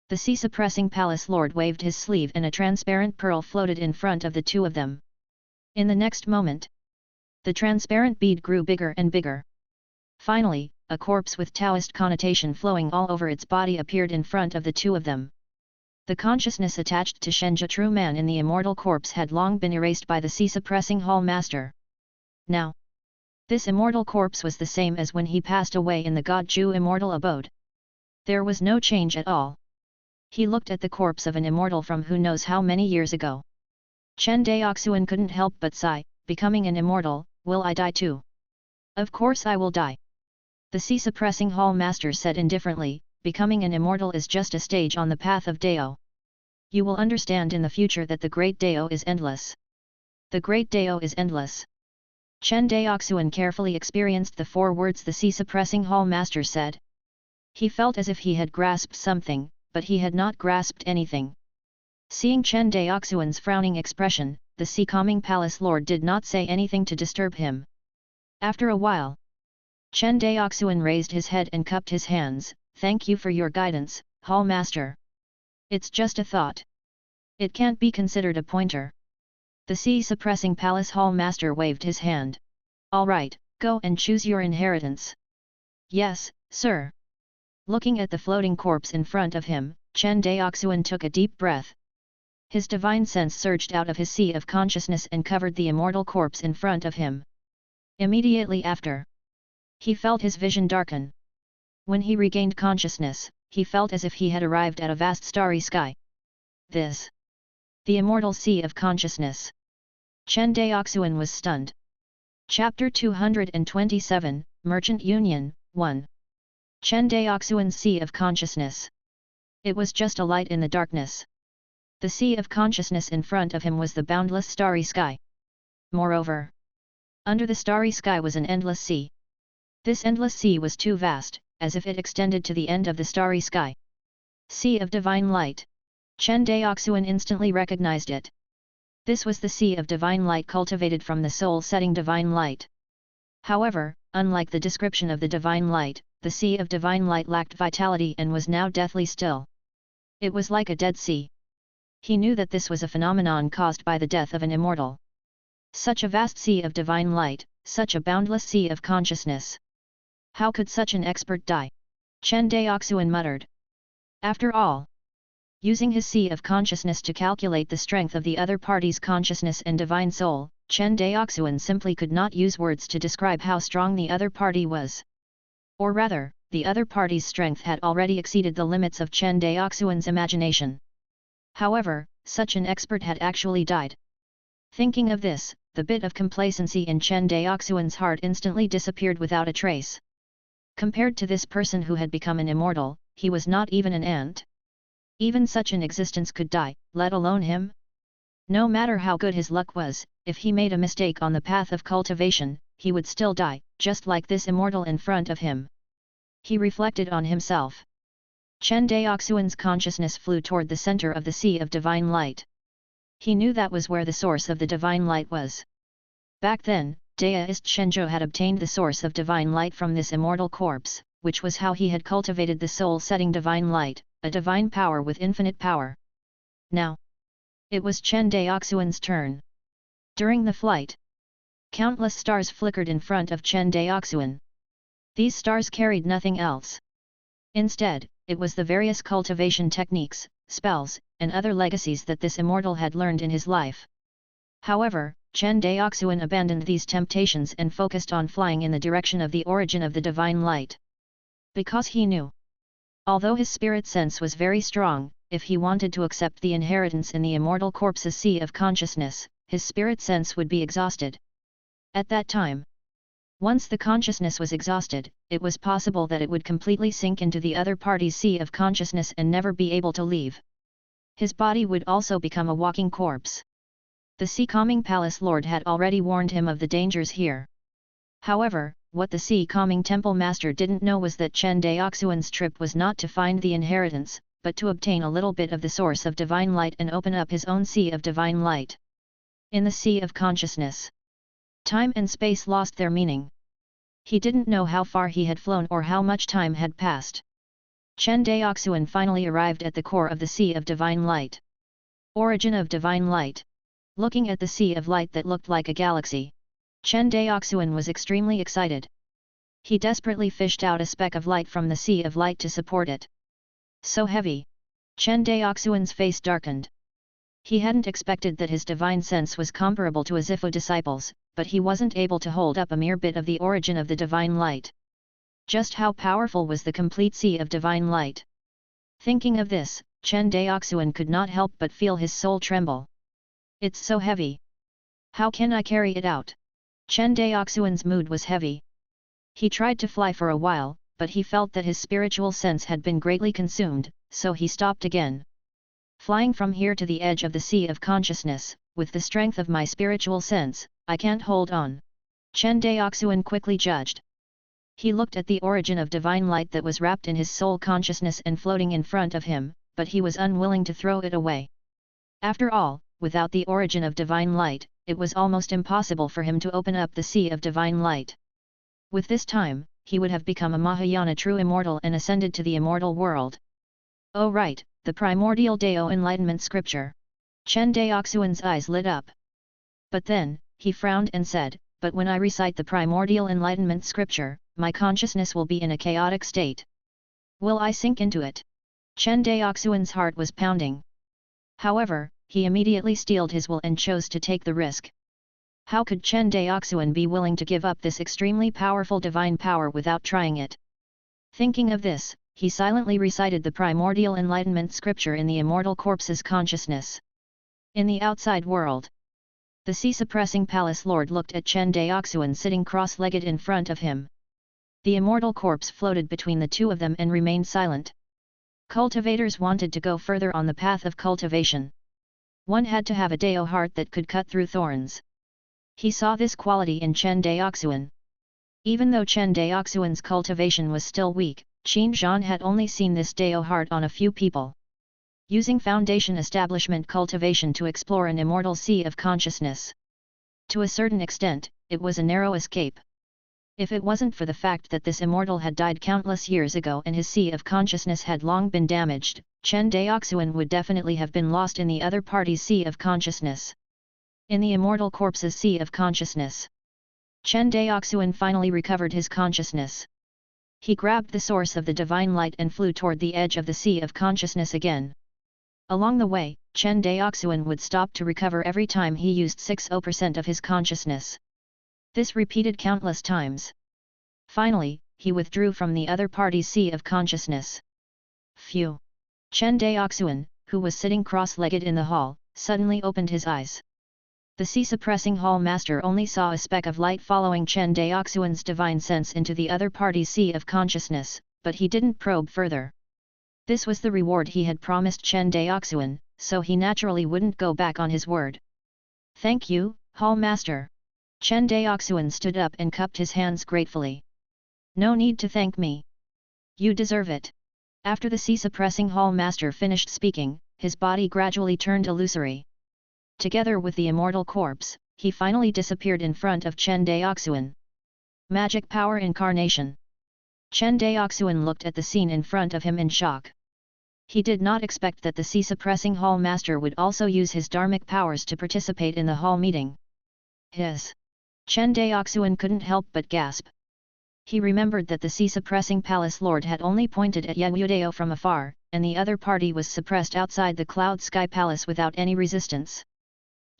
The sea-suppressing palace lord waved his sleeve and a transparent pearl floated in front of the two of them. In the next moment, the transparent bead grew bigger and bigger. Finally, a corpse with Taoist connotation flowing all over its body appeared in front of the two of them. The consciousness attached to Shenja true man in the immortal corpse had long been erased by the sea-suppressing hall master. Now, this immortal corpse was the same as when he passed away in the God-Ju immortal abode. There was no change at all. He looked at the corpse of an immortal from who knows how many years ago. Chen Daoxuan couldn't help but sigh, becoming an immortal, will I die too? Of course I will die. The sea-suppressing hall master said indifferently, becoming an immortal is just a stage on the path of Dao. You will understand in the future that the great Dao is endless. The great Dao is endless. Chen Daoxuan carefully experienced the 4 words the sea-suppressing hall master said. He felt as if he had grasped something, but he had not grasped anything. Seeing Chen Daoxuan's frowning expression, the sea-calming palace lord did not say anything to disturb him. After a while, Chen Daoxuan raised his head and cupped his hands. Thank you for your guidance, hall master. It's just a thought. It can't be considered a pointer. The sea-suppressing palace hall master waved his hand. All right, go and choose your inheritance. Yes, sir. Looking at the floating corpse in front of him, Chen Daoxuan took a deep breath. His divine sense surged out of his sea of consciousness and covered the immortal corpse in front of him. Immediately after, he felt his vision darken. When he regained consciousness, he felt as if he had arrived at a vast starry sky. This, the immortal sea of consciousness. Chen Daoxuan was stunned. Chapter 227, Merchant Union, 1. Chen Daoxuan's sea of consciousness. It was just a light in the darkness. The sea of consciousness in front of him was the boundless starry sky. Moreover, under the starry sky was an endless sea. This endless sea was too vast, as if it extended to the end of the starry sky. Sea of divine light. Chen Daoxuan instantly recognized it. This was the sea of divine light cultivated from the soul-setting divine light. However, unlike the description of the divine light, the sea of divine light lacked vitality and was now deathly still. It was like a dead sea. He knew that this was a phenomenon caused by the death of an immortal. Such a vast sea of divine light, such a boundless sea of consciousness. How could such an expert die? Chen Daoxuan muttered. After all, using his sea of consciousness to calculate the strength of the other party's consciousness and divine soul, Chen Daoxuan simply could not use words to describe how strong the other party was. Or rather, the other party's strength had already exceeded the limits of Chen Daoxuan's imagination. However, such an expert had actually died. Thinking of this, the bit of complacency in Chen Daoxuan's heart instantly disappeared without a trace. Compared to this person who had become an immortal, he was not even an ant. Even such an existence could die, let alone him. No matter how good his luck was, if he made a mistake on the path of cultivation, he would still die, just like this immortal in front of him. He reflected on himself. Chen Daoxuan's consciousness flew toward the center of the sea of divine light. He knew that was where the source of the divine light was. Back then, Daoist Shenzhou had obtained the source of divine light from this immortal corpse, which was how he had cultivated the soul-setting divine light, a divine power with infinite power. Now, it was Chen Daoxuan's turn. During the flight, countless stars flickered in front of Chen Daoxuan. These stars carried nothing else. Instead, it was the various cultivation techniques, spells, and other legacies that this immortal had learned in his life. However, Chen Daoxuan abandoned these temptations and focused on flying in the direction of the origin of the divine light. Because he knew, although his spirit sense was very strong, if he wanted to accept the inheritance in the immortal corpse's sea of consciousness, his spirit sense would be exhausted. At that time, once the consciousness was exhausted, it was possible that it would completely sink into the other party's sea of consciousness and never be able to leave. His body would also become a walking corpse. The sea-calming palace lord had already warned him of the dangers here. However, what the sea-calming temple master didn't know was that Chen Daoxuan's trip was not to find the inheritance, but to obtain a little bit of the source of divine light and open up his own sea of divine light. In the sea of consciousness, time and space lost their meaning. He didn't know how far he had flown or how much time had passed. Chen Daoxuan finally arrived at the core of the Sea of Divine Light. Origin of Divine Light. Looking at the Sea of Light that looked like a galaxy, Chen Daoxuan was extremely excited. He desperately fished out a speck of light from the Sea of Light to support it. So heavy! Chen Daoxuan's face darkened. He hadn't expected that his divine sense was comparable to a Zifu disciple's, but he wasn't able to hold up a mere bit of the origin of the divine light. Just how powerful was the complete Sea of Divine Light? Thinking of this, Chen Daoxuan could not help but feel his soul tremble. It's so heavy. How can I carry it out? Chen Daoxuan's mood was heavy. He tried to fly for a while, but he felt that his spiritual sense had been greatly consumed, so he stopped again. Flying from here to the edge of the Sea of Consciousness, with the strength of my spiritual sense, I can't hold on. Chen Daoxuan quickly judged. He looked at the origin of divine light that was wrapped in his soul consciousness and floating in front of him, but he was unwilling to throw it away. After all, without the origin of divine light, it was almost impossible for him to open up the Sea of Divine Light. With this time, he would have become a Mahayana true immortal and ascended to the immortal world. Oh right, the primordial Dao enlightenment scripture. Chen Daoxuan's eyes lit up. But then, he frowned and said, but when I recite the primordial enlightenment scripture, my consciousness will be in a chaotic state. Will I sink into it? Chen Daoxuan's heart was pounding. However, he immediately steeled his will and chose to take the risk. How could Chen Daoxuan be willing to give up this extremely powerful divine power without trying it? Thinking of this, he silently recited the primordial enlightenment scripture in the immortal corpse's consciousness. In the outside world, the sea-suppressing palace lord looked at Chen Daoxuan sitting cross-legged in front of him. The immortal corpse floated between the two of them and remained silent. Cultivators wanted to go further on the path of cultivation. One had to have a Dao heart that could cut through thorns. He saw this quality in Chen Daoxuan. Even though Chen Daoxuan's cultivation was still weak, Qin Zhan had only seen this Dao heart on a few people. Using foundation establishment cultivation to explore an immortal sea of consciousness. To a certain extent, it was a narrow escape. If it wasn't for the fact that this immortal had died countless years ago and his sea of consciousness had long been damaged, Chen Daoxuan would definitely have been lost in the other party's sea of consciousness. In the immortal corpse's sea of consciousness, Chen Daoxuan finally recovered his consciousness. He grabbed the source of the divine light and flew toward the edge of the sea of consciousness again. Along the way, Chen Daoxuan would stop to recover every time he used 60% of his consciousness. This repeated countless times. Finally, he withdrew from the other party's sea of consciousness. Phew! Chen Daoxuan, who was sitting cross-legged in the hall, suddenly opened his eyes. The sea-suppressing hall master only saw a speck of light following Chen Daoxuan's divine sense into the other party's sea of consciousness, but he didn't probe further. This was the reward he had promised Chen Daoxuan, so he naturally wouldn't go back on his word. Thank you, hall master. Chen Daoxuan stood up and cupped his hands gratefully. No need to thank me. You deserve it. After the sea-suppressing hall master finished speaking, his body gradually turned illusory. Together with the immortal corpse, he finally disappeared in front of Chen Daoxuan. Magic power incarnation. Chen Daoxuan looked at the scene in front of him in shock. He did not expect that the sea-suppressing hall master would also use his dharmic powers to participate in the hall meeting. Chen Daoxuan couldn't help but gasp. He remembered that the sea-suppressing palace lord had only pointed at Yewudao from afar, and the other party was suppressed outside the Cloud Sky Palace without any resistance.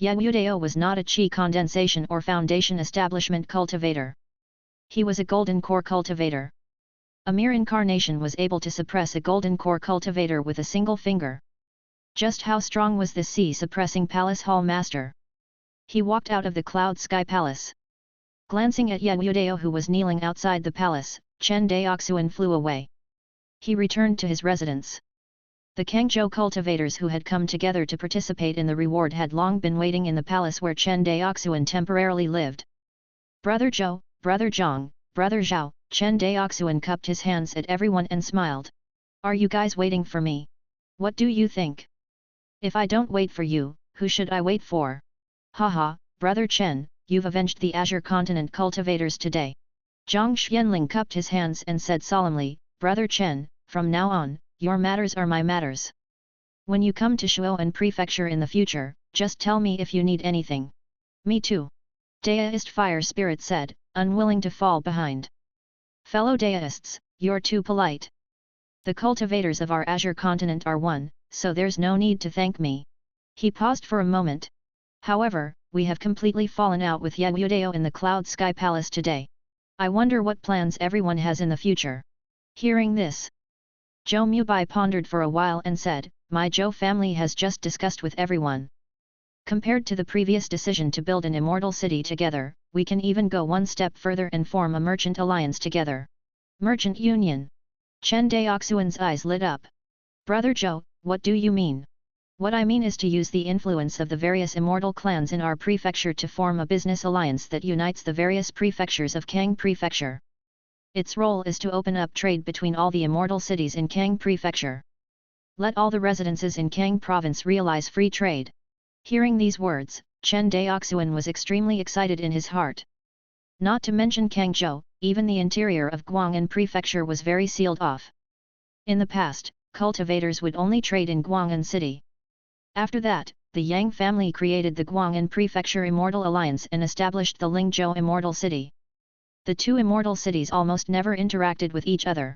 Yewudao was not a chi condensation or foundation establishment cultivator. He was a golden core cultivator. A mere incarnation was able to suppress a golden core cultivator with a single finger. Just how strong was this sea-suppressing palace hall master? He walked out of the Cloud Sky Palace. Glancing at Yewudao who was kneeling outside the palace, Chen Daoxuan flew away. He returned to his residence. The Kangzhou cultivators who had come together to participate in the reward had long been waiting in the palace where Chen Daoxuan temporarily lived. Brother Zhou, Brother Zhang, Brother Zhao, Chen Daoxuan cupped his hands at everyone and smiled. Are you guys waiting for me? What do you think? If I don't wait for you, who should I wait for? Haha, Brother Chen, you've avenged the Azure Continent cultivators today. Zhang Xianling cupped his hands and said solemnly, Brother Chen, from now on, your matters are my matters. When you come to Shuoan Prefecture in the future, just tell me if you need anything. Me too. Daoist Fire Spirit said, unwilling to fall behind. Fellow Daoists, you're too polite. The cultivators of our Azure continent are one, so there's no need to thank me. He paused for a moment. However, we have completely fallen out with Yagudeo in the Cloud Sky Palace today. I wonder what plans everyone has in the future. Hearing this, Zhou Mubai pondered for a while and said, my Zhou family has just discussed with everyone. Compared to the previous decision to build an immortal city together, we can even go one step further and form a merchant alliance together. Merchant Union. Chen Daoxuan's eyes lit up. Brother Zhou, what do you mean? What I mean is to use the influence of the various immortal clans in our prefecture to form a business alliance that unites the various prefectures of Kang Prefecture. Its role is to open up trade between all the immortal cities in Kang Prefecture. Let all the residences in Kang Province realize free trade. Hearing these words, Chen Daoxuan was extremely excited in his heart. Not to mention Kangzhou, even the interior of Guang'an Prefecture was very sealed off. In the past, cultivators would only trade in Guang'an City. After that, the Yang family created the Guang'an Prefecture Immortal Alliance and established the Lingzhou Immortal City. The two immortal cities almost never interacted with each other.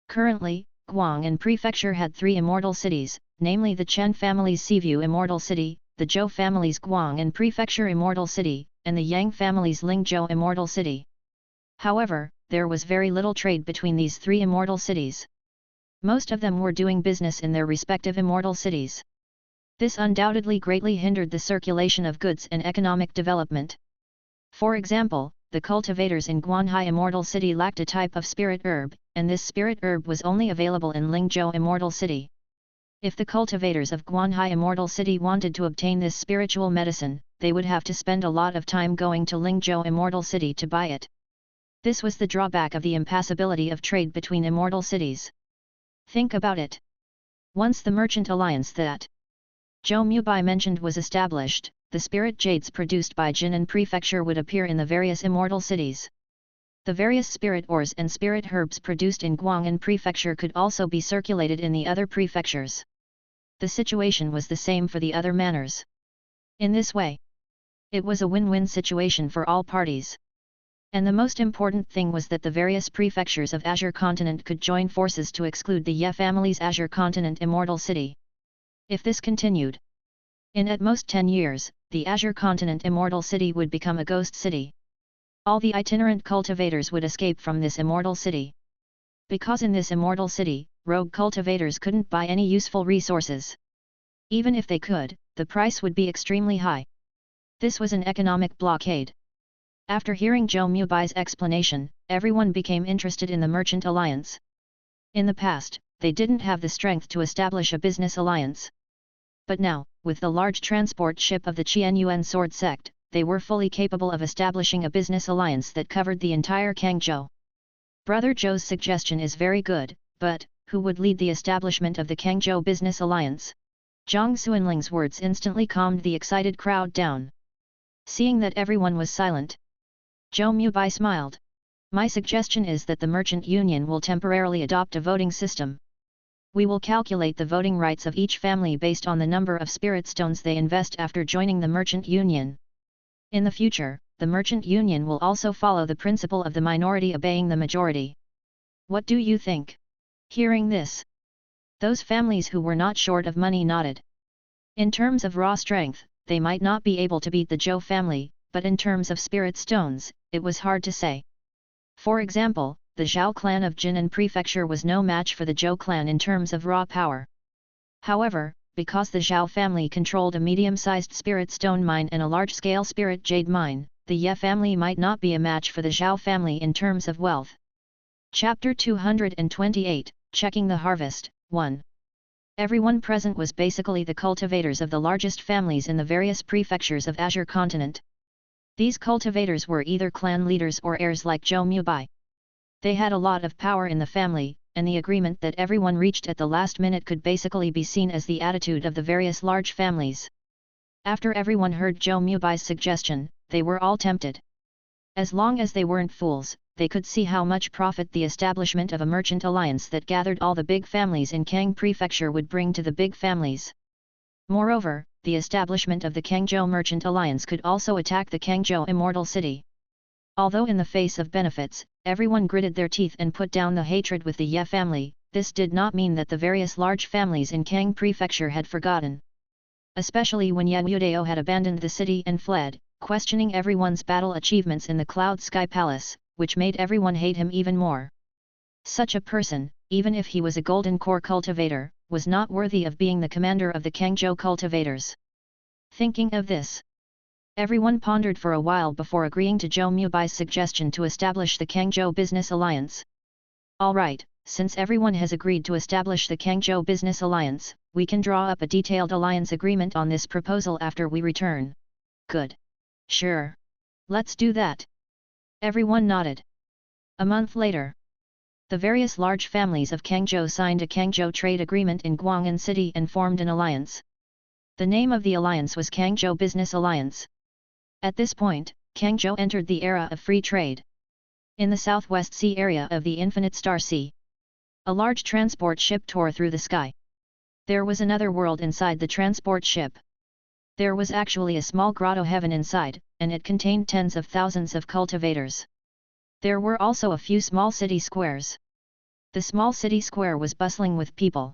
Currently, Guang'an Prefecture had three immortal cities, namely the Chen family's Seaview Immortal City, the Zhou family's Guang'an Prefecture Immortal City, and the Yang family's Lingzhou Immortal City. However, there was very little trade between these three immortal cities. Most of them were doing business in their respective immortal cities. This undoubtedly greatly hindered the circulation of goods and economic development. For example, the cultivators in Guanhai Immortal City lacked a type of spirit herb, and this spirit herb was only available in Lingzhou Immortal City. If the cultivators of Guanhai Immortal City wanted to obtain this spiritual medicine, they would have to spend a lot of time going to Lingzhou Immortal City to buy it. This was the drawback of the impassability of trade between immortal cities. Think about it. Once the merchant alliance that Zhou Mubai mentioned was established, the spirit jades produced by Jinan Prefecture would appear in the various immortal cities. The various spirit ores and spirit herbs produced in Guang'an Prefecture could also be circulated in the other prefectures. The situation was the same for the other manors. In this way, it was a win-win situation for all parties. And the most important thing was that the various prefectures of Azure Continent could join forces to exclude the Ye family's Azure Continent Immortal City. If this continued, in at most 10 years, the Azure Continent Immortal City would become a ghost city. All the itinerant cultivators would escape from this immortal city. Because in this immortal city, rogue cultivators couldn't buy any useful resources. Even if they could, the price would be extremely high. This was an economic blockade. After hearing Zhou Mubai's explanation, everyone became interested in the merchant alliance. In the past, they didn't have the strength to establish a business alliance. But now, with the large transport ship of the Qianyuan sword sect, they were fully capable of establishing a business alliance that covered the entire Kangzhou. Brother Zhou's suggestion is very good, but who would lead the establishment of the Kangzhou business alliance? Zhang Xuanling's words instantly calmed the excited crowd down. Seeing that everyone was silent, Zhou Mubai smiled. My suggestion is that the merchant union will temporarily adopt a voting system. We will calculate the voting rights of each family based on the number of spirit stones they invest after joining the merchant union. In the future, the merchant union will also follow the principle of the minority obeying the majority. What do you think? Hearing this, those families who were not short of money nodded. In terms of raw strength, they might not be able to beat the Zhou family, but in terms of spirit stones, it was hard to say. For example, the Zhao clan of Jinan Prefecture was no match for the Zhou clan in terms of raw power. However, because the Zhao family controlled a medium-sized spirit stone mine and a large-scale spirit jade mine, the Ye family might not be a match for the Zhao family in terms of wealth. Chapter 228, Checking the Harvest, 1. Everyone present was basically the cultivators of the largest families in the various prefectures of Azure Continent. These cultivators were either clan leaders or heirs like Zhou Mubai. They had a lot of power in the family, and the agreement that everyone reached at the last minute could basically be seen as the attitude of the various large families. After everyone heard Zhou Mubai's suggestion, they were all tempted. As long as they weren't fools, they could see how much profit the establishment of a merchant alliance that gathered all the big families in Kang Prefecture would bring to the big families. Moreover, the establishment of the Kangzhou Merchant Alliance could also attack the Kangzhou Immortal City. Although in the face of benefits, everyone gritted their teeth and put down the hatred with the Ye family, this did not mean that the various large families in Kang Prefecture had forgotten. Especially when Ye Wudao had abandoned the city and fled, questioning everyone's battle achievements in the Cloud Sky Palace, which made everyone hate him even more. Such a person, even if he was a golden core cultivator, was not worthy of being the commander of the Kangzhou cultivators. Thinking of this, everyone pondered for a while before agreeing to Zhou Mubai's suggestion to establish the Kangzhou Business Alliance. Alright, since everyone has agreed to establish the Kangzhou Business Alliance, we can draw up a detailed alliance agreement on this proposal after we return. Good. Sure. Let's do that. Everyone nodded. A month later, the various large families of Kangzhou signed a Kangzhou trade agreement in Guang'an City and formed an alliance. The name of the alliance was Kangzhou Business Alliance. At this point, Kangzhou entered the era of free trade. In the southwest sea area of the Infinite Star Sea, a large transport ship tore through the sky. There was another world inside the transport ship. There was actually a small grotto heaven inside, and it contained tens of thousands of cultivators. There were also a few small city squares. The small city square was bustling with people.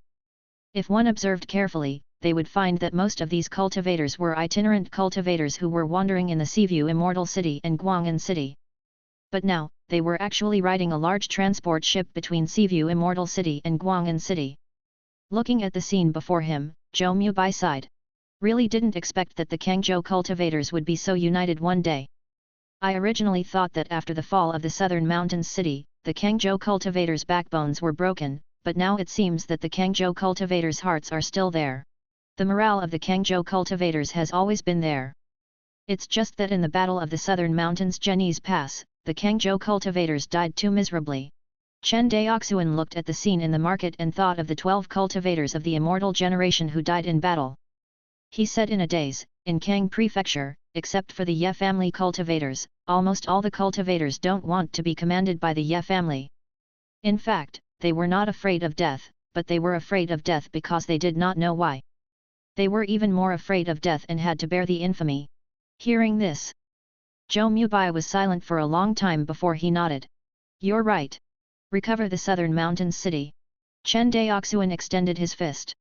If one observed carefully, they would find that most of these cultivators were itinerant cultivators who were wandering in the Seaview Immortal City and Guang'an City. But now, they were actually riding a large transport ship between Seaview Immortal City and Guang'an City. Looking at the scene before him, Zhou Mubai sighed. Really didn't expect that the Kangzhou cultivators would be so united one day. I originally thought that after the fall of the Southern Mountains City, the Kangzhou cultivators' backbones were broken, but now it seems that the Kangzhou cultivators' hearts are still there. The morale of the Kangzhou cultivators has always been there. It's just that in the Battle of the Southern Mountains Chenese Pass, the Kangzhou cultivators died too miserably. Chen Daoxuan looked at the scene in the market and thought of the 12 cultivators of the immortal generation who died in battle. He said in a daze, in Kang Prefecture, except for the Ye family cultivators, almost all the cultivators don't want to be commanded by the Ye family. In fact, they were not afraid of death, but they were afraid of death because they did not know why. They were even more afraid of death and had to bear the infamy. Hearing this, Zhou Mubai was silent for a long time before he nodded. You're right. Recover the Southern Mountains City. Chen Daoxuan extended his fist.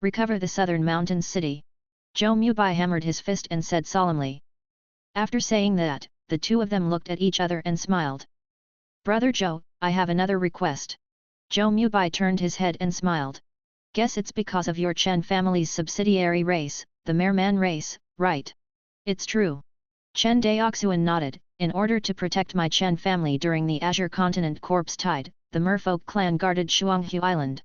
Recover the Southern Mountains City. Zhou Mubai hammered his fist and said solemnly. After saying that, the two of them looked at each other and smiled. Brother Zhou, I have another request. Zhou Mubai turned his head and smiled. Guess it's because of your Chen family's subsidiary race, the Merman race, right? It's true. Chen Daoxuan nodded. In order to protect my Chen family during the Azure Continent Corpse Tide, the Merfolk clan guarded Shuanghu Island.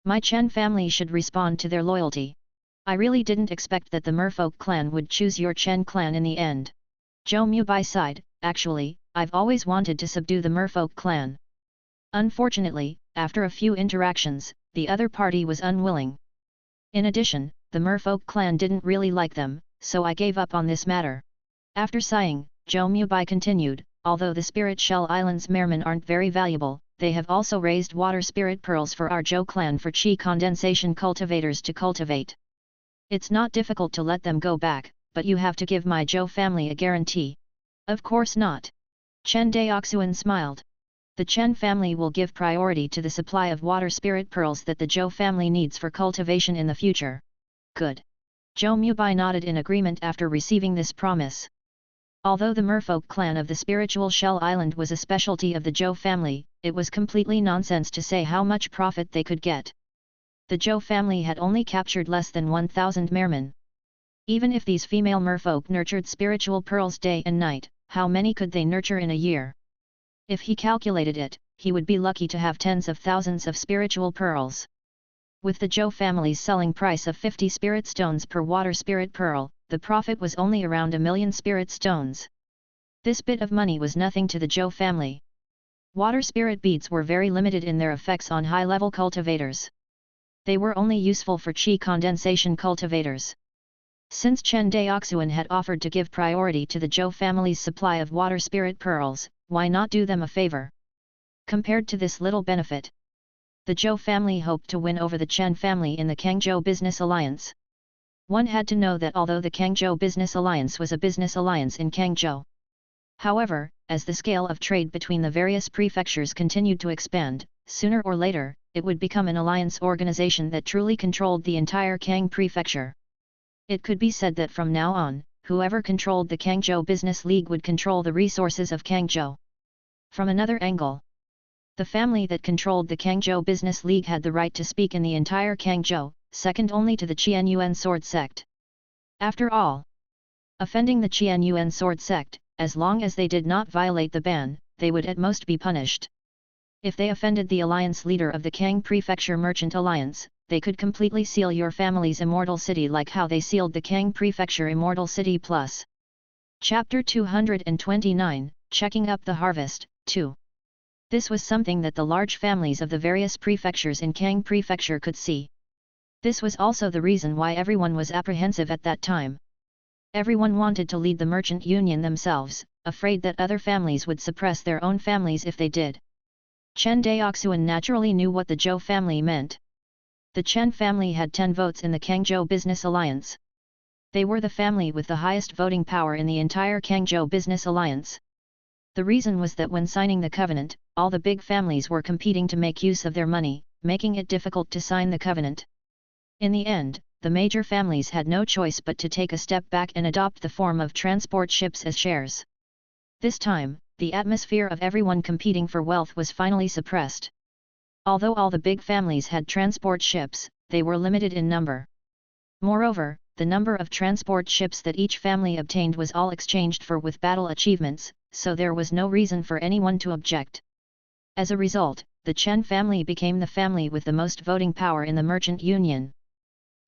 My Chen family should respond to their loyalty. I really didn't expect that the Merfolk clan would choose your Chen clan in the end. Zhou Mubai sighed. Actually, I've always wanted to subdue the Merfolk clan. Unfortunately, after a few interactions, the other party was unwilling. In addition, the Merfolk clan didn't really like them, so I gave up on this matter. After sighing, Zhou Mubai continued, although the Spirit Shell Islands mermen aren't very valuable, they have also raised water spirit pearls for our Zhou clan for qi condensation cultivators to cultivate. It's not difficult to let them go back, but you have to give my Zhou family a guarantee. Of course not. Chen Daoxuan smiled. The Chen family will give priority to the supply of water spirit pearls that the Zhou family needs for cultivation in the future. Good. Zhou Mubai nodded in agreement after receiving this promise. Although the Merfolk clan of the Spiritual Shell Island was a specialty of the Zhou family, it was completely nonsense to say how much profit they could get. The Zhou family had only captured less than 1,000 mermen. Even if these female merfolk nurtured spiritual pearls day and night, how many could they nurture in a year? If he calculated it, he would be lucky to have tens of thousands of spiritual pearls. With the Zhou family's selling price of 50 spirit stones per water spirit pearl, the profit was only around 1,000,000 spirit stones. This bit of money was nothing to the Zhou family. Water spirit beads were very limited in their effects on high-level cultivators. They were only useful for qi condensation cultivators. Since Chen Daoxuan had offered to give priority to the Zhou family's supply of water spirit pearls, why not do them a favor? Compared to this little benefit, the Zhou family hoped to win over the Chen family in the Kangzhou Business Alliance. One had to know that although the Kangzhou Business Alliance was a business alliance in Kangzhou, however, as the scale of trade between the various prefectures continued to expand, sooner or later, it would become an alliance organization that truly controlled the entire Kang prefecture. It could be said that from now on, whoever controlled the Kangzhou Business League would control the resources of Kangzhou. From another angle, the family that controlled the Kangzhou Business League had the right to speak in the entire Kangzhou, second only to the Qianyuan sword sect. After all, offending the Qianyuan sword sect, as long as they did not violate the ban, they would at most be punished. If they offended the alliance leader of the Kang Prefecture Merchant Alliance, they could completely seal your family's immortal city like how they sealed the Kang Prefecture Immortal City Plus. Chapter 229, Checking Up the Harvest, 2. This was something that the large families of the various prefectures in Kang Prefecture could see. This was also the reason why everyone was apprehensive at that time. Everyone wanted to lead the merchant union themselves, afraid that other families would suppress their own families if they did. Chen Daoxuan naturally knew what the Zhou family meant. The Chen family had 10 votes in the Kangzhou Business Alliance. They were the family with the highest voting power in the entire Kangzhou Business Alliance. The reason was that when signing the covenant, all the big families were competing to make use of their money, making it difficult to sign the covenant. In the end, the major families had no choice but to take a step back and adopt the form of transport ships as shares. This time, the atmosphere of everyone competing for wealth was finally suppressed. Although all the big families had transport ships, they were limited in number. Moreover, the number of transport ships that each family obtained was all exchanged for with battle achievements, so there was no reason for anyone to object. As a result, the Chen family became the family with the most voting power in the merchant union.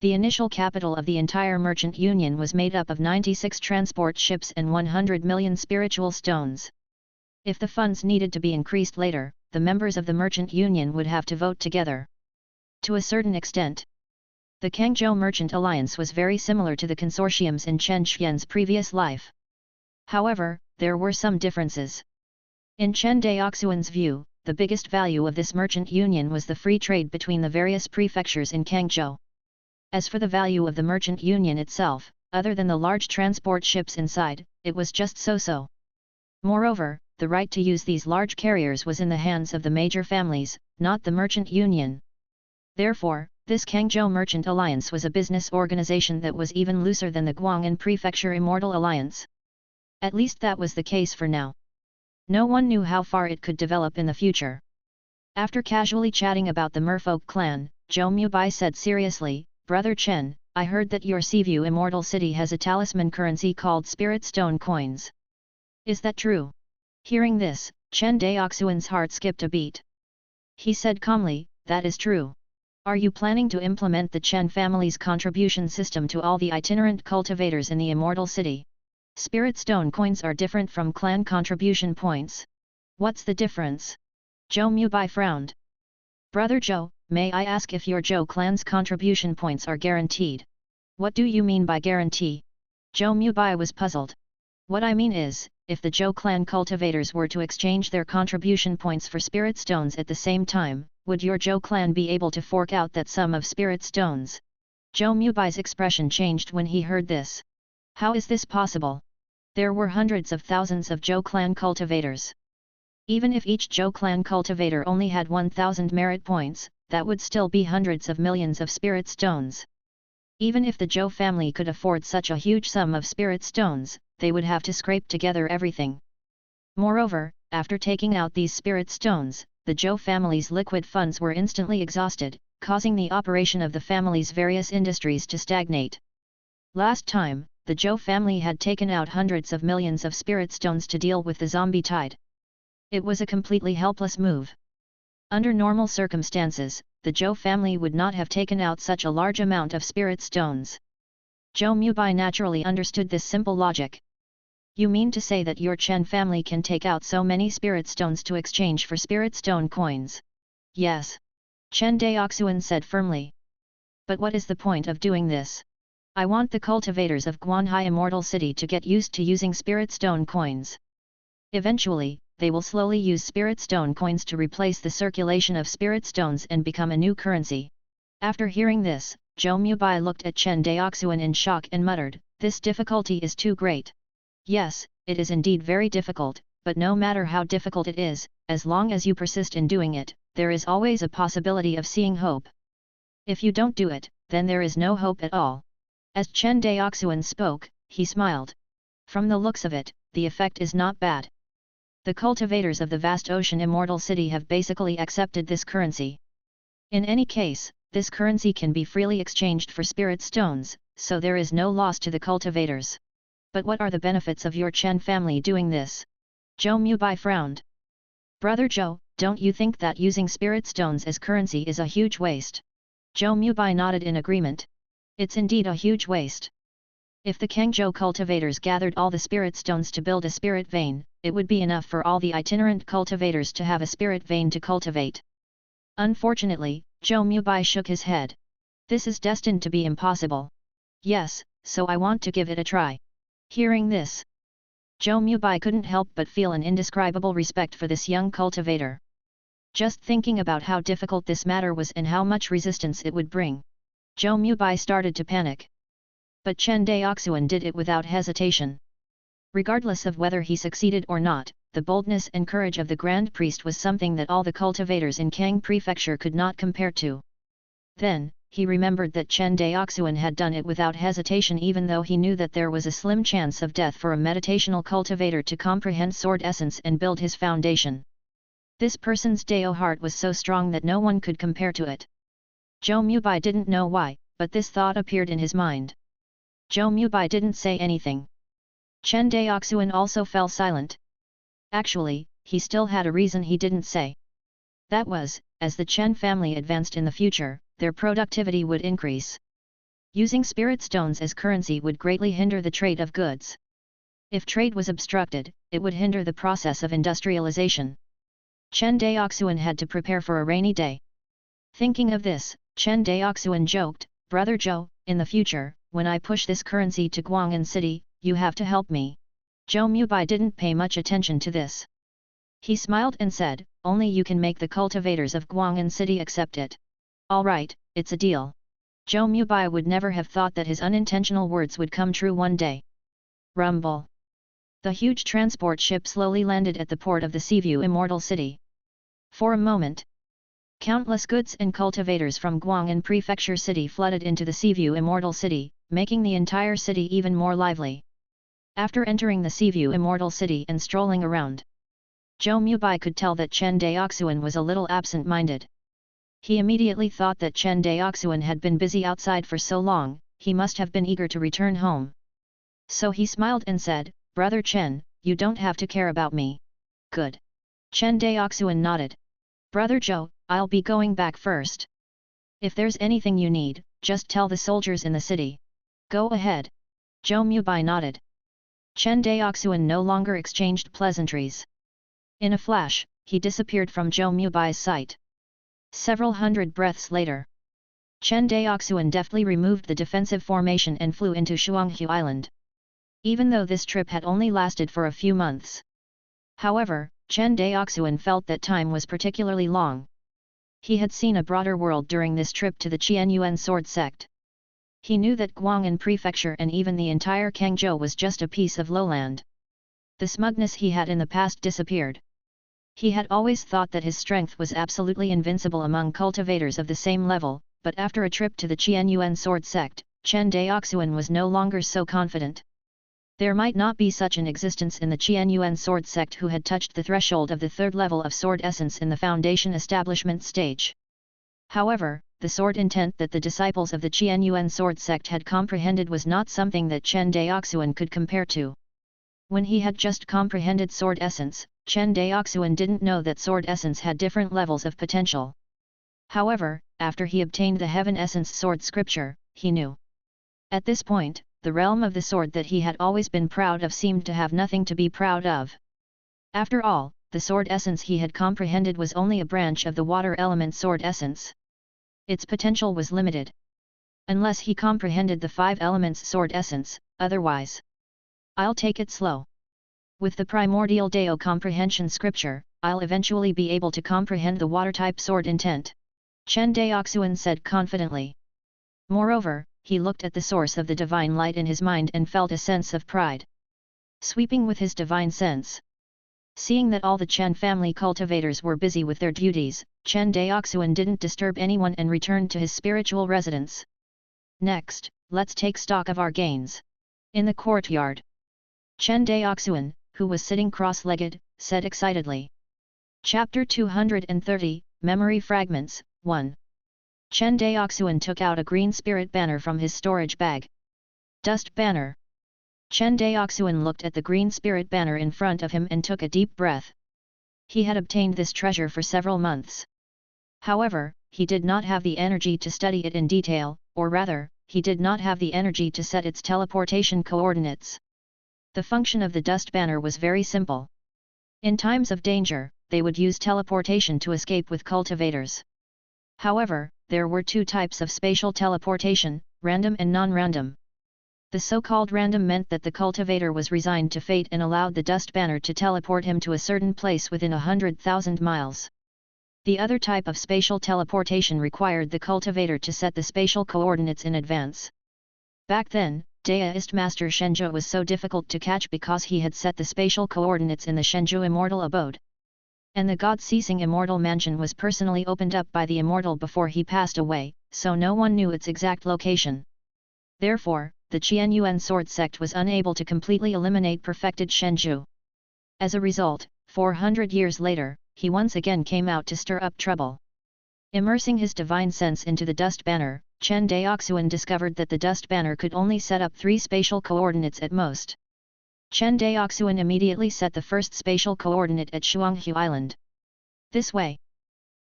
The initial capital of the entire merchant union was made up of 96 transport ships and 100 million spiritual stones. If the funds needed to be increased later, the members of the merchant union would have to vote together. To a certain extent, the Kangzhou Merchant Alliance was very similar to the consortiums in Chen Xian's previous life. However, there were some differences. In Chen Daoxuan's view, the biggest value of this merchant union was the free trade between the various prefectures in Kangzhou. As for the value of the merchant union itself, other than the large transport ships inside, it was just so-so. Moreover, the right to use these large carriers was in the hands of the major families, not the merchant union. Therefore, this Kangzhou Merchant Alliance was a business organization that was even looser than the Guang'an Prefecture Immortal Alliance. At least that was the case for now. No one knew how far it could develop in the future. After casually chatting about the Merfolk clan, Zhou Mubai said seriously, "Brother Chen, I heard that your Seaview Immortal City has a talisman currency called Spirit Stone Coins. Is that true?" Hearing this, Chen Daoxuan's heart skipped a beat. He said calmly, "That is true. Are you planning to implement the Chen family's contribution system to all the itinerant cultivators in the Immortal City? Spirit Stone Coins are different from clan contribution points. What's the difference?" Zhou Mubai frowned. "Brother Zhou, may I ask if your Zhou clan's contribution points are guaranteed?" "What do you mean by guarantee?" Zhou Mubai was puzzled. "What I mean is, if the Zhou clan cultivators were to exchange their contribution points for spirit stones at the same time, would your Zhou clan be able to fork out that sum of spirit stones?" Zhou Mubai's expression changed when he heard this. How is this possible? There were hundreds of thousands of Zhou clan cultivators. Even if each Zhou clan cultivator only had 1,000 merit points, that would still be hundreds of millions of spirit stones. Even if the Zhou family could afford such a huge sum of spirit stones, they would have to scrape together everything. Moreover, after taking out these spirit stones, the Zhou family's liquid funds were instantly exhausted, causing the operation of the family's various industries to stagnate. Last time, the Zhou family had taken out hundreds of millions of spirit stones to deal with the zombie tide. It was a completely helpless move. Under normal circumstances, the Zhou family would not have taken out such a large amount of spirit stones. Zhou Mubai naturally understood this simple logic. "You mean to say that your Chen family can take out so many spirit stones to exchange for spirit stone coins?" "Yes." Chen Daoxuan said firmly. "But what is the point of doing this? I want the cultivators of Guanhai Immortal City to get used to using spirit stone coins. Eventually, they will slowly use spirit stone coins to replace the circulation of spirit stones and become a new currency. After hearing this, Zhou Mubai looked at Chen Daoxuan in shock and muttered, "This difficulty is too great." Yes, it is indeed very difficult, but no matter how difficult it is, as long as you persist in doing it, there is always a possibility of seeing hope. If you don't do it, then there is no hope at all. As Chen Daoxuan spoke, he smiled. From the looks of it, the effect is not bad. The cultivators of the vast ocean immortal city have basically accepted this currency. In any case, this currency can be freely exchanged for spirit stones, so there is no loss to the cultivators. But what are the benefits of your Chen family doing this? Zhou Mubai frowned. Brother Zhou, don't you think that using spirit stones as currency is a huge waste? Zhou Mubai nodded in agreement. It's indeed a huge waste. If the Kangzhou cultivators gathered all the spirit stones to build a spirit vein, it would be enough for all the itinerant cultivators to have a spirit vein to cultivate. Unfortunately, Zhou Mubai shook his head. This is destined to be impossible. Yes, so I want to give it a try. Hearing this, Zhou Mubai couldn't help but feel an indescribable respect for this young cultivator. Just thinking about how difficult this matter was and how much resistance it would bring, Zhou Mubai started to panic. But Chen Daoxuan did it without hesitation. Regardless of whether he succeeded or not, the boldness and courage of the Grand Priest was something that all the cultivators in Kang Prefecture could not compare to. Then, he remembered that Chen Daoxuan had done it without hesitation even though he knew that there was a slim chance of death for a meditational cultivator to comprehend sword essence and build his foundation. This person's Dao heart was so strong that no one could compare to it. Zhou Mubai didn't know why, but this thought appeared in his mind. Zhou Mubai didn't say anything. Chen Daoxuan also fell silent. Actually, he still had a reason he didn't say. That was, as the Chen family advanced in the future, their productivity would increase. Using spirit stones as currency would greatly hinder the trade of goods. If trade was obstructed, it would hinder the process of industrialization. Chen Daoxuan had to prepare for a rainy day. Thinking of this, Chen Daoxuan joked, "Brother Zhou, in the future, when I push this currency to Guang'an City, you have to help me." Zhou Mubai didn't pay much attention to this. He smiled and said, "Only you can make the cultivators of Guang'an City accept it." "Alright, it's a deal." Zhou Mubai would never have thought that his unintentional words would come true one day. Rumble. The huge transport ship slowly landed at the port of the Seaview Immortal City. For a moment, countless goods and cultivators from Guang'an Prefecture City flooded into the Seaview Immortal City, making the entire city even more lively. After entering the Seaview Immortal City and strolling around, Zhou Mubai could tell that Chen Daoxuan was a little absent-minded. He immediately thought that Chen Daoxuan had been busy outside for so long, he must have been eager to return home. So he smiled and said, "Brother Chen, you don't have to care about me." "Good." Chen Daoxuan nodded. "Brother Zhou, I'll be going back first. If there's anything you need, just tell the soldiers in the city." "Go ahead." Zhou Mubai nodded. Chen Daoxuan no longer exchanged pleasantries. In a flash, he disappeared from Zhou Mubai's sight. Several hundred breaths later, Chen Daoxuan deftly removed the defensive formation and flew into Shuanghu Island. Even though this trip had only lasted for a few months. However, Chen Daoxuan felt that time was particularly long. He had seen a broader world during this trip to the Qianyuan sword sect. He knew that Guang'an Prefecture and even the entire Kangzhou was just a piece of lowland. The smugness he had in the past disappeared. He had always thought that his strength was absolutely invincible among cultivators of the same level, but after a trip to the Qianyuan sword sect, Chen Daoxuan was no longer so confident. There might not be such an existence in the Qianyuan sword sect who had touched the threshold of the third level of sword essence in the foundation establishment stage. However, the sword intent that the disciples of the Qianyuan sword sect had comprehended was not something that Chen Daoxuan could compare to. When he had just comprehended sword essence, Chen Daoxuan didn't know that sword essence had different levels of potential. However, after he obtained the heaven essence sword scripture, he knew. At this point, the realm of the sword that he had always been proud of seemed to have nothing to be proud of. After all, the sword essence he had comprehended was only a branch of the water element sword essence. Its potential was limited. Unless he comprehended the 5 elements sword essence, otherwise. "I'll take it slow." With the primordial Dao comprehension scripture, I'll eventually be able to comprehend the water-type sword intent, Chen Daoxuan said confidently. Moreover, he looked at the source of the divine light in his mind and felt a sense of pride. Sweeping with his divine sense. Seeing that all the Chen family cultivators were busy with their duties, Chen Daoxuan didn't disturb anyone and returned to his spiritual residence. Next, let's take stock of our gains. In the courtyard, Chen Daoxuan, who was sitting cross-legged, said excitedly. Chapter 230, Memory Fragments, 1. Chen Daoxuan took out a green spirit banner from his storage bag. Dust banner. Chen Daoxuan looked at the green spirit banner in front of him and took a deep breath. He had obtained this treasure for several months. However, he did not have the energy to study it in detail, or rather, he did not have the energy to set its teleportation coordinates. The function of the dust banner was very simple. In times of danger, they would use teleportation to escape with cultivators. However, there were two types of spatial teleportation, random and non-random. The so-called random meant that the cultivator was resigned to fate and allowed the dust banner to teleport him to a certain place within 100,000 miles. The other type of spatial teleportation required the cultivator to set the spatial coordinates in advance. Back then, Daoist Master Shenzhou was so difficult to catch because he had set the spatial coordinates in the Shenzhou Immortal Abode. And the God-ceasing Immortal Mansion was personally opened up by the Immortal before he passed away, so no one knew its exact location. Therefore, the Qianyuan sword sect was unable to completely eliminate perfected Shenzhou. As a result, 400 years later, he once again came out to stir up trouble. Immersing his divine sense into the dust banner, Chen Daoxuan discovered that the dust banner could only set up 3 spatial coordinates at most. Chen Daoxuan immediately set the first spatial coordinate at Shuanghu Island. This way,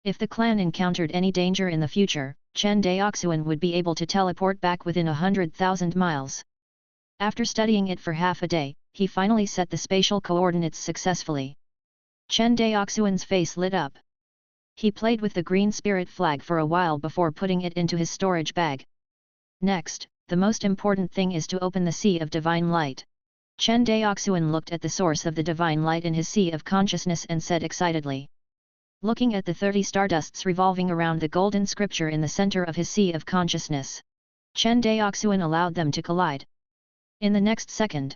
if the clan encountered any danger in the future, Chen Daoxuan would be able to teleport back within 100,000 miles. After studying it for half a day, he finally set the spatial coordinates successfully. Chen Daoxuan's face lit up. He played with the green spirit flag for a while before putting it into his storage bag. Next, the most important thing is to open the Sea of Divine Light. Chen Daoxuan looked at the source of the divine light in his sea of consciousness and said excitedly. Looking at the 30 stardusts revolving around the golden scripture in the center of his sea of consciousness, Chen Daoxuan allowed them to collide. In the next second,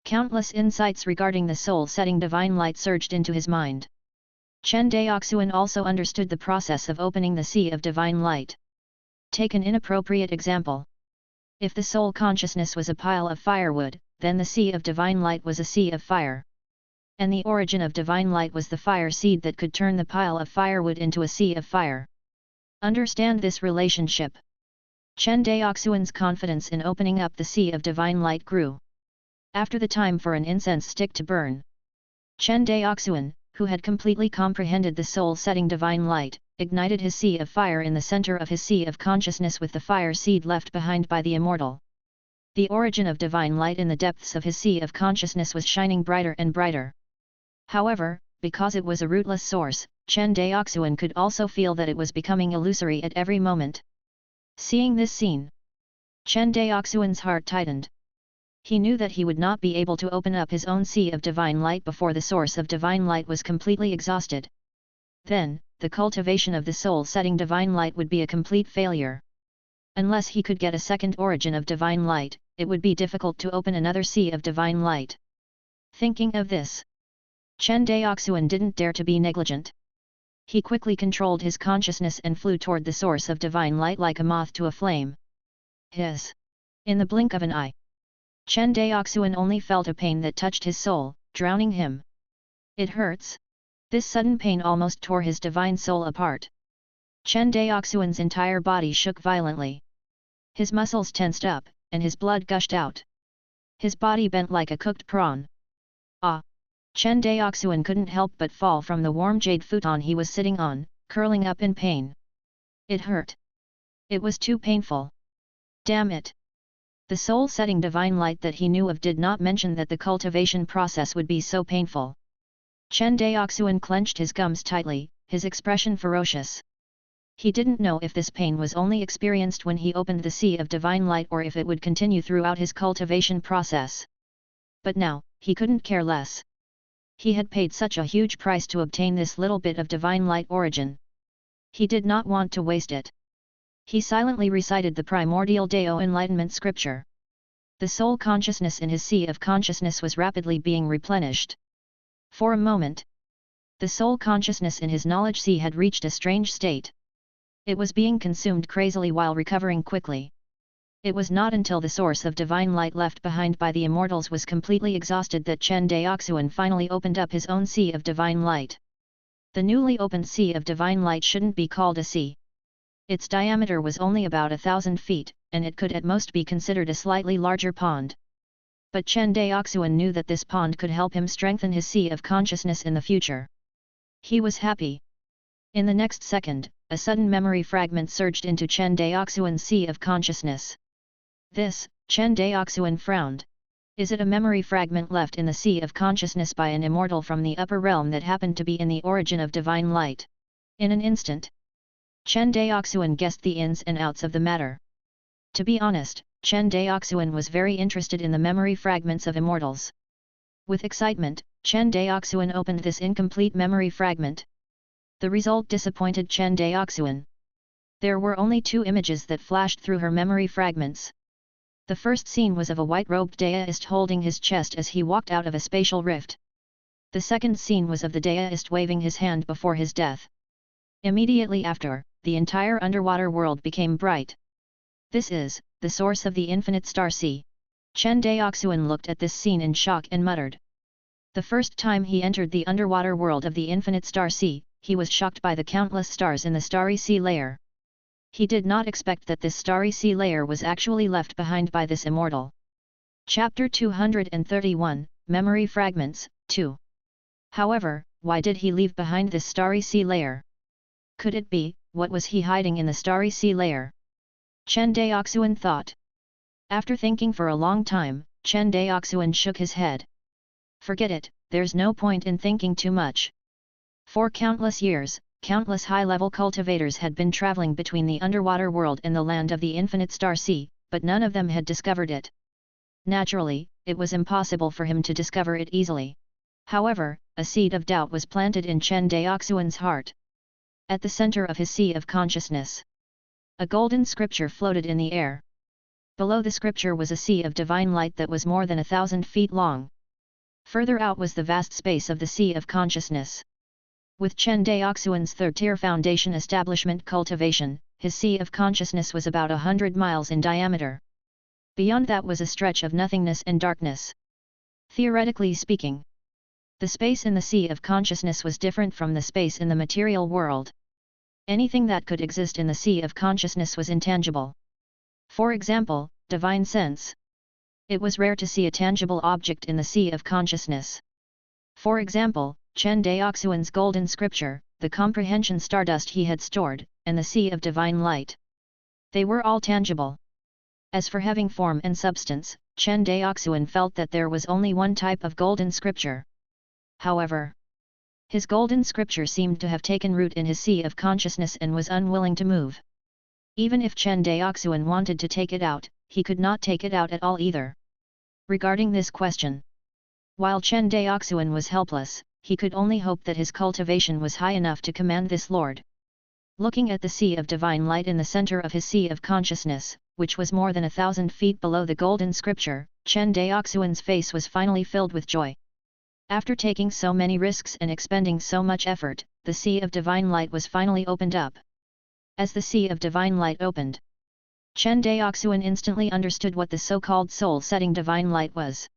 countless insights regarding the soul-setting divine light surged into his mind. Chen Daoxuan also understood the process of opening the Sea of Divine Light. Take an inappropriate example. If the soul consciousness was a pile of firewood, then the Sea of Divine Light was a sea of fire. And the origin of divine light was the fire seed that could turn the pile of firewood into a sea of fire. Understand this relationship. Chen Daoxuan's confidence in opening up the Sea of Divine Light grew. After the time for an incense stick to burn, Chen Daoxuan, who had completely comprehended the soul-setting divine light, ignited his sea of fire in the center of his sea of consciousness with the fire seed left behind by the immortal. The origin of divine light in the depths of his sea of consciousness was shining brighter and brighter. However, because it was a rootless source, Chen Daoxuan could also feel that it was becoming illusory at every moment. Seeing this scene, Chen Daoxuan's heart tightened. He knew that he would not be able to open up his own sea of divine light before the source of divine light was completely exhausted. Then, the cultivation of the soul-setting divine light would be a complete failure. Unless he could get a second origin of divine light, it would be difficult to open another sea of divine light. Thinking of this, Chen Daoxuan didn't dare to be negligent. He quickly controlled his consciousness and flew toward the source of divine light like a moth to a flame. In the blink of an eye, Chen Daoxuan only felt a pain that touched his soul, drowning him. It hurts. This sudden pain almost tore his divine soul apart. Chen Daoxuan's entire body shook violently. His muscles tensed up, and his blood gushed out. His body bent like a cooked prawn. Ah! Chen Daoxuan couldn't help but fall from the warm jade futon he was sitting on, curling up in pain. It hurt. It was too painful. Damn it! The soul-setting divine light that he knew of did not mention that the cultivation process would be so painful. Chen Daoxuan clenched his gums tightly, his expression ferocious. He didn't know if this pain was only experienced when he opened the Sea of Divine Light or if it would continue throughout his cultivation process. But now, he couldn't care less. He had paid such a huge price to obtain this little bit of divine light origin. He did not want to waste it. He silently recited the primordial Dao enlightenment scripture. The soul consciousness in his sea of consciousness was rapidly being replenished. For a moment, the soul consciousness in his knowledge sea had reached a strange state. It was being consumed crazily while recovering quickly. It was not until the source of divine light left behind by the immortals was completely exhausted that Chen Daoxuan finally opened up his own sea of divine light. The newly opened sea of divine light shouldn't be called a sea. Its diameter was only about 1,000 feet, and it could at most be considered a slightly larger pond. But Chen Daoxuan knew that this pond could help him strengthen his sea of consciousness in the future. He was happy. In the next second, a sudden memory fragment surged into Chen Daoxuan's sea of consciousness. This, Chen Daoxuan frowned. Is it a memory fragment left in the sea of consciousness by an immortal from the upper realm that happened to be in the origin of divine light? In an instant, Chen Daoxuan guessed the ins and outs of the matter. To be honest, Chen Daoxuan was very interested in the memory fragments of immortals. With excitement, Chen Daoxuan opened this incomplete memory fragment. The result disappointed Chen Daoxuan. There were only 2 images that flashed through her memory fragments. The first scene was of a white-robed Daoist holding his chest as he walked out of a spatial rift. The second scene was of the Daoist waving his hand before his death. Immediately after, the entire underwater world became bright. This is the source of the infinite star sea. Chen Daoxuan looked at this scene in shock and muttered. The first time he entered the underwater world of the infinite star sea, he was shocked by the countless stars in the starry sea layer. He did not expect that this starry sea layer was actually left behind by this immortal. Chapter 231, Memory Fragments, 2. However, why did he leave behind this starry sea layer? Could it be, what was he hiding in the starry sea layer? Chen Daoxuan thought. After thinking for a long time, Chen Daoxuan shook his head. Forget it, there's no point in thinking too much. For countless years, countless high-level cultivators had been traveling between the underwater world and the land of the infinite star sea, but none of them had discovered it. Naturally, it was impossible for him to discover it easily. However, a seed of doubt was planted in Chen Daoxuan's heart. At the center of his sea of consciousness, a golden scripture floated in the air. Below the scripture was a sea of divine light that was more than 1,000 feet long. Further out was the vast space of the sea of consciousness. With Chen Daoxuan's third-tier foundation establishment Cultivation, his sea of consciousness was about 100 miles in diameter. Beyond that was a stretch of nothingness and darkness. Theoretically speaking, the space in the sea of consciousness was different from the space in the material world. Anything that could exist in the sea of consciousness was intangible. For example, divine sense. It was rare to see a tangible object in the sea of consciousness. For example, Chen Daoxuan's golden scripture, the comprehension stardust he had stored, and the sea of divine light. They were all tangible. As for having form and substance, Chen Daoxuan felt that there was only one type of golden scripture. However, his golden scripture seemed to have taken root in his sea of consciousness and was unwilling to move. Even if Chen Daoxuan wanted to take it out, he could not take it out at all either. Regarding this question, while Chen Daoxuan was helpless, he could only hope that his cultivation was high enough to command this lord. Looking at the sea of divine light in the center of his sea of consciousness, which was more than 1,000 feet below the golden scripture, Chen Daoxuan's face was finally filled with joy. After taking so many risks and expending so much effort, the sea of divine light was finally opened up. As the sea of divine light opened, Chen Daoxuan instantly understood what the so-called soul-setting divine light was.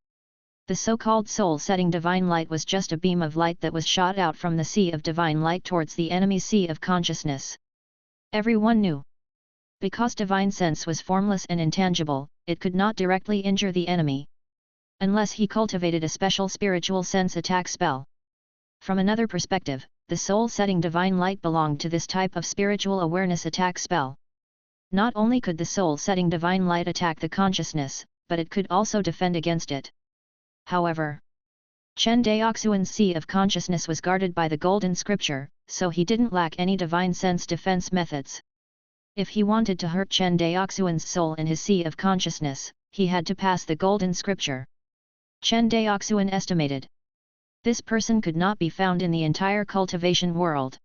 The so-called soul-setting divine light was just a beam of light that was shot out from the sea of divine light towards the enemy's sea of consciousness. Everyone knew. Because divine sense was formless and intangible, it could not directly injure the enemy, unless he cultivated a special spiritual sense attack spell. From another perspective, the soul-setting divine light belonged to this type of spiritual awareness attack spell. Not only could the soul-setting divine light attack the consciousness, but it could also defend against it. However, Chen Daoxuan's sea of consciousness was guarded by the golden scripture, so he didn't lack any divine sense defense methods. If he wanted to hurt Chen Daoxuan's soul in his sea of consciousness, he had to pass the golden scripture. Chen Daoxuan estimated. This person could not be found in the entire cultivation world.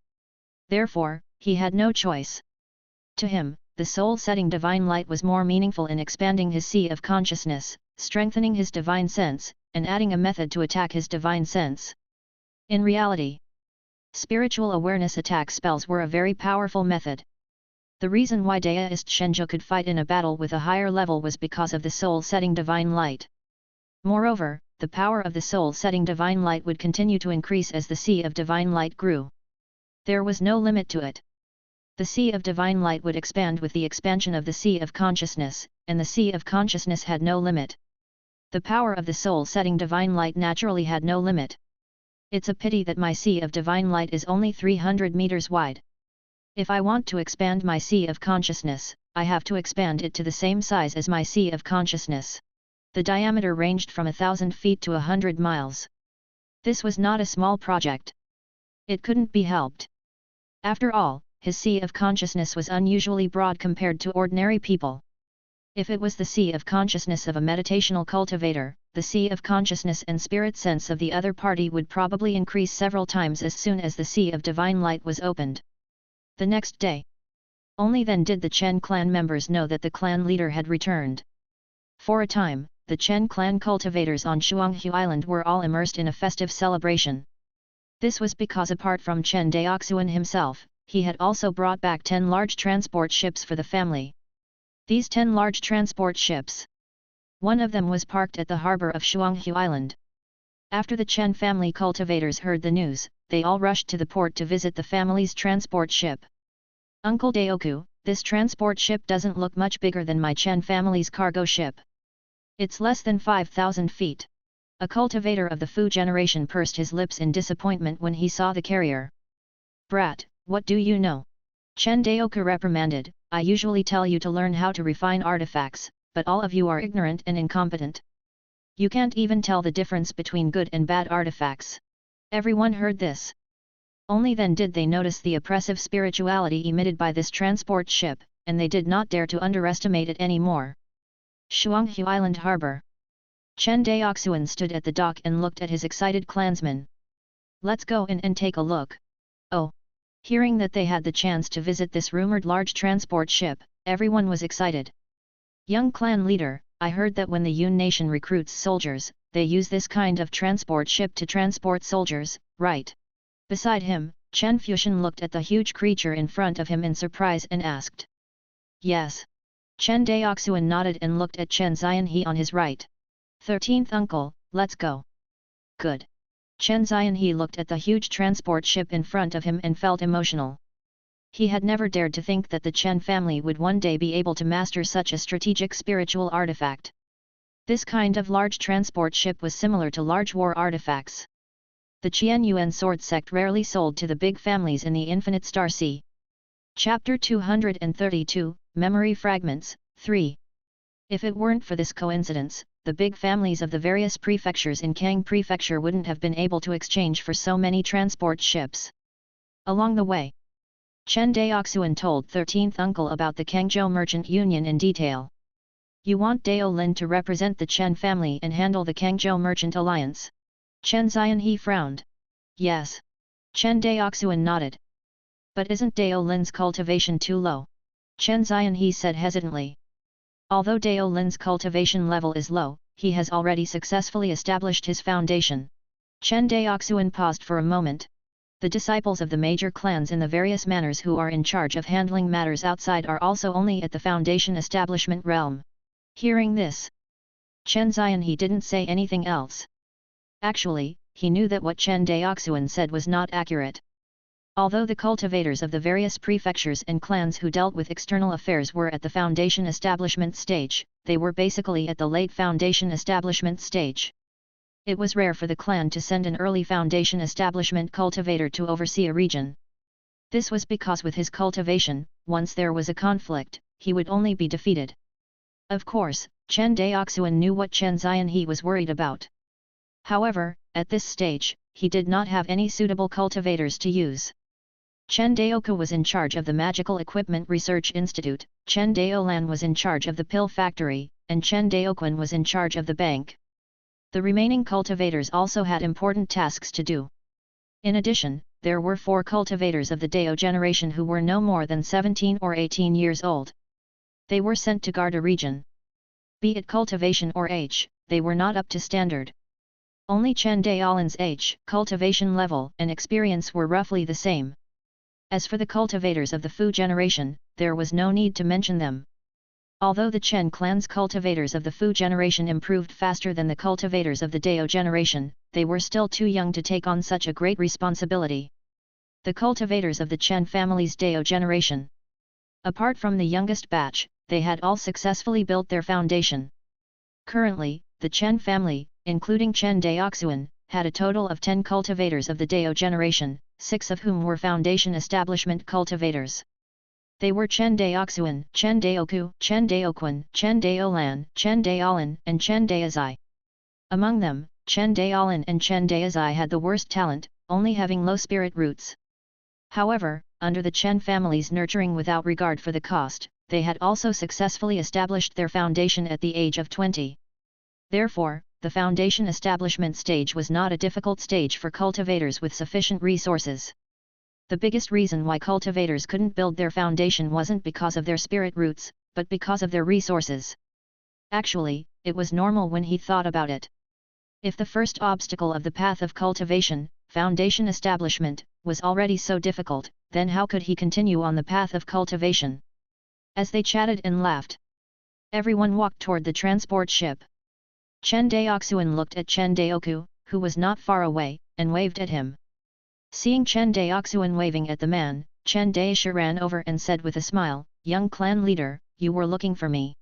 Therefore, he had no choice. To him, the soul-setting divine light was more meaningful in expanding his sea of consciousness, strengthening his divine sense, and adding a method to attack his divine sense. In reality, spiritual awareness attack spells were a very powerful method. The reason why Daoist Shenzhou could fight in a battle with a higher level was because of the soul-setting divine light. Moreover, the power of the soul-setting divine light would continue to increase as the sea of divine light grew. There was no limit to it. The sea of divine light would expand with the expansion of the sea of consciousness, and the sea of consciousness had no limit. The power of the soul-setting divine light naturally had no limit. It's a pity that my sea of divine light is only 300 meters wide. If I want to expand my sea of consciousness, I have to expand it to the same size as my sea of consciousness. The diameter ranged from 1,000 feet to 100 miles. This was not a small project. It couldn't be helped. After all, his sea of consciousness was unusually broad compared to ordinary people. If it was the sea of consciousness of a meditational cultivator, the sea of consciousness and spirit sense of the other party would probably increase several times as soon as the sea of divine light was opened. The next day. Only then did the Chen clan members know that the clan leader had returned. For a time, the Chen clan cultivators on Shuanghu Island were all immersed in a festive celebration. This was because apart from Chen Daoxuan himself, he had also brought back 10 large transport ships for the family. These 10 large transport ships. One of them was parked at the harbor of Shuanghu Island. After the Chen family cultivators heard the news, they all rushed to the port to visit the family's transport ship. Uncle Daoku, this transport ship doesn't look much bigger than my Chen family's cargo ship. It's less than 5,000 feet. A cultivator of the Fu generation pursed his lips in disappointment when he saw the carrier. Brat, what do you know? Chen Daoku reprimanded, I usually tell you to learn how to refine artifacts, but all of you are ignorant and incompetent. You can't even tell the difference between good and bad artifacts. Everyone heard this. Only then did they notice the oppressive spirituality emitted by this transport ship, and they did not dare to underestimate it anymore. Shuanghu Island Harbor. Chen Daoxuan stood at the dock and looked at his excited clansmen. Let's go in and take a look. Oh! Hearing that they had the chance to visit this rumored large transport ship, everyone was excited. Young clan leader, I heard that when the Yun nation recruits soldiers, they use this kind of transport ship to transport soldiers, right? Beside him, Chen Fuxian looked at the huge creature in front of him in surprise and asked. Yes. Chen Daoxuan nodded and looked at Chen Xianhe on his right. 13th uncle, let's go. Good. Chen Xianhe looked at the huge transport ship in front of him and felt emotional. He had never dared to think that the Chen family would one day be able to master such a strategic spiritual artifact. This kind of large transport ship was similar to large war artifacts. The Qianyuan sword sect rarely sold to the big families in the Infinite Star Sea. Chapter 232, Memory Fragments, 3. If it weren't for this coincidence, the big families of the various prefectures in Kang Prefecture wouldn't have been able to exchange for so many transport ships. Along the way, Chen Daoxuan told 13th uncle about the Kangzhou Merchant Union in detail. You want Dao Lin to represent the Chen family and handle the Kangzhou Merchant Alliance? Chen Xianhe frowned. Yes. Chen Daoxuan nodded. But isn't Dao Lin's cultivation too low? Chen Xianhe said hesitantly. Although Dao Lin's cultivation level is low, he has already successfully established his foundation. Chen Daoxuan paused for a moment. The disciples of the major clans in the various manors who are in charge of handling matters outside are also only at the foundation establishment realm. Hearing this, Chen Xianhe didn't say anything else. Actually, he knew that what Chen Daoxuan said was not accurate. Although the cultivators of the various prefectures and clans who dealt with external affairs were at the foundation establishment stage, they were basically at the late foundation establishment stage. It was rare for the clan to send an early foundation establishment cultivator to oversee a region. This was because with his cultivation, once there was a conflict, he would only be defeated. Of course, Chen Daoxuan knew what Chen Xianhe was worried about. However, at this stage, he did not have any suitable cultivators to use. Chen Daoku was in charge of the Magical Equipment Research Institute, Chen Daolan was in charge of the pill factory, and Chen Daoquan was in charge of the bank. The remaining cultivators also had important tasks to do. In addition, there were 4 cultivators of the Dao generation who were no more than 17 or 18 years old. They were sent to guard a region. Be it cultivation or age, they were not up to standard. Only Chen Daoxuan's age, cultivation level and experience were roughly the same. As for the cultivators of the Fu generation, there was no need to mention them. Although the Chen clan's cultivators of the Fu generation improved faster than the cultivators of the Dao generation, they were still too young to take on such a great responsibility. The cultivators of the Chen family's Dao generation. Apart from the youngest batch, they had all successfully built their foundation. Currently, the Chen family, including Chen Daoxuan, had a total of 10 cultivators of the Dao generation, 6 of whom were foundation establishment cultivators. They were Chen Daoxuan, Chen Daoku, Chen Daoquan, Chen Daolan, Chen Daolan, and Chen Daozai. Among them, Chen Daolan and Chen Daozai had the worst talent, only having low spirit roots. However, under the Chen family's nurturing without regard for the cost, they had also successfully established their foundation at the age of 20. Therefore, the foundation establishment stage was not a difficult stage for cultivators with sufficient resources. The biggest reason why cultivators couldn't build their foundation wasn't because of their spirit roots, but because of their resources. Actually, it was normal when he thought about it. If the first obstacle of the path of cultivation, foundation establishment, was already so difficult, then how could he continue on the path of cultivation? As they chatted and laughed, everyone walked toward the transport ship. Chen Daoxuan looked at Chen Daoku, who was not far away, and waved at him. Seeing Chen Daoxuan waving at the man, Chen Daoxuan ran over and said with a smile, "Young clan leader, you were looking for me.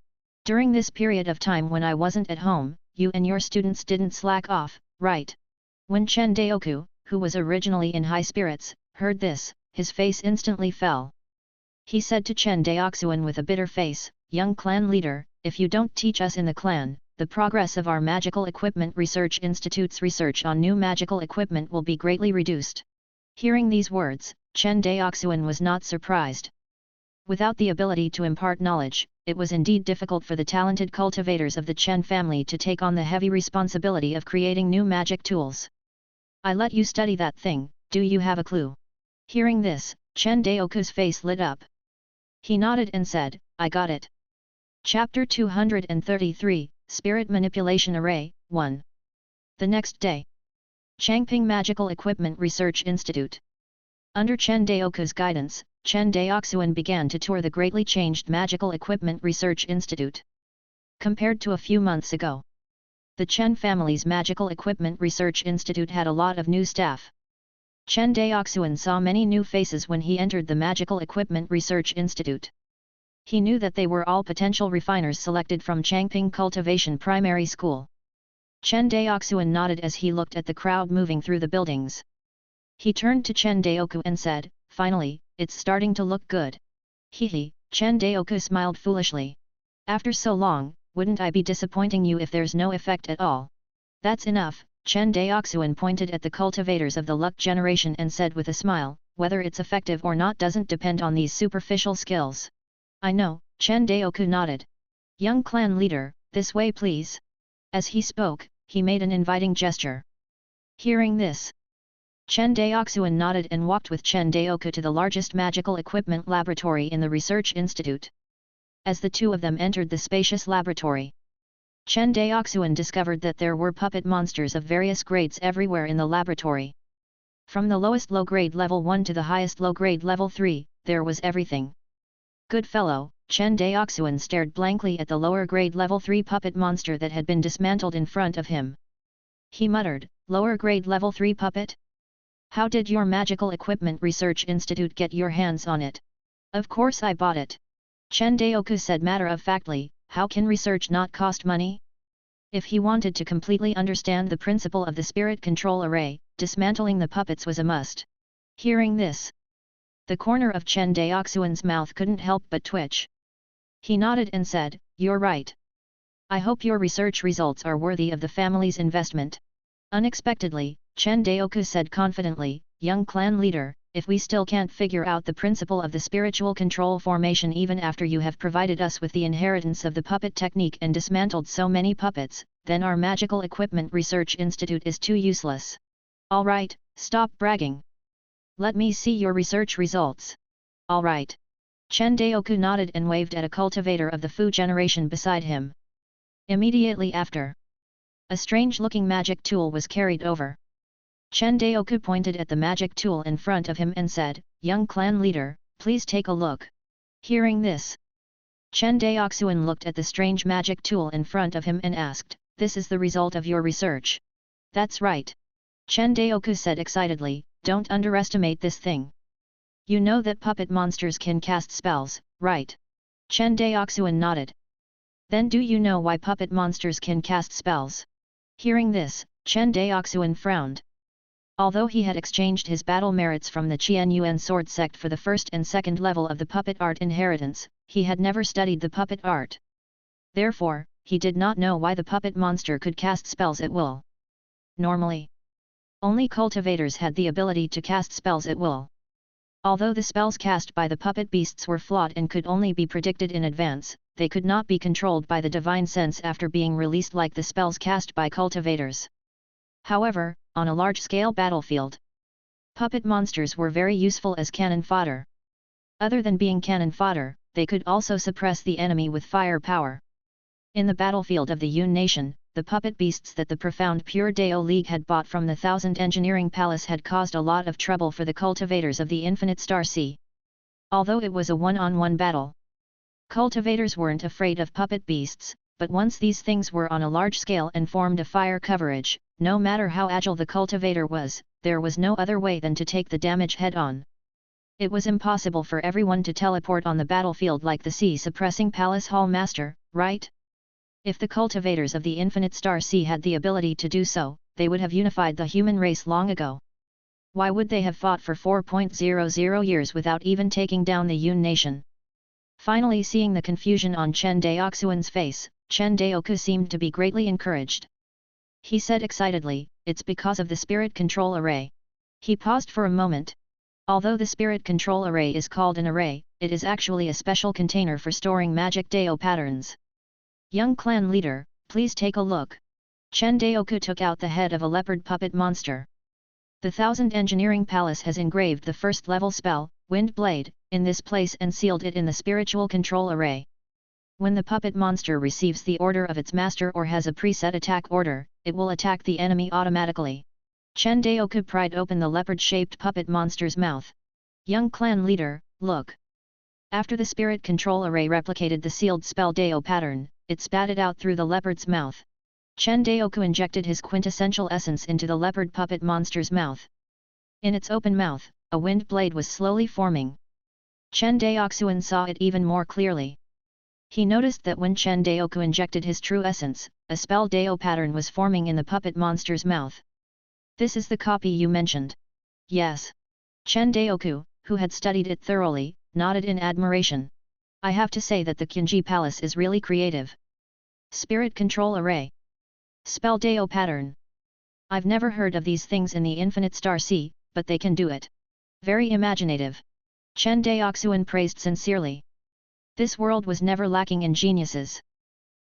During this period of time when I wasn't at home, you and your students didn't slack off, right?" When Chen Daoku, who was originally in high spirits, heard this, his face instantly fell. He said to Chen Daoxuan with a bitter face, "Young clan leader, if you don't teach us in the clan, the progress of our Magical Equipment Research Institute's research on new magical equipment will be greatly reduced." Hearing these words, Chen Daoxuan was not surprised. Without the ability to impart knowledge, it was indeed difficult for the talented cultivators of the Chen family to take on the heavy responsibility of creating new magic tools. "I let you study that thing, do you have a clue?" Hearing this, Chen Daoku's face lit up. He nodded and said, "I got it." Chapter 233, Spirit Manipulation Array, 1. The next day, Changping Magical Equipment Research Institute. Under Chen Daoku's guidance, Chen Daoxuan began to tour the greatly changed Magical Equipment Research Institute. Compared to a few months ago, the Chen family's Magical Equipment Research Institute had a lot of new staff. Chen Daoxuan saw many new faces when he entered the Magical Equipment Research Institute. He knew that they were all potential refiners selected from Changping Cultivation Primary School. Chen Daoxuan nodded as he looked at the crowd moving through the buildings. He turned to Chen Daoku and said, "Finally, it's starting to look good." Hehe, Chen Daoku smiled foolishly. "After so long, wouldn't I be disappointing you if there's no effect at all?" "That's enough," Chen Daoxuan pointed at the cultivators of the luck generation and said with a smile, "Whether it's effective or not doesn't depend on these superficial skills." "I know," Chen Daoku nodded. "Young clan leader, this way please." As he spoke, he made an inviting gesture. Hearing this, Chen Daoxuan nodded and walked with Chen Daoku to the largest magical equipment laboratory in the research institute. As the two of them entered the spacious laboratory, Chen Daoxuan discovered that there were puppet monsters of various grades everywhere in the laboratory. From the lowest low-grade level 1 to the highest low-grade level 3, there was everything. "Good fellow," Chen Daoxuan stared blankly at the lower grade level 3 puppet monster that had been dismantled in front of him. He muttered, "Lower grade level 3 puppet? How did your Magical Equipment Research Institute get your hands on it?" "Of course I bought it." Chen Daoku said matter-of-factly, "How can research not cost money?" If he wanted to completely understand the principle of the spirit control array, dismantling the puppets was a must. Hearing this, the corner of Chen Daoxuan's mouth couldn't help but twitch. He nodded and said, "You're right. I hope your research results are worthy of the family's investment." Unexpectedly, Chen Daoku said confidently, "Young clan leader, if we still can't figure out the principle of the spiritual control formation even after you have provided us with the inheritance of the puppet technique and dismantled so many puppets, then our Magical Equipment Research Institute is too useless. Alright, stop bragging. Let me see your research results. Alright. Chen Daoxuan nodded and waved at a cultivator of the Fu generation beside him. Immediately after, a strange-looking magic tool was carried over. Chen Daoxuan pointed at the magic tool in front of him and said, "Young clan leader, please take a look." Hearing this, Chen Daoxuan looked at the strange magic tool in front of him and asked, "This is the result of your research?" "That's right." Chen Daoxuan said excitedly, "Don't underestimate this thing. You know that puppet monsters can cast spells, right?" Chen Daoxuan nodded. "Then do you know why puppet monsters can cast spells?" Hearing this, Chen Daoxuan frowned. Although he had exchanged his battle merits from the Qian Yuan sword sect for the first and second level of the puppet art inheritance, he had never studied the puppet art. Therefore, he did not know why the puppet monster could cast spells at will. Normally, only cultivators had the ability to cast spells at will. Although the spells cast by the puppet beasts were flawed and could only be predicted in advance, they could not be controlled by the divine sense after being released like the spells cast by cultivators. However, on a large-scale battlefield, puppet monsters were very useful as cannon fodder. Other than being cannon fodder, they could also suppress the enemy with fire power. In the battlefield of the Yun nation, the puppet beasts that the profound Pure Dao League had bought from the Thousand Engineering Palace had caused a lot of trouble for the cultivators of the Infinite Star Sea. Although it was a one-on-one battle, cultivators weren't afraid of puppet beasts, but once these things were on a large scale and formed a fire coverage, no matter how agile the cultivator was, there was no other way than to take the damage head-on. It was impossible for everyone to teleport on the battlefield like the sea-suppressing Palace Hall Master, right? If the cultivators of the Infinite Star Sea had the ability to do so, they would have unified the human race long ago. Why would they have fought for 4.00 years without even taking down the Yun nation? Finally, seeing the confusion on Chen Daoxuan's face, Chen Daoxuan seemed to be greatly encouraged. He said excitedly, "It's because of the Spirit Control Array." He paused for a moment. Although the Spirit Control Array is called an array, it is actually a special container for storing magic Dao patterns. "Young clan leader, please take a look." Chen Daoxuan took out the head of a leopard puppet monster. The Thousand Engineering Palace has engraved the first level spell, Wind Blade, in this place and sealed it in the Spiritual Control Array. When the puppet monster receives the order of its master or has a preset attack order, it will attack the enemy automatically. Chen Daoxuan pried open the leopard-shaped puppet monster's mouth. "Young clan leader, look." After the Spirit Control Array replicated the sealed spell Dao pattern, it spat it out through the leopard's mouth. Chen Daoxuan injected his quintessential essence into the leopard puppet monster's mouth. In its open mouth, a wind blade was slowly forming. Chen Daoxuan saw it even more clearly. He noticed that when Chen Daoxuan injected his true essence, a spell Dao pattern was forming in the puppet monster's mouth. "This is the copy you mentioned." "Yes." Chen Daoxuan, who had studied it thoroughly, nodded in admiration. "I have to say that the Qinji Palace is really creative. Spirit Control Array. Spell Dao pattern. I've never heard of these things in the Infinite Star Sea, but they can do it. Very imaginative." Chen Daoxuan praised sincerely. This world was never lacking in geniuses.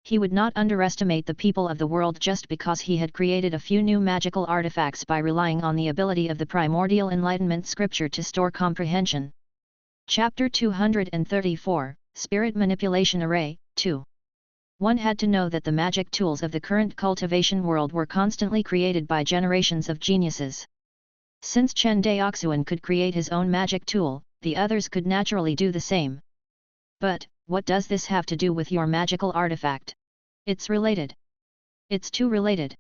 He would not underestimate the people of the world just because he had created a few new magical artifacts by relying on the ability of the primordial enlightenment scripture to store comprehension. Chapter 234, Spirit Manipulation Array, 2. One had to know that the magic tools of the current cultivation world were constantly created by generations of geniuses. Since Chen Daoxuan could create his own magic tool, the others could naturally do the same. "But, what does this have to do with your magical artifact?" "It's related." "It's too related."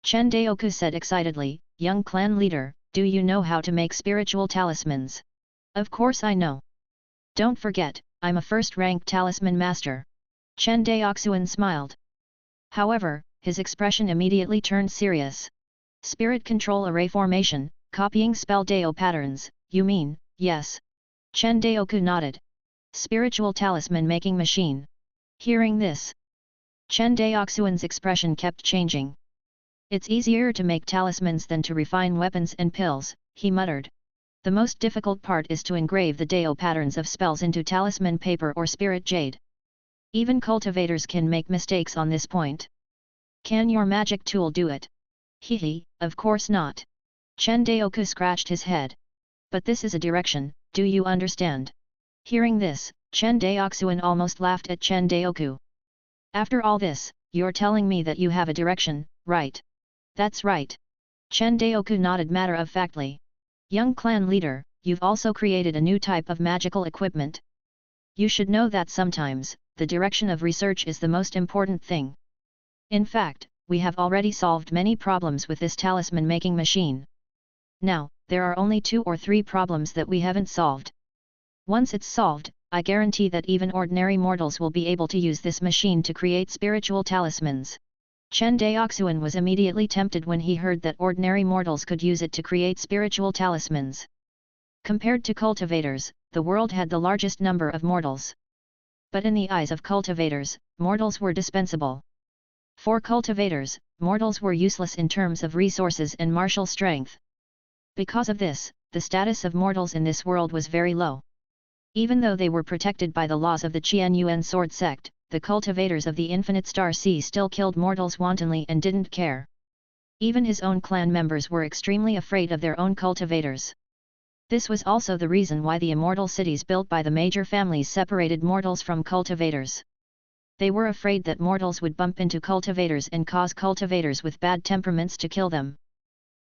Chen Daoxuan said excitedly, "Young clan leader, do you know how to make spiritual talismans?" "Of course I know. Don't forget, I'm a first-rank talisman master." Chen Daoxuan smiled. However, his expression immediately turned serious. "Spirit Control Array formation, copying spell Dao patterns, you mean?" "Yes." Chen Daoxuan nodded. "Spiritual talisman making machine." Hearing this, Chen Daoxuan's expression kept changing. "It's easier to make talismans than to refine weapons and pills," he muttered. The most difficult part is to engrave the Dao patterns of spells into talisman paper or spirit jade. Even cultivators can make mistakes on this point. Can your magic tool do it? Hehe, of course not. Chen Daoku scratched his head. But this is a direction, do you understand? Hearing this, Chen Daoxuan almost laughed at Chen Daoku. After all this, you're telling me that you have a direction, right? That's right. Chen Daoku nodded matter-of-factly. Young clan leader, you've also created a new type of magical equipment. You should know that sometimes, the direction of research is the most important thing. In fact, we have already solved many problems with this talisman making machine. Now, there are only 2 or 3 problems that we haven't solved. Once it's solved, I guarantee that even ordinary mortals will be able to use this machine to create spiritual talismans. Chen Daoxuan was immediately tempted when he heard that ordinary mortals could use it to create spiritual talismans. Compared to cultivators, the world had the largest number of mortals. But in the eyes of cultivators, mortals were dispensable. For cultivators, mortals were useless in terms of resources and martial strength. Because of this, the status of mortals in this world was very low. Even though they were protected by the laws of the Qianyuan sword sect, the cultivators of the Infinite Star Sea still killed mortals wantonly and didn't care. Even his own clan members were extremely afraid of their own cultivators. This was also the reason why the immortal cities built by the major families separated mortals from cultivators. They were afraid that mortals would bump into cultivators and cause cultivators with bad temperaments to kill them.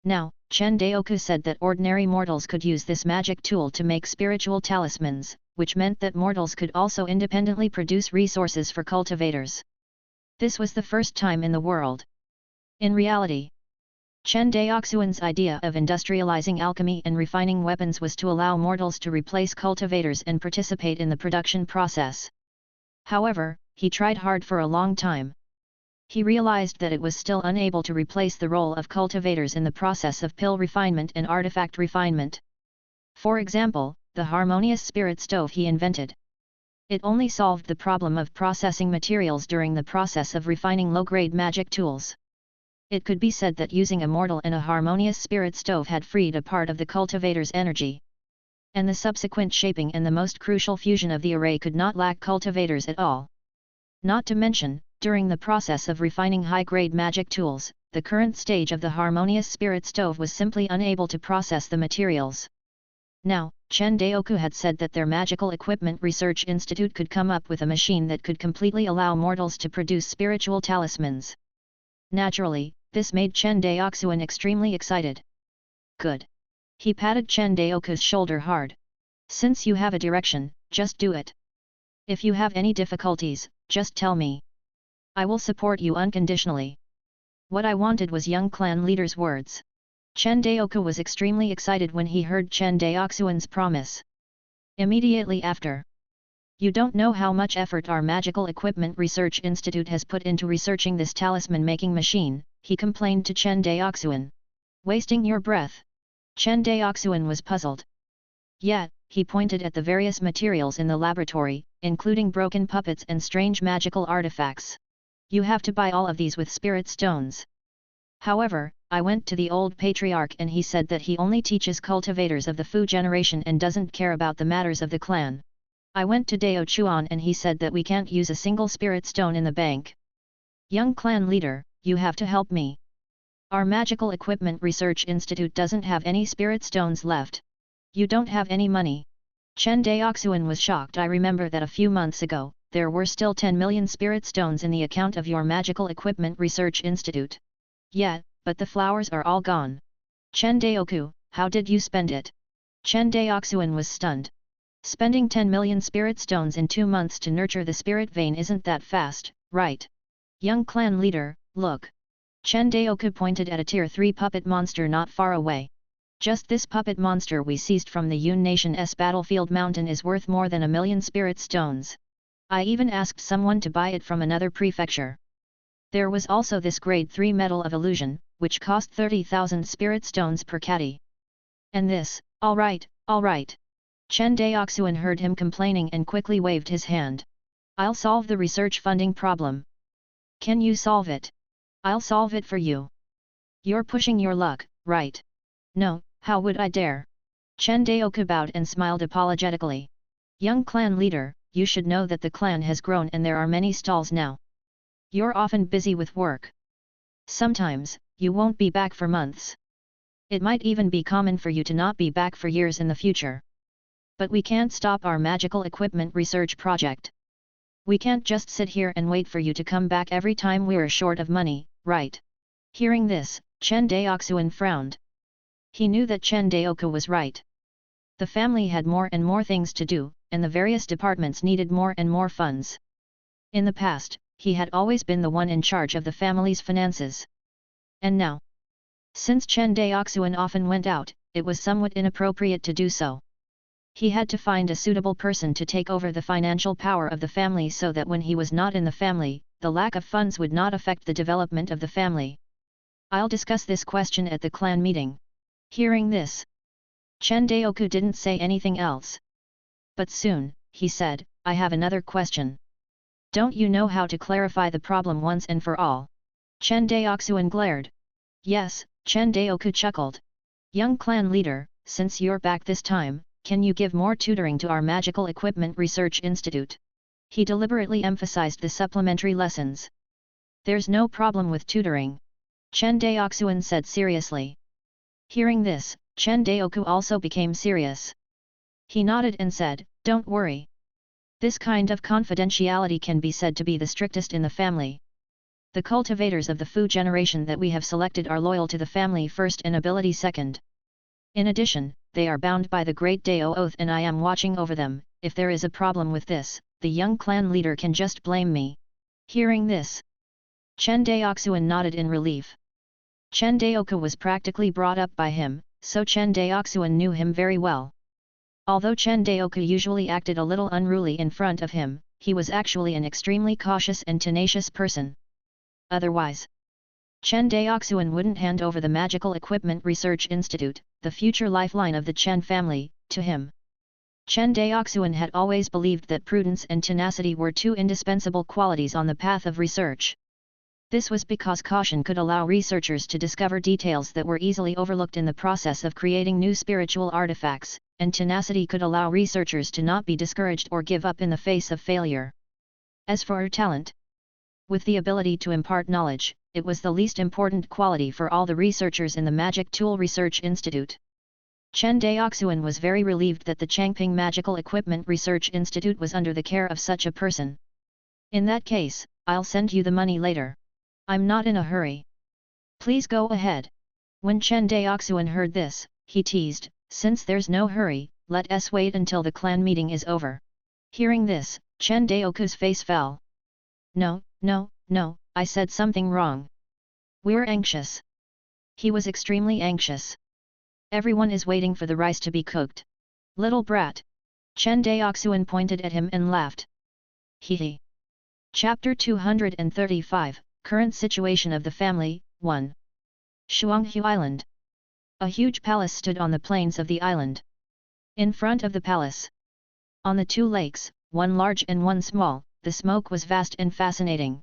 Now, Chen Daoku said that ordinary mortals could use this magic tool to make spiritual talismans, which meant that mortals could also independently produce resources for cultivators. This was the first time in the world. In reality, Chen Daoxuan's idea of industrializing alchemy and refining weapons was to allow mortals to replace cultivators and participate in the production process. However, he tried hard for a long time. He realized that it was still unable to replace the role of cultivators in the process of pill refinement and artifact refinement. For example, the harmonious spirit stove he invented. It only solved the problem of processing materials during the process of refining low-grade magic tools. It could be said that using a mortal and a harmonious spirit stove had freed a part of the cultivator's energy. And the subsequent shaping and the most crucial fusion of the array could not lack cultivators at all. Not to mention, during the process of refining high-grade magic tools, the current stage of the harmonious spirit stove was simply unable to process the materials. Now, Chen Daoku had said that their Magical Equipment Research Institute could come up with a machine that could completely allow mortals to produce spiritual talismans. Naturally, this made Chen Daoxuan extremely excited. Good. He patted Chen Daoku's shoulder hard. Since you have a direction, just do it. If you have any difficulties, just tell me. I will support you unconditionally. What I wanted was young clan leader's words. Chen Daoku was extremely excited when he heard Chen Daoxuan's promise. Immediately after. You don't know how much effort our Magical Equipment Research Institute has put into researching this talisman-making machine, he complained to Chen Daoxuan. Wasting your breath. Chen Daoxuan was puzzled. Yet, he pointed at the various materials in the laboratory, including broken puppets and strange magical artifacts. You have to buy all of these with spirit stones. However, I went to the old patriarch and he said that he only teaches cultivators of the Fu generation and doesn't care about the matters of the clan. I went to Daochuan and he said that we can't use a single spirit stone in the bank. Young clan leader, you have to help me. Our Magical Equipment Research Institute doesn't have any spirit stones left. You don't have any money. Chen Daoxuan was shocked. I remember that a few months ago, there were still 10 million spirit stones in the account of your Magical Equipment Research Institute. Yeah, but the flowers are all gone. Chen Daoku, how did you spend it? Chen Daoxuan was stunned. Spending 10 million spirit stones in 2 months to nurture the spirit vein isn't that fast, right? Young clan leader, look. Chen Daoku pointed at a tier 3 puppet monster not far away. Just this puppet monster we seized from the Yun Nation's battlefield mountain is worth more than 1 million spirit stones. I even asked someone to buy it from another prefecture. There was also this grade 3 metal of illusion, which cost 30,000 spirit stones per caddy. And this, alright. Chen Daoxuan heard him complaining and quickly waved his hand. I'll solve the research funding problem. Can you solve it? I'll solve it for you. You're pushing your luck, right? No, how would I dare? Chen Daoxuan bowed and smiled apologetically. Young clan leader, you should know that the clan has grown and there are many stalls now. You're often busy with work. Sometimes, you won't be back for months. It might even be common for you to not be back for years in the future. But we can't stop our magical equipment research project. We can't just sit here and wait for you to come back every time we're short of money, right? Hearing this, Chen Daoxuan frowned. He knew that Chen Daoxuan was right. The family had more and more things to do, and the various departments needed more and more funds. In the past, he had always been the one in charge of the family's finances. And now, since Chen Daoxuan often went out, it was somewhat inappropriate to do so. He had to find a suitable person to take over the financial power of the family so that when he was not in the family, the lack of funds would not affect the development of the family. I'll discuss this question at the clan meeting. Hearing this, Chen Daoxuan didn't say anything else. But soon, he said, I have another question. Don't you know how to clarify the problem once and for all? Chen Daoxuan glared. Yes, Chen Daoxuan chuckled. Young clan leader, since you're back this time, can you give more tutoring to our Magical Equipment Research Institute? He deliberately emphasized the supplementary lessons. There's no problem with tutoring. Chen Daoxuan said seriously. Hearing this, Chen Daoxuan also became serious. He nodded and said, don't worry. This kind of confidentiality can be said to be the strictest in the family. The cultivators of the Fu generation that we have selected are loyal to the family first and ability second. In addition, they are bound by the Great Dao Oath and I am watching over them. If there is a problem with this, the young clan leader can just blame me. Hearing this, Chen Daoxuan nodded in relief. Chen Daoxuan was practically brought up by him, so Chen Daoxuan knew him very well. Although Chen Daoxuan usually acted a little unruly in front of him, he was actually an extremely cautious and tenacious person. Otherwise, Chen Daoxuan wouldn't hand over the Magical Equipment Research Institute, the future lifeline of the Chen family, to him. Chen Daoxuan had always believed that prudence and tenacity were two indispensable qualities on the path of research. This was because caution could allow researchers to discover details that were easily overlooked in the process of creating new spiritual artifacts, and tenacity could allow researchers to not be discouraged or give up in the face of failure. As for her talent, with the ability to impart knowledge, it was the least important quality for all the researchers in the Magic Tool Research Institute. Chen Daoxuan was very relieved that the Changping Magical Equipment Research Institute was under the care of such a person. In that case, I'll send you the money later. I'm not in a hurry. Please go ahead. When Chen Daoxuan heard this, he teased, since there's no hurry, let us wait until the clan meeting is over. Hearing this, Chen Daoxuan's face fell. No, I said something wrong. We're anxious. He was extremely anxious. Everyone is waiting for the rice to be cooked. Little brat. Chen Daoxuan pointed at him and laughed. Hee. Chapter 235, Current Situation of the Family, 1. Shuanghu Island. A huge palace stood on the plains of the island. In front of the palace, on the two lakes, one large and one small, the smoke was vast and fascinating.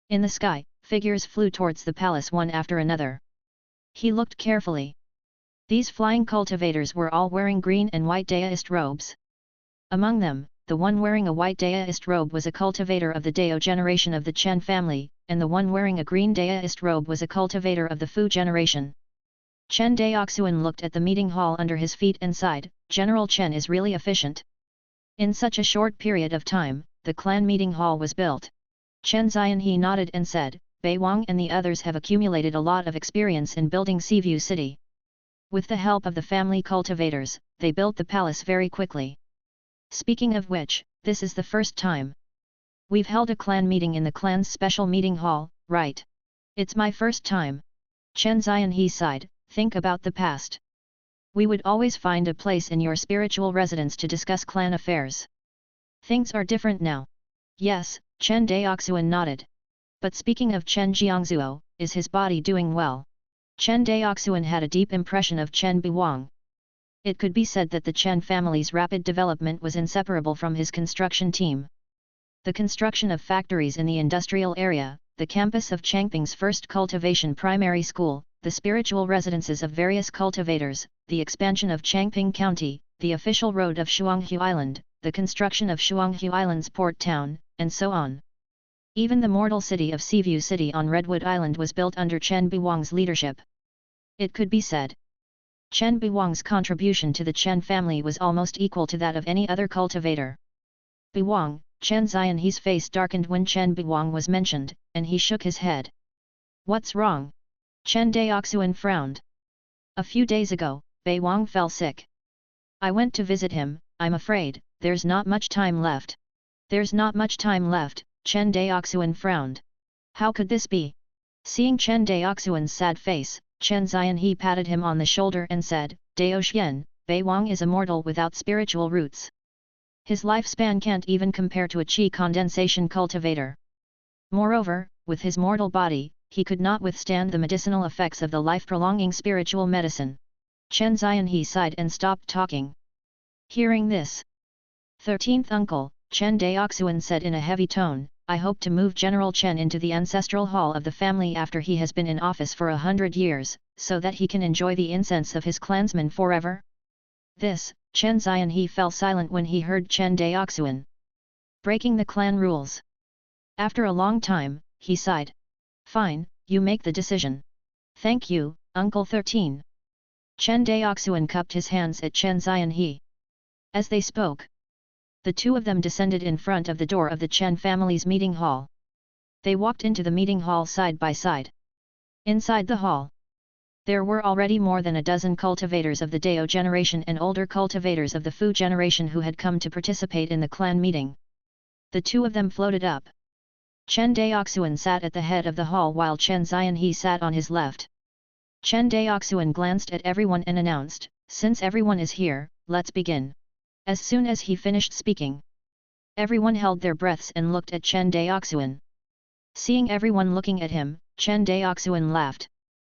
In the sky, figures flew towards the palace one after another. He looked carefully. These flying cultivators were all wearing green and white Daoist robes. Among them, the one wearing a white Daoist robe was a cultivator of the Dao generation of the Chen family, and the one wearing a green Daoist robe was a cultivator of the Fu generation. Chen Daoxuan looked at the meeting hall under his feet and sighed, General Chen is really efficient. In such a short period of time, the clan meeting hall was built. Chen Xianhe nodded and said, Bei Wang and the others have accumulated a lot of experience in building Seaview City. With the help of the family cultivators, they built the palace very quickly. Speaking of which, this is the first time we've held a clan meeting in the clan's special meeting hall, right? It's my first time. Chen Xianhe sighed, think about the past. We would always find a place in your spiritual residence to discuss clan affairs. Things are different now. Yes, Chen Daoxuan nodded. But speaking of Chen Jiangzuo, is his body doing well? Chen Daoxuan had a deep impression of Chen Buwang. It could be said that the Chen family's rapid development was inseparable from his construction team. The construction of factories in the industrial area, the campus of Changping's first cultivation primary school, the spiritual residences of various cultivators, the expansion of Changping County, the official road of Shuanghu Island, the construction of Shuanghu Island's port town, and so on. Even the mortal city of Seaview City on Redwood Island was built under Chen Biwang's leadership. It could be said, Chen Biwang's contribution to the Chen family was almost equal to that of any other cultivator. Biwang, Chen Zianhe's face darkened when Chen Biwang was mentioned, and he shook his head. What's wrong? Chen Daoxuan frowned. A few days ago, Biwang fell sick. I went to visit him. I'm afraid, there's not much time left. There's not much time left, Chen Daoxuan frowned. How could this be? Seeing Chen Daoxuan's sad face, Chen Zianhe patted him on the shoulder and said, Daoxian, Biwang is a mortal without spiritual roots. His lifespan can't even compare to a qi condensation cultivator. Moreover, with his mortal body, he could not withstand the medicinal effects of the life-prolonging spiritual medicine. Chen Zianhe sighed and stopped talking. Hearing this, 13th uncle, Chen Daoxuan said in a heavy tone, I hope to move General Chen into the ancestral hall of the family after he has been in office for 100 years, so that he can enjoy the incense of his clansmen forever. This, Chen Zianhe fell silent when he heard Chen Daoxuan breaking the clan rules. After a long time, he sighed. Fine, you make the decision. Thank you, Uncle 13. Chen Daoxuan cupped his hands at Chen Zianhe. As they spoke, the two of them descended in front of the door of the Chen family's meeting hall. They walked into the meeting hall side by side. Inside the hall, there were already more than a dozen cultivators of the Dao generation and older cultivators of the Fu generation who had come to participate in the clan meeting. The two of them floated up. Chen Daoxuan sat at the head of the hall while Chen Zianhe sat on his left. Chen Daoxuan glanced at everyone and announced, since everyone is here, let's begin. As soon as he finished speaking, everyone held their breaths and looked at Chen Daoxuan. Seeing everyone looking at him, Chen Daoxuan laughed.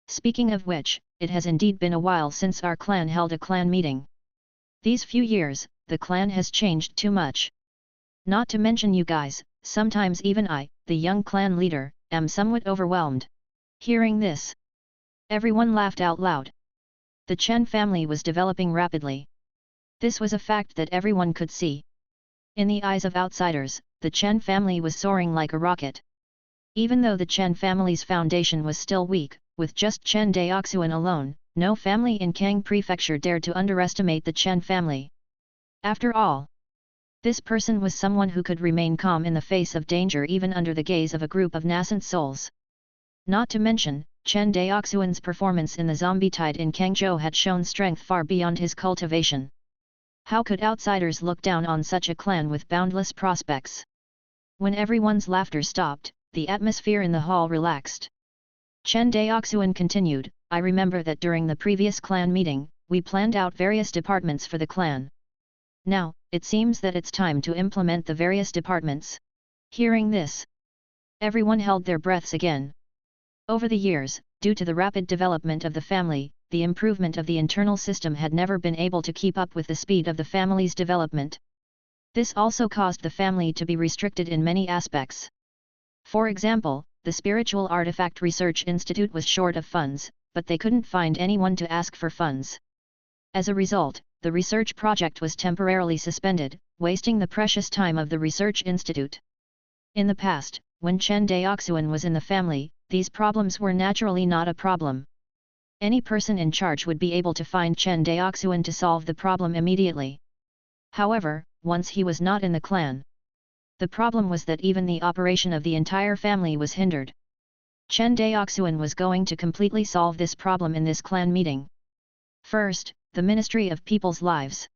Speaking of which, it has indeed been a while since our clan held a clan meeting. These few years, the clan has changed too much. Not to mention you guys, sometimes even I, the young clan leader, am somewhat overwhelmed. Hearing this, everyone laughed out loud. The Chen family was developing rapidly. This was a fact that everyone could see. In the eyes of outsiders, the Chen family was soaring like a rocket. Even though the Chen family's foundation was still weak, with just Chen Daoxuan alone, no family in Kang Prefecture dared to underestimate the Chen family. After all, this person was someone who could remain calm in the face of danger even under the gaze of a group of nascent souls. Not to mention, Chen Daoxuan's performance in the zombie tide in Kangzhou had shown strength far beyond his cultivation. How could outsiders look down on such a clan with boundless prospects? When everyone's laughter stopped, the atmosphere in the hall relaxed. Chen Daoxuan continued, I remember that during the previous clan meeting, we planned out various departments for the clan. Now, it seems that it's time to implement the various departments. Hearing this, everyone held their breaths again. Over the years, due to the rapid development of the family, the improvement of the internal system had never been able to keep up with the speed of the family's development. This also caused the family to be restricted in many aspects. For example, the Spiritual Artifact Research Institute was short of funds, but they couldn't find anyone to ask for funds. As a result, the research project was temporarily suspended, wasting the precious time of the research institute. In the past, when Chen Daoxuan was in the family, these problems were naturally not a problem. Any person in charge would be able to find Chen Daoxuan to solve the problem immediately. However, once he was not in the clan, the problem was that even the operation of the entire family was hindered. Chen Daoxuan was going to completely solve this problem in this clan meeting. First, the Ministry of People's Lives.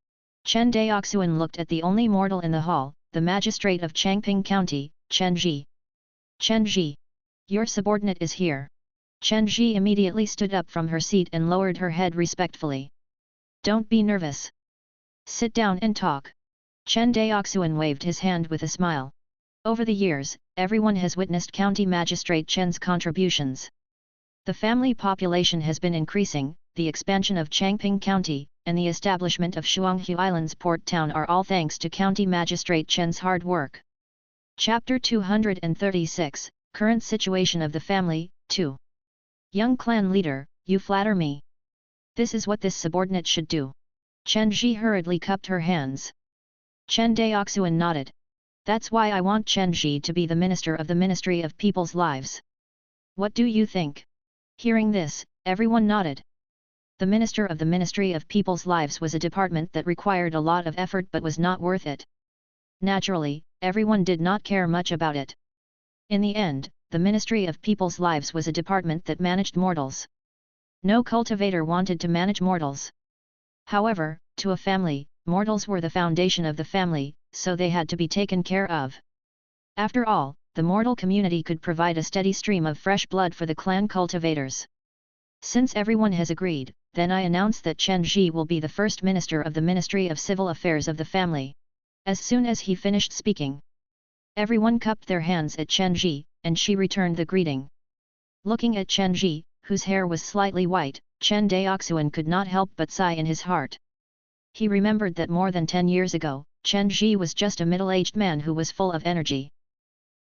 Chen Daoxuan looked at the only mortal in the hall, the magistrate of Changping County, Chen Ji. Chen Ji, your subordinate is here. Chen Ji immediately stood up from her seat and lowered her head respectfully. Don't be nervous. Sit down and talk. Chen Daoxuan waved his hand with a smile. Over the years, everyone has witnessed County Magistrate Chen's contributions. The family population has been increasing, the expansion of Changping County, and the establishment of Shuanghu Island's port town are all thanks to County Magistrate Chen's hard work. Chapter 236, Current Situation of the Family, 2. Young Clan Leader, You flatter me. This is what this subordinate should do. Chen Ji hurriedly cupped her hands. Chen Daoxuan nodded. That's why I want Chen Ji to be the minister of the Ministry of People's Lives. What do you think? Hearing this, everyone nodded. The Minister of the Ministry of People's Lives was a department that required a lot of effort but was not worth it. Naturally, everyone did not care much about it. In the end, the Ministry of People's Lives was a department that managed mortals. No cultivator wanted to manage mortals. However, to a family, mortals were the foundation of the family, so they had to be taken care of. After all, the mortal community could provide a steady stream of fresh blood for the clan cultivators. Since everyone has agreed, then I announce that Chen Ji will be the first minister of the Ministry of Civil Affairs of the family. As soon as he finished speaking, everyone cupped their hands at Chen Ji, and she returned the greeting. Looking at Chen Ji, whose hair was slightly white, Chen Daoxuan could not help but sigh in his heart. He remembered that more than 10 years ago, Chen Ji was just a middle-aged man who was full of energy.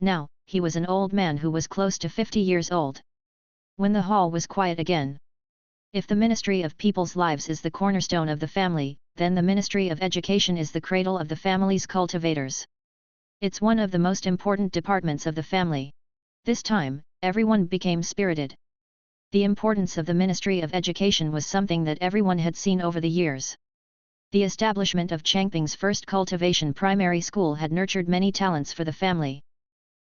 Now, he was an old man who was close to 50 years old. When the hall was quiet again. If the Ministry of People's Lives is the cornerstone of the family, then the Ministry of Education is the cradle of the family's cultivators. It's one of the most important departments of the family. This time, everyone became spirited. The importance of the Ministry of Education was something that everyone had seen over the years. The establishment of Changping's first cultivation primary school had nurtured many talents for the family.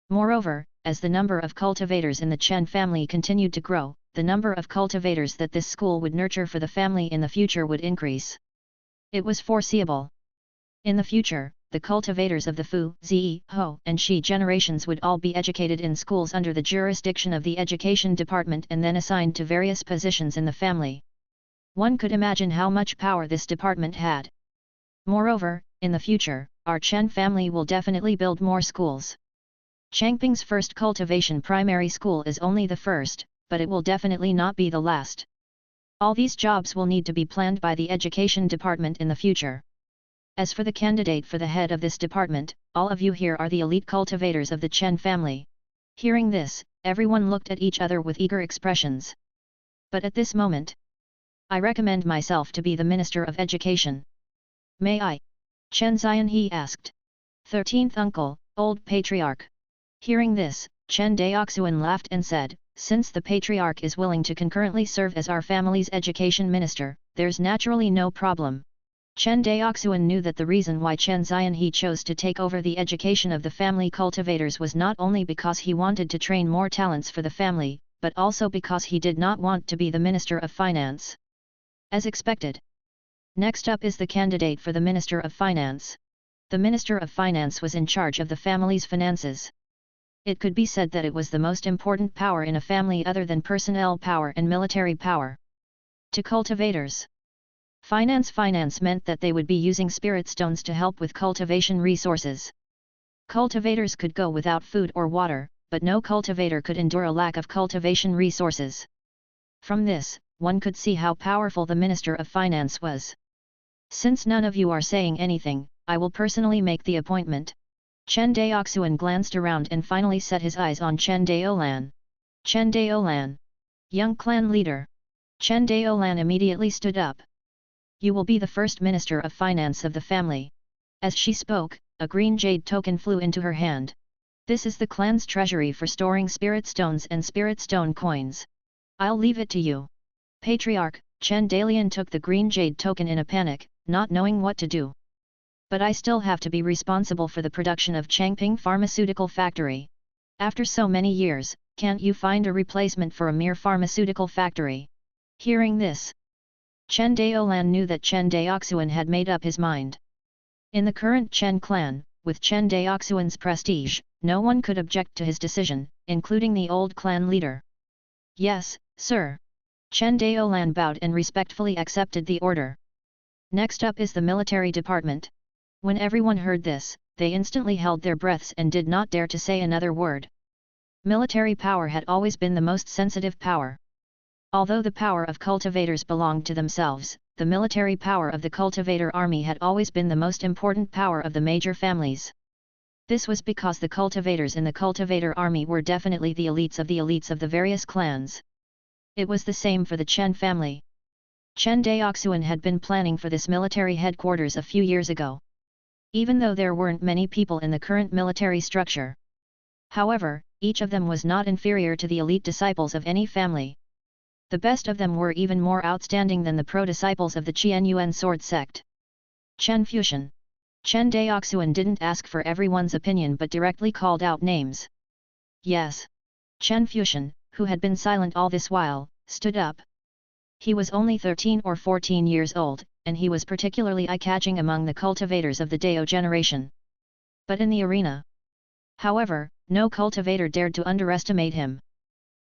Moreover, as the number of cultivators in the Chen family continued to grow, the number of cultivators that this school would nurture for the family in the future would increase. It was foreseeable. In the future, the cultivators of the Fu, Zi, Ho, and Shi generations would all be educated in schools under the jurisdiction of the Education Department and then assigned to various positions in the family. One could imagine how much power this department had. Moreover, in the future, our Chen family will definitely build more schools. Changping's first cultivation primary school is only the first, but it will definitely not be the last. All these jobs will need to be planned by the Education Department in the future. As for the candidate for the head of this department, all of you here are the elite cultivators of the Chen family. Hearing this, everyone looked at each other with eager expressions. But at this moment, I recommend myself to be the Minister of Education. May I? Chen Xianhe asked. 13th uncle, old patriarch. Hearing this, Chen Daoxuan laughed and said, since the patriarch is willing to concurrently serve as our family's education minister, there's naturally no problem. Chen Daoxuan knew that the reason why Chen Xianhe chose to take over the education of the family cultivators was not only because he wanted to train more talents for the family, but also because he did not want to be the Minister of Finance. As expected. Next up is the candidate for the Minister of Finance. The Minister of Finance was in charge of the family's finances. It could be said that it was the most important power in a family other than personnel power and military power. To cultivators, finance meant that they would be using spirit stones to help with cultivation resources. Cultivators could go without food or water, but no cultivator could endure a lack of cultivation resources. From this, one could see how powerful the Minister of Finance was. Since none of you are saying anything, I will personally make the appointment. Chen Daoxuan glanced around and finally set his eyes on Chen Daolan. Chen Daolan, young clan leader. Chen Daolan immediately stood up. You will be the first Minister of Finance of the family. As she spoke, a green jade token flew into her hand. This is the clan's treasury for storing spirit stones and spirit stone coins. I'll leave it to you. Patriarch, Chen Dalian took the green jade token in a panic, not knowing what to do. But I still have to be responsible for the production of Changping Pharmaceutical Factory. After so many years, can't you find a replacement for a mere pharmaceutical factory? Hearing this, Chen Daolan knew that Chen Daoxuan had made up his mind. In the current Chen clan, with Chen Daoxuan's prestige, no one could object to his decision, including the old clan leader. Yes, sir. Chen Daolan bowed and respectfully accepted the order. Next up is the military department. When everyone heard this, they instantly held their breaths and did not dare to say another word. Military power had always been the most sensitive power. Although the power of cultivators belonged to themselves, the military power of the cultivator army had always been the most important power of the major families. This was because the cultivators in the cultivator army were definitely the elites of the various clans. It was the same for the Chen family. Chen Daoxuan had been planning for this military headquarters a few years ago. Even though there weren't many people in the current military structure. However, each of them was not inferior to the elite disciples of any family. The best of them were even more outstanding than the pro-disciples of the Qianyuan sword sect. Chen Fuxian. Chen Daoxuan didn't ask for everyone's opinion but directly called out names. Yes. Chen Fuxian, who had been silent all this while, stood up. He was only 13 or 14 years old, and he was particularly eye-catching among the cultivators of the Dao generation. But in the arena. However, no cultivator dared to underestimate him.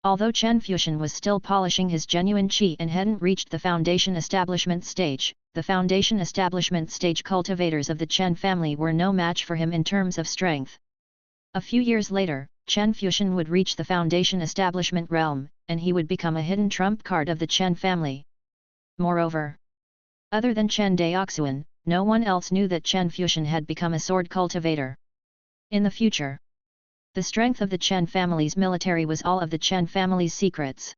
Although Chen Fuxian was still polishing his genuine qi and hadn't reached the foundation establishment stage, the foundation establishment stage cultivators of the Chen family were no match for him in terms of strength. A few years later, Chen Fuxian would reach the foundation establishment realm, and he would become a hidden trump card of the Chen family. Moreover, other than Chen Daoxuan, no one else knew that Chen Fuxian had become a sword cultivator. In the future, the strength of the Chen family's military was all of the Chen family's secrets.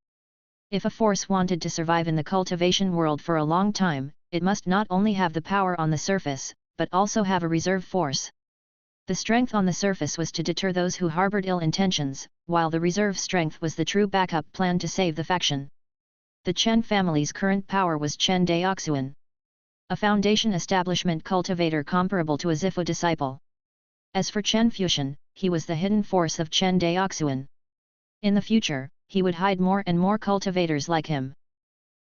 If a force wanted to survive in the cultivation world for a long time, it must not only have the power on the surface, but also have a reserve force. The strength on the surface was to deter those who harbored ill intentions, while the reserve strength was the true backup plan to save the faction. The Chen family's current power was Chen Daoxuan, a foundation establishment cultivator comparable to a Zifu disciple. As for Chen Fuxian, he was the hidden force of Chen Daoxuan. In the future, he would hide more and more cultivators like him.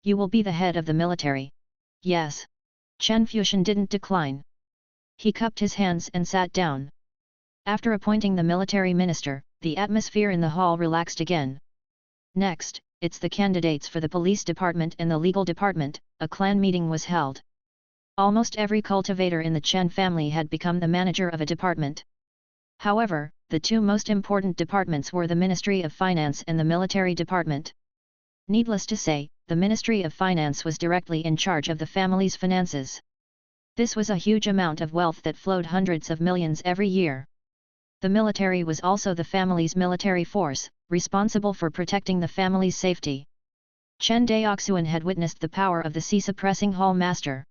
You will be the head of the military. Yes. Chen Fuxian didn't decline. He cupped his hands and sat down. After appointing the military minister, the atmosphere in the hall relaxed again. Next, it's the candidates for the police department and the legal department. A clan meeting was held. Almost every cultivator in the Chen family had become the manager of a department. However, the two most important departments were the Ministry of Finance and the Military Department. Needless to say, the Ministry of Finance was directly in charge of the family's finances. This was a huge amount of wealth that flowed hundreds of millions every year. The military was also the family's military force, responsible for protecting the family's safety. Chen Daoxuan had witnessed the power of the sea-suppressing hall master.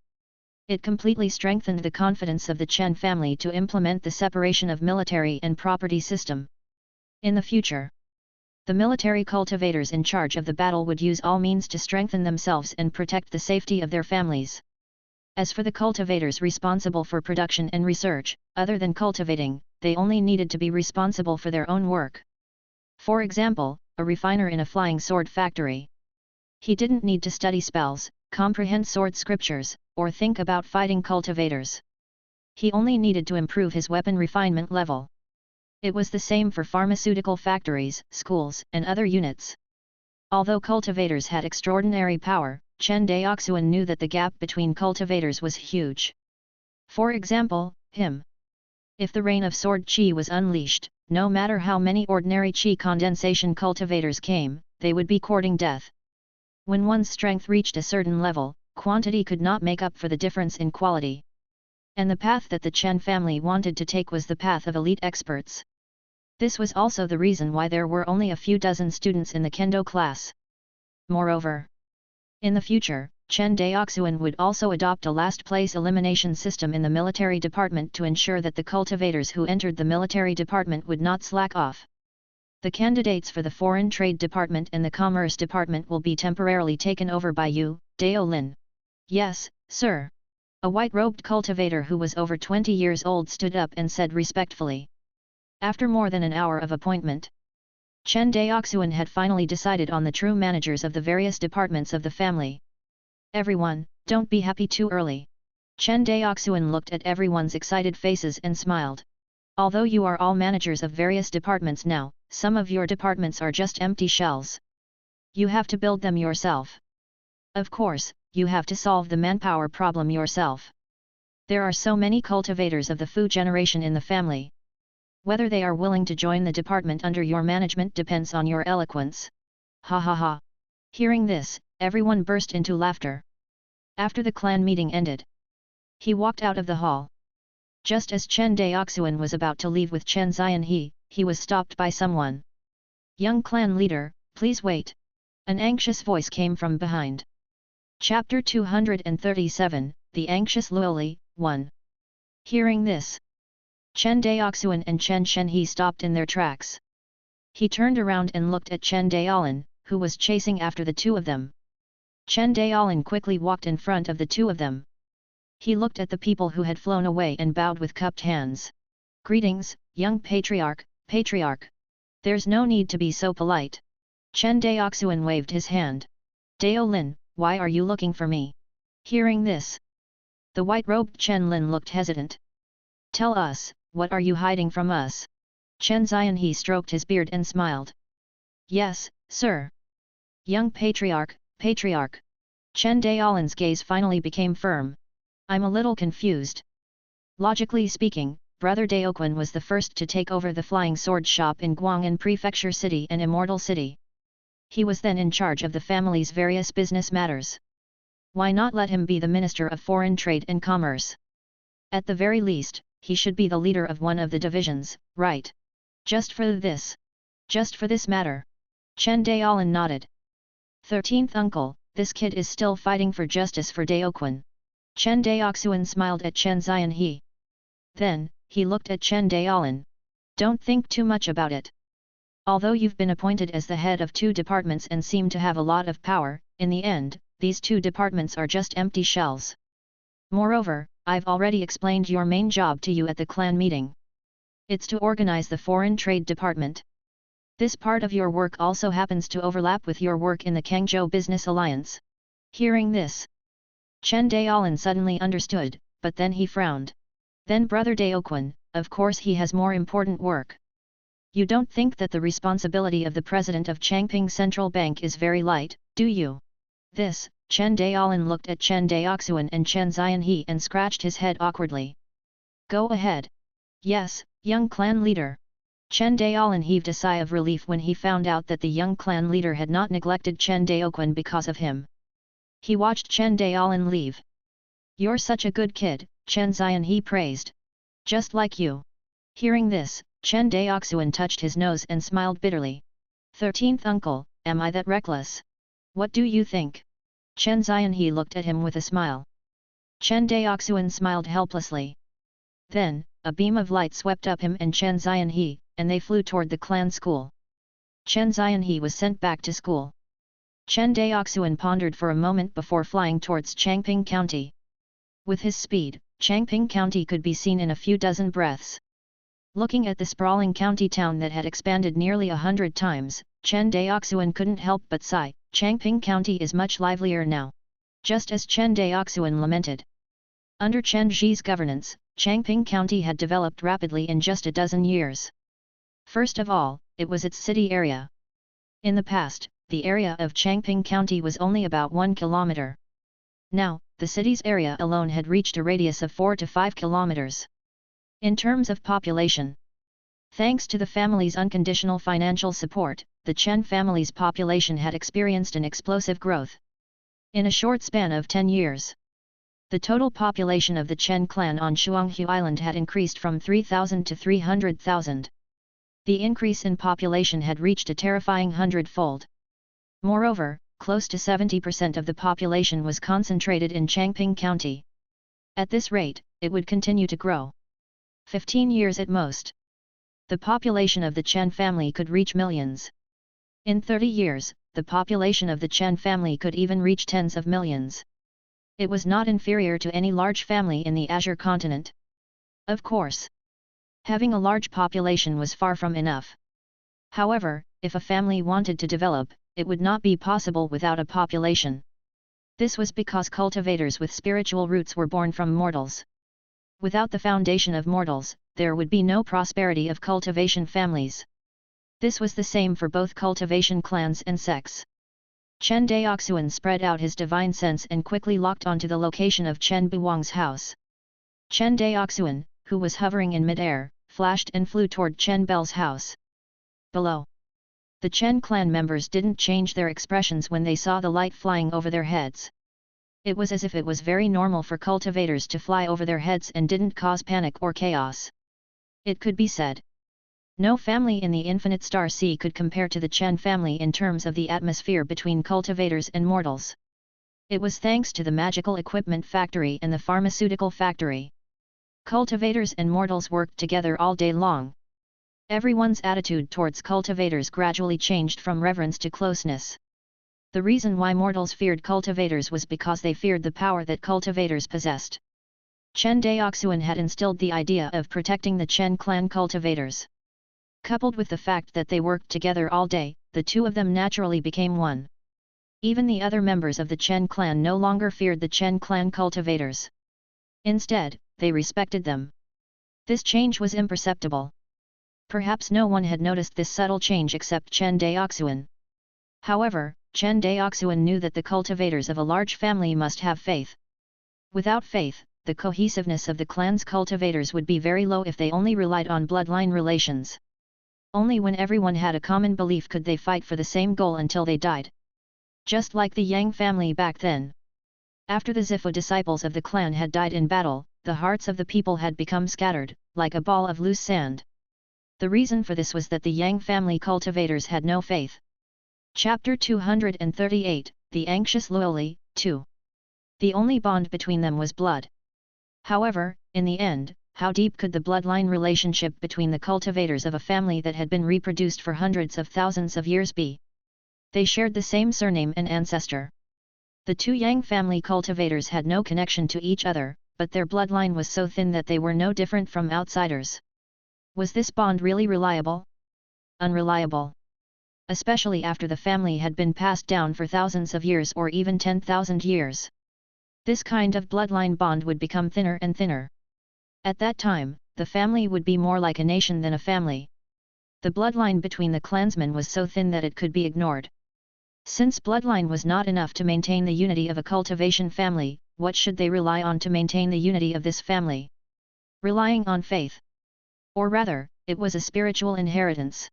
It completely strengthened the confidence of the Chen family to implement the separation of military and property system. In the future, the military cultivators in charge of the battle would use all means to strengthen themselves and protect the safety of their families. As for the cultivators responsible for production and research, other than cultivating, they only needed to be responsible for their own work. For example, a refiner in a flying sword factory. He didn't need to study spells, comprehend sword scriptures, or think about fighting cultivators. He only needed to improve his weapon refinement level. It was the same for pharmaceutical factories, schools, and other units. Although cultivators had extraordinary power, Chen Daoxuan knew that the gap between cultivators was huge. For example, him. If the rain of sword qi was unleashed, no matter how many ordinary qi condensation cultivators came, they would be courting death. When one's strength reached a certain level, quantity could not make up for the difference in quality. And the path that the Chen family wanted to take was the path of elite experts. This was also the reason why there were only a few dozen students in the Kendo class. Moreover, in the future, Chen Daoxuan would also adopt a last-place elimination system in the military department to ensure that the cultivators who entered the military department would not slack off. The candidates for the Foreign Trade Department and the Commerce Department will be temporarily taken over by you, Dao Lin. Yes, sir. A white-robed cultivator who was over 20 years old stood up and said respectfully. After more than an hour of appointment, Chen Daoxuan had finally decided on the true managers of the various departments of the family. Everyone, don't be happy too early. Chen Daoxuan looked at everyone's excited faces and smiled. Although you are all managers of various departments now, some of your departments are just empty shells. You have to build them yourself. Of course, you have to solve the manpower problem yourself. There are so many cultivators of the Fu generation in the family. Whether they are willing to join the department under your management depends on your eloquence. Ha ha ha. Hearing this, everyone burst into laughter. After the clan meeting ended, he walked out of the hall. Just as Chen Daoxuan was about to leave with Chen Xianhe, he was stopped by someone. Young clan leader, please wait. An anxious voice came from behind. Chapter 237, The Anxious Luoli, 1. Hearing this, Chen Daoxuan and Chen Shenhe stopped in their tracks. He turned around and looked at Chen Daolan, who was chasing after the two of them. Chen Daolan quickly walked in front of the two of them. He looked at the people who had flown away and bowed with cupped hands. Greetings, young patriarch, patriarch. There's no need to be so polite. Chen Daoxuan waved his hand. Dao Lin, why are you looking for me? Hearing this, the white-robed Chen Lin looked hesitant. Tell us, what are you hiding from us? Chen Zianhe stroked his beard and smiled. Yes, sir. Young patriarch, patriarch. Chen Daolan's gaze finally became firm. I'm a little confused. Logically speaking, Brother Daoquan was the first to take over the flying sword shop in Guang'an Prefecture City and Immortal City. He was then in charge of the family's various business matters. Why not let him be the Minister of Foreign Trade and Commerce? At the very least, he should be the leader of one of the divisions, right? Just for this matter. Chen Daolan nodded. 13th uncle, this kid is still fighting for justice for Daoquan. Chen Daoxuan smiled at Chen Zianhe. Then, he looked at Chen Daolan. Don't think too much about it. Although you've been appointed as the head of 2 departments and seem to have a lot of power, in the end, these 2 departments are just empty shells. Moreover, I've already explained your main job to you at the clan meeting. It's to organize the foreign trade department. This part of your work also happens to overlap with your work in the Kangzhou Business Alliance. Hearing this, Chen Daolan suddenly understood, but then he frowned. Then Brother Daoquan, of course he has more important work. You don't think that the responsibility of the president of Changping Central Bank is very light, do you? This, Chen Daolan looked at Chen Daoxuan and Chen Zianhe and scratched his head awkwardly. Go ahead. Yes, young clan leader. Chen Daolan heaved a sigh of relief when he found out that the young clan leader had not neglected Chen Daoquan because of him. He watched Chen Daolan leave. You're such a good kid, Chen Zianhe praised. Just like you. Hearing this, Chen Daoxuan touched his nose and smiled bitterly. 13th uncle, am I that reckless? What do you think? Chen Zianhe looked at him with a smile. Chen Daoxuan smiled helplessly. Then, a beam of light swept up him and Chen Zianhe, and they flew toward the clan school. Chen Zianhe was sent back to school. Chen Daoxuan pondered for a moment before flying towards Changping County. With his speed, Changping County could be seen in a few dozen breaths. Looking at the sprawling county town that had expanded nearly 100 times, Chen Daoxuan couldn't help but sigh. Changping County is much livelier now. Just as Chen Daoxuan lamented. Under Chen Zhi's governance, Changping County had developed rapidly in just a dozen years. First of all, it was its city area. In the past, the area of Changping County was only about 1 kilometer. Now, the city's area alone had reached a radius of 4 to 5 kilometers. In terms of population, thanks to the family's unconditional financial support, the Chen family's population had experienced an explosive growth. In a short span of 10 years, the total population of the Chen clan on Shuanghu Island had increased from 3,000 to 300,000. The increase in population had reached a terrifying 100-fold. Moreover, close to 70% of the population was concentrated in Changping County. At this rate, it would continue to grow. 15 years at most, the population of the Chen family could reach millions. In 30 years, the population of the Chen family could even reach tens of millions. It was not inferior to any large family in the Azure continent. Of course, having a large population was far from enough. However, if a family wanted to develop, it would not be possible without a population. This was because cultivators with spiritual roots were born from mortals. Without the foundation of mortals, there would be no prosperity of cultivation families. This was the same for both cultivation clans and sects. Chen Daoxuan spread out his divine sense and quickly locked onto the location of Chen Buwang's house. Chen Daoxuan, who was hovering in midair, flashed and flew toward Chen Bel's house. Below, the Chen clan members didn't change their expressions when they saw the light flying over their heads. It was as if it was very normal for cultivators to fly over their heads and didn't cause panic or chaos. It could be said No family in the infinite star sea could compare to the Chen family in terms of the atmosphere between cultivators and mortals. It was thanks to the magical equipment factory and the pharmaceutical factory. Cultivators and mortals worked together all day long. Everyone's attitude towards cultivators gradually changed from reverence to closeness. The reason why mortals feared cultivators was because they feared the power that cultivators possessed. Chen Daoxuan had instilled the idea of protecting the Chen clan cultivators. Coupled with the fact that they worked together all day, the two of them naturally became one. Even the other members of the Chen clan no longer feared the Chen clan cultivators. Instead, they respected them. This change was imperceptible. Perhaps no one had noticed this subtle change except Chen Daoxuan. However, Chen Daoxuan knew that the cultivators of a large family must have faith. Without faith, the cohesiveness of the clan's cultivators would be very low if they only relied on bloodline relations. Only when everyone had a common belief could they fight for the same goal until they died. Just like the Yang family back then. After the Zifu disciples of the clan had died in battle, the hearts of the people had become scattered, like a ball of loose sand. The reason for this was that the Yang family cultivators had no faith. Chapter 238, The Anxious Loyalty, 2. The only bond between them was blood. However, in the end, how deep could the bloodline relationship between the cultivators of a family that had been reproduced for hundreds of thousands of years be? They shared the same surname and ancestor. The two Yang family cultivators had no connection to each other, but their bloodline was so thin that they were no different from outsiders. Was this bond really reliable? Unreliable. Especially after the family had been passed down for thousands of years or even 10,000 years. This kind of bloodline bond would become thinner and thinner. At that time, the family would be more like a nation than a family. The bloodline between the clansmen was so thin that it could be ignored. Since bloodline was not enough to maintain the unity of a cultivation family, what should they rely on to maintain the unity of this family? Relying on faith. Or rather, it was a spiritual inheritance.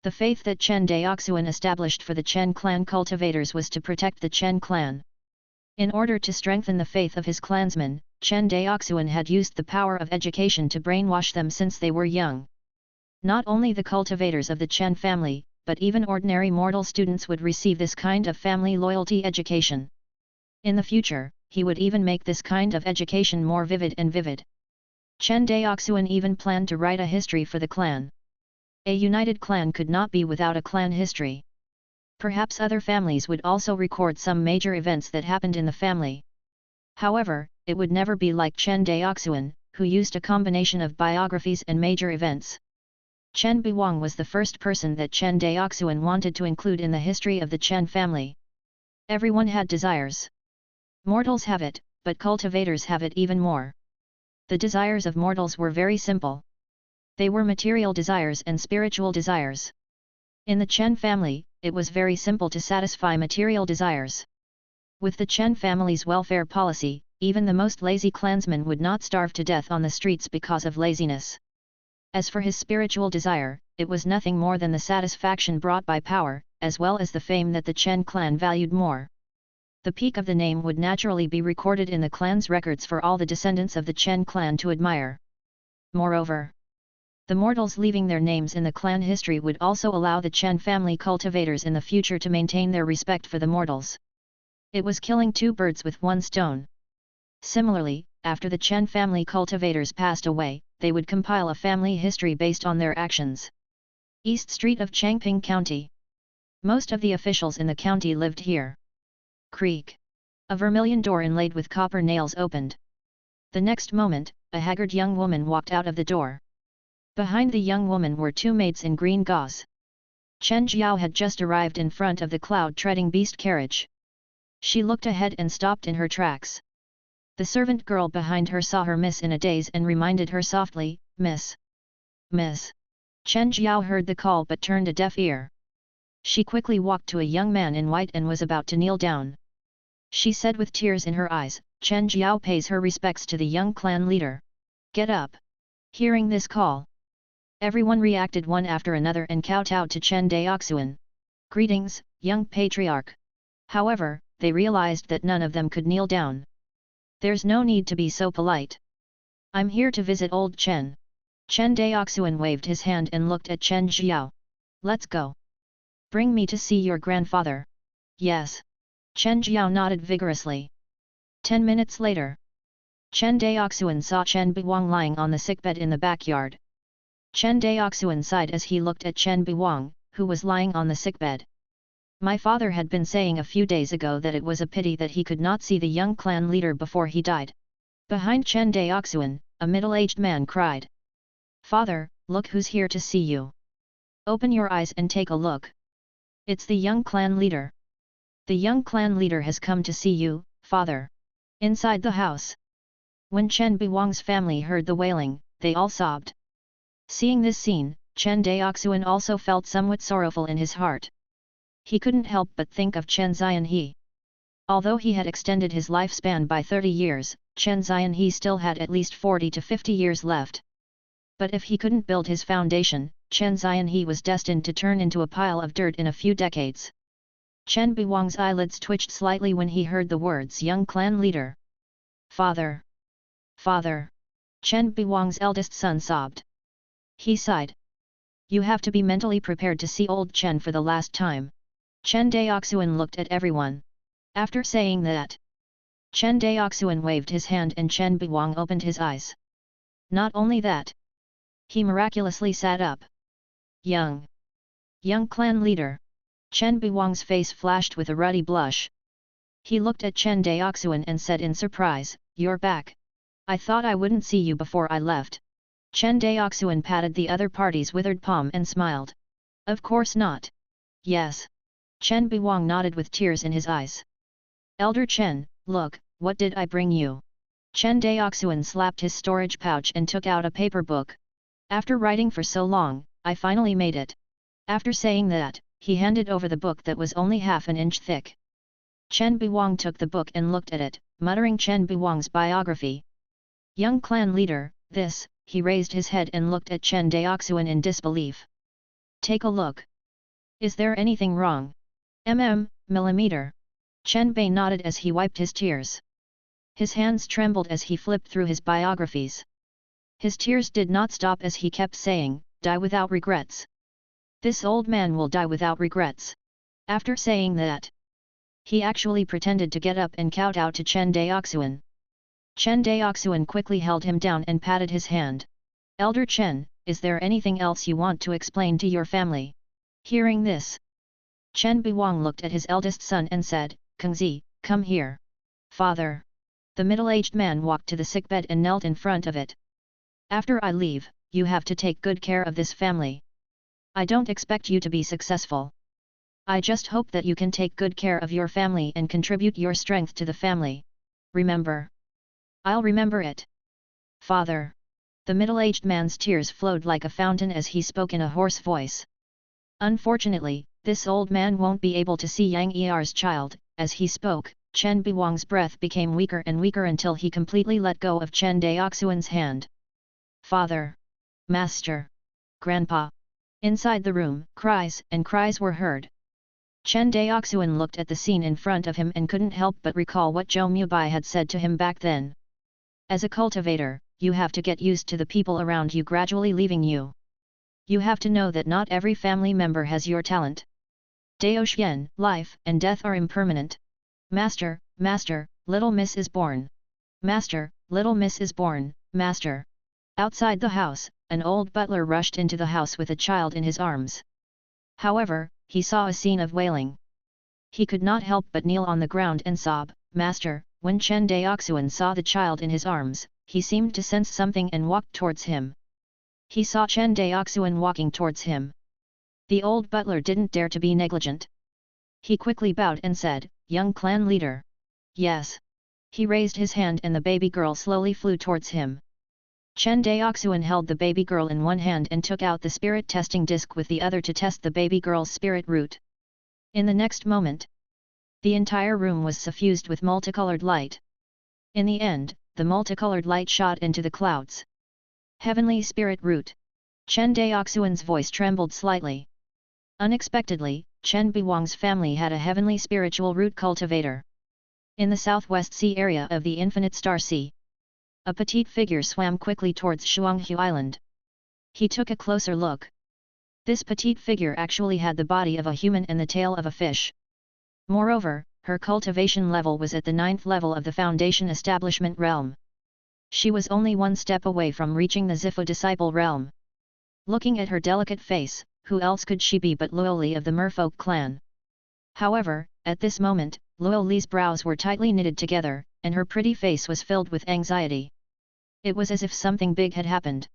The faith that Chen Daoxuan established for the Chen clan cultivators was to protect the Chen clan. In order to strengthen the faith of his clansmen, Chen Daoxuan had used the power of education to brainwash them since they were young. Not only the cultivators of the Chen family, but even ordinary mortal students would receive this kind of family loyalty education. In the future, he would even make this kind of education more vivid and vivid. Chen Daoxuan even planned to write a history for the clan. A united clan could not be without a clan history. Perhaps other families would also record some major events that happened in the family. However, it would never be like Chen Daoxuan, who used a combination of biographies and major events. Chen Buwang was the first person that Chen Daoxuan wanted to include in the history of the Chen family. Everyone had desires. Mortals have it, but cultivators have it even more. The desires of mortals were very simple. They were material desires and spiritual desires. In the Chen family, it was very simple to satisfy material desires. With the Chen family's welfare policy, even the most lazy clansman would not starve to death on the streets because of laziness. As for his spiritual desire, it was nothing more than the satisfaction brought by power, as well as the fame that the Chen clan valued more. The peak of the name would naturally be recorded in the clan's records for all the descendants of the Chen clan to admire. Moreover, the mortals leaving their names in the clan history would also allow the Chen family cultivators in the future to maintain their respect for the mortals. It was killing two birds with one stone. Similarly, after the Chen family cultivators passed away, they would compile a family history based on their actions. East Street of Changping County. Most of the officials in the county lived here. Creak. A vermilion door inlaid with copper nails opened. The next moment, a haggard young woman walked out of the door. Behind the young woman were two maids in green gauze. Chen Jiao had just arrived in front of the cloud-treading beast carriage. She looked ahead and stopped in her tracks. The servant girl behind her saw her miss in a daze and reminded her softly, "Miss. Miss." Chen Jiao heard the call but turned a deaf ear. She quickly walked to a young man in white and was about to kneel down. She said with tears in her eyes, "Chen Jiao pays her respects to the young clan leader. Get up." Hearing this call, everyone reacted one after another and kowtowed to Chen Daoxuan. "Greetings, young patriarch." However, they realized that none of them could kneel down. "There's no need to be so polite. I'm here to visit old Chen." Chen Daoxuan waved his hand and looked at Chen Xiao. Let's go. Bring me to see your grandfather. Yes. Chen Xiao nodded vigorously. 10 minutes later. Chen Daoxuan saw Chen Buwang lying on the sickbed in the backyard. Chen Daoxuan sighed as he looked at Chen Buwang, who was lying on the sickbed. My father had been saying a few days ago that it was a pity that he could not see the young clan leader before he died. Behind Chen Daoxuan, a middle-aged man cried. Father, look who's here to see you. Open your eyes and take a look. It's the young clan leader. The young clan leader has come to see you, father. Inside the house. When Chen Buwang's family heard the wailing, they all sobbed. Seeing this scene, Chen Daoxuan also felt somewhat sorrowful in his heart. He couldn't help but think of Chen Xianhe. Although he had extended his lifespan by 30 years, Chen Xianhe still had at least 40 to 50 years left. But if he couldn't build his foundation, Chen Xianhe was destined to turn into a pile of dirt in a few decades. Chen Buwang's eyelids twitched slightly when he heard the words young clan leader. Father! Father! Chen Buwang's eldest son sobbed. He sighed. You have to be mentally prepared to see old Chen for the last time. Chen Daoxuan looked at everyone. After saying that, Chen Daoxuan waved his hand and Chen Buwang opened his eyes. Not only that, he miraculously sat up. Young clan leader. Chen Buwang's face flashed with a ruddy blush. He looked at Chen Daoxuan and said in surprise, you're back. I thought I wouldn't see you before I left. Chen Daoxuan patted the other party's withered palm and smiled. Of course not. Yes. Chen Buwang nodded with tears in his eyes. Elder Chen, look, what did I bring you? Chen Daoxuan slapped his storage pouch and took out a paper book. After writing for so long, I finally made it. After saying that, he handed over the book that was only half an inch thick. Chen Buwang took the book and looked at it, muttering Chen Buwang's biography. Young clan leader, this, he raised his head and looked at Chen Daoxuan in disbelief. Take a look. Is there anything wrong? Millimeter. Chen Bei nodded as he wiped his tears. His hands trembled as he flipped through his biographies. His tears did not stop as he kept saying, die without regrets. This old man will die without regrets. After saying that, he actually pretended to get up and kowtow to Chen Daoxuan. Chen Daoxuan quickly held him down and patted his hand. Elder Chen, is there anything else you want to explain to your family? Hearing this, Chen Buwang looked at his eldest son and said, Kengzi, come here. Father. The middle-aged man walked to the sickbed and knelt in front of it. After I leave, you have to take good care of this family. I don't expect you to be successful. I just hope that you can take good care of your family and contribute your strength to the family. Remember. I'll remember it. Father. The middle-aged man's tears flowed like a fountain as he spoke in a hoarse voice. Unfortunately, this old man won't be able to see Yang Er's child. As he spoke, Chen Buwang's breath became weaker and weaker until he completely let go of Chen Daoxuan's hand. Father. Master. Grandpa. Inside the room, cries and cries were heard. Chen Daoxuan looked at the scene in front of him and couldn't help but recall what Zhou Mubai had said to him back then. As a cultivator, you have to get used to the people around you gradually leaving you. You have to know that not every family member has your talent. Daoxian, life and death are impermanent. Master, master, little miss is born. Master, little miss is born, master. Outside the house, an old butler rushed into the house with a child in his arms. However, he saw a scene of wailing. He could not help but kneel on the ground and sob, Master. When Chen Daoxuan saw the child in his arms, he seemed to sense something and walked towards him. He saw Chen Daoxuan walking towards him. The old butler didn't dare to be negligent. He quickly bowed and said, Young clan leader. Yes. He raised his hand and the baby girl slowly flew towards him. Chen Daoxuan held the baby girl in one hand and took out the spirit testing disc with the other to test the baby girl's spirit root. In the next moment, the entire room was suffused with multicolored light. In the end, the multicolored light shot into the clouds. Heavenly Spirit Root. Chen Daoxuan's voice trembled slightly. Unexpectedly, Chen Buwang's family had a heavenly spiritual root cultivator. In the southwest sea area of the Infinite Star Sea, a petite figure swam quickly towards Shuanghu Island. He took a closer look. This petite figure actually had the body of a human and the tail of a fish. Moreover, her cultivation level was at the 9th level of the Foundation Establishment realm. She was only one step away from reaching the Zifu disciple realm. Looking at her delicate face, who else could she be but Luo Li of the Merfolk clan? However, at this moment, Luo Li's brows were tightly knitted together, and her pretty face was filled with anxiety. It was as if something big had happened.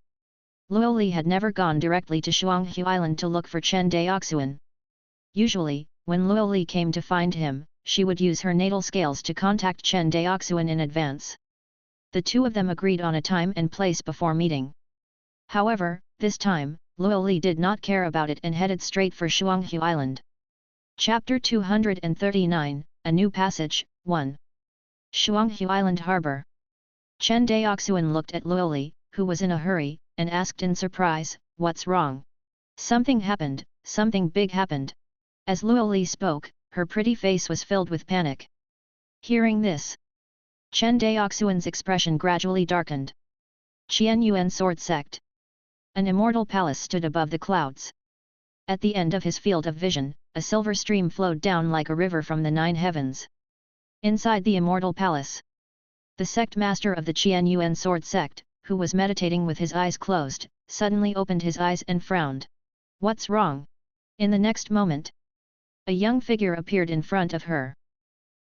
Luo Li had never gone directly to Shuanghu Island to look for Chen Daoxuan. Usually, when Luo Li came to find him, she would use her natal scales to contact Chen Daoxuan in advance. The two of them agreed on a time and place before meeting. However, this time, Luo Li did not care about it and headed straight for Shuanghu Island. Chapter 239, A New Passage, 1. Shuanghu Island Harbor. Chen Daoxuan looked at Luo Li, who was in a hurry, and asked in surprise, "What's wrong?" "Something happened, something big happened." As Luo Li spoke, her pretty face was filled with panic. Hearing this, Chen Daoxuan's expression gradually darkened. Qianyuan Sword Sect. An immortal palace stood above the clouds. At the end of his field of vision, a silver stream flowed down like a river from the 9 heavens. Inside the immortal palace, the sect master of the Qianyuan Sword Sect, who was meditating with his eyes closed, suddenly opened his eyes and frowned. "What's wrong?" In the next moment, a young figure appeared in front of her.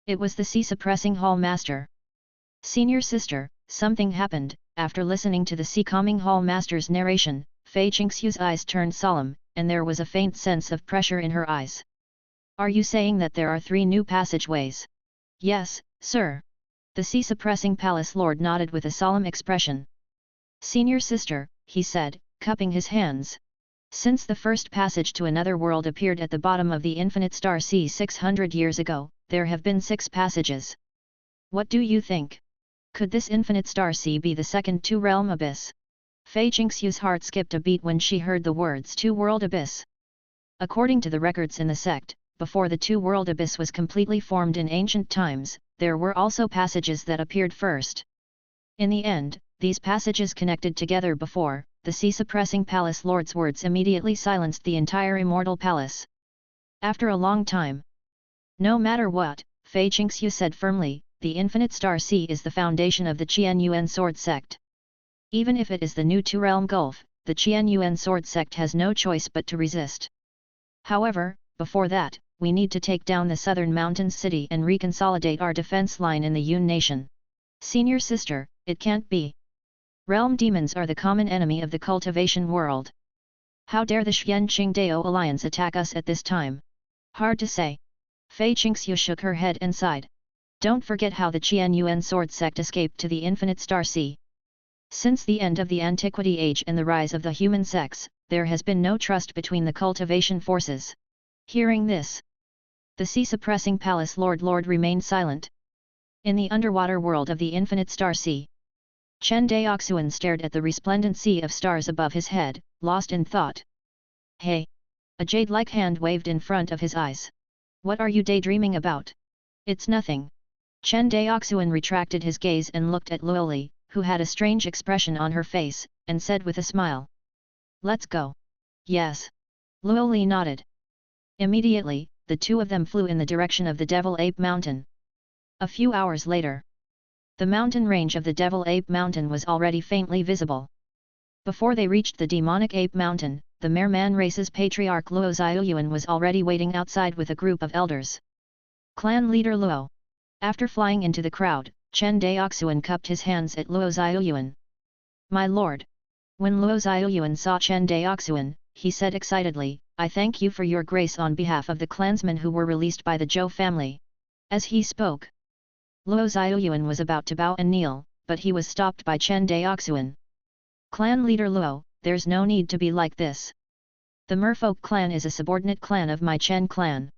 It was the sea-suppressing hall master. "Senior sister, something happened." After listening to the sea-calming hall master's narration, Fei Qingxiu's eyes turned solemn, and there was a faint sense of pressure in her eyes. "Are you saying that there are 3 new passageways?" "Yes, sir." The sea-suppressing palace lord nodded with a solemn expression. "Senior sister," he said, cupping his hands. "Since the first passage to another world appeared at the bottom of the infinite star sea 600 years ago, there have been 6 passages. What do you think? Could this infinite star sea be the second two-realm abyss?" Fei Qingxiu's heart skipped a beat when she heard the words two-world abyss. According to the records in the sect, before the two-world abyss was completely formed in ancient times, there were also passages that appeared first. In the end, these passages connected together before, the sea-suppressing palace lord's words immediately silenced the entire immortal palace. After a long time, "No matter what," Fei Qingxiu said firmly, "the infinite star sea is the foundation of the Qianyuan sword sect. Even if it is the new two-realm gulf, the Qianyuan sword sect has no choice but to resist. However, before that, we need to take down the southern mountains city and reconsolidate our defense line in the Yun nation. Senior sister, it can't be. Realm demons are the common enemy of the cultivation world. How dare the Xian Qingdao alliance attack us at this time? Hard to say." Fei Qingxiu shook her head and sighed. "Don't forget how the Qianyuan sword sect escaped to the infinite star sea. Since the end of the antiquity age and the rise of the human sex, there has been no trust between the cultivation forces." Hearing this, the sea-suppressing palace lord remained silent. In the underwater world of the infinite star sea, Chen Daoxuan stared at the resplendent sea of stars above his head, lost in thought. "Hey!" A jade-like hand waved in front of his eyes. "What are you daydreaming about?" "It's nothing." Chen Daoxuan retracted his gaze and looked at Luo Li, who had a strange expression on her face, and said with a smile, "Let's go." "Yes." Luo Li nodded. Immediately, the two of them flew in the direction of the Devil Ape Mountain. A few hours later, the mountain range of the Devil Ape Mountain was already faintly visible. Before they reached the Demonic Ape Mountain, the Merman race's patriarch Luo Xiaoyuan was already waiting outside with a group of elders. Clan leader Luo. After flying into the crowd, Chen Daoxuan cupped his hands at Luo Xiaoyuan. "My lord." When Luo Xiaoyuan saw Chen Daoxuan, he said excitedly, "I thank you for your grace on behalf of the clansmen who were released by the Zhou family." As he spoke, Luo Xiaoyuan was about to bow and kneel, but he was stopped by Chen Daoxuan. "Clan leader Luo, there's no need to be like this. The Merfolk clan is a subordinate clan of my Chen clan.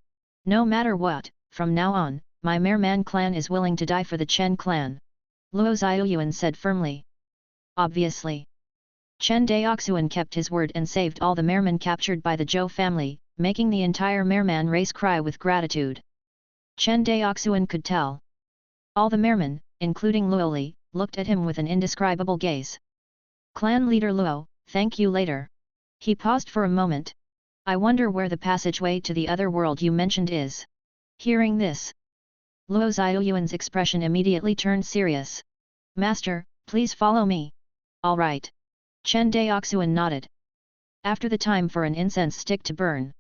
No matter what, from now on, my Merman clan is willing to die for the Chen clan." Luo Xiaoyuan said firmly. Obviously, Chen Daoxuan kept his word and saved all the Mermen captured by the Zhou family, making the entire Merman race cry with gratitude. Chen Daoxuan could tell. All the Mermen, including Luo Li, looked at him with an indescribable gaze. "Clan leader Luo, thank you later." He paused for a moment. I wonder where the passageway to the other world you mentioned is. Hearing this, Luo Xiaoyuan's expression immediately turned serious. Master, please follow me. All right. Chen Daoxuan nodded. After the time for an incense stick to burn,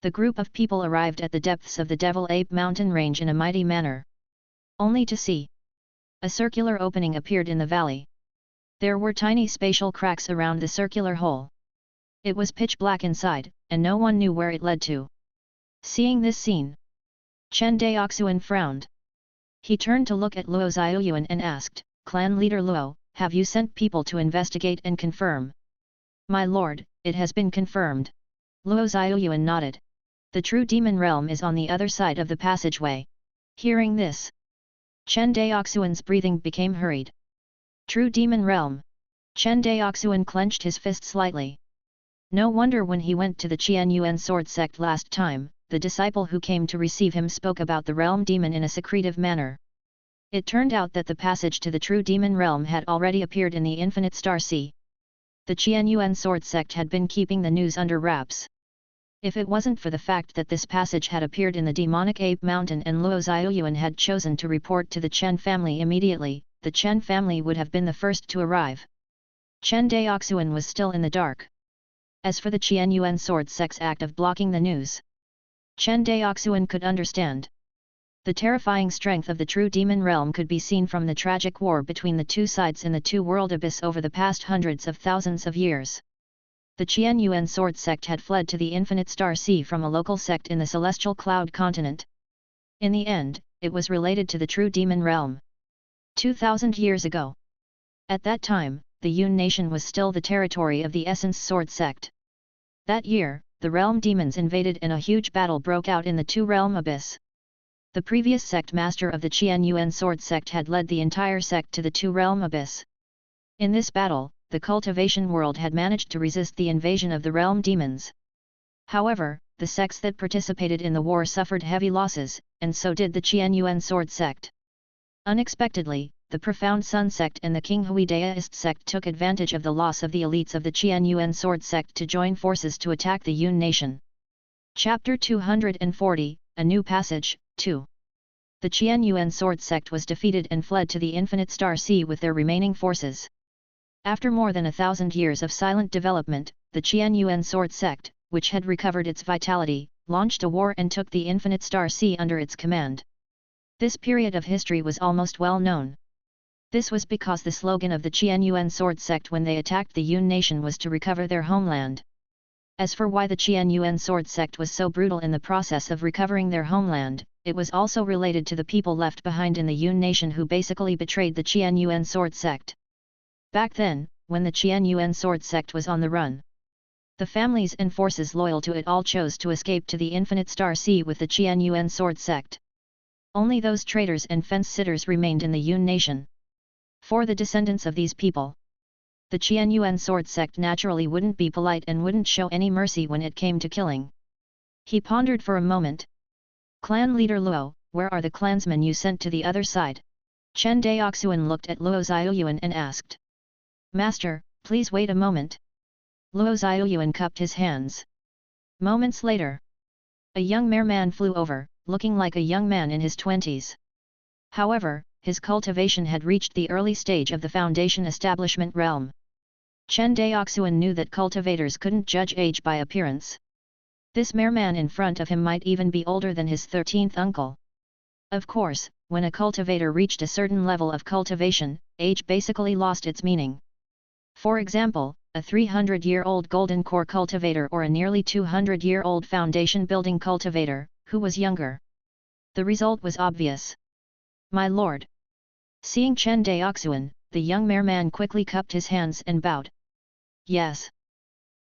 the group of people arrived at the depths of the Devil Ape mountain range in a mighty manner. Only to see a circular opening appeared in the valley. There were tiny spatial cracks around the circular hole. It was pitch black inside, and no one knew where it led to. Seeing this scene, Chen Daoxuan frowned. He turned to look at Luo Xiaoyuan and asked, Clan leader Luo, have you sent people to investigate and confirm? My lord, it has been confirmed. Luo Xiaoyuan nodded. The true demon realm is on the other side of the passageway. Hearing this, Chen Daoxuan's breathing became hurried. True demon realm. Chen Daoxuan clenched his fist slightly. No wonder when he went to the Qianyuan sword sect last time, the disciple who came to receive him spoke about the realm demon in a secretive manner. It turned out that the passage to the true demon realm had already appeared in the infinite star sea. The Qianyuan sword sect had been keeping the news under wraps. If it wasn't for the fact that this passage had appeared in the demonic ape mountain and Luo Xiaoyuan had chosen to report to the Chen family immediately, the Chen family would have been the first to arrive. Chen Daoxuan was still in the dark. As for the Qianyuan sword sect's act of blocking the news, Chen Daoxuan could understand. The terrifying strength of the true demon realm could be seen from the tragic war between the two sides in the two-world abyss over the past hundreds of thousands of years. The Qianyuan sword sect had fled to the infinite star sea from a local sect in the celestial cloud continent. In the end, it was related to the true demon realm. 2,000 years ago. At that time, the Yun nation was still the territory of the Essence sword sect. That year, the realm demons invaded and a huge battle broke out in the two-realm abyss. The previous sect master of the Qianyuan sword sect had led the entire sect to the two-realm abyss. In this battle, the cultivation world had managed to resist the invasion of the realm demons. However, the sects that participated in the war suffered heavy losses, and so did the Qianyuan sword sect. Unexpectedly, the Profound Sun sect and the King Hui Daoist sect took advantage of the loss of the elites of the Qianyuan sword sect to join forces to attack the Yun nation. Chapter 240, A New Passage, 2. The Qianyuan sword sect was defeated and fled to the infinite star sea with their remaining forces. After more than 1,000 years of silent development, the Qianyuan sword sect, which had recovered its vitality, launched a war and took the infinite star sea under its command. This period of history was almost well known. This was because the slogan of the Qianyuan sword sect when they attacked the Yun nation was to recover their homeland. As for why the Qianyuan sword sect was so brutal in the process of recovering their homeland, it was also related to the people left behind in the Yun nation who basically betrayed the Qianyuan sword sect. Back then, when the Qianyuan sword sect was on the run, the families and forces loyal to it all chose to escape to the infinite star sea with the Qianyuan sword sect. Only those traitors and fence-sitters remained in the Yun nation. For the descendants of these people, the Qianyuan sword sect naturally wouldn't be polite and wouldn't show any mercy when it came to killing. He pondered for a moment. Clan leader Luo, where are the clansmen you sent to the other side? Chen Daoxuan looked at Luo Xiaoyuan and asked. Master, please wait a moment. Luo Xiaoyuan cupped his hands. Moments later, a young merman flew over, looking like a young man in his 20s. However, his cultivation had reached the early stage of the foundation establishment realm. Chen Daoxuan knew that cultivators couldn't judge age by appearance. This merman in front of him might even be older than his 13th uncle. Of course, when a cultivator reached a certain level of cultivation, age basically lost its meaning. For example, a 300-year-old golden core cultivator or a nearly 200-year-old foundation building cultivator, who was younger? The result was obvious. My lord. Seeing Chen Daoxuan, the young merman quickly cupped his hands and bowed. Yes.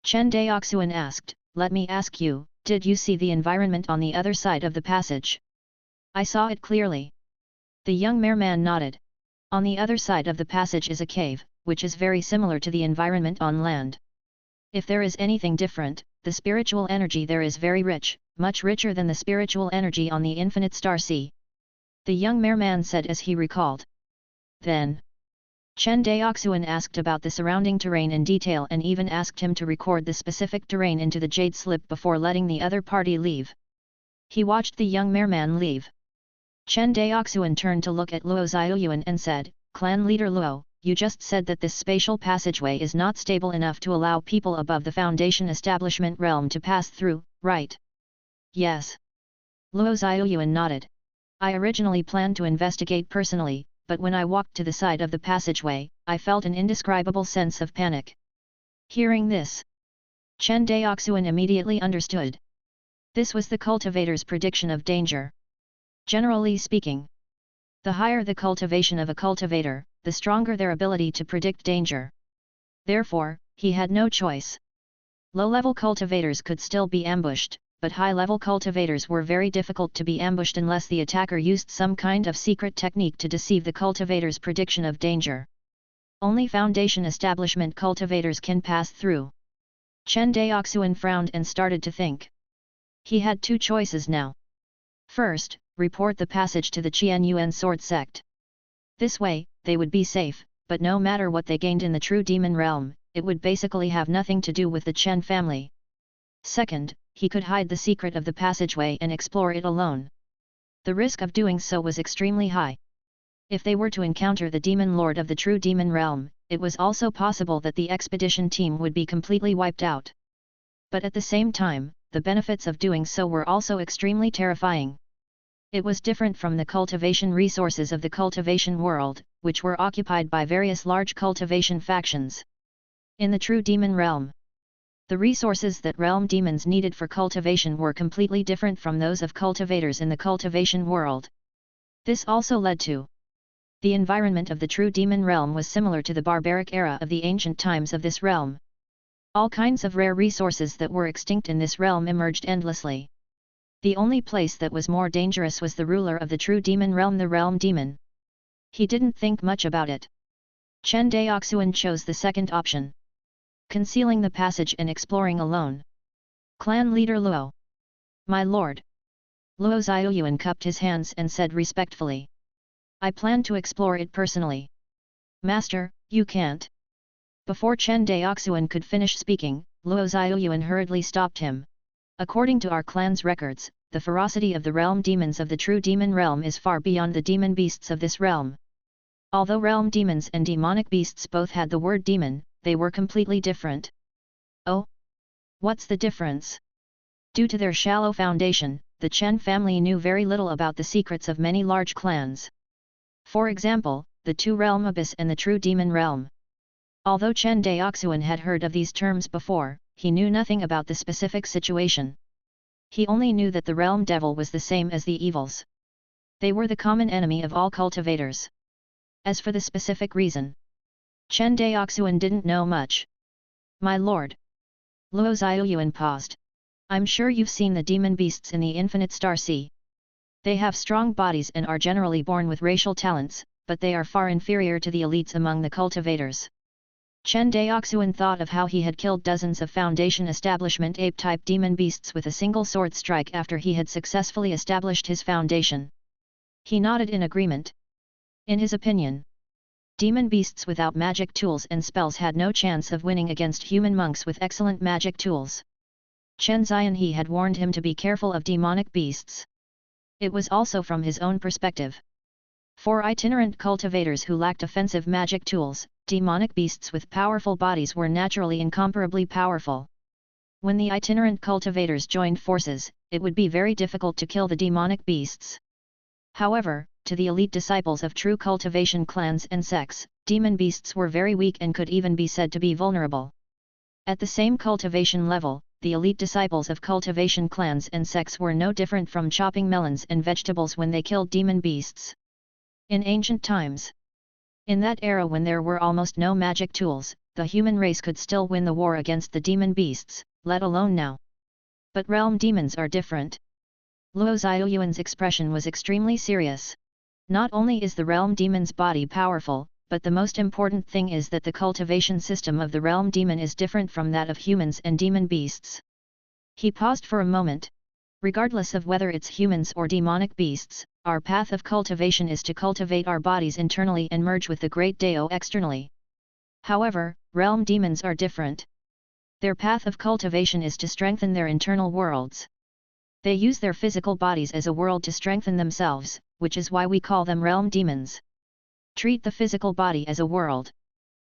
Chen Daoxuan asked, let me ask you, did you see the environment on the other side of the passage? I saw it clearly. The young merman nodded. On the other side of the passage is a cave, which is very similar to the environment on land. If there is anything different, the spiritual energy there is very rich, much richer than the spiritual energy on the infinite star sea. The young merman said as he recalled. Then, Chen Daoxuan asked about the surrounding terrain in detail and even asked him to record the specific terrain into the jade slip before letting the other party leave. He watched the young merman leave. Chen Daoxuan turned to look at Luo Xiaoyuan and said, "Clan leader Luo, you just said that this spatial passageway is not stable enough to allow people above the Foundation establishment realm to pass through, right?" "Yes." Luo Xiaoyuan nodded. "I originally planned to investigate personally, but when I walked to the side of the passageway, I felt an indescribable sense of panic." Hearing this, Chen Daoxuan immediately understood. This was the cultivator's prediction of danger. Generally speaking, the higher the cultivation of a cultivator, the stronger their ability to predict danger. Therefore, he had no choice. Low-level cultivators could still be ambushed, but high-level cultivators were very difficult to be ambushed unless the attacker used some kind of secret technique to deceive the cultivator's prediction of danger. Only Foundation establishment cultivators can pass through. Chen Daoxuan frowned and started to think. He had two choices now. First, report the passage to the Qianyuan sword sect. This way, they would be safe, but no matter what they gained in the true demon realm, it would basically have nothing to do with the Chen family. Second, he could hide the secret of the passageway and explore it alone. The risk of doing so was extremely high. If they were to encounter the demon lord of the true demon realm, it was also possible that the expedition team would be completely wiped out. But at the same time, the benefits of doing so were also extremely terrifying. It was different from the cultivation resources of the cultivation world, which were occupied by various large cultivation factions. In the true demon realm, the resources that realm demons needed for cultivation were completely different from those of cultivators in the cultivation world. This also led to the environment of the true demon realm was similar to the barbaric era of the ancient times of this realm. All kinds of rare resources that were extinct in this realm emerged endlessly. The only place that was more dangerous was the ruler of the true demon realm, the realm demon. He didn't think much about it. Chen Daoxuan chose the second option. Concealing the passage and exploring alone. Clan leader Luo. "My lord." Luo Xiaoyuan cupped his hands and said respectfully. "I plan to explore it personally." "Master, you can't." Before Chen Daoxuan could finish speaking, Luo Xiaoyuan hurriedly stopped him. "According to our clan's records, the ferocity of the realm demons of the true demon realm is far beyond the demon beasts of this realm. Although realm demons and demonic beasts both had the word demon, they were completely different." "Oh? What's the difference?" Due to their shallow foundation, the Chen family knew very little about the secrets of many large clans. For example, the two realm abyss and the true demon realm. Although Chen Daoxuan had heard of these terms before, he knew nothing about the specific situation. He only knew that the realm devil was the same as the evils. They were the common enemy of all cultivators. As for the specific reason, Chen Daoxuan didn't know much. "My lord." Luo Xiaoyuan paused. "I'm sure you've seen the demon beasts in the infinite star sea. They have strong bodies and are generally born with racial talents, but they are far inferior to the elites among the cultivators." Chen Daoxuan thought of how he had killed dozens of Foundation establishment ape-type demon beasts with a single sword strike after he had successfully established his foundation. He nodded in agreement. In his opinion, demon beasts without magic tools and spells had no chance of winning against human monks with excellent magic tools. Chen Xianhe had warned him to be careful of demonic beasts. It was also from his own perspective. For itinerant cultivators who lacked offensive magic tools, demonic beasts with powerful bodies were naturally incomparably powerful. When the itinerant cultivators joined forces, it would be very difficult to kill the demonic beasts. However, to the elite disciples of true cultivation clans and sects, demon beasts were very weak and could even be said to be vulnerable. At the same cultivation level, the elite disciples of cultivation clans and sects were no different from chopping melons and vegetables when they killed demon beasts. In ancient times, in that era when there were almost no magic tools, the human race could still win the war against the demon beasts, let alone now. But realm demons are different. Luo Xiaoyuan's expression was extremely serious. Not only is the realm demon's body powerful, but the most important thing is that the cultivation system of the realm demon is different from that of humans and demon beasts. He paused for a moment. Regardless of whether it's humans or demonic beasts, Our path of cultivation is to cultivate our bodies internally and merge with the great Dao externally. However, realm demons are different. Their path of cultivation is to strengthen their internal worlds. They use their physical bodies as a world to strengthen themselves, which is why we call them realm demons. Treat the physical body as a world.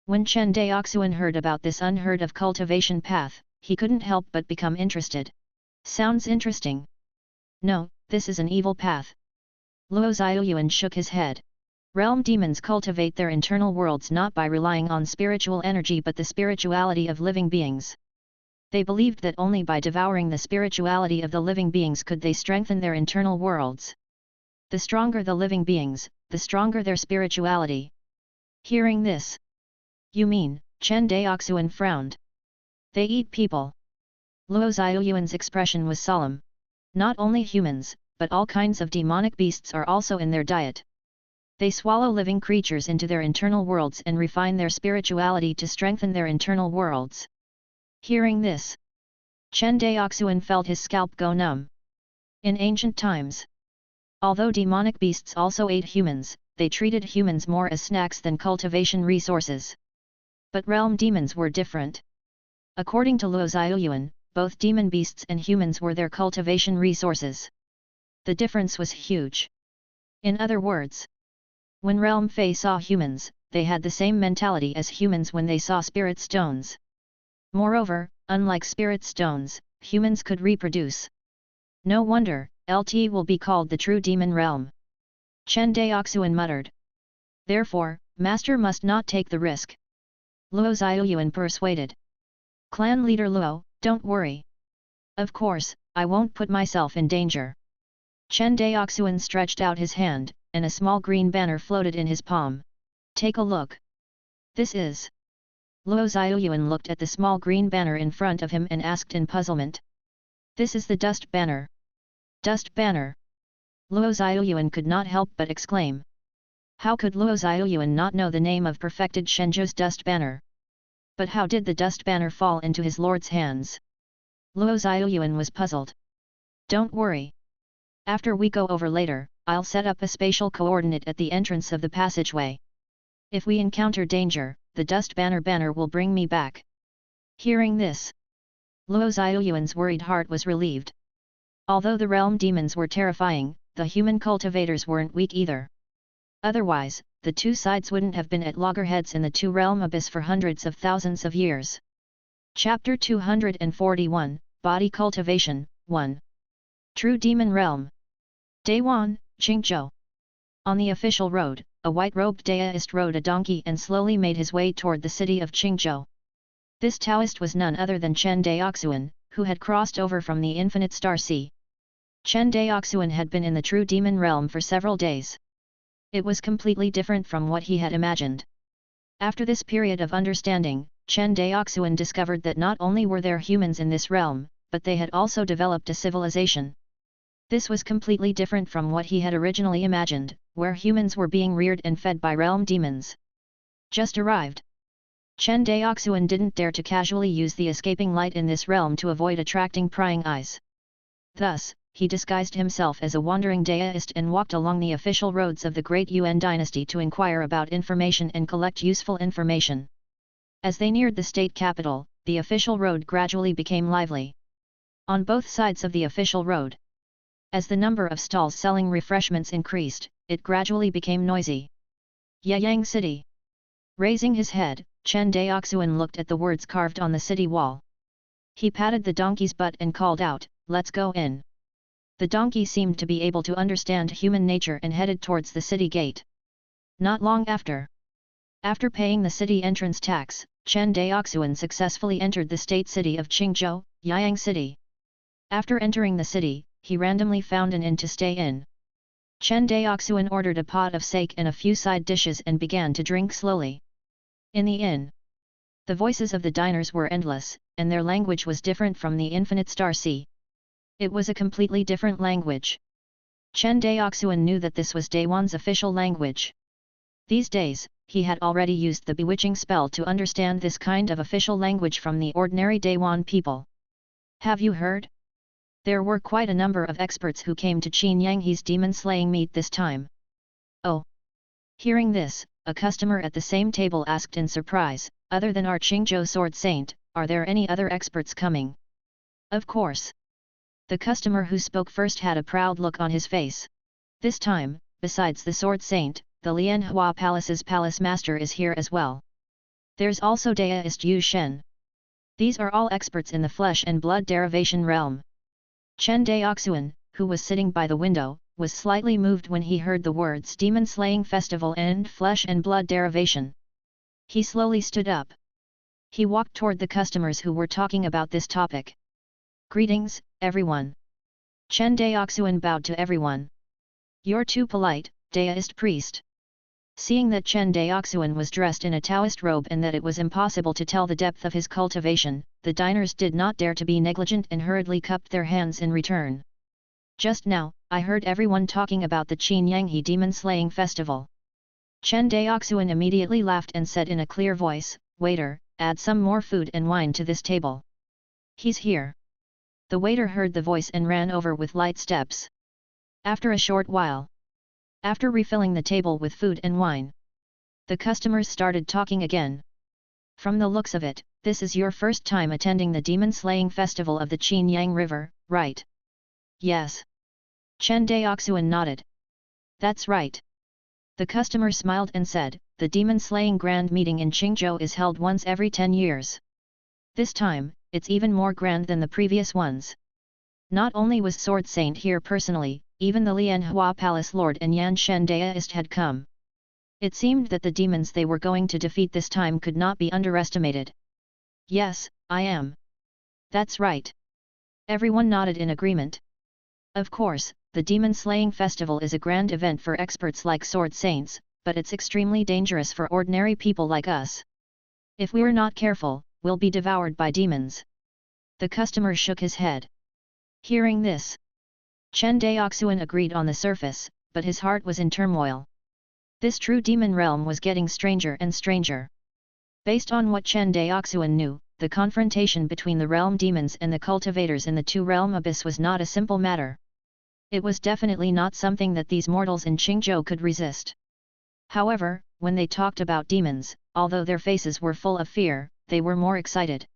When Chen Daoxuan heard about this unheard of cultivation path, he couldn't help but become interested. Sounds interesting. No, this is an evil path. Luo Xiaoyuan shook his head. Realm demons cultivate their internal worlds not by relying on spiritual energy but the spirituality of living beings. They believed that only by devouring the spirituality of the living beings could they strengthen their internal worlds. The stronger the living beings, the stronger their spirituality. Hearing this. You mean, Chen Daoxuan frowned. They eat people. Luo Xiaoyuan's expression was solemn. Not only humans, but all kinds of demonic beasts are also in their diet. They swallow living creatures into their internal worlds and refine their spirituality to strengthen their internal worlds. Hearing this, Chen Daoxuan felt his scalp go numb. In ancient times, although demonic beasts also ate humans, they treated humans more as snacks than cultivation resources. But realm demons were different. According to Luo Xiaoyuan, both demon beasts and humans were their cultivation resources. The difference was huge. In other words, when Realm Fae saw humans, they had the same mentality as humans when they saw spirit stones. Moreover, unlike spirit stones, humans could reproduce. No wonder, LT will be called the true demon realm. Chen Daoxuan muttered. Therefore, Master must not take the risk. Luo Xiaoyuan persuaded. Clan leader Luo, don't worry. Of course, I won't put myself in danger. Chen Daoxuan stretched out his hand, and a small green banner floated in his palm. Take a look. This is. Luo Xiaoyuan looked at the small green banner in front of him and asked in puzzlement. This is the dust banner. Dust banner. Luo Xiaoyuan could not help but exclaim. How could Luo Xiaoyuan not know the name of perfected Shenzhou's dust banner? But how did the dust banner fall into his lord's hands? Luo Xiaoyuan was puzzled. Don't worry. After we go over later, I'll set up a spatial coordinate at the entrance of the passageway. If we encounter danger, the dust banner will bring me back. Hearing this, Luo Xiaoyuan's worried heart was relieved. Although the realm demons were terrifying, the human cultivators weren't weak either. Otherwise, the two sides wouldn't have been at loggerheads in the two-realm abyss for hundreds of thousands of years. Chapter 241, Body Cultivation, 1. True Demon Realm. Daywan, Qingzhou. On the official road, a white-robed Daoist rode a donkey and slowly made his way toward the city of Qingzhou. This Taoist was none other than Chen Daoxuan, who had crossed over from the Infinite Star Sea. Chen Daoxuan had been in the true demon realm for several days. It was completely different from what he had imagined. After this period of understanding, Chen Daoxuan discovered that not only were there humans in this realm, but they had also developed a civilization. This was completely different from what he had originally imagined, where humans were being reared and fed by realm demons. Just arrived. Chen Daoxuan didn't dare to casually use the escaping light in this realm to avoid attracting prying eyes. Thus, he disguised himself as a wandering Daoist and walked along the official roads of the Great Yuan dynasty to inquire about information and collect useful information. As they neared the state capital, the official road gradually became lively. On both sides of the official road, as the number of stalls selling refreshments increased, it gradually became noisy. Yayang City. Raising his head, Chen Daoxuan looked at the words carved on the city wall. He patted the donkey's butt and called out, "Let's go in." The donkey seemed to be able to understand human nature and headed towards the city gate. Not long after paying the city entrance tax, Chen Daoxuan successfully entered the state city of Qingzhou, Yayang City. After entering the city, he randomly found an inn to stay in. Chen Daoxuan ordered a pot of sake and a few side dishes and began to drink slowly. In the inn, the voices of the diners were endless, and their language was different from the Infinite Star Sea. It was a completely different language. Chen Daoxuan knew that this was Daywan's official language. These days, he had already used the bewitching spell to understand this kind of official language from the ordinary Daywan people. Have you heard? There were quite a number of experts who came to Qin Yanghe's demon-slaying meet this time. Oh! Hearing this, a customer at the same table asked in surprise, other than our Qingzhou sword saint, are there any other experts coming? Of course. The customer who spoke first had a proud look on his face. This time, besides the sword saint, the Lianhua Palace's palace master is here as well. There's also Daoist Yu Shen. These are all experts in the flesh and blood derivation realm. Chen Daoxuan, who was sitting by the window, was slightly moved when he heard the words demon-slaying festival and flesh and blood derivation. He slowly stood up. He walked toward the customers who were talking about this topic. Greetings, everyone. Chen Daoxuan bowed to everyone. You're too polite, Daoist priest. Seeing that Chen Daoxuan was dressed in a Taoist robe and that it was impossible to tell the depth of his cultivation, the diners did not dare to be negligent and hurriedly cupped their hands in return. Just now, I heard everyone talking about the Qin Yanghe demon-slaying festival. Chen Daoxuan immediately laughed and said in a clear voice, "Waiter, add some more food and wine to this table." "He's here." The waiter heard the voice and ran over with light steps. After a short while, after refilling the table with food and wine, the customers started talking again. "From the looks of it, this is your first time attending the demon-slaying festival of the Qin Yang River, right?" "Yes." Chen Daoxuan nodded. "That's right." The customer smiled and said, "The demon-slaying grand meeting in Qingzhou is held once every 10 years. This time, it's even more grand than the previous ones. Not only was Sword Saint here personally, even the Lianhua Palace Lord and Yan Shen Daoist had come. It seemed that the demons they were going to defeat this time could not be underestimated." "Yes, I am." "That's right." Everyone nodded in agreement. Of course, the demon-slaying festival is a grand event for experts like sword saints, but it's extremely dangerous for ordinary people like us. If we're not careful, we'll be devoured by demons. The customer shook his head. Hearing this, Chen Daoxuan agreed on the surface, but his heart was in turmoil. This true demon realm was getting stranger and stranger. Based on what Chen Daoxuan knew, the confrontation between the realm demons and the cultivators in the two-realm abyss was not a simple matter. It was definitely not something that these mortals in Qingzhou could resist. However, when they talked about demons, although their faces were full of fear, they were more excited.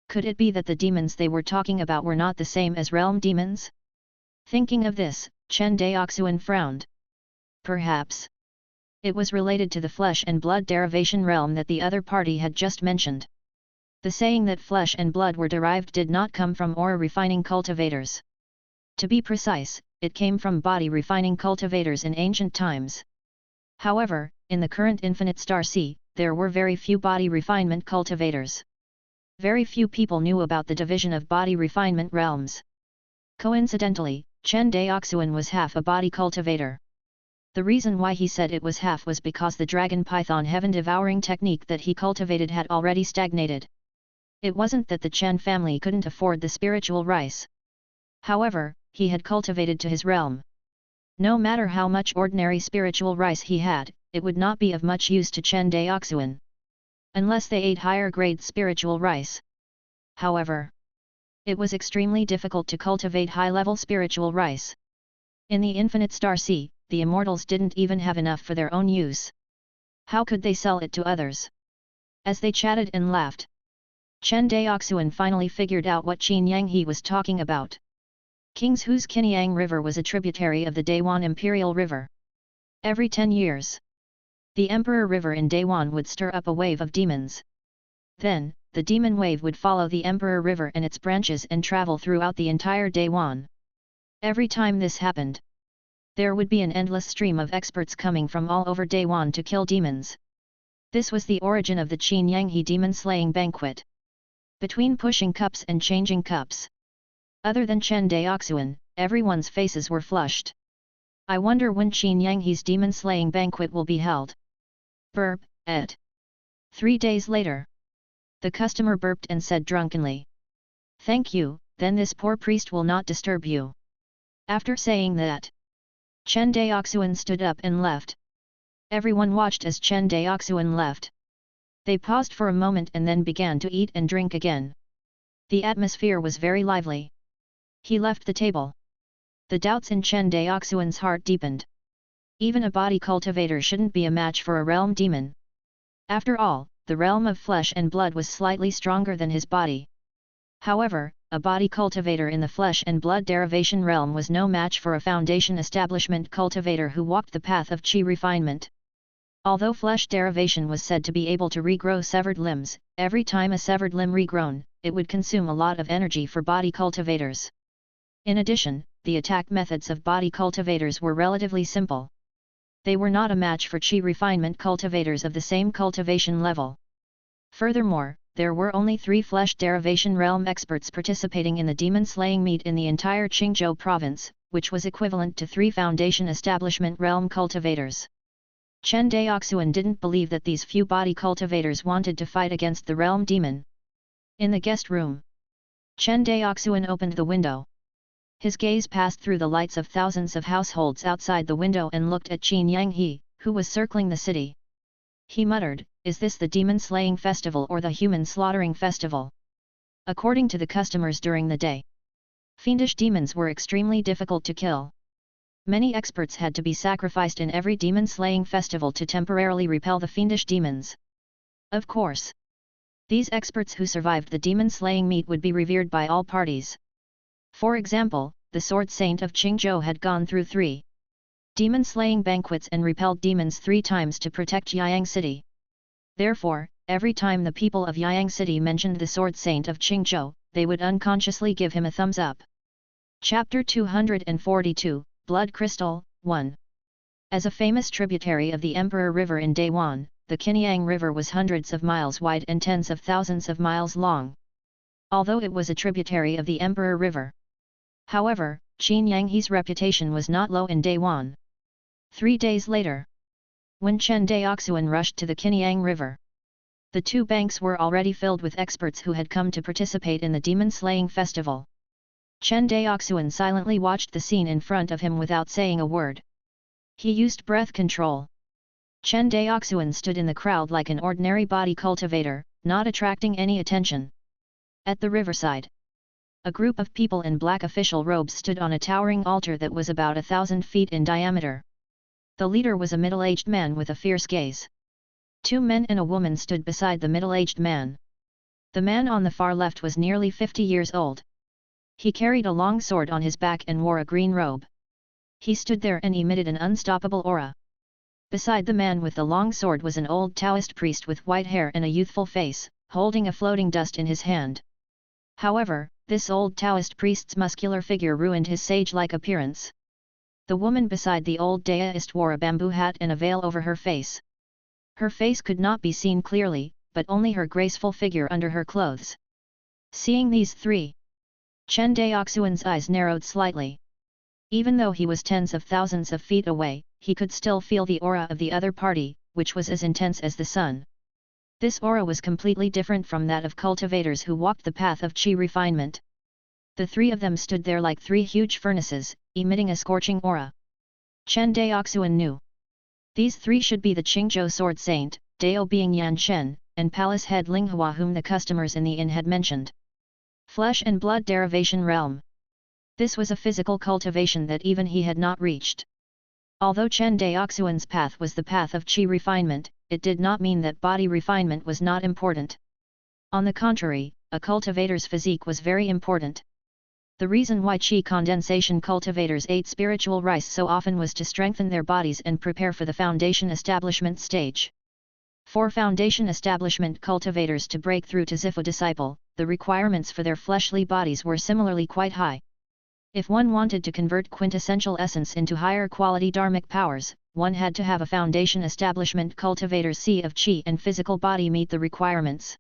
Could it be that the demons they were talking about were not the same as realm demons? Thinking of this, Chen Daoxuan frowned. Perhaps it was related to the flesh and blood derivation realm that the other party had just mentioned. The saying that flesh and blood were derived did not come from ore refining cultivators. To be precise, it came from body refining cultivators in ancient times. However, in the current Infinite Star Sea, there were very few body refinement cultivators. Very few people knew about the division of body refinement realms. Coincidentally, Chen Daoxuan was half a body cultivator. The reason why he said it was half was because the dragon python heaven-devouring technique that he cultivated had already stagnated. It wasn't that the Chen family couldn't afford the spiritual rice. However, he had cultivated to his realm. No matter how much ordinary spiritual rice he had, it would not be of much use to Chen Daoxuan, unless they ate higher-grade spiritual rice. However, it was extremely difficult to cultivate high-level spiritual rice. In the Infinite Star Sea, the immortals didn't even have enough for their own use. How could they sell it to others? As they chatted and laughed, Chen Daoxuan finally figured out what Qin Yanghe was talking about. King's Hu's Qinyang River was a tributary of the Dayuan Imperial River. Every 10 years, the Emperor River in Dayuan would stir up a wave of demons. Then, the demon wave would follow the Emperor River and its branches and travel throughout the entire Dayuan. Every time this happened, there would be an endless stream of experts coming from all over Dayuan to kill demons. This was the origin of the Qin Yanghe demon-slaying banquet. Between pushing cups and changing cups, other than Chen Daoxuan, everyone's faces were flushed. I wonder when Qin Yanghe's demon-slaying banquet will be held. Burp, et. 3 days later, the customer burped and said drunkenly, "Thank you, then this poor priest will not disturb you." After saying that, Chen Daoxuan stood up and left. Everyone watched as Chen Daoxuan left. They paused for a moment and then began to eat and drink again. The atmosphere was very lively. He left the table. The doubts in Chen Daoxuan's heart deepened. Even a body cultivator shouldn't be a match for a realm demon. After all, the realm of flesh and blood was slightly stronger than his body. However, a body cultivator in the flesh and blood derivation realm was no match for a foundation establishment cultivator who walked the path of chi refinement. Although flesh derivation was said to be able to regrow severed limbs, every time a severed limb regrown, it would consume a lot of energy for body cultivators. In addition, the attack methods of body cultivators were relatively simple. They were not a match for chi refinement cultivators of the same cultivation level. Furthermore, there were only 3 flesh derivation realm experts participating in the demon-slaying meet in the entire Qingzhou province, which was equivalent to 3 foundation establishment realm cultivators. Chen Daoxuan didn't believe that these few body cultivators wanted to fight against the realm demon. In the guest room, Chen Daoxuan opened the window. His gaze passed through the lights of thousands of households outside the window and looked at Qin Yanghe, who was circling the city. He muttered, "Is this the demon-slaying festival or the human-slaughtering festival?" According to the customers during the day, fiendish demons were extremely difficult to kill. Many experts had to be sacrificed in every demon-slaying festival to temporarily repel the fiendish demons. Of course, these experts who survived the demon-slaying meet would be revered by all parties. For example, the Sword Saint of Qingzhou had gone through 3 demon-slaying banquets and repelled demons 3 times to protect Yiyang City. Therefore, every time the people of Yiyang City mentioned the Sword Saint of Qingzhou, they would unconsciously give him a thumbs up. Chapter 242, Blood Crystal, 1. As a famous tributary of the Emperor River in Dayuan, the Qinyang River was hundreds of miles wide and tens of thousands of miles long. Although it was a tributary of the Emperor River. However, Qin Yanghe's reputation was not low in Dayuan. 3 days later, when Chen Daoxuan rushed to the Qinyang River, the 2 banks were already filled with experts who had come to participate in the demon-slaying festival. Chen Daoxuan silently watched the scene in front of him without saying a word. He used breath control. Chen Daoxuan stood in the crowd like an ordinary body cultivator, not attracting any attention. At the riverside, a group of people in black official robes stood on a towering altar that was about 1,000 feet in diameter. The leader was a middle-aged man with a fierce gaze. 2 men and a woman stood beside the middle-aged man. The man on the far left was nearly 50 years old. He carried a long sword on his back and wore a green robe. He stood there and emitted an unstoppable aura. Beside the man with the long sword was an old Taoist priest with white hair and a youthful face, holding a floating dust in his hand. However, this old Taoist priest's muscular figure ruined his sage-like appearance. The woman beside the old Daoist wore a bamboo hat and a veil over her face. Her face could not be seen clearly, but only her graceful figure under her clothes. Seeing these 3, Chen Daoxuan's eyes narrowed slightly. Even though he was tens of thousands of feet away, he could still feel the aura of the other party, which was as intense as the sun. This aura was completely different from that of cultivators who walked the path of chi refinement. The 3 of them stood there like 3 huge furnaces, emitting a scorching aura. Chen Daoxuan knew. These 3 should be the Qingzhou Sword Saint, Dao being Yan Shen, and Palace Head Linghua whom the customers in the inn had mentioned. Flesh and blood derivation realm. This was a physical cultivation that even he had not reached. Although Chen Daoxuan's path was the path of chi refinement, it did not mean that body refinement was not important. On the contrary, a cultivator's physique was very important. The reason why chi condensation cultivators ate spiritual rice so often was to strengthen their bodies and prepare for the foundation establishment stage. For foundation establishment cultivators to break through to Zifu disciple, the requirements for their fleshly bodies were similarly quite high. If one wanted to convert quintessential essence into higher quality dharmic powers, one had to have a foundation establishment cultivator's sea of chi and physical body meet the requirements.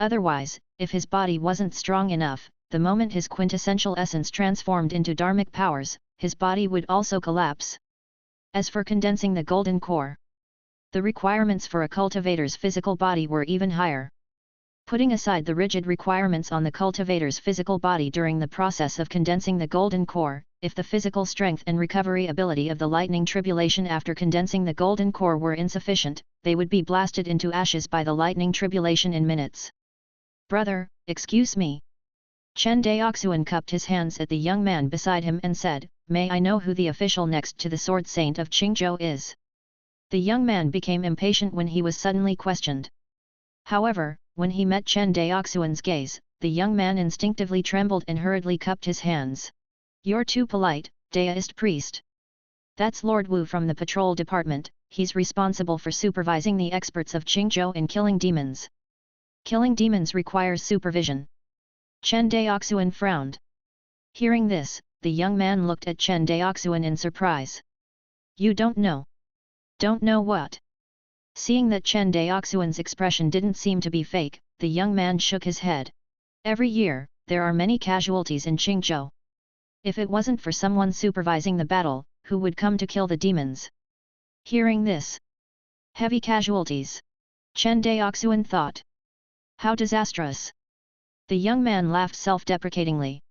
Otherwise, if his body wasn't strong enough, the moment his quintessential essence transformed into dharmic powers, his body would also collapse. As for condensing the golden core, the requirements for a cultivator's physical body were even higher. Putting aside the rigid requirements on the cultivator's physical body during the process of condensing the golden core, if the physical strength and recovery ability of the lightning tribulation after condensing the golden core were insufficient, they would be blasted into ashes by the lightning tribulation in minutes. "Brother, excuse me." Chen Daoxuan cupped his hands at the young man beside him and said, "May I know who the official next to the Sword Saint of Qingzhou is?" The young man became impatient when he was suddenly questioned. However, when he met Chen Daoxuan's gaze, the young man instinctively trembled and hurriedly cupped his hands. "You're too polite, Daoist priest. That's Lord Wu from the patrol department, he's responsible for supervising the experts of Qingzhou in killing demons. Killing demons requires supervision." Chen Daoxuan frowned. Hearing this, the young man looked at Chen Daoxuan in surprise. "You don't know?" "Don't know what?" Seeing that Chen Daoxuan's expression didn't seem to be fake, the young man shook his head. "Every year, there are many casualties in Qingzhou. If it wasn't for someone supervising the battle, who would come to kill the demons?" Hearing this, heavy casualties, Chen Daoxuan thought. How disastrous! The young man laughed self-deprecatingly.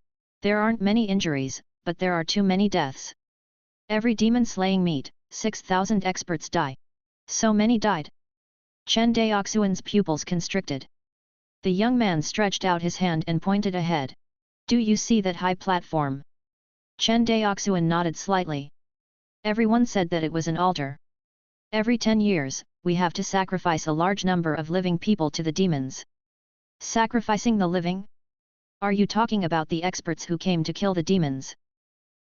"There aren't many injuries, but there are too many deaths. Every demon-slaying meet, 6,000 experts die. So many died." Chen Daoxuan's pupils constricted. The young man stretched out his hand and pointed ahead. "Do you see that high platform?" Chen Daoxuan nodded slightly. Everyone said that it was an altar. Every 10 years, we have to sacrifice a large number of living people to the demons. Sacrificing the living? Are you talking about the experts who came to kill the demons?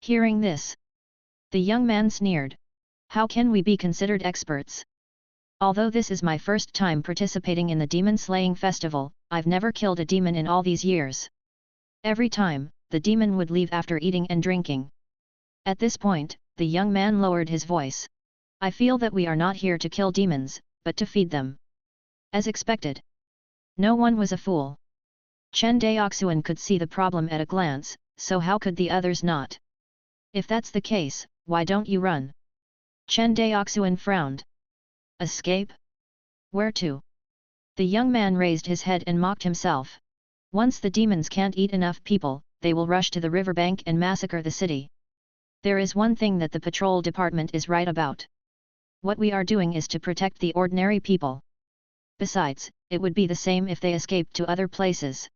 Hearing this, the young man sneered. How can we be considered experts? Although this is my first time participating in the demon-slaying festival, I've never killed a demon in all these years. Every time, the demon would leave after eating and drinking. At this point, the young man lowered his voice. I feel that we are not here to kill demons, but to feed them. As expected. No one was a fool. Chen Daoxuan could see the problem at a glance, so how could the others not? If that's the case, why don't you run? Chen Daoxuan frowned. Escape? Where to? The young man raised his head and mocked himself. Once the demons can't eat enough people, they will rush to the riverbank and massacre the city. There is one thing that the patrol department is right about. What we are doing is to protect the ordinary people. Besides, it would be the same if they escaped to other places.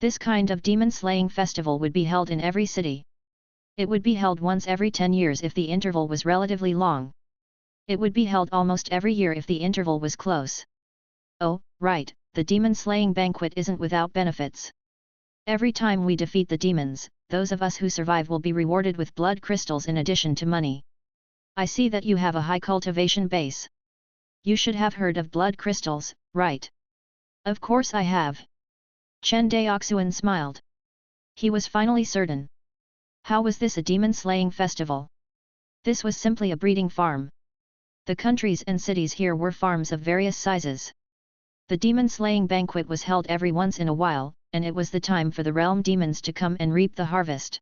This kind of demon-slaying festival would be held in every city. It would be held once every 10 years if the interval was relatively long. It would be held almost every year if the interval was close. Oh, right, the demon-slaying banquet isn't without benefits. Every time we defeat the demons, those of us who survive will be rewarded with blood crystals in addition to money. I see that you have a high cultivation base. You should have heard of blood crystals, right? Of course I have. Chen Daoxuan smiled. He was finally certain. How was this a demon-slaying festival? This was simply a breeding farm. The countries and cities here were farms of various sizes. The demon-slaying banquet was held every once in a while, and it was the time for the realm demons to come and reap the harvest.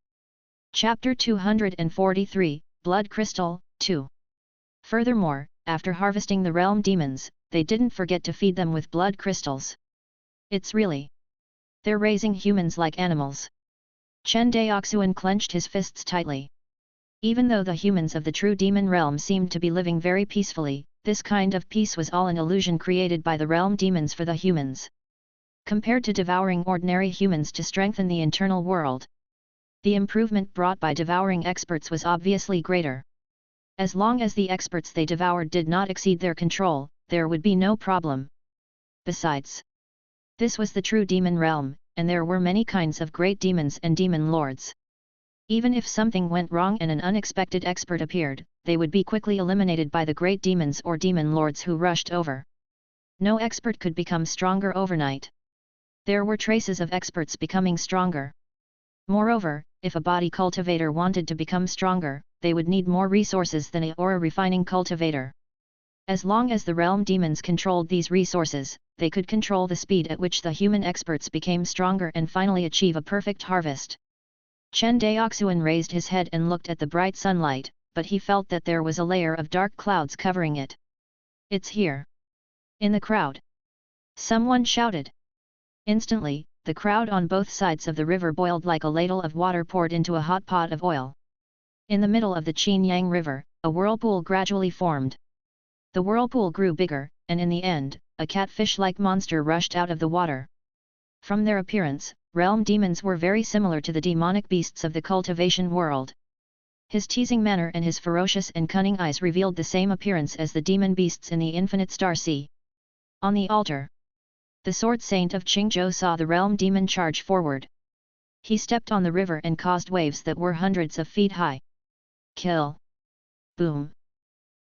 Chapter 243, Blood Crystal, 2. Furthermore, after harvesting the realm demons, they didn't forget to feed them with blood crystals. It's really... They're raising humans like animals. Chen Daoxuan clenched his fists tightly. Even though the humans of the true demon realm seemed to be living very peacefully, this kind of peace was all an illusion created by the realm demons for the humans. Compared to devouring ordinary humans to strengthen the internal world, the improvement brought by devouring experts was obviously greater. As long as the experts they devoured did not exceed their control, there would be no problem. Besides, this was the true demon realm, and there were many kinds of great demons and demon lords. Even if something went wrong and an unexpected expert appeared, they would be quickly eliminated by the great demons or demon lords who rushed over. No expert could become stronger overnight. There were traces of experts becoming stronger. Moreover, if a body cultivator wanted to become stronger, they would need more resources than a aura refining cultivator. As long as the realm demons controlled these resources, they could control the speed at which the human experts became stronger and finally achieve a perfect harvest. Chen Daoxuan raised his head and looked at the bright sunlight, but he felt that there was a layer of dark clouds covering it. It's here. In the crowd. Someone shouted. Instantly, the crowd on both sides of the river boiled like a ladle of water poured into a hot pot of oil. In the middle of the Qinyang River, a whirlpool gradually formed. The whirlpool grew bigger, and in the end, a catfish-like monster rushed out of the water. From their appearance, realm demons were very similar to the demonic beasts of the cultivation world. His teasing manner and his ferocious and cunning eyes revealed the same appearance as the demon beasts in the infinite star sea. On the altar, the sword saint of Qingzhou saw the realm demon charge forward. He stepped on the river and caused waves that were hundreds of feet high. Kill! Boom!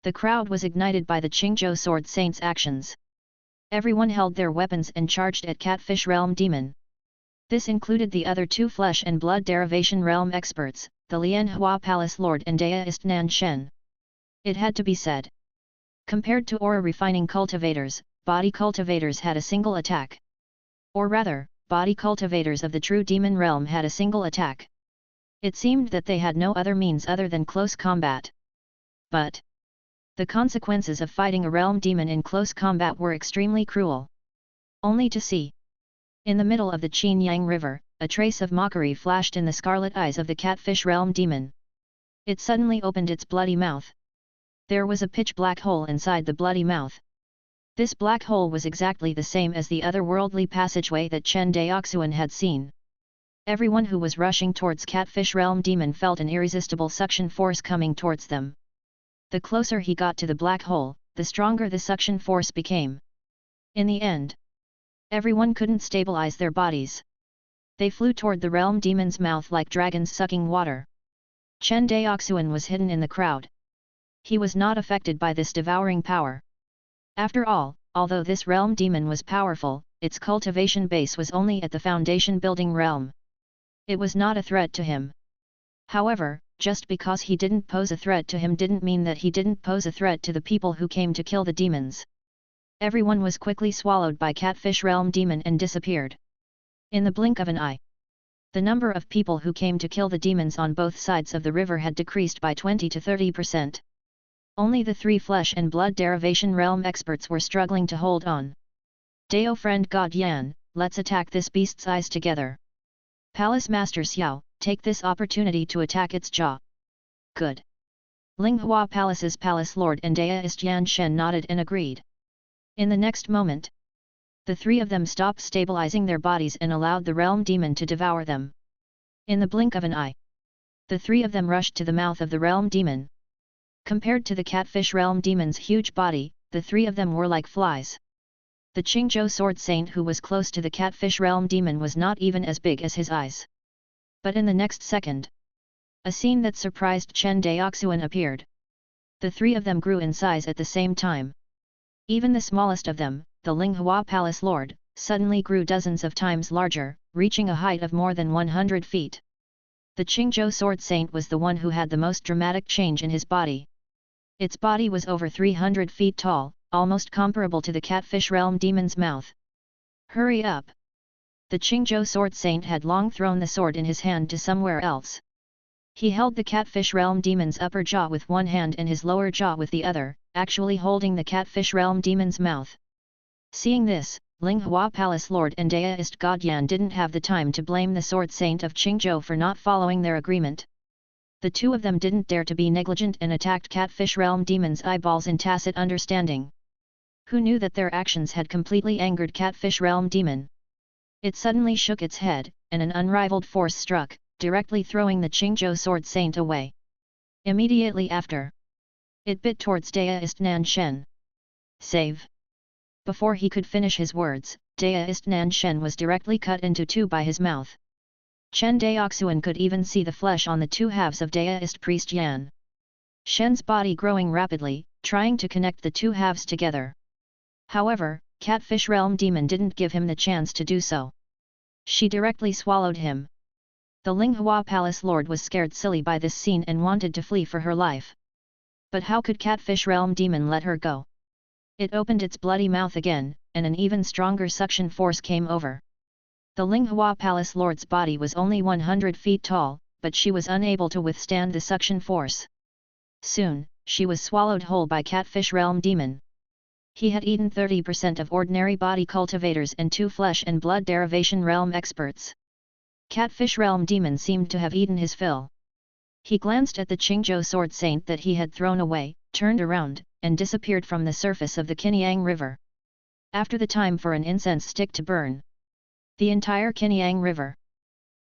The crowd was ignited by the Qingzhou sword saint's actions. Everyone held their weapons and charged at Catfish Realm Demon. This included the other two flesh and blood derivation realm experts, the Lianhua Palace Lord and Daoist Nan Shen. It had to be said. Compared to aura refining cultivators, body cultivators had a single attack. Or rather, body cultivators of the true demon realm had a single attack. It seemed that they had no other means other than close combat. But the consequences of fighting a realm demon in close combat were extremely cruel. Only to see. In the middle of the Qinyang River, a trace of mockery flashed in the scarlet eyes of the Catfish Realm Demon. It suddenly opened its bloody mouth. There was a pitch-black hole inside the bloody mouth. This black hole was exactly the same as the otherworldly passageway that Chen Daoxuan had seen. Everyone who was rushing towards Catfish Realm Demon felt an irresistible suction force coming towards them. The closer he got to the black hole, the stronger the suction force became. In the end, everyone couldn't stabilize their bodies. They flew toward the realm demon's mouth like dragons sucking water. Chen Daoxuan was hidden in the crowd. He was not affected by this devouring power. After all, although this realm demon was powerful, its cultivation base was only at the foundation building realm. It was not a threat to him. However, just because he didn't pose a threat to him didn't mean that he didn't pose a threat to the people who came to kill the demons. Everyone was quickly swallowed by Catfish Realm Demon and disappeared. In the blink of an eye, the number of people who came to kill the demons on both sides of the river had decreased by 20 to 30%. Only the three flesh and blood derivation realm experts were struggling to hold on. Dao friend God Yan, let's attack this beast's eyes together. Palace Master Xiao, take this opportunity to attack its jaw. Good. Linghua Palace's Palace Lord and Daoist Yan Shen nodded and agreed. In the next moment, the three of them stopped stabilizing their bodies and allowed the realm demon to devour them. In the blink of an eye, the three of them rushed to the mouth of the realm demon. Compared to the Catfish Realm Demon's huge body, the three of them were like flies. The Qingzhou Sword Saint who was close to the Catfish Realm Demon was not even as big as his eyes. But in the next second, a scene that surprised Chen Daoxuan appeared. The three of them grew in size at the same time. Even the smallest of them, the Linghua Palace Lord, suddenly grew dozens of times larger, reaching a height of more than 100 feet. The Qingzhou Sword Saint was the one who had the most dramatic change in his body. Its body was over 300 feet tall, almost comparable to the Catfish Realm Demon's mouth. Hurry up! The Qingzhou Sword Saint had long thrown the sword in his hand to somewhere else. He held the Catfish Realm Demon's upper jaw with one hand and his lower jaw with the other, actually holding the Catfish Realm Demon's mouth. Seeing this, Linghua Palace Lord and Daoist God Yan didn't have the time to blame the Sword Saint of Qingzhou for not following their agreement. The two of them didn't dare to be negligent and attacked Catfish Realm Demon's eyeballs in tacit understanding. Who knew that their actions had completely angered Catfish Realm Demon? It suddenly shook its head, and an unrivaled force struck, directly throwing the Qingzhou Sword Saint away. Immediately after, it bit towards Daoist Nan Shen. Save! Before he could finish his words, Daoist Nan Shen was directly cut into two by his mouth. Chen Daoxuan could even see the flesh on the two halves of Daoist Priest Yan Shen's body growing rapidly, trying to connect the two halves together. However, Catfish Realm Demon didn't give him the chance to do so. She directly swallowed him. The Linghua Palace Lord was scared silly by this scene and wanted to flee for her life. But how could Catfish Realm Demon let her go? It opened its bloody mouth again, and an even stronger suction force came over. The Linghua Palace Lord's body was only 100 feet tall, but she was unable to withstand the suction force. Soon, she was swallowed whole by Catfish Realm Demon. He had eaten 30% of ordinary body cultivators and 2 flesh and blood derivation realm experts. Catfish Realm Demon seemed to have eaten his fill. He glanced at the Qingzhou Sword Saint that he had thrown away, turned around, and disappeared from the surface of the Qinyang River. After the time for an incense stick to burn, The entire Qinyang River.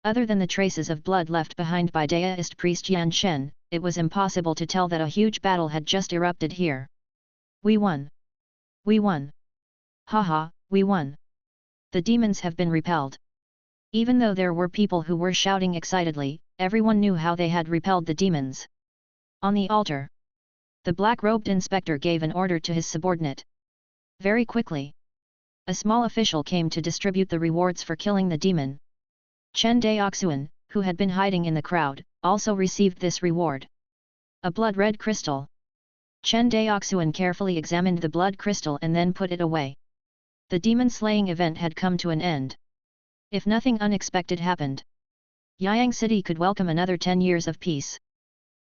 Other than the traces of blood left behind by Daoist priest Yan Shen, it was impossible to tell that a huge battle had just erupted here. We won! We won! Haha, we won! The demons have been repelled. Even though there were people who were shouting excitedly, everyone knew how they had repelled the demons. On the altar, the black-robed inspector gave an order to his subordinate. Very quickly, a small official came to distribute the rewards for killing the demon. Chen Daoxuan, who had been hiding in the crowd, also received this reward. A blood-red crystal. Chen Daoxuan carefully examined the blood crystal and then put it away. The demon-slaying event had come to an end. If nothing unexpected happened, Yiyang City could welcome another 10 years of peace.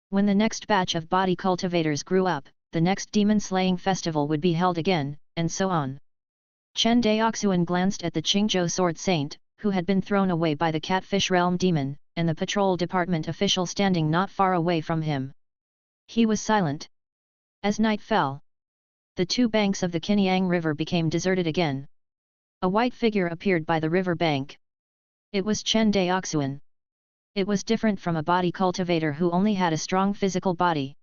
When the next batch of body cultivators grew up, the next demon-slaying festival would be held again, and so on. Chen Daoxuan glanced at the Qingzhou Sword Saint, who had been thrown away by the Catfish Realm demon, and the patrol department official standing not far away from him. He was silent. As night fell, the two banks of the Qinyang River became deserted again. A white figure appeared by the river bank. It was Chen Daoxuan. It was different from a body cultivator who only had a strong physical body.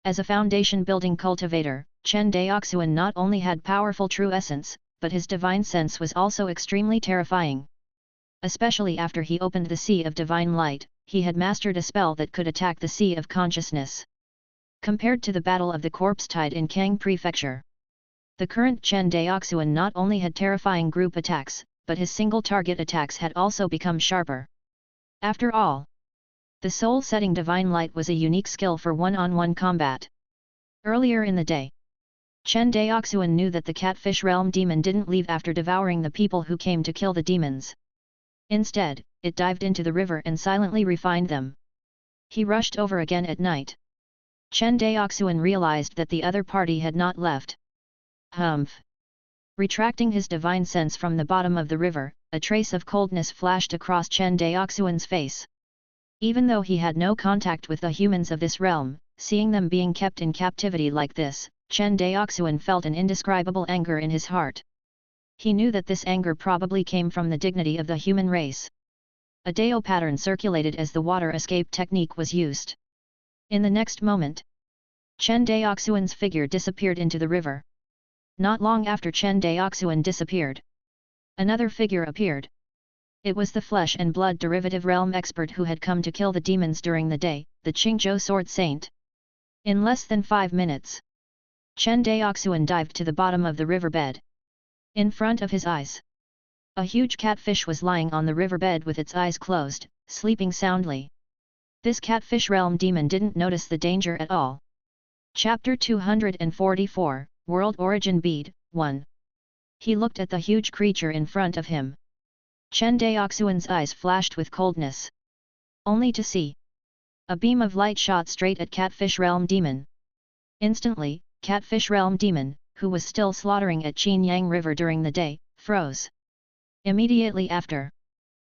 As a foundation-building cultivator, Chen Daoxuan not only had powerful true essence, but his divine sense was also extremely terrifying. Especially after he opened the Sea of Divine Light, he had mastered a spell that could attack the Sea of Consciousness. Compared to the Battle of the Corpse Tide in Kang Prefecture, the current Chen Daoxuan not only had terrifying group attacks, but his single-target attacks had also become sharper. After all, the soul-setting Divine Light was a unique skill for one-on-one combat. Earlier in the day, Chen Daoxuan knew that the Catfish Realm demon didn't leave after devouring the people who came to kill the demons. Instead, it dived into the river and silently refined them. He rushed over again at night. Chen Daoxuan realized that the other party had not left. Humph! Retracting his divine sense from the bottom of the river, a trace of coldness flashed across Chen Daoxuan's face. Even though he had no contact with the humans of this realm, seeing them being kept in captivity like this, Chen Daoxuan felt an indescribable anger in his heart. He knew that this anger probably came from the dignity of the human race. A Dao pattern circulated as the water escape technique was used. In the next moment, Chen Daoxuan's figure disappeared into the river. Not long after Chen Daoxuan disappeared, another figure appeared. It was the flesh and blood derivative realm expert who had come to kill the demons during the day, the Qingzhou Sword Saint. In less than 5 minutes, Chen Daoxuan dived to the bottom of the riverbed. In front of his eyes, a huge catfish was lying on the riverbed with its eyes closed, sleeping soundly. This Catfish Realm demon didn't notice the danger at all. Chapter 244, World Origin Bead, 1. He looked at the huge creature in front of him. Chen Daoxuan's eyes flashed with coldness. Only to see a beam of light shot straight at Catfish Realm demon. Instantly, Catfish Realm demon, who was still slaughtering at Qinyang River during the day, froze. Immediately after,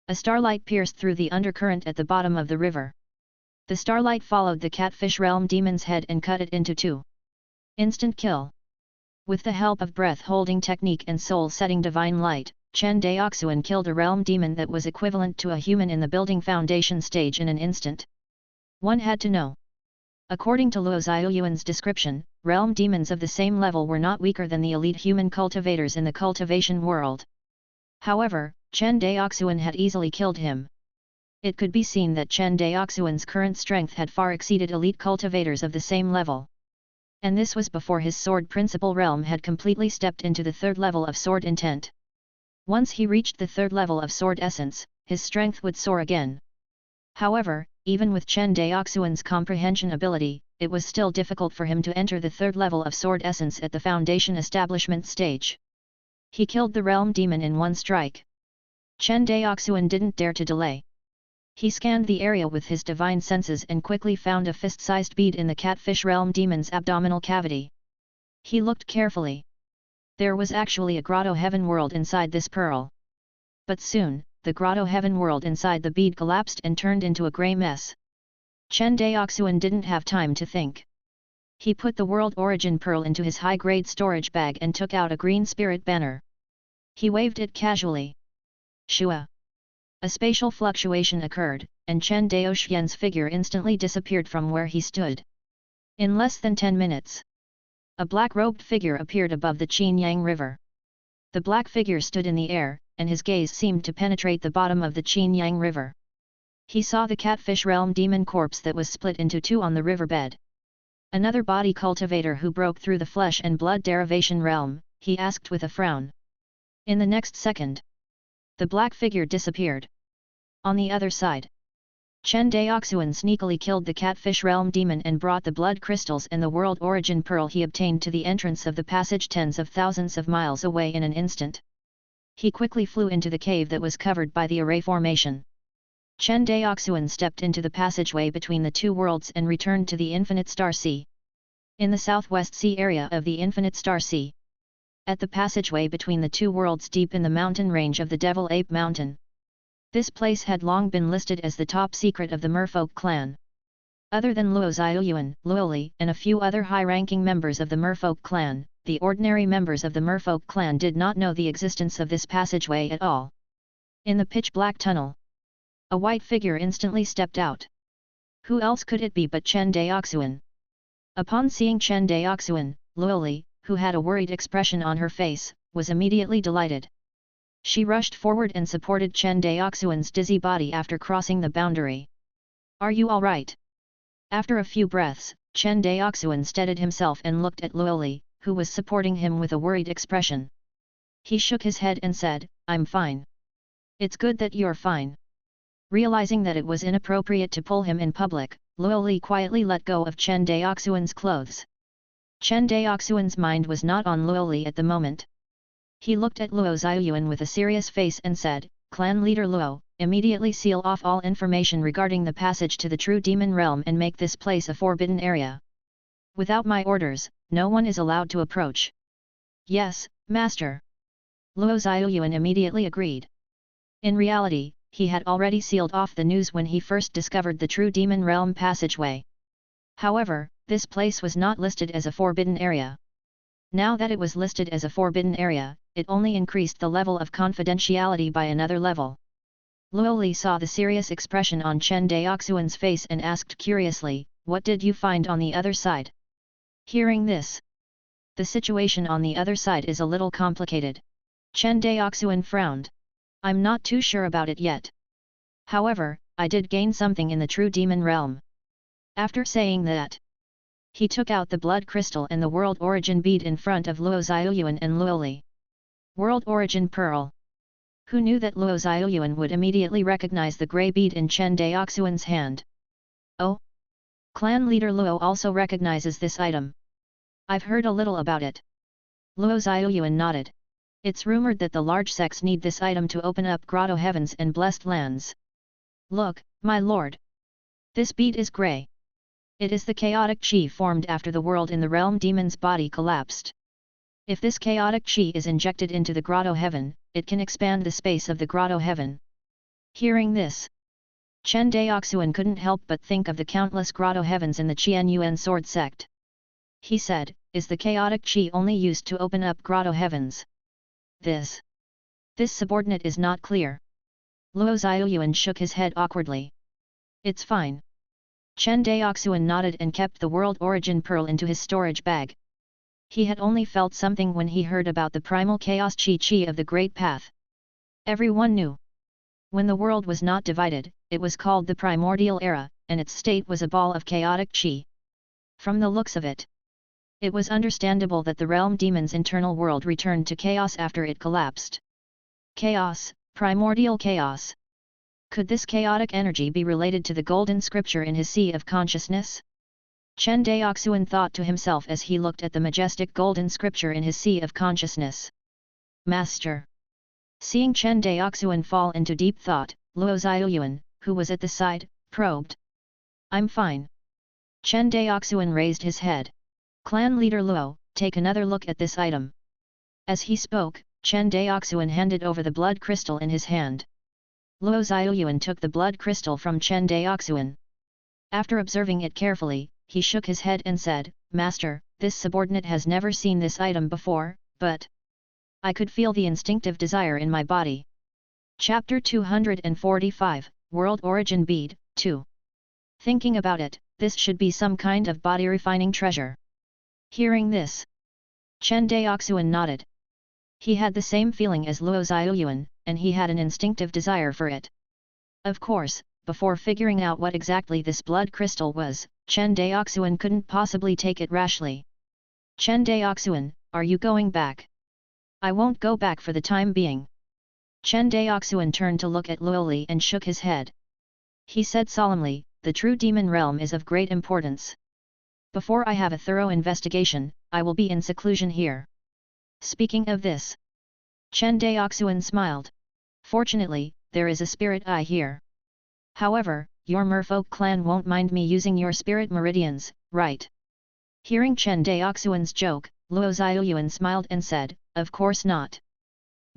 a starlight pierced through the undercurrent at the bottom of the river. The starlight followed the Catfish Realm demon's head and cut it into two. Instant kill. With the help of breath-holding technique and soul-setting divine light, Chen Daoxuan killed a realm demon that was equivalent to a human in the building foundation stage in an instant. One had to know. According to Luo Xiaoyuan's description, realm demons of the same level were not weaker than the elite human cultivators in the cultivation world. However, Chen Daoxuan had easily killed him. It could be seen that Chen Daoxuan's current strength had far exceeded elite cultivators of the same level. And this was before his sword principal realm had completely stepped into the third level of sword intent. Once he reached the third level of sword essence, his strength would soar again. However, even with Chen Daoxuan's comprehension ability, it was still difficult for him to enter the third level of sword essence at the foundation establishment stage. He killed the realm demon in one strike. Chen Daoxuan didn't dare to delay. He scanned the area with his divine senses and quickly found a fist-sized bead in the Catfish Realm demon's abdominal cavity. He looked carefully. There was actually a grotto heaven world inside this pearl. But soon, the grotto heaven world inside the bead collapsed and turned into a grey mess. Chen Daoxuan didn't have time to think. He put the world origin pearl into his high-grade storage bag and took out a green spirit banner. He waved it casually. Shua. A spatial fluctuation occurred, and Chen Daoxuan's figure instantly disappeared from where he stood. In less than 10 minutes, a black-robed figure appeared above the Qinyang River. The black figure stood in the air, and his gaze seemed to penetrate the bottom of the Qinyang River. He saw the catfish realm demon corpse that was split into two on the riverbed. Another body cultivator who broke through the flesh and blood derivation realm, he asked with a frown. In the next second, the black figure disappeared. On the other side, Chen Daoxuan sneakily killed the catfish realm demon and brought the blood crystals and the world origin pearl he obtained to the entrance of the passage tens of thousands of miles away in an instant. He quickly flew into the cave that was covered by the array formation. Chen Daoxuan stepped into the passageway between the two worlds and returned to the Infinite Star Sea. In the southwest sea area of the Infinite Star Sea, at the passageway between the two worlds deep in the mountain range of the Devil Ape Mountain. This place had long been listed as the top secret of the Merfolk clan. Other than Luo Xiaoyuan, Luo Li, and a few other high-ranking members of the Merfolk clan, the ordinary members of the Merfolk clan did not know the existence of this passageway at all. In the pitch-black tunnel, a white figure instantly stepped out. Who else could it be but Chen Daoxuan? Upon seeing Chen Daoxuan, Luo Li, who had a worried expression on her face, was immediately delighted. She rushed forward and supported Chen Daoxuan's dizzy body after crossing the boundary. "Are you all right?" After a few breaths, Chen Daoxuan steadied himself and looked at Luo Li, who was supporting him with a worried expression. He shook his head and said, "I'm fine." "It's good that you're fine." Realizing that it was inappropriate to pull him in public, Luo Li quietly let go of Chen Daoxuan's clothes. Chen Daoxuan's mind was not on Luo Li at the moment. He looked at Luo Xiaoyuan with a serious face and said, "Clan leader Luo, immediately seal off all information regarding the passage to the true demon realm and make this place a forbidden area. Without my orders, no one is allowed to approach." "Yes, master." Luo Xiaoyuan immediately agreed. In reality, he had already sealed off the news when he first discovered the true demon realm passageway. However, this place was not listed as a forbidden area. Now that it was listed as a forbidden area, it only increased the level of confidentiality by another level. Luo Li saw the serious expression on Chen Daoxuan's face and asked curiously, "What did you find on the other side?" Hearing this, "The situation on the other side is a little complicated." Chen Daoxuan frowned. "I'm not too sure about it yet. However, I did gain something in the true demon realm." After saying that, he took out the blood crystal and the world origin bead in front of Luo Xiaoyuan and Luo Li. World origin pearl. Who knew that Luo Xiaoyuan would immediately recognize the grey bead in Chen Daoxuan's hand? "Oh? Clan leader Luo also recognizes this item. I've heard a little about it." Luo Xiaoyuan nodded. "It's rumored that the large sects need this item to open up grotto heavens and blessed lands." "Look, my lord. This bead is grey. It is the chaotic qi formed after the world in the realm demon's body collapsed. If this chaotic qi is injected into the grotto heaven, it can expand the space of the grotto heaven." Hearing this, Chen Daoxuan couldn't help but think of the countless grotto heavens in the Qianyuan sword sect. He said, "Is the chaotic qi only used to open up grotto heavens?" This subordinate is not clear." Luo Xiaoyuan shook his head awkwardly. "It's fine." Chen Daoxuan nodded and kept the world origin pearl into his storage bag. He had only felt something when he heard about the primal chaos qi of the Great Path. Everyone knew. When the world was not divided, it was called the primordial era, and its state was a ball of chaotic qi. From the looks of it, it was understandable that the realm demon's internal world returned to chaos after it collapsed. Chaos, primordial chaos. Could this chaotic energy be related to the golden scripture in his sea of consciousness? Chen Daoxuan thought to himself as he looked at the majestic golden scripture in his sea of consciousness. "Master." Seeing Chen Daoxuan fall into deep thought, Luo Xiaoyuan, who was at the side, probed. "I'm fine." Chen Daoxuan raised his head. "Clan leader Luo, take another look at this item." As he spoke, Chen Daoxuan handed over the blood crystal in his hand. Luo Xiaoyuan took the blood crystal from Chen Daoxuan. After observing it carefully, he shook his head and said, "Master, this subordinate has never seen this item before, but I could feel the instinctive desire in my body." Chapter 245, World Origin Bead, 2. Thinking about it, this should be some kind of body-refining treasure. Hearing this, Chen Daoxuan nodded. He had the same feeling as Luo Xiaoyuan, and he had an instinctive desire for it. Of course, before figuring out what exactly this blood crystal was, Chen Daoxuan couldn't possibly take it rashly. Chen Daoxuan, are you going back? I won't go back for the time being. Chen Daoxuan turned to look at Luoli and shook his head. He said solemnly, the true demon realm is of great importance. Before I have a thorough investigation, I will be in seclusion here. Speaking of this, Chen Daoxuan smiled. Fortunately, there is a spirit eye here. However, your merfolk clan won't mind me using your spirit meridians, right? Hearing Chen Daoxuan's joke, Luo Xiaoyuan smiled and said, of course not.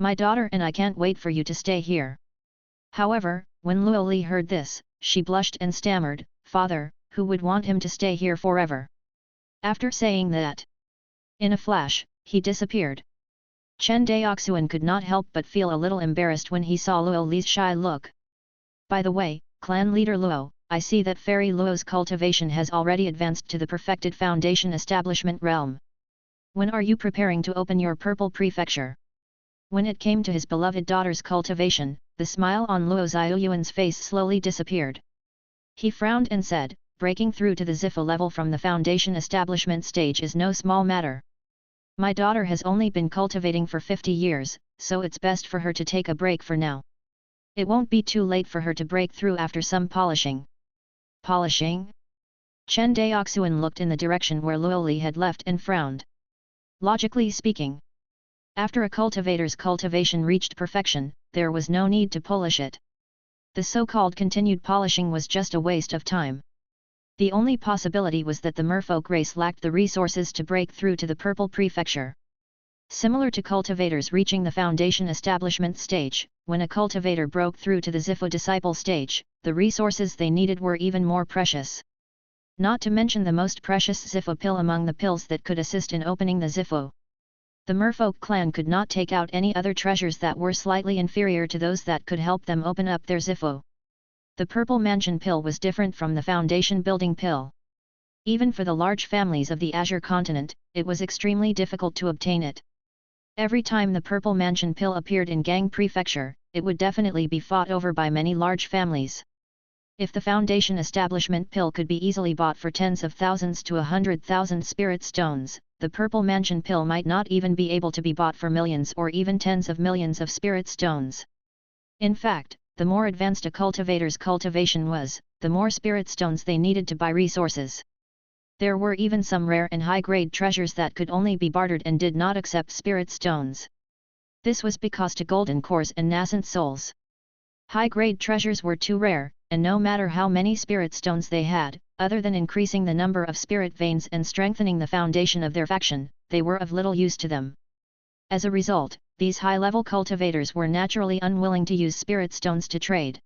My daughter and I can't wait for you to stay here. However, when Luo Li heard this, she blushed and stammered, Father, who would want him to stay here forever? After saying that, in a flash, he disappeared. Chen Daoxuan could not help but feel a little embarrassed when he saw Luo Li's shy look. By the way, clan leader Luo, I see that Fairy Luo's cultivation has already advanced to the perfected foundation establishment realm. When are you preparing to open your purple prefecture? When it came to his beloved daughter's cultivation, the smile on Luo Xiaoyuan's face slowly disappeared. He frowned and said, breaking through to the Zifu level from the foundation establishment stage is no small matter. My daughter has only been cultivating for 50 years, so it's best for her to take a break for now. It won't be too late for her to break through after some polishing. Polishing? Chen Daoxuan looked in the direction where Luo Li had left and frowned. Logically speaking, after a cultivator's cultivation reached perfection, there was no need to polish it. The so-called continued polishing was just a waste of time. The only possibility was that the merfolk race lacked the resources to break through to the purple prefecture. Similar to cultivators reaching the foundation establishment stage, when a cultivator broke through to the Zifu disciple stage, the resources they needed were even more precious. Not to mention the most precious Zifu pill among the pills that could assist in opening the Zifu. The merfolk clan could not take out any other treasures that were slightly inferior to those that could help them open up their Zifu. The purple mansion pill was different from the foundation building pill. Even for the large families of the Azure continent, it was extremely difficult to obtain it. Every time the purple mansion pill appeared in Gang Prefecture, it would definitely be fought over by many large families. If the foundation establishment pill could be easily bought for tens of thousands to 100,000 spirit stones, the purple mansion pill might not even be able to be bought for millions or even tens of millions of spirit stones. In fact, the more advanced a cultivator's cultivation was, the more spirit stones they needed to buy resources. There were even some rare and high-grade treasures that could only be bartered and did not accept spirit stones. This was because to golden cores and nascent souls, high-grade treasures were too rare, and no matter how many spirit stones they had, other than increasing the number of spirit veins and strengthening the foundation of their faction, they were of little use to them. As a result, these high-level cultivators were naturally unwilling to use spirit stones to trade.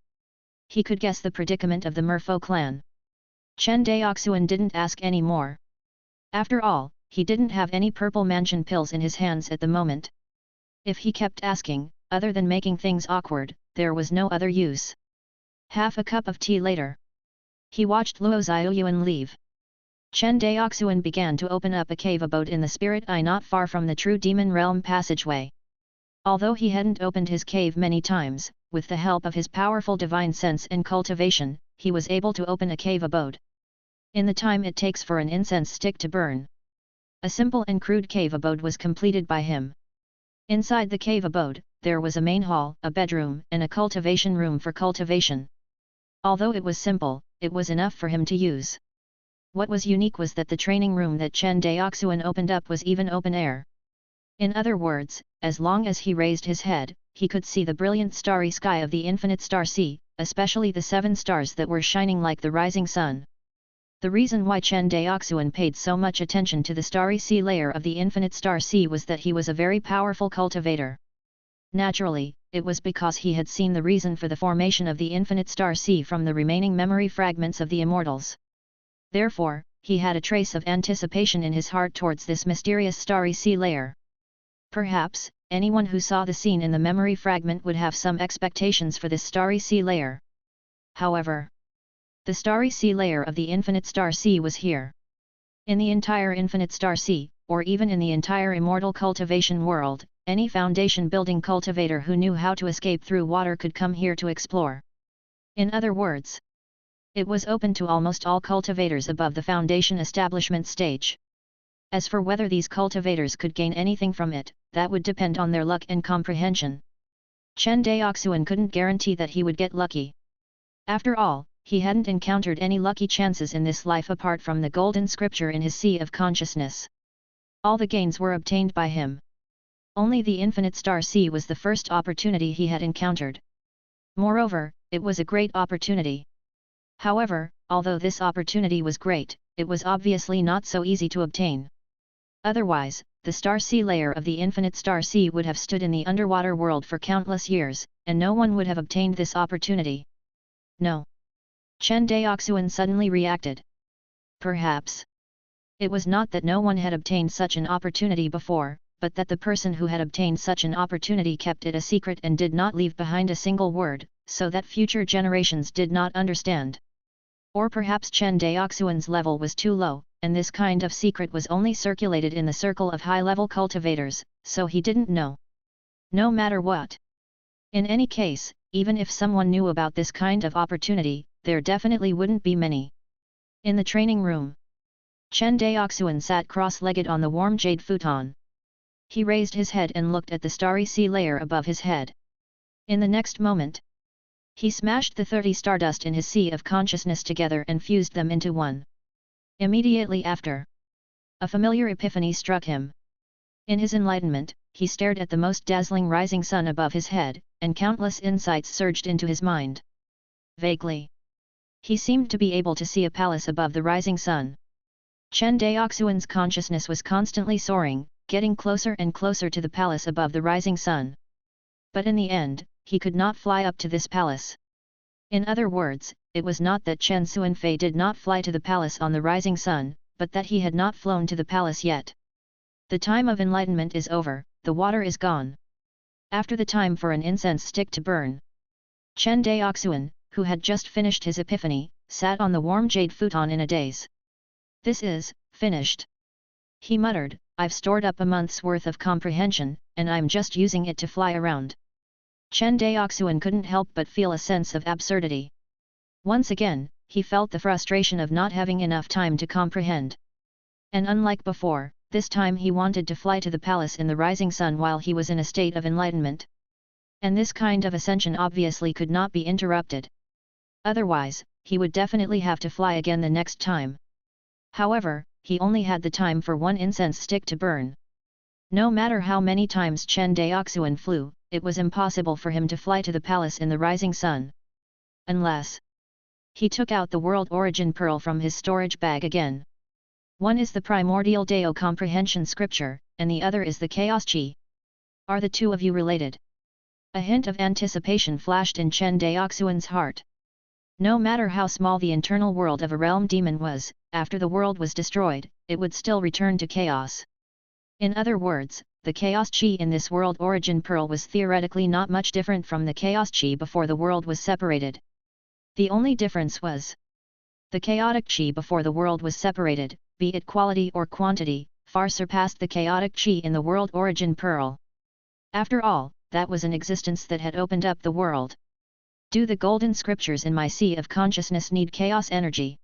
He could guess the predicament of the Merfolk clan. Chen Daoxuan didn't ask any more. After all, he didn't have any purple mansion pills in his hands at the moment. If he kept asking, other than making things awkward, there was no other use. Half a cup of tea later, he watched Luo Xiaoyuan leave. Chen Daoxuan began to open up a cave abode in the spirit eye not far from the true demon realm passageway. Although he hadn't opened his cave many times, with the help of his powerful divine sense and cultivation, he was able to open a cave abode in the time it takes for an incense stick to burn. A simple and crude cave abode was completed by him. Inside the cave abode, there was a main hall, a bedroom, and a cultivation room for cultivation. Although it was simple, it was enough for him to use. What was unique was that the training room that Chen Daoxuan opened up was even open air. In other words, as long as he raised his head, he could see the brilliant starry sky of the infinite star sea, especially the 7 stars that were shining like the rising sun. The reason why Chen Daoxuan paid so much attention to the starry sea layer of the infinite star sea was that he was a very powerful cultivator. Naturally, it was because he had seen the reason for the formation of the infinite star sea from the remaining memory fragments of the immortals. Therefore, he had a trace of anticipation in his heart towards this mysterious starry sea layer. Perhaps, anyone who saw the scene in the memory fragment would have some expectations for this starry sea layer. However, the starry sea layer of the infinite star sea was here. In the entire infinite star sea, or even in the entire immortal cultivation world, any foundation-building cultivator who knew how to escape through water could come here to explore. In other words, it was open to almost all cultivators above the foundation establishment stage. As for whether these cultivators could gain anything from it, that would depend on their luck and comprehension. Chen Daoxuan couldn't guarantee that he would get lucky. After all, he hadn't encountered any lucky chances in this life apart from the golden scripture in his sea of consciousness. All the gains were obtained by him. Only the infinite star sea was the first opportunity he had encountered. Moreover, it was a great opportunity. However, although this opportunity was great, it was obviously not so easy to obtain. Otherwise, the star sea layer of the infinite star sea would have stood in the underwater world for countless years, and no one would have obtained this opportunity. No. Chen Daoxuan suddenly reacted. Perhaps. It was not that no one had obtained such an opportunity before, but that the person who had obtained such an opportunity kept it a secret and did not leave behind a single word, so that future generations did not understand. Or perhaps Chen Daoxuan's level was too low, and this kind of secret was only circulated in the circle of high-level cultivators, so he didn't know. No matter what. In any case, even if someone knew about this kind of opportunity, there definitely wouldn't be many. In the training room, Chen Daoxuan sat cross-legged on the warm jade futon. He raised his head and looked at the starry sea layer above his head. In the next moment, he smashed the 30 stardust in his sea of consciousness together and fused them into one. Immediately after, a familiar epiphany struck him. In his enlightenment, he stared at the most dazzling rising sun above his head, and countless insights surged into his mind. Vaguely, he seemed to be able to see a palace above the rising sun. Chen Daoxuan's consciousness was constantly soaring, getting closer and closer to the palace above the rising sun. But in the end, he could not fly up to this palace. In other words, it was not that Chen Xuanfei did not fly to the palace on the rising sun, but that he had not flown to the palace yet. The time of enlightenment is over, the water is gone. After the time for an incense stick to burn, Chen Daoxuan, who had just finished his epiphany, sat on the warm jade futon in a daze. This is, finished. He muttered, I've stored up a month's worth of comprehension, and I'm just using it to fly around. Chen Daoxuan couldn't help but feel a sense of absurdity. Once again, he felt the frustration of not having enough time to comprehend. And unlike before, this time he wanted to fly to the palace in the rising sun while he was in a state of enlightenment. And this kind of ascension obviously could not be interrupted. Otherwise, he would definitely have to fly again the next time. However, he only had the time for one incense stick to burn. No matter how many times Chen Daoxuan flew, it was impossible for him to fly to the palace in the rising sun. Unless he took out the world origin pearl from his storage bag again. One is the primordial Dao comprehension scripture, and the other is the chaos chi. Are the two of you related? A hint of anticipation flashed in Chen Daoxuan's heart. No matter how small the internal world of a realm demon was, after the world was destroyed, it would still return to chaos. In other words, the chaos chi in this world origin pearl was theoretically not much different from the chaos chi before the world was separated. The only difference was the chaotic chi before the world was separated, be it quality or quantity, far surpassed the chaotic chi in the world origin pearl. After all, that was an existence that had opened up the world. Do the golden scriptures in my sea of consciousness need chaos energy?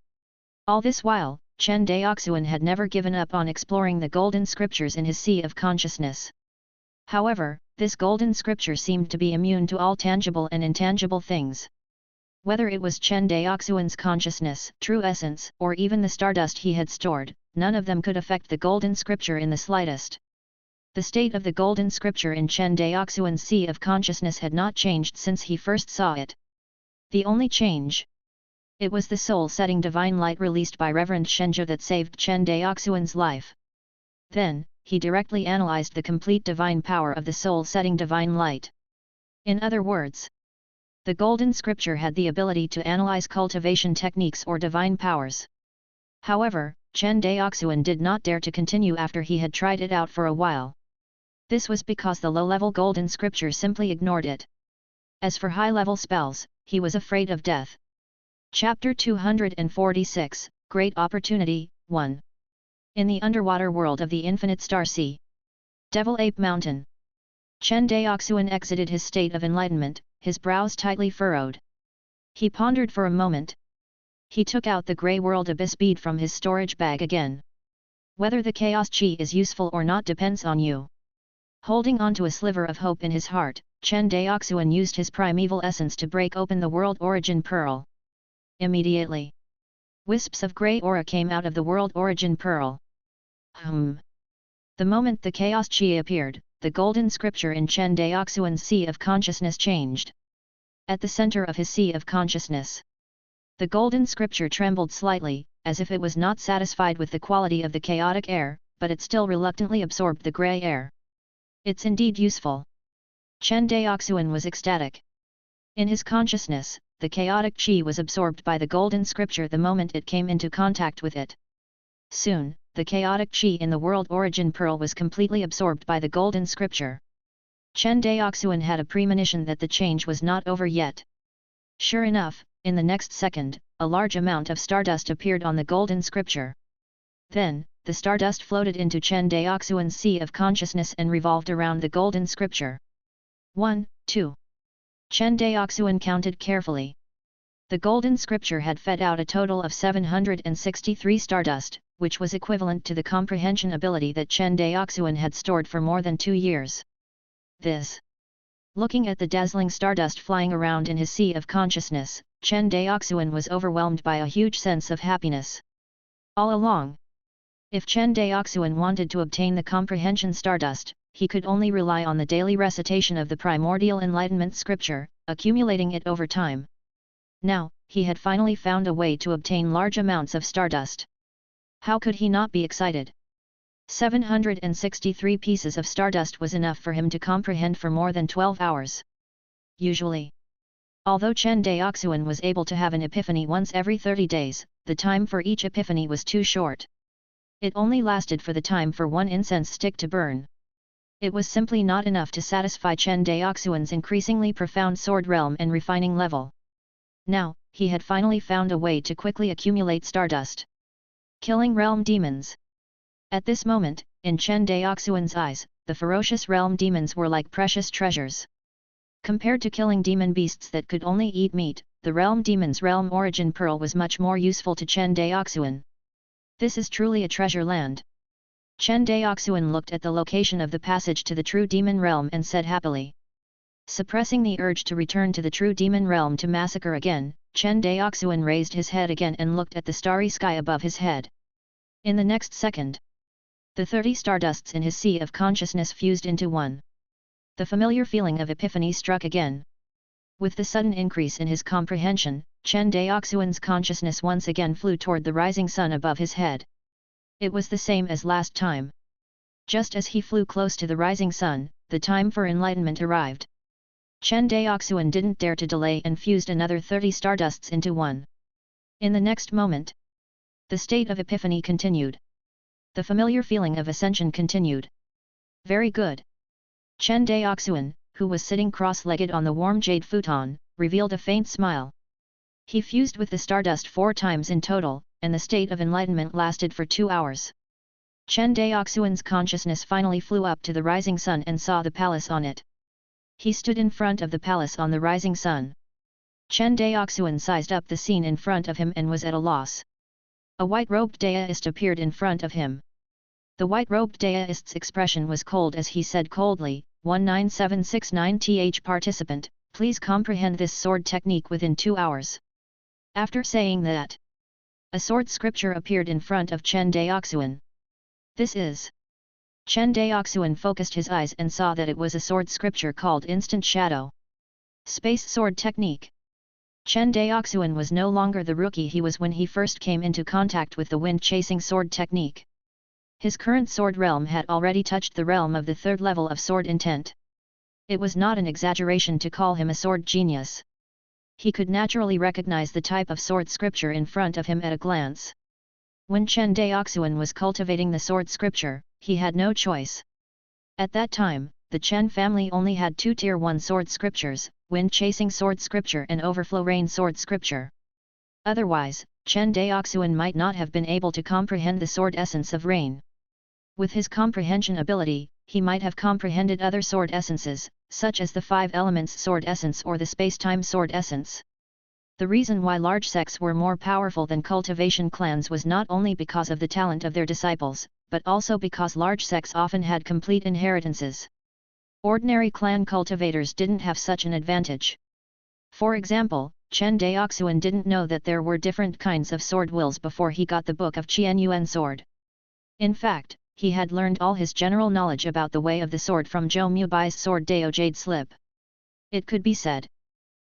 All this while, Chen Daoxuan had never given up on exploring the golden scriptures in his sea of consciousness. However, this golden scripture seemed to be immune to all tangible and intangible things. Whether it was Chen Daoxuan's consciousness, true essence, or even the stardust he had stored, none of them could affect the golden scripture in the slightest. The state of the golden scripture in Chen Daoxuan's sea of consciousness had not changed since he first saw it. The only change, it was the soul-setting divine light released by Reverend Shenzhou that saved Chen Daoxuan's life. Then, he directly analyzed the complete divine power of the soul-setting divine light. In other words, the golden scripture had the ability to analyze cultivation techniques or divine powers. However, Chen Daoxuan did not dare to continue after he had tried it out for a while. This was because the low-level golden scripture simply ignored it. As for high-level spells, he was afraid of death. Chapter 246, Great Opportunity, 1. In the underwater world of the Infinite Star Sea. Devil Ape Mountain. Chen Daoxuan exited his state of enlightenment, his brows tightly furrowed. He pondered for a moment. He took out the grey world abyss bead from his storage bag again. Whether the chaos chi is useful or not depends on you. Holding on to a sliver of hope in his heart, Chen Daoxuan used his primeval essence to break open the world origin pearl. Immediately, wisps of grey aura came out of the world origin pearl. The moment the chaos chi appeared, the golden scripture in Chen Daoxuan's sea of consciousness changed. At the center of his sea of consciousness, the golden scripture trembled slightly, as if it was not satisfied with the quality of the chaotic air, but it still reluctantly absorbed the grey air. It's indeed useful. Chen Daoxuan was ecstatic. In his consciousness, the chaotic chi was absorbed by the golden scripture the moment it came into contact with it. Soon, the chaotic chi in the world origin pearl was completely absorbed by the golden scripture. Chen Daoxuan had a premonition that the change was not over yet. Sure enough, in the next second, a large amount of stardust appeared on the golden scripture. Then, the stardust floated into Chen Daoxuan's sea of consciousness and revolved around the golden scripture. 1, 2. Chen Daoxuan counted carefully. The golden scripture had fed out a total of 763 stardust, which was equivalent to the comprehension ability that Chen Daoxuan had stored for more than 2 years. This. Looking at the dazzling stardust flying around in his sea of consciousness, Chen Daoxuan was overwhelmed by a huge sense of happiness. All along, if Chen Daoxuan wanted to obtain the comprehension stardust, he could only rely on the daily recitation of the primordial enlightenment scripture, accumulating it over time. Now, he had finally found a way to obtain large amounts of stardust. How could he not be excited? 763 pieces of stardust was enough for him to comprehend for more than 12 hours. Usually, although Chen Daoxuan was able to have an epiphany once every 30 days, the time for each epiphany was too short. It only lasted for the time for one incense stick to burn. It was simply not enough to satisfy Chen Daoxuan's increasingly profound sword realm and refining level. Now, he had finally found a way to quickly accumulate stardust. Killing realm demons. At this moment, in Chen Daoxuan's eyes, the ferocious realm demons were like precious treasures. Compared to killing demon beasts that could only eat meat, the realm demon's realm origin pearl was much more useful to Chen Daoxuan. This is truly a treasure land. Chen Daoxuan looked at the location of the passage to the true demon realm and said happily. Suppressing the urge to return to the true demon realm to massacre again, Chen Daoxuan raised his head again and looked at the starry sky above his head. In the next second, the 30 stardusts in his sea of consciousness fused into one. The familiar feeling of epiphany struck again. With the sudden increase in his comprehension, Chen Daoxuan's consciousness once again flew toward the rising sun above his head. It was the same as last time. Just as he flew close to the rising sun, the time for enlightenment arrived. Chen Daoxuan didn't dare to delay and fused another 30 stardusts into one. In the next moment, the state of epiphany continued. The familiar feeling of ascension continued. Very good. Chen Daoxuan, who was sitting cross-legged on the warm jade futon, revealed a faint smile. He fused with the stardust 4 times in total, and the state of enlightenment lasted for 2 hours. Chen Daoxuan's consciousness finally flew up to the rising sun and saw the palace on it. He stood in front of the palace on the rising sun. Chen Daoxuan sized up the scene in front of him and was at a loss. A white-robed daoist appeared in front of him. The white-robed daoist's expression was cold as he said coldly, 19769th participant, please comprehend this sword technique within 2 hours. After saying that, a sword scripture appeared in front of Chen Daoxuan. This is. Chen Daoxuan focused his eyes and saw that it was a sword scripture called Instant Shadow. Space Sword Technique. Chen Daoxuan was no longer the rookie he was when he first came into contact with the wind-chasing sword technique. His current sword realm had already touched the realm of the 3rd level of sword intent. It was not an exaggeration to call him a sword genius. He could naturally recognize the type of sword scripture in front of him at a glance. When Chen Daoxuan was cultivating the sword scripture, he had no choice. At that time, the Chen family only had 2 Tier 1 sword scriptures, Wind Chasing Sword Scripture and Overflow Rain Sword Scripture. Otherwise, Chen Daoxuan might not have been able to comprehend the sword essence of rain. With his comprehension ability, he might have comprehended other sword essences, such as the 5 elements sword essence or the space-time sword essence. The reason why large sects were more powerful than cultivation clans was not only because of the talent of their disciples, but also because large sects often had complete inheritances. Ordinary clan cultivators didn't have such an advantage. For example, Chen Daoxuan didn't know that there were different kinds of sword wills before he got the book of Qian Yuan sword. In fact, he had learned all his general knowledge about the way of the sword from Zhou Mubai's sword Dao Jade Slip. It could be said,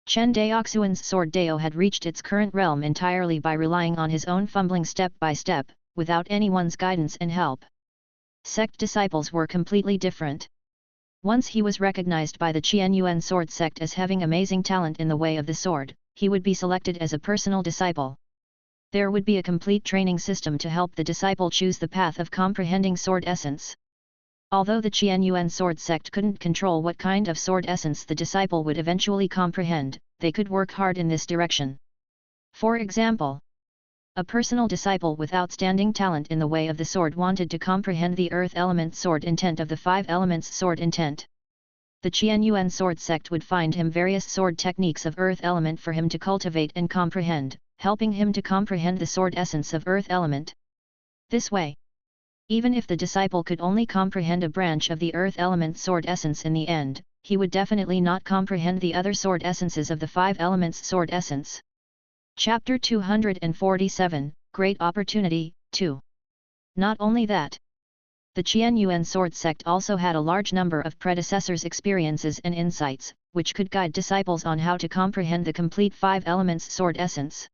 Chen Daoxuan's sword Dao had reached its current realm entirely by relying on his own fumbling step by step, without anyone's guidance and help. Sect disciples were completely different. Once he was recognized by the Qian Yuan sword sect as having amazing talent in the way of the sword, he would be selected as a personal disciple. There would be a complete training system to help the disciple choose the path of comprehending sword essence. Although the Qian Yuan sword sect couldn't control what kind of sword essence the disciple would eventually comprehend, they could work hard in this direction. For example, a personal disciple with outstanding talent in the way of the sword wanted to comprehend the earth element sword intent of the 5 elements sword intent. The Qian Yuan sword sect would find him various sword techniques of earth element for him to cultivate and comprehend, helping him to comprehend the sword essence of earth element. This way, even if the disciple could only comprehend a branch of the earth element sword essence in the end, he would definitely not comprehend the other sword essences of the 5 elements sword essence. Chapter 247, Great Opportunity, 2. Not only that, the Qian Yuan sword sect also had a large number of predecessors' experiences and insights, which could guide disciples on how to comprehend the complete 5 elements sword essence.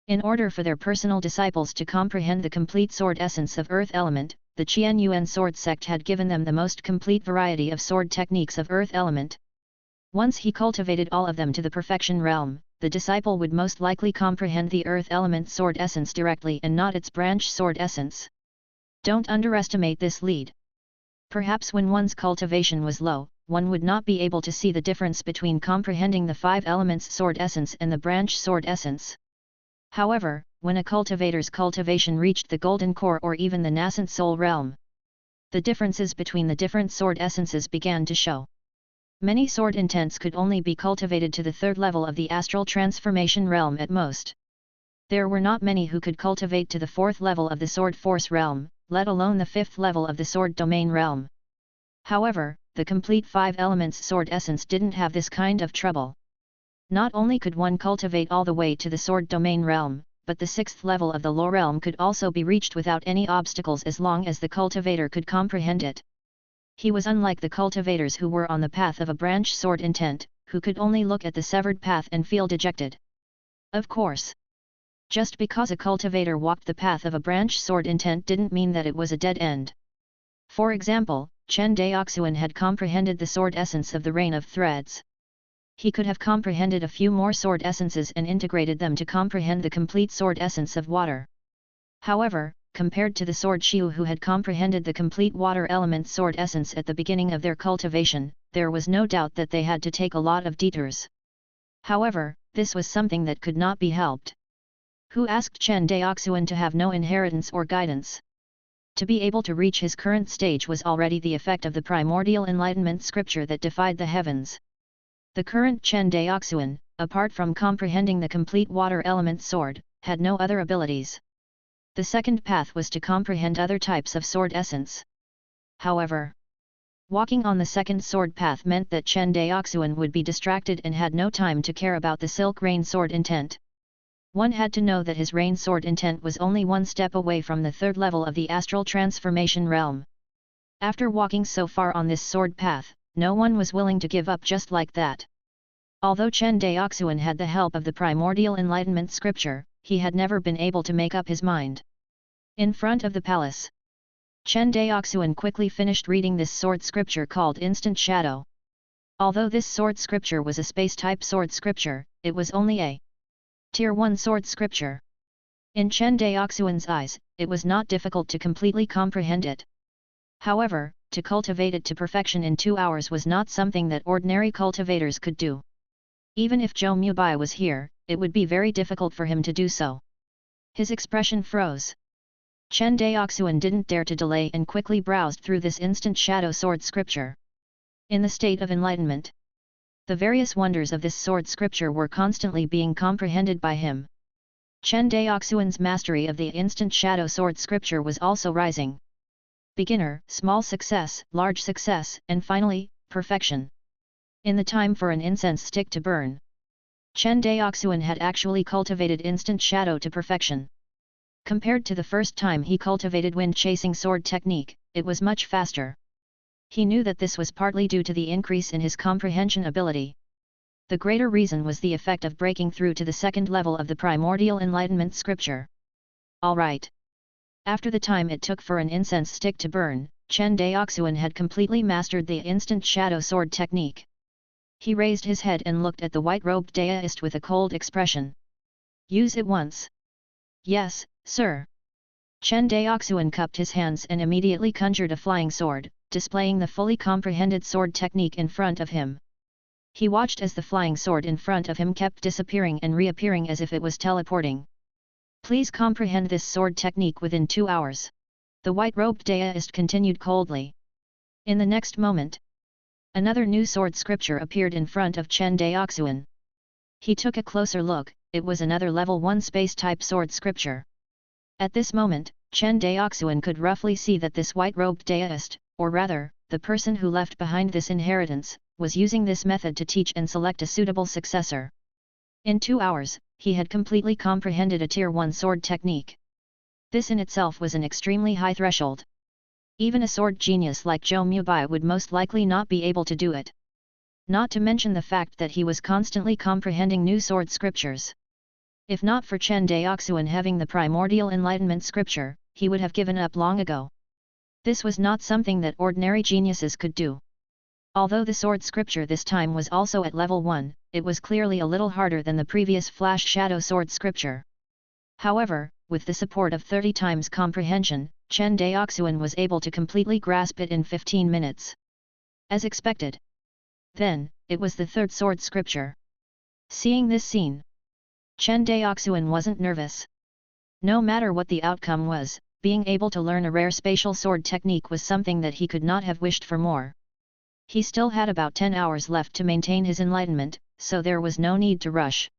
In order for their personal disciples to comprehend the complete sword essence of earth element, the Qian Yuan sword sect had given them the most complete variety of sword techniques of earth element. Once he cultivated all of them to the perfection realm, the disciple would most likely comprehend the earth element sword essence directly and not its branch sword essence. Don't underestimate this lead. Perhaps when one's cultivation was low, one would not be able to see the difference between comprehending the 5 elements sword essence and the branch sword essence. However, when a cultivator's cultivation reached the golden core or even the nascent soul realm, the differences between the different sword essences began to show. Many sword intents could only be cultivated to the 3rd level of the astral transformation realm at most. There were not many who could cultivate to the 4th level of the sword force realm, let alone the 5th level of the sword domain realm. However, the complete 5 elements sword essence didn't have this kind of trouble. Not only could one cultivate all the way to the sword domain realm, but the 6th level of the law realm could also be reached without any obstacles as long as the cultivator could comprehend it. He was unlike the cultivators who were on the path of a branch sword intent, who could only look at the severed path and feel dejected. Of course, just because a cultivator walked the path of a branch sword intent didn't mean that it was a dead end. For example, Chen Daoxuan had comprehended the sword essence of the Rain of Threads. He could have comprehended a few more sword essences and integrated them to comprehend the complete sword essence of water. However, compared to the sword Xiu who had comprehended the complete water element sword essence at the beginning of their cultivation, there was no doubt that they had to take a lot of detours. However, this was something that could not be helped. Who asked Chen Daoxuan to have no inheritance or guidance? To be able to reach his current stage was already the effect of the primordial enlightenment scripture that defied the heavens. The current Chen Daoxuan, apart from comprehending the complete water element sword, had no other abilities. The second path was to comprehend other types of sword essence. However, walking on the second sword path meant that Chen Daoxuan would be distracted and had no time to care about the silk rain sword intent. One had to know that his rain sword intent was only one step away from the 3rd level of the astral transformation realm. After walking so far on this sword path, no one was willing to give up just like that. Although Chen Daoxuan had the help of the primordial enlightenment scripture, he had never been able to make up his mind. In front of the palace, Chen Daoxuan quickly finished reading this sword scripture called Instant Shadow. Although this sword scripture was a space-type sword scripture, it was only a Tier 1 sword scripture. In Chen Daoxuan's eyes, it was not difficult to completely comprehend it. However, to cultivate it to perfection in 2 hours was not something that ordinary cultivators could do. Even if Zhou Mubai was here, it would be very difficult for him to do so. His expression froze. Chen Daoxuan didn't dare to delay and quickly browsed through this instant shadow sword scripture. In the state of enlightenment, the various wonders of this sword scripture were constantly being comprehended by him. Chen Daoxuan's mastery of the instant shadow sword scripture was also rising. Beginner, small success, large success, and finally, perfection. In the time for an incense stick to burn, Chen Daoxuan had actually cultivated instant shadow to perfection. Compared to the first time he cultivated wind-chasing sword technique, it was much faster. He knew that this was partly due to the increase in his comprehension ability. The greater reason was the effect of breaking through to the second level of the primordial enlightenment scripture. Alright. After the time it took for an incense stick to burn, Chen Daoxuan had completely mastered the instant shadow sword technique. He raised his head and looked at the white-robed daist with a cold expression. Use it once. Yes, sir. Chen Daoxuan cupped his hands and immediately conjured a flying sword, displaying the fully comprehended sword technique in front of him. He watched as the flying sword in front of him kept disappearing and reappearing as if it was teleporting. Please comprehend this sword technique within 2 hours. The white-robed daist continued coldly. In the next moment, another new sword scripture appeared in front of Chen Daoxuan. He took a closer look. It was another level 1 space-type sword scripture. At this moment, Chen Daoxuan could roughly see that this white-robed daist, or rather, the person who left behind this inheritance, was using this method to teach and select a suitable successor. In 2 hours, he had completely comprehended a Tier 1 sword technique. This in itself was an extremely high threshold. Even a sword genius like Zhou Mubai would most likely not be able to do it. Not to mention the fact that he was constantly comprehending new sword scriptures. If not for Chen Daoxuan having the primordial enlightenment scripture, he would have given up long ago. This was not something that ordinary geniuses could do. Although the sword scripture this time was also at level 1, it was clearly a little harder than the previous flash shadow sword scripture. However, with the support of 30 times comprehension, Chen Daoxuan was able to completely grasp it in 15 minutes. As expected. Then, it was the third sword scripture. Seeing this scene, Chen Daoxuan wasn't nervous. No matter what the outcome was, being able to learn a rare spatial sword technique was something that he could not have wished for more. He still had about 10 hours left to maintain his enlightenment, so there was no need to rush.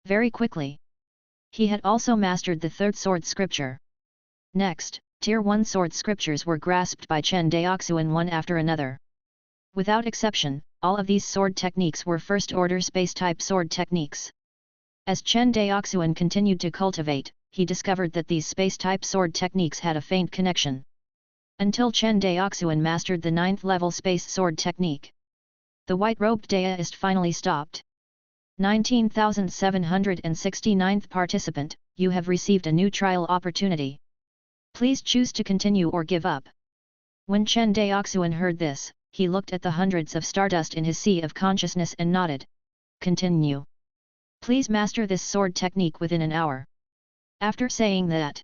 Very quickly, he had also mastered the third sword scripture. Next, Tier 1 sword scriptures were grasped by Chen Daoxuan one after another. Without exception, all of these sword techniques were first-order space-type sword techniques. As Chen Daoxuan continued to cultivate, he discovered that these space-type sword techniques had a faint connection. Until Chen Daoxuan mastered the 9th level space sword technique. The white-robed daist finally stopped. 19,769th participant, you have received a new trial opportunity. Please choose to continue or give up. When Chen Daoxuan heard this, he looked at the hundreds of stardust in his sea of consciousness and nodded. Continue. Please master this sword technique within an hour. After saying that,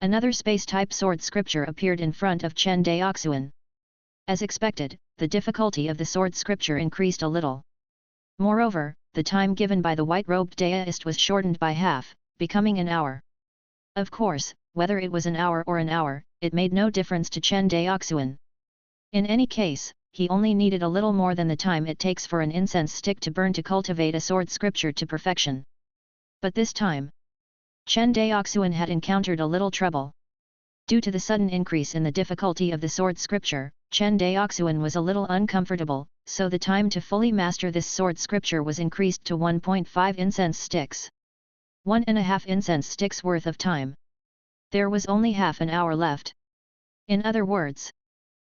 another space-type sword scripture appeared in front of Chen Daoxuan. As expected, the difficulty of the sword scripture increased a little. Moreover, the time given by the white-robed daist was shortened by half, becoming an hour. Of course, whether it was an hour or an hour, it made no difference to Chen Daoxuan. In any case, he only needed a little more than the time it takes for an incense stick to burn to cultivate a sword scripture to perfection. But this time, Chen Daoxuan had encountered a little trouble. Due to the sudden increase in the difficulty of the sword scripture, Chen Daoxuan was a little uncomfortable, so the time to fully master this sword scripture was increased to 1.5 incense sticks. 1.5 incense sticks worth of time. There was only half an hour left. In other words,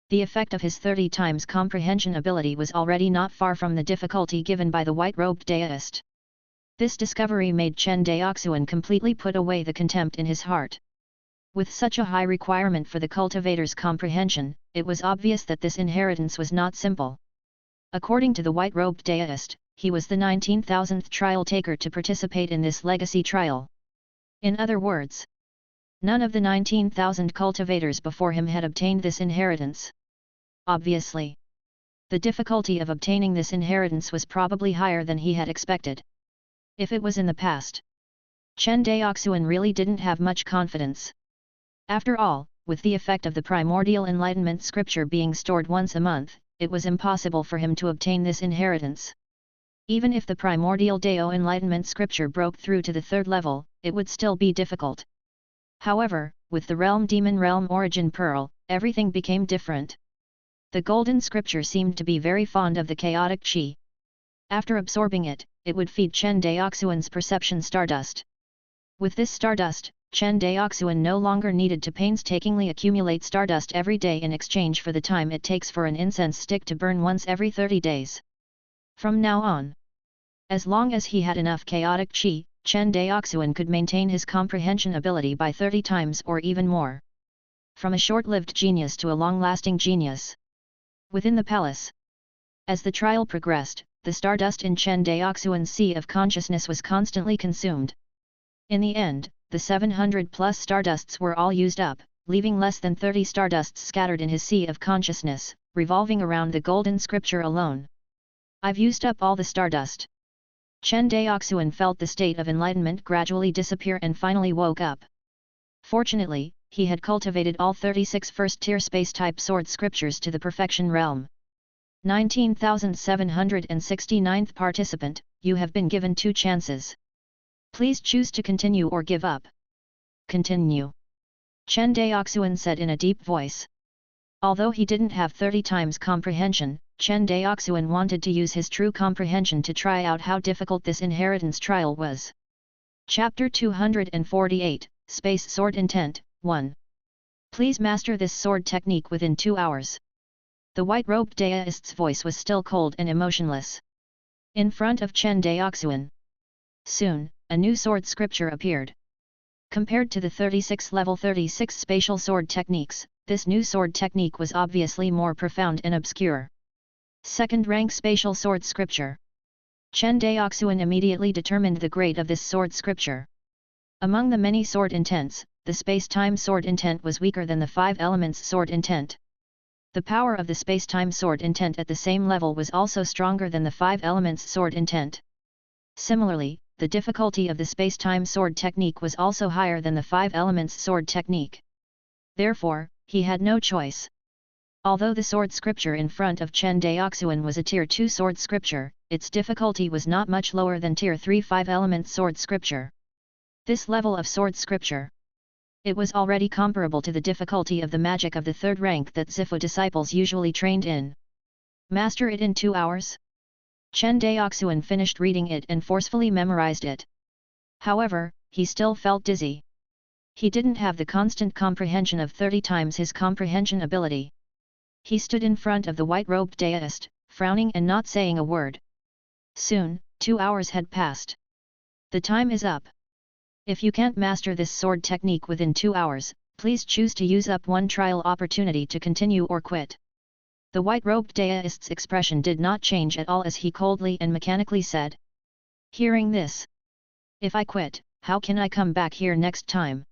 the effect of his 30 times comprehension ability was already not far from the difficulty given by the white-robed daist. This discovery made Chen Daoxuan completely put away the contempt in his heart. With such a high requirement for the cultivator's comprehension, it was obvious that this inheritance was not simple. According to the white-robed daist, he was the 19,000th trial taker to participate in this legacy trial. In other words, none of the 19,000 cultivators before him had obtained this inheritance. obviously. The difficulty of obtaining this inheritance was probably higher than he had expected. If it was in the past, Chen Daoxuan really didn't have much confidence. After all, with the effect of the primordial enlightenment scripture being stored once a month, it was impossible for him to obtain this inheritance. Even if the primordial Dao enlightenment scripture broke through to the third level, it would still be difficult. However, with the demon realm origin pearl, everything became different. The golden scripture seemed to be very fond of the chaotic qi. After absorbing it, it would feed Chen Daoxuan's perception stardust. With this stardust, Chen Daoxuan no longer needed to painstakingly accumulate stardust every day in exchange for the time it takes for an incense stick to burn once every 30 days. From now on, as long as he had enough chaotic qi, Chen Daoxuan could maintain his comprehension ability by 30 times or even more. From a short-lived genius to a long-lasting genius. Within the palace, as the trial progressed, the stardust in Chen Daoxuan's sea of consciousness was constantly consumed. In the end, the 700+ stardusts were all used up, leaving less than 30 stardusts scattered in his sea of consciousness, revolving around the golden scripture alone. I've used up all the stardust. Chen Daoxuan felt the state of enlightenment gradually disappear and finally woke up. Fortunately, he had cultivated all 36 first-tier space-type sword scriptures to the perfection realm. 19,769th participant, you have been given 2 chances. Please choose to continue or give up. Continue. Chen Daoxuan said in a deep voice. Although he didn't have 30 times comprehension, Chen Daoxuan wanted to use his true comprehension to try out how difficult this inheritance trial was. Chapter 248, Space Sword Intent, 1. Please master this sword technique within 2 hours. The white-robed Daoist's voice was still cold and emotionless. In front of Chen Daoxuan. Soon, a new sword scripture appeared. Compared to the level 36 spatial sword techniques, this new sword technique was obviously more profound and obscure. Second-rank spatial sword scripture. Chen Daoxuan immediately determined the grade of this sword scripture. Among the many sword intents, the space-time sword intent was weaker than the 5 elements sword intent. The power of the space-time sword intent at the same level was also stronger than the 5 elements sword intent. Similarly, the difficulty of the space-time sword technique was also higher than the 5 elements sword technique. Therefore, he had no choice. Although the sword scripture in front of Chen Daoxuan was a Tier 2 sword scripture, its difficulty was not much lower than Tier 3 5 elements sword scripture. This level of sword scripture, it was already comparable to the difficulty of the magic of the 3rd rank that Zifu disciples usually trained in. Master it in 2 hours? Chen Daoxuan finished reading it and forcefully memorized it. However, he still felt dizzy. He didn't have the constant comprehension of 30 times his comprehension ability. He stood in front of the white-robed Daoist, frowning and not saying a word. Soon, 2 hours had passed. The time is up. If you can't master this sword technique within 2 hours, please choose to use up 1 trial opportunity to continue or quit. The white-robed Daoist's expression did not change at all as he coldly and mechanically said. Hearing this, if I quit, how can I come back here next time?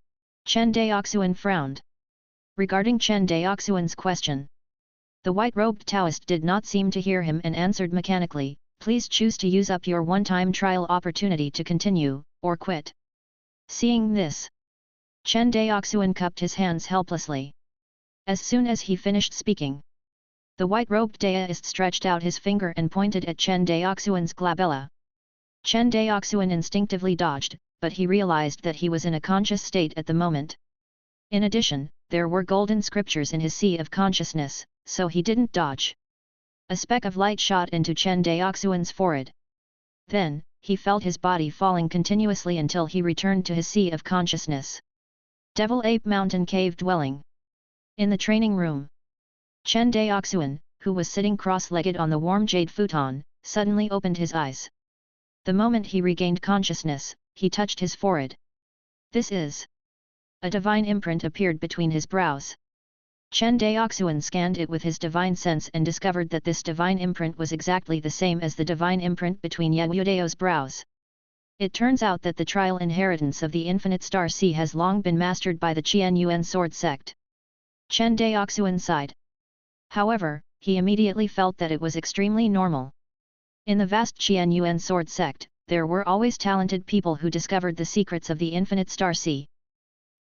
Chen Daoxuan frowned. Regarding Chen Daoxuan's question, the white-robed Taoist did not seem to hear him and answered mechanically, please choose to use up your one-time trial opportunity to continue, or quit. Seeing this, Chen Daoxuan cupped his hands helplessly. As soon as he finished speaking, the white-robed Daoist stretched out his finger and pointed at Chen Daoxuan's glabella. Chen Daoxuan instinctively dodged, but he realized that he was in a conscious state at the moment. In addition, there were golden scriptures in his sea of consciousness, so he didn't dodge. A speck of light shot into Chen Daoxuan's forehead. Then, he felt his body falling continuously until he returned to his sea of consciousness. Devil Ape Mountain Cave Dwelling. In the training room, Chen Daoxuan, who was sitting cross-legged on the warm jade futon, suddenly opened his eyes. The moment he regained consciousness, he touched his forehead. This is... A divine imprint appeared between his brows. Chen Daoxuan scanned it with his divine sense and discovered that this divine imprint was exactly the same as the divine imprint between Yehudao's brows. It turns out that the trial inheritance of the infinite star sea has long been mastered by the Qian Yuan sword sect. Chen Daoxuan sighed. However, he immediately felt that it was extremely normal. In the vast Qianyuan sword sect, there were always talented people who discovered the secrets of the infinite star sea.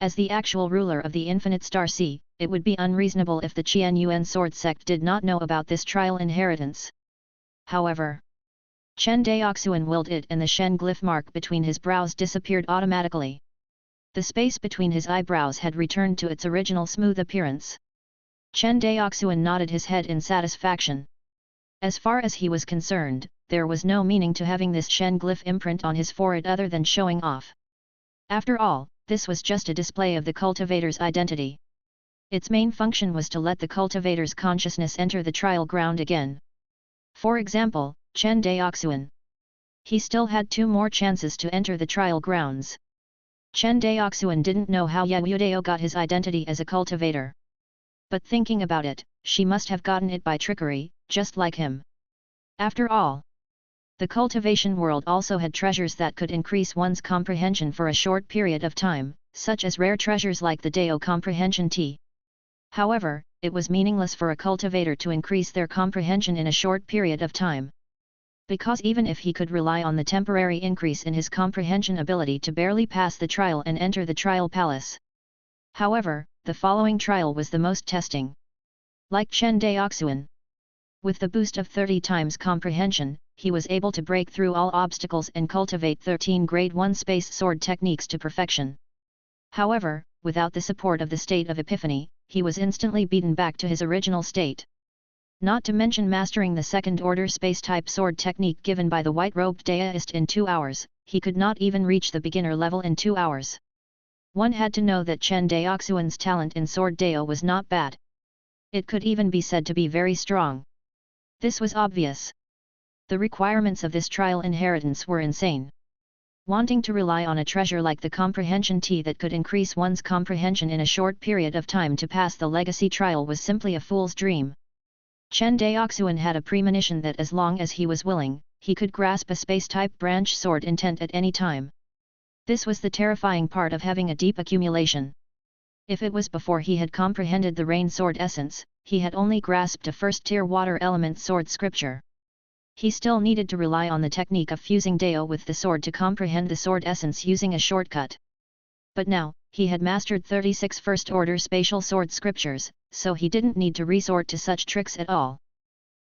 As the actual ruler of the infinite star sea, it would be unreasonable if the Qianyuan sword sect did not know about this trial inheritance. However, Chen Daoxuan willed it, and the Shen glyph mark between his brows disappeared automatically. The space between his eyebrows had returned to its original smooth appearance. Chen Daoxuan nodded his head in satisfaction. As far as he was concerned, there was no meaning to having this Shen glyph imprint on his forehead other than showing off. After all, this was just a display of the cultivator's identity. Its main function was to let the cultivator's consciousness enter the trial ground again. For example, Chen Daoxuan. He still had 2 more chances to enter the trial grounds. Chen Daoxuan didn't know how Yudao got his identity as a cultivator. But thinking about it, she must have gotten it by trickery, just like him. After all, the cultivation world also had treasures that could increase one's comprehension for a short period of time, such as rare treasures like the Dao comprehension tea. However, it was meaningless for a cultivator to increase their comprehension in a short period of time. Because even if he could rely on the temporary increase in his comprehension ability to barely pass the trial and enter the trial palace. However, the following trial was the most testing. Like Chen Daoxuan, with the boost of 30 times comprehension, he was able to break through all obstacles and cultivate 13 grade 1 space sword techniques to perfection. However, without the support of the state of epiphany, he was instantly beaten back to his original state. Not to mention mastering the second-order space-type sword technique given by the white-robed Daoist in 2 hours, he could not even reach the beginner level in 2 hours. One had to know that Chen Daoxuan's talent in sword Dao was not bad. It could even be said to be very strong. This was obvious. The requirements of this trial inheritance were insane. Wanting to rely on a treasure like the comprehension tea that could increase one's comprehension in a short period of time to pass the legacy trial was simply a fool's dream. Chen Daoxuan had a premonition that as long as he was willing, he could grasp a space-type branch sword intent at any time. This was the terrifying part of having a deep accumulation. If it was before he had comprehended the rain sword essence, he had only grasped a first-tier water element sword scripture. He still needed to rely on the technique of fusing Dao with the sword to comprehend the sword essence using a shortcut. But now, he had mastered 36 first-order spatial sword scriptures, so he didn't need to resort to such tricks at all.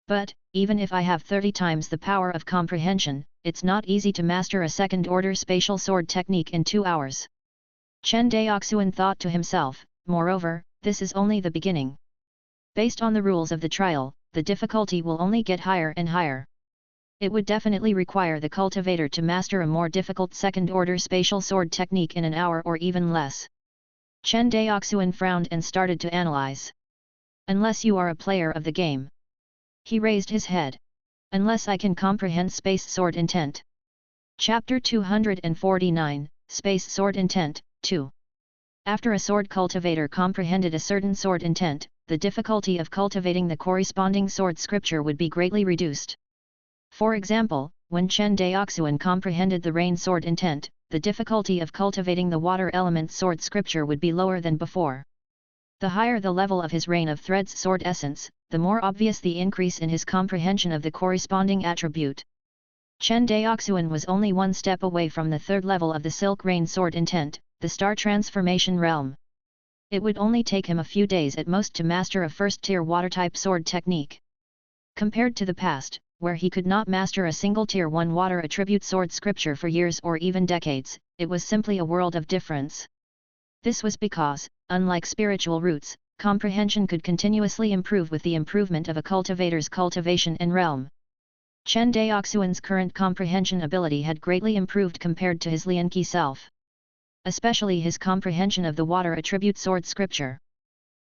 But, even if I have 30 times the power of comprehension, it's not easy to master a second-order spatial sword technique in 2 hours. Chen Daoxuan thought to himself, moreover, this is only the beginning. Based on the rules of the trial, the difficulty will only get higher and higher. It would definitely require the cultivator to master a more difficult second-order spatial sword technique in an hour or even less. Chen Daoxuan frowned and started to analyze. Unless you are a player of the game. He raised his head. Unless I can comprehend space sword intent. Chapter 249, Space Sword Intent, 2. After a sword cultivator comprehended a certain sword intent, the difficulty of cultivating the corresponding sword scripture would be greatly reduced. For example, when Chen Daoxuan comprehended the rain sword intent, the difficulty of cultivating the water element sword scripture would be lower than before. The higher the level of his rain of threads sword essence, the more obvious the increase in his comprehension of the corresponding attribute. Chen Daoxuan was only one step away from the third level of the silk rain sword intent, the star transformation realm. It would only take him a few days at most to master a first-tier water-type sword technique. Compared to the past, where he could not master a single Tier 1 water attribute sword scripture for years or even decades, it was simply a world of difference. This was because, unlike spiritual roots, comprehension could continuously improve with the improvement of a cultivator's cultivation and realm. Chen Daoxuan's current comprehension ability had greatly improved compared to his Lianqi self. Especially his comprehension of the water attribute sword scripture.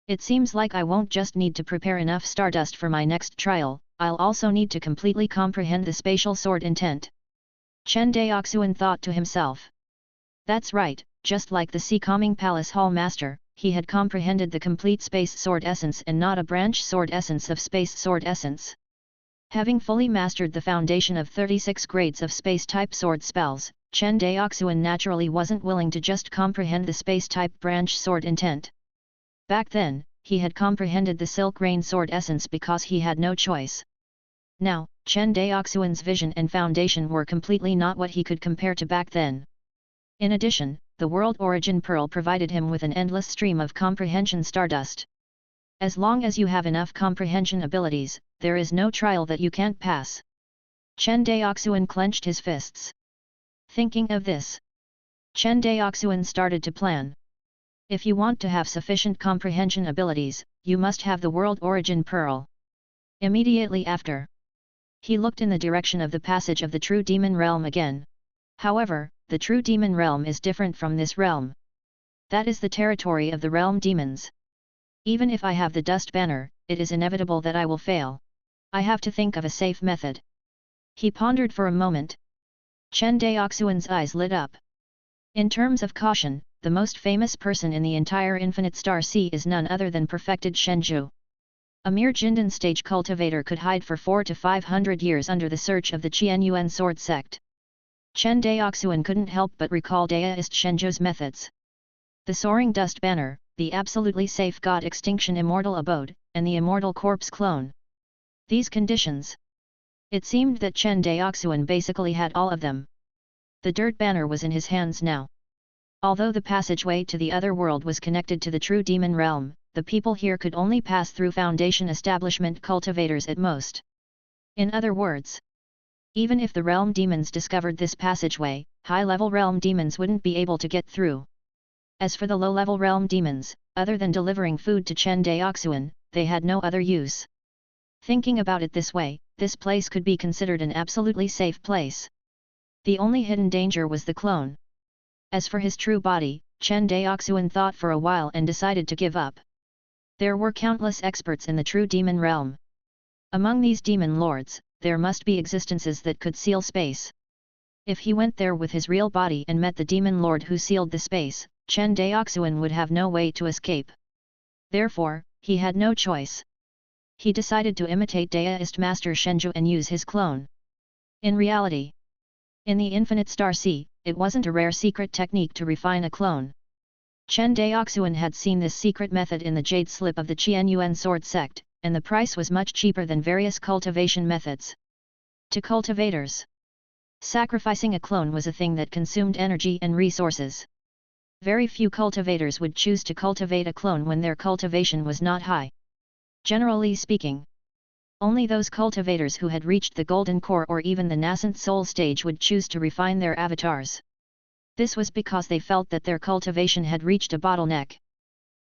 It seems like I won't just need to prepare enough stardust for my next trial, I'll also need to completely comprehend the spatial sword intent. Chen Daoxuan thought to himself. That's right, just like the Sea Calming Palace Hall Master, he had comprehended the complete space sword essence and not a branch sword essence of space sword essence. Having fully mastered the foundation of 36 grades of space-type sword spells, Chen Daoxuan naturally wasn't willing to just comprehend the space-type branch sword intent. Back then, he had comprehended the silk rain sword essence because he had no choice. Now, Chen Daoxuan's vision and foundation were completely not what he could compare to back then. In addition, the world origin pearl provided him with an endless stream of comprehension stardust. As long as you have enough comprehension abilities, there is no trial that you can't pass. Chen Daoxuan clenched his fists. Thinking of this, Chen Daoxuan started to plan. If you want to have sufficient comprehension abilities, you must have the world origin pearl. Immediately after, he looked in the direction of the passage of the true demon realm again. However, the true demon realm is different from this realm. That is the territory of the realm demons. Even if I have the dust banner, it is inevitable that I will fail. I have to think of a safe method. He pondered for a moment. Chen Daoxuan's eyes lit up. In terms of caution, the most famous person in the entire Infinite Star Sea is none other than perfected Shenju. A mere Jindan stage cultivator could hide for 400 to 500 years under the search of the Qianyuan sword sect. Chen Daoxuan couldn't help but recall Daoist Shenju's methods. The soaring dust banner, the absolutely safe god extinction immortal abode, and the immortal corpse clone. These conditions. It seemed that Chen Daoxuan basically had all of them. The dirt banner was in his hands now. Although the passageway to the other world was connected to the true demon realm, the people here could only pass through Foundation establishment cultivators at most. In other words, even if the realm demons discovered this passageway, high-level realm demons wouldn't be able to get through. As for the low-level realm demons, other than delivering food to Chen Daoxuan, they had no other use. Thinking about it this way, this place could be considered an absolutely safe place. The only hidden danger was the clone. As for his true body, Chen Daoxuan thought for a while and decided to give up. There were countless experts in the true demon realm. Among these demon lords, there must be existences that could seal space. If he went there with his real body and met the demon lord who sealed the space, Chen Daoxuan would have no way to escape. Therefore, he had no choice. He decided to imitate Daoist Master Shenju and use his clone. In reality, in the Infinite Star Sea, it wasn't a rare secret technique to refine a clone. Chen Daoxuan had seen this secret method in the jade slip of the Qianyuan sword sect, and the price was much cheaper than various cultivation methods. To cultivators, sacrificing a clone was a thing that consumed energy and resources. Very few cultivators would choose to cultivate a clone when their cultivation was not high. Generally speaking, only those cultivators who had reached the golden core or even the nascent soul stage would choose to refine their avatars. This was because they felt that their cultivation had reached a bottleneck.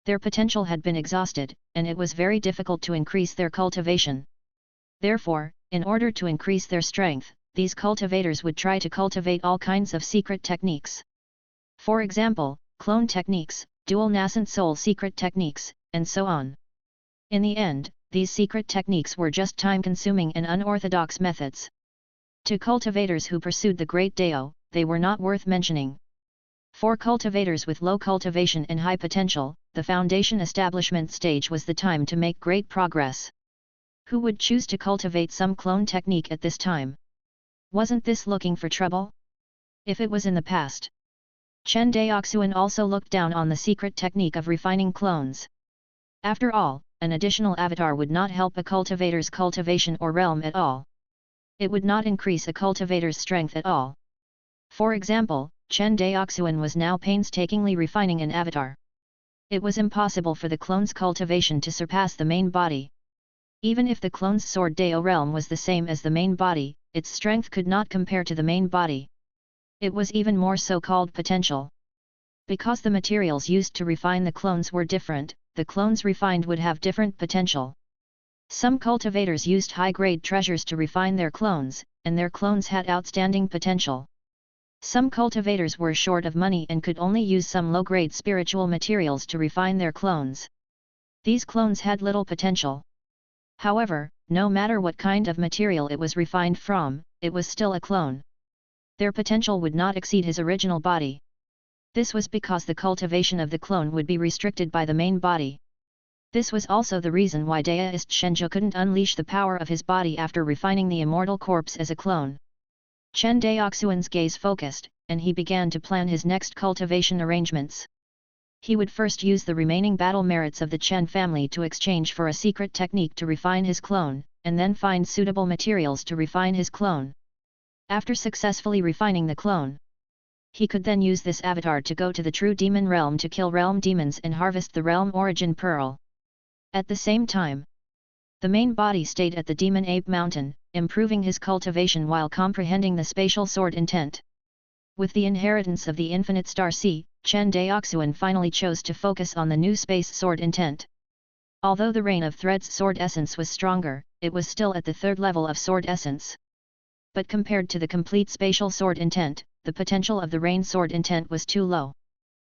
Their potential had been exhausted, and it was very difficult to increase their cultivation. Therefore, in order to increase their strength, these cultivators would try to cultivate all kinds of secret techniques. For example, clone techniques, dual nascent soul secret techniques, and so on. In the end, these secret techniques were just time-consuming and unorthodox methods. To cultivators who pursued the Great Dao, they were not worth mentioning. For cultivators with low cultivation and high potential, the foundation establishment stage was the time to make great progress. Who would choose to cultivate some clone technique at this time? Wasn't this looking for trouble? If it was in the past. Chen Daoxuan also looked down on the secret technique of refining clones. After all, an additional avatar would not help a cultivator's cultivation or realm at all. It would not increase a cultivator's strength at all. For example, Chen Daoxuan was now painstakingly refining an avatar. It was impossible for the clone's cultivation to surpass the main body. Even if the clone's sword Dao realm was the same as the main body, its strength could not compare to the main body. It was even more so-called potential. Because the materials used to refine the clones were different, the clones refined would have different potential. Some cultivators used high-grade treasures to refine their clones, and their clones had outstanding potential. Some cultivators were short of money and could only use some low-grade spiritual materials to refine their clones. These clones had little potential. However, no matter what kind of material it was refined from, it was still a clone. Their potential would not exceed his original body. This was because the cultivation of the clone would be restricted by the main body. This was also the reason why Daoist Shenju couldn't unleash the power of his body after refining the immortal corpse as a clone. Chen Daoxuan's gaze focused, and he began to plan his next cultivation arrangements. He would first use the remaining battle merits of the Chen family to exchange for a secret technique to refine his clone, and then find suitable materials to refine his clone. After successfully refining the clone, he could then use this avatar to go to the true demon realm to kill realm demons and harvest the realm origin pearl. At the same time, the main body stayed at the Demon Ape Mountain, improving his cultivation while comprehending the spatial sword intent. With the inheritance of the infinite star sea, Chen Daoxuan finally chose to focus on the new space sword intent. Although the Rain of Threads sword essence was stronger, it was still at the third level of sword essence. But compared to the complete spatial sword intent, the potential of the Rain sword intent was too low.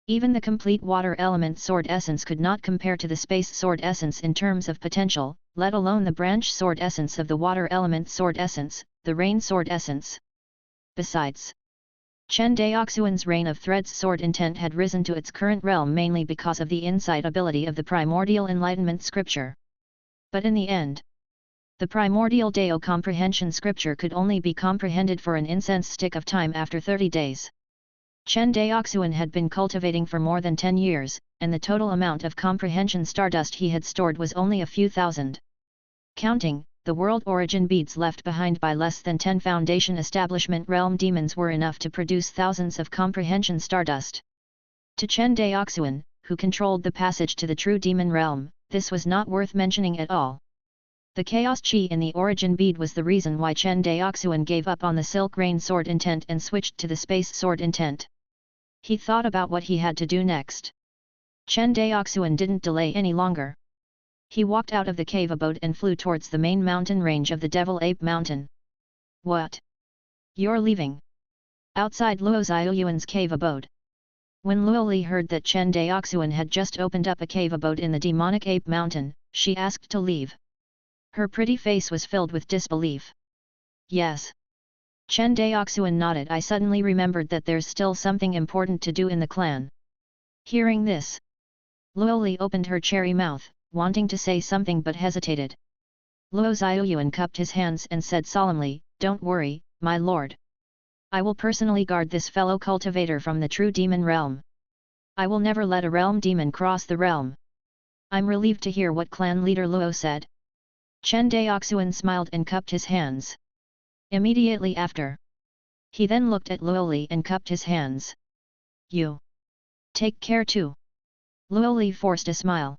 Even the complete water element sword essence could not compare to the space sword essence in terms of potential, let alone the branch sword essence of the water element sword essence, the Rain sword essence. Besides, Chen Daoxuan's Rain of Threads sword intent had risen to its current realm mainly because of the insight ability of the primordial enlightenment scripture. But in the end, the primordial Dao comprehension scripture could only be comprehended for an incense stick of time after 30 days. Chen Daoxuan had been cultivating for more than 10 years, and the total amount of comprehension stardust he had stored was only a few thousand. Counting, the world origin beads left behind by less than 10 foundation establishment realm demons were enough to produce thousands of comprehension stardust. To Chen Daoxuan, who controlled the passage to the true demon realm, this was not worth mentioning at all. The chaos chi in the origin bead was the reason why Chen Daoxuan gave up on the silk rain sword intent and switched to the space sword intent. He thought about what he had to do next. Chen Daoxuan didn't delay any longer. He walked out of the cave abode and flew towards the main mountain range of the Devil Ape Mountain. What? You're leaving? Outside Luo Xiaoyuan's cave abode. When Luo Li heard that Chen Daoxuan had just opened up a cave abode in the demonic ape mountain, she asked to leave. Her pretty face was filled with disbelief. Yes. Chen Daoxuan nodded. I suddenly remembered that there's still something important to do in the clan. Hearing this, Luo Li opened her cherry mouth, wanting to say something but hesitated. Luo Xiaoyuan cupped his hands and said solemnly, "Don't worry, my lord. I will personally guard this fellow cultivator from the true demon realm. I will never let a realm demon cross the realm." I'm relieved to hear what clan leader Luo said. Chen Daoxuan smiled and cupped his hands. Immediately after, he then looked at Luo Li and cupped his hands. You take care too. Luo Li forced a smile.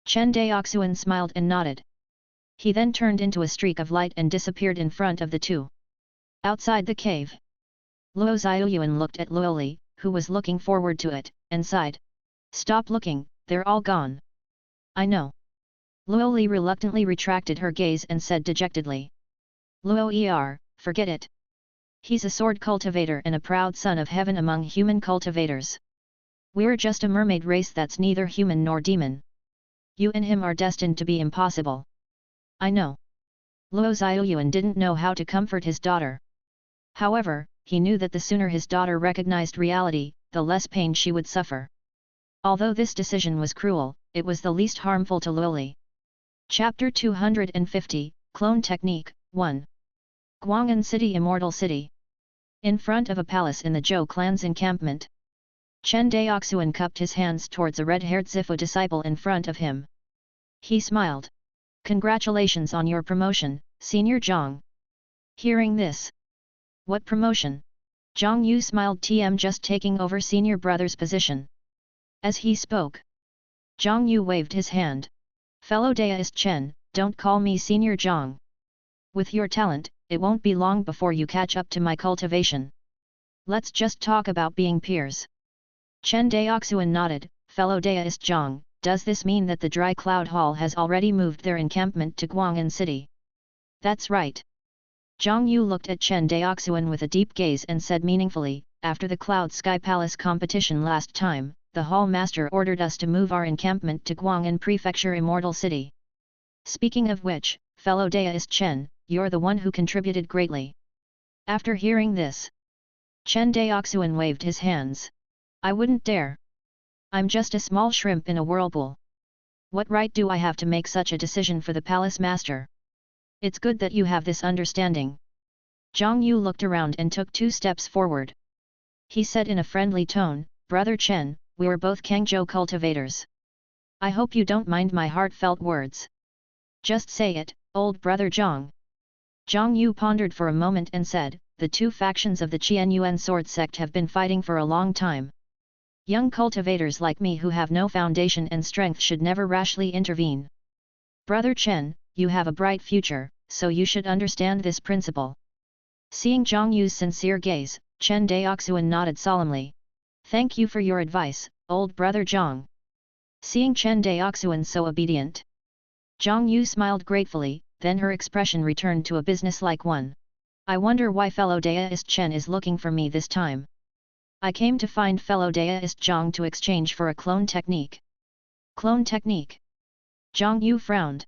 Chen Daoxuan smiled and nodded. He then turned into a streak of light and disappeared in front of the two. Outside the cave, Luo Xiaoyuan looked at Luo Li, who was looking forward to it, and sighed. Stop looking, they're all gone. I know. Luo Li reluctantly retracted her gaze and said dejectedly. Luo forget it. He's a sword cultivator and a proud son of heaven among human cultivators. We're just a mermaid race that's neither human nor demon. You and him are destined to be impossible. I know. Luo Xiaoyuan didn't know how to comfort his daughter. However, he knew that the sooner his daughter recognized reality, the less pain she would suffer. Although this decision was cruel, it was the least harmful to Luo Li. Chapter 250, Clone Technique, 1. Guang'an City, Immortal City. In front of a palace in the Zhou clan's encampment, Chen Daoxuan cupped his hands towards a red-haired Zifu disciple in front of him. He smiled. Congratulations on your promotion, Senior Zhang. Hearing this. What promotion? Zhang Yu smiled. Just taking over senior brother's position. As he spoke, Zhang Yu waved his hand. Fellow Daoist Chen, don't call me Senior Zhang. With your talent, it won't be long before you catch up to my cultivation. Let's just talk about being peers. Chen Daoxuan nodded. Fellow Daoist Zhang, does this mean that the Dry Cloud Hall has already moved their encampment to Guang'an City? That's right. Zhang Yu looked at Chen Daoxuan with a deep gaze and said meaningfully, after the Cloud Sky Palace competition last time, the Hall Master ordered us to move our encampment to Guang'an Prefecture Immortal City. Speaking of which, fellow Daoist Chen, you're the one who contributed greatly. After hearing this, Chen Daoxuan waved his hands. I wouldn't dare. I'm just a small shrimp in a whirlpool. What right do I have to make such a decision for the Palace Master? It's good that you have this understanding. Zhang Yu looked around and took 2 steps forward. He said in a friendly tone, Brother Chen, we're both Kangzhou cultivators. I hope you don't mind my heartfelt words. Just say it, old brother Zhang. Zhang Yu pondered for a moment and said, the two factions of the Qianyuan sword sect have been fighting for a long time. Young cultivators like me who have no foundation and strength should never rashly intervene. Brother Chen, you have a bright future, so you should understand this principle. Seeing Zhang Yu's sincere gaze, Chen Daoxuan nodded solemnly. Thank you for your advice, old brother Zhang. Seeing Chen Daoxuan so obedient, Zhang Yu smiled gratefully, then her expression returned to a businesslike one. I wonder why fellow Daoist Chen is looking for me this time. I came to find fellow Daoist Zhang to exchange for a clone technique. Clone technique? Zhang Yu frowned.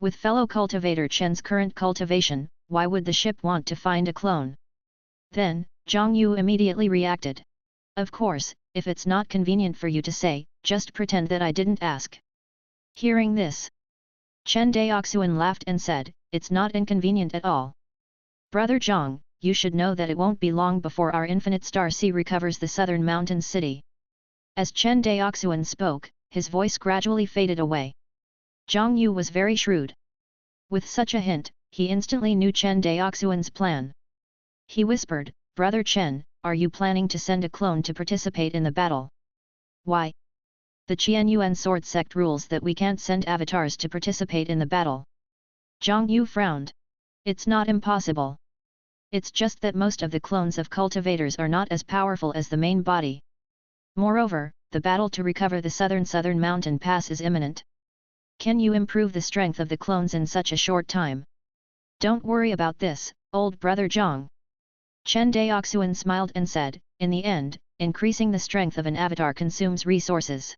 With fellow cultivator Chen's current cultivation, why would the ship want to find a clone? Then, Zhang Yu immediately reacted. Of course, if it's not convenient for you to say, just pretend that I didn't ask. Hearing this, Chen Daoxuan laughed and said, it's not inconvenient at all. Brother Zhang, you should know that it won't be long before our infinite star sea recovers the southern mountain city. As Chen Daoxuan spoke, his voice gradually faded away. Zhang Yu was very shrewd. With such a hint, he instantly knew Chen Daoxuan's plan. He whispered, Brother Chen, are you planning to send a clone to participate in the battle? Why? The Qianyuan sword sect rules that we can't send avatars to participate in the battle. Zhang Yu frowned. It's not impossible. It's just that most of the clones of cultivators are not as powerful as the main body. Moreover, the battle to recover the southern mountain pass is imminent. Can you improve the strength of the clones in such a short time? Don't worry about this, old brother Zhang. Chen Daoxuan smiled and said, in the end, increasing the strength of an avatar consumes resources.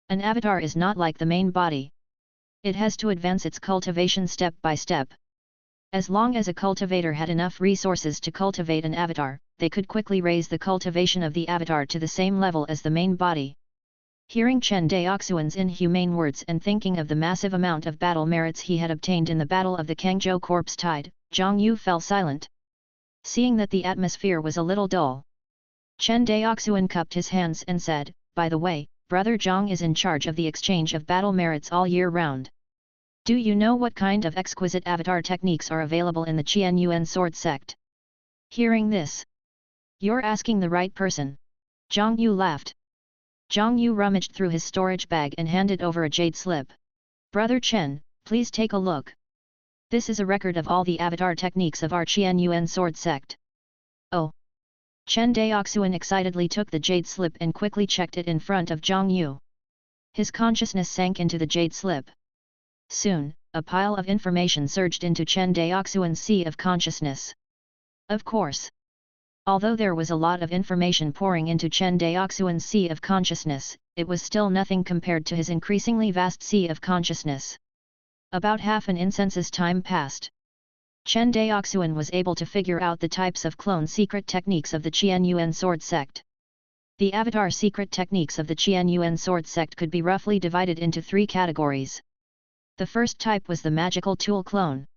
An avatar is not like the main body. It has to advance its cultivation step by step. As long as a cultivator had enough resources to cultivate an avatar, they could quickly raise the cultivation of the avatar to the same level as the main body. Hearing Chen Daoxuan's inhumane words and thinking of the massive amount of battle merits he had obtained in the Battle of the Kangzhou Corpse Tide, Zhang Yu fell silent. Seeing that the atmosphere was a little dull, Chen Daoxuan cupped his hands and said, by the way, Brother Zhang is in charge of the exchange of battle merits all year round. Do you know what kind of exquisite avatar techniques are available in the Qianyuan sword sect? Hearing this, you're asking the right person. Zhang Yu laughed. Zhang Yu rummaged through his storage bag and handed over a jade slip. Brother Chen, please take a look. This is a record of all the avatar techniques of our Qianyuan sword sect. Oh! Chen Daoxuan excitedly took the jade slip and quickly checked it in front of Zhang Yu. His consciousness sank into the jade slip. Soon, a pile of information surged into Chen Daoxuan's sea of consciousness. Of course. Although there was a lot of information pouring into Chen Daoxuan's sea of consciousness, it was still nothing compared to his increasingly vast sea of consciousness. About half an incense's time passed. Chen Daoxuan was able to figure out the types of clone secret techniques of the Qianyuan sword sect. The avatar secret techniques of the Qianyuan sword sect could be roughly divided into three categories. The first type was the magical tool clone.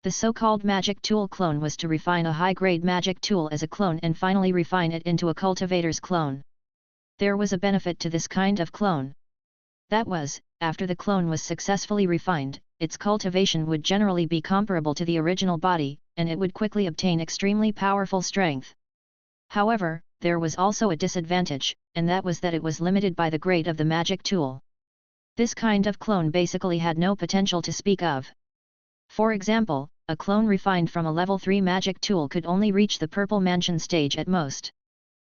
The so-called magic tool clone was to refine a high-grade magic tool as a clone and finally refine it into a cultivator's clone. There was a benefit to this kind of clone. That was, after the clone was successfully refined, its cultivation would generally be comparable to the original body, and it would quickly obtain extremely powerful strength. However, there was also a disadvantage, and that was that it was limited by the grade of the magic tool. This kind of clone basically had no potential to speak of. For example, a clone refined from a level 3 magic tool could only reach the purple mansion stage at most.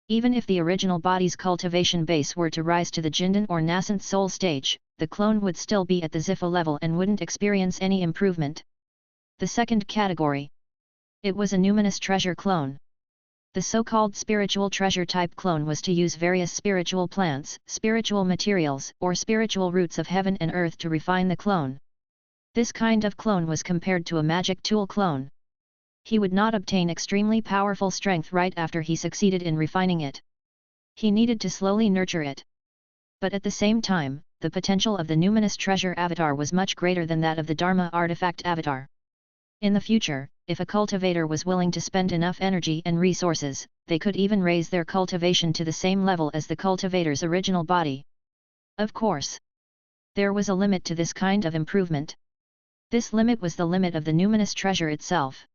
Even if the original body's cultivation base were to rise to the Jindan or nascent soul stage, the clone would still be at the Zifa level and wouldn't experience any improvement. The second category. It was a numinous treasure clone. The so-called spiritual treasure type clone was to use various spiritual plants, spiritual materials, or spiritual roots of heaven and earth to refine the clone. This kind of clone was compared to a magic tool clone. He would not obtain extremely powerful strength right after he succeeded in refining it. He needed to slowly nurture it. But at the same time, the potential of the numinous treasure avatar was much greater than that of the Dharma artifact avatar. In the future, if a cultivator was willing to spend enough energy and resources, they could even raise their cultivation to the same level as the cultivator's original body. Of course, there was a limit to this kind of improvement. This limit was the limit of the numinous treasure itself.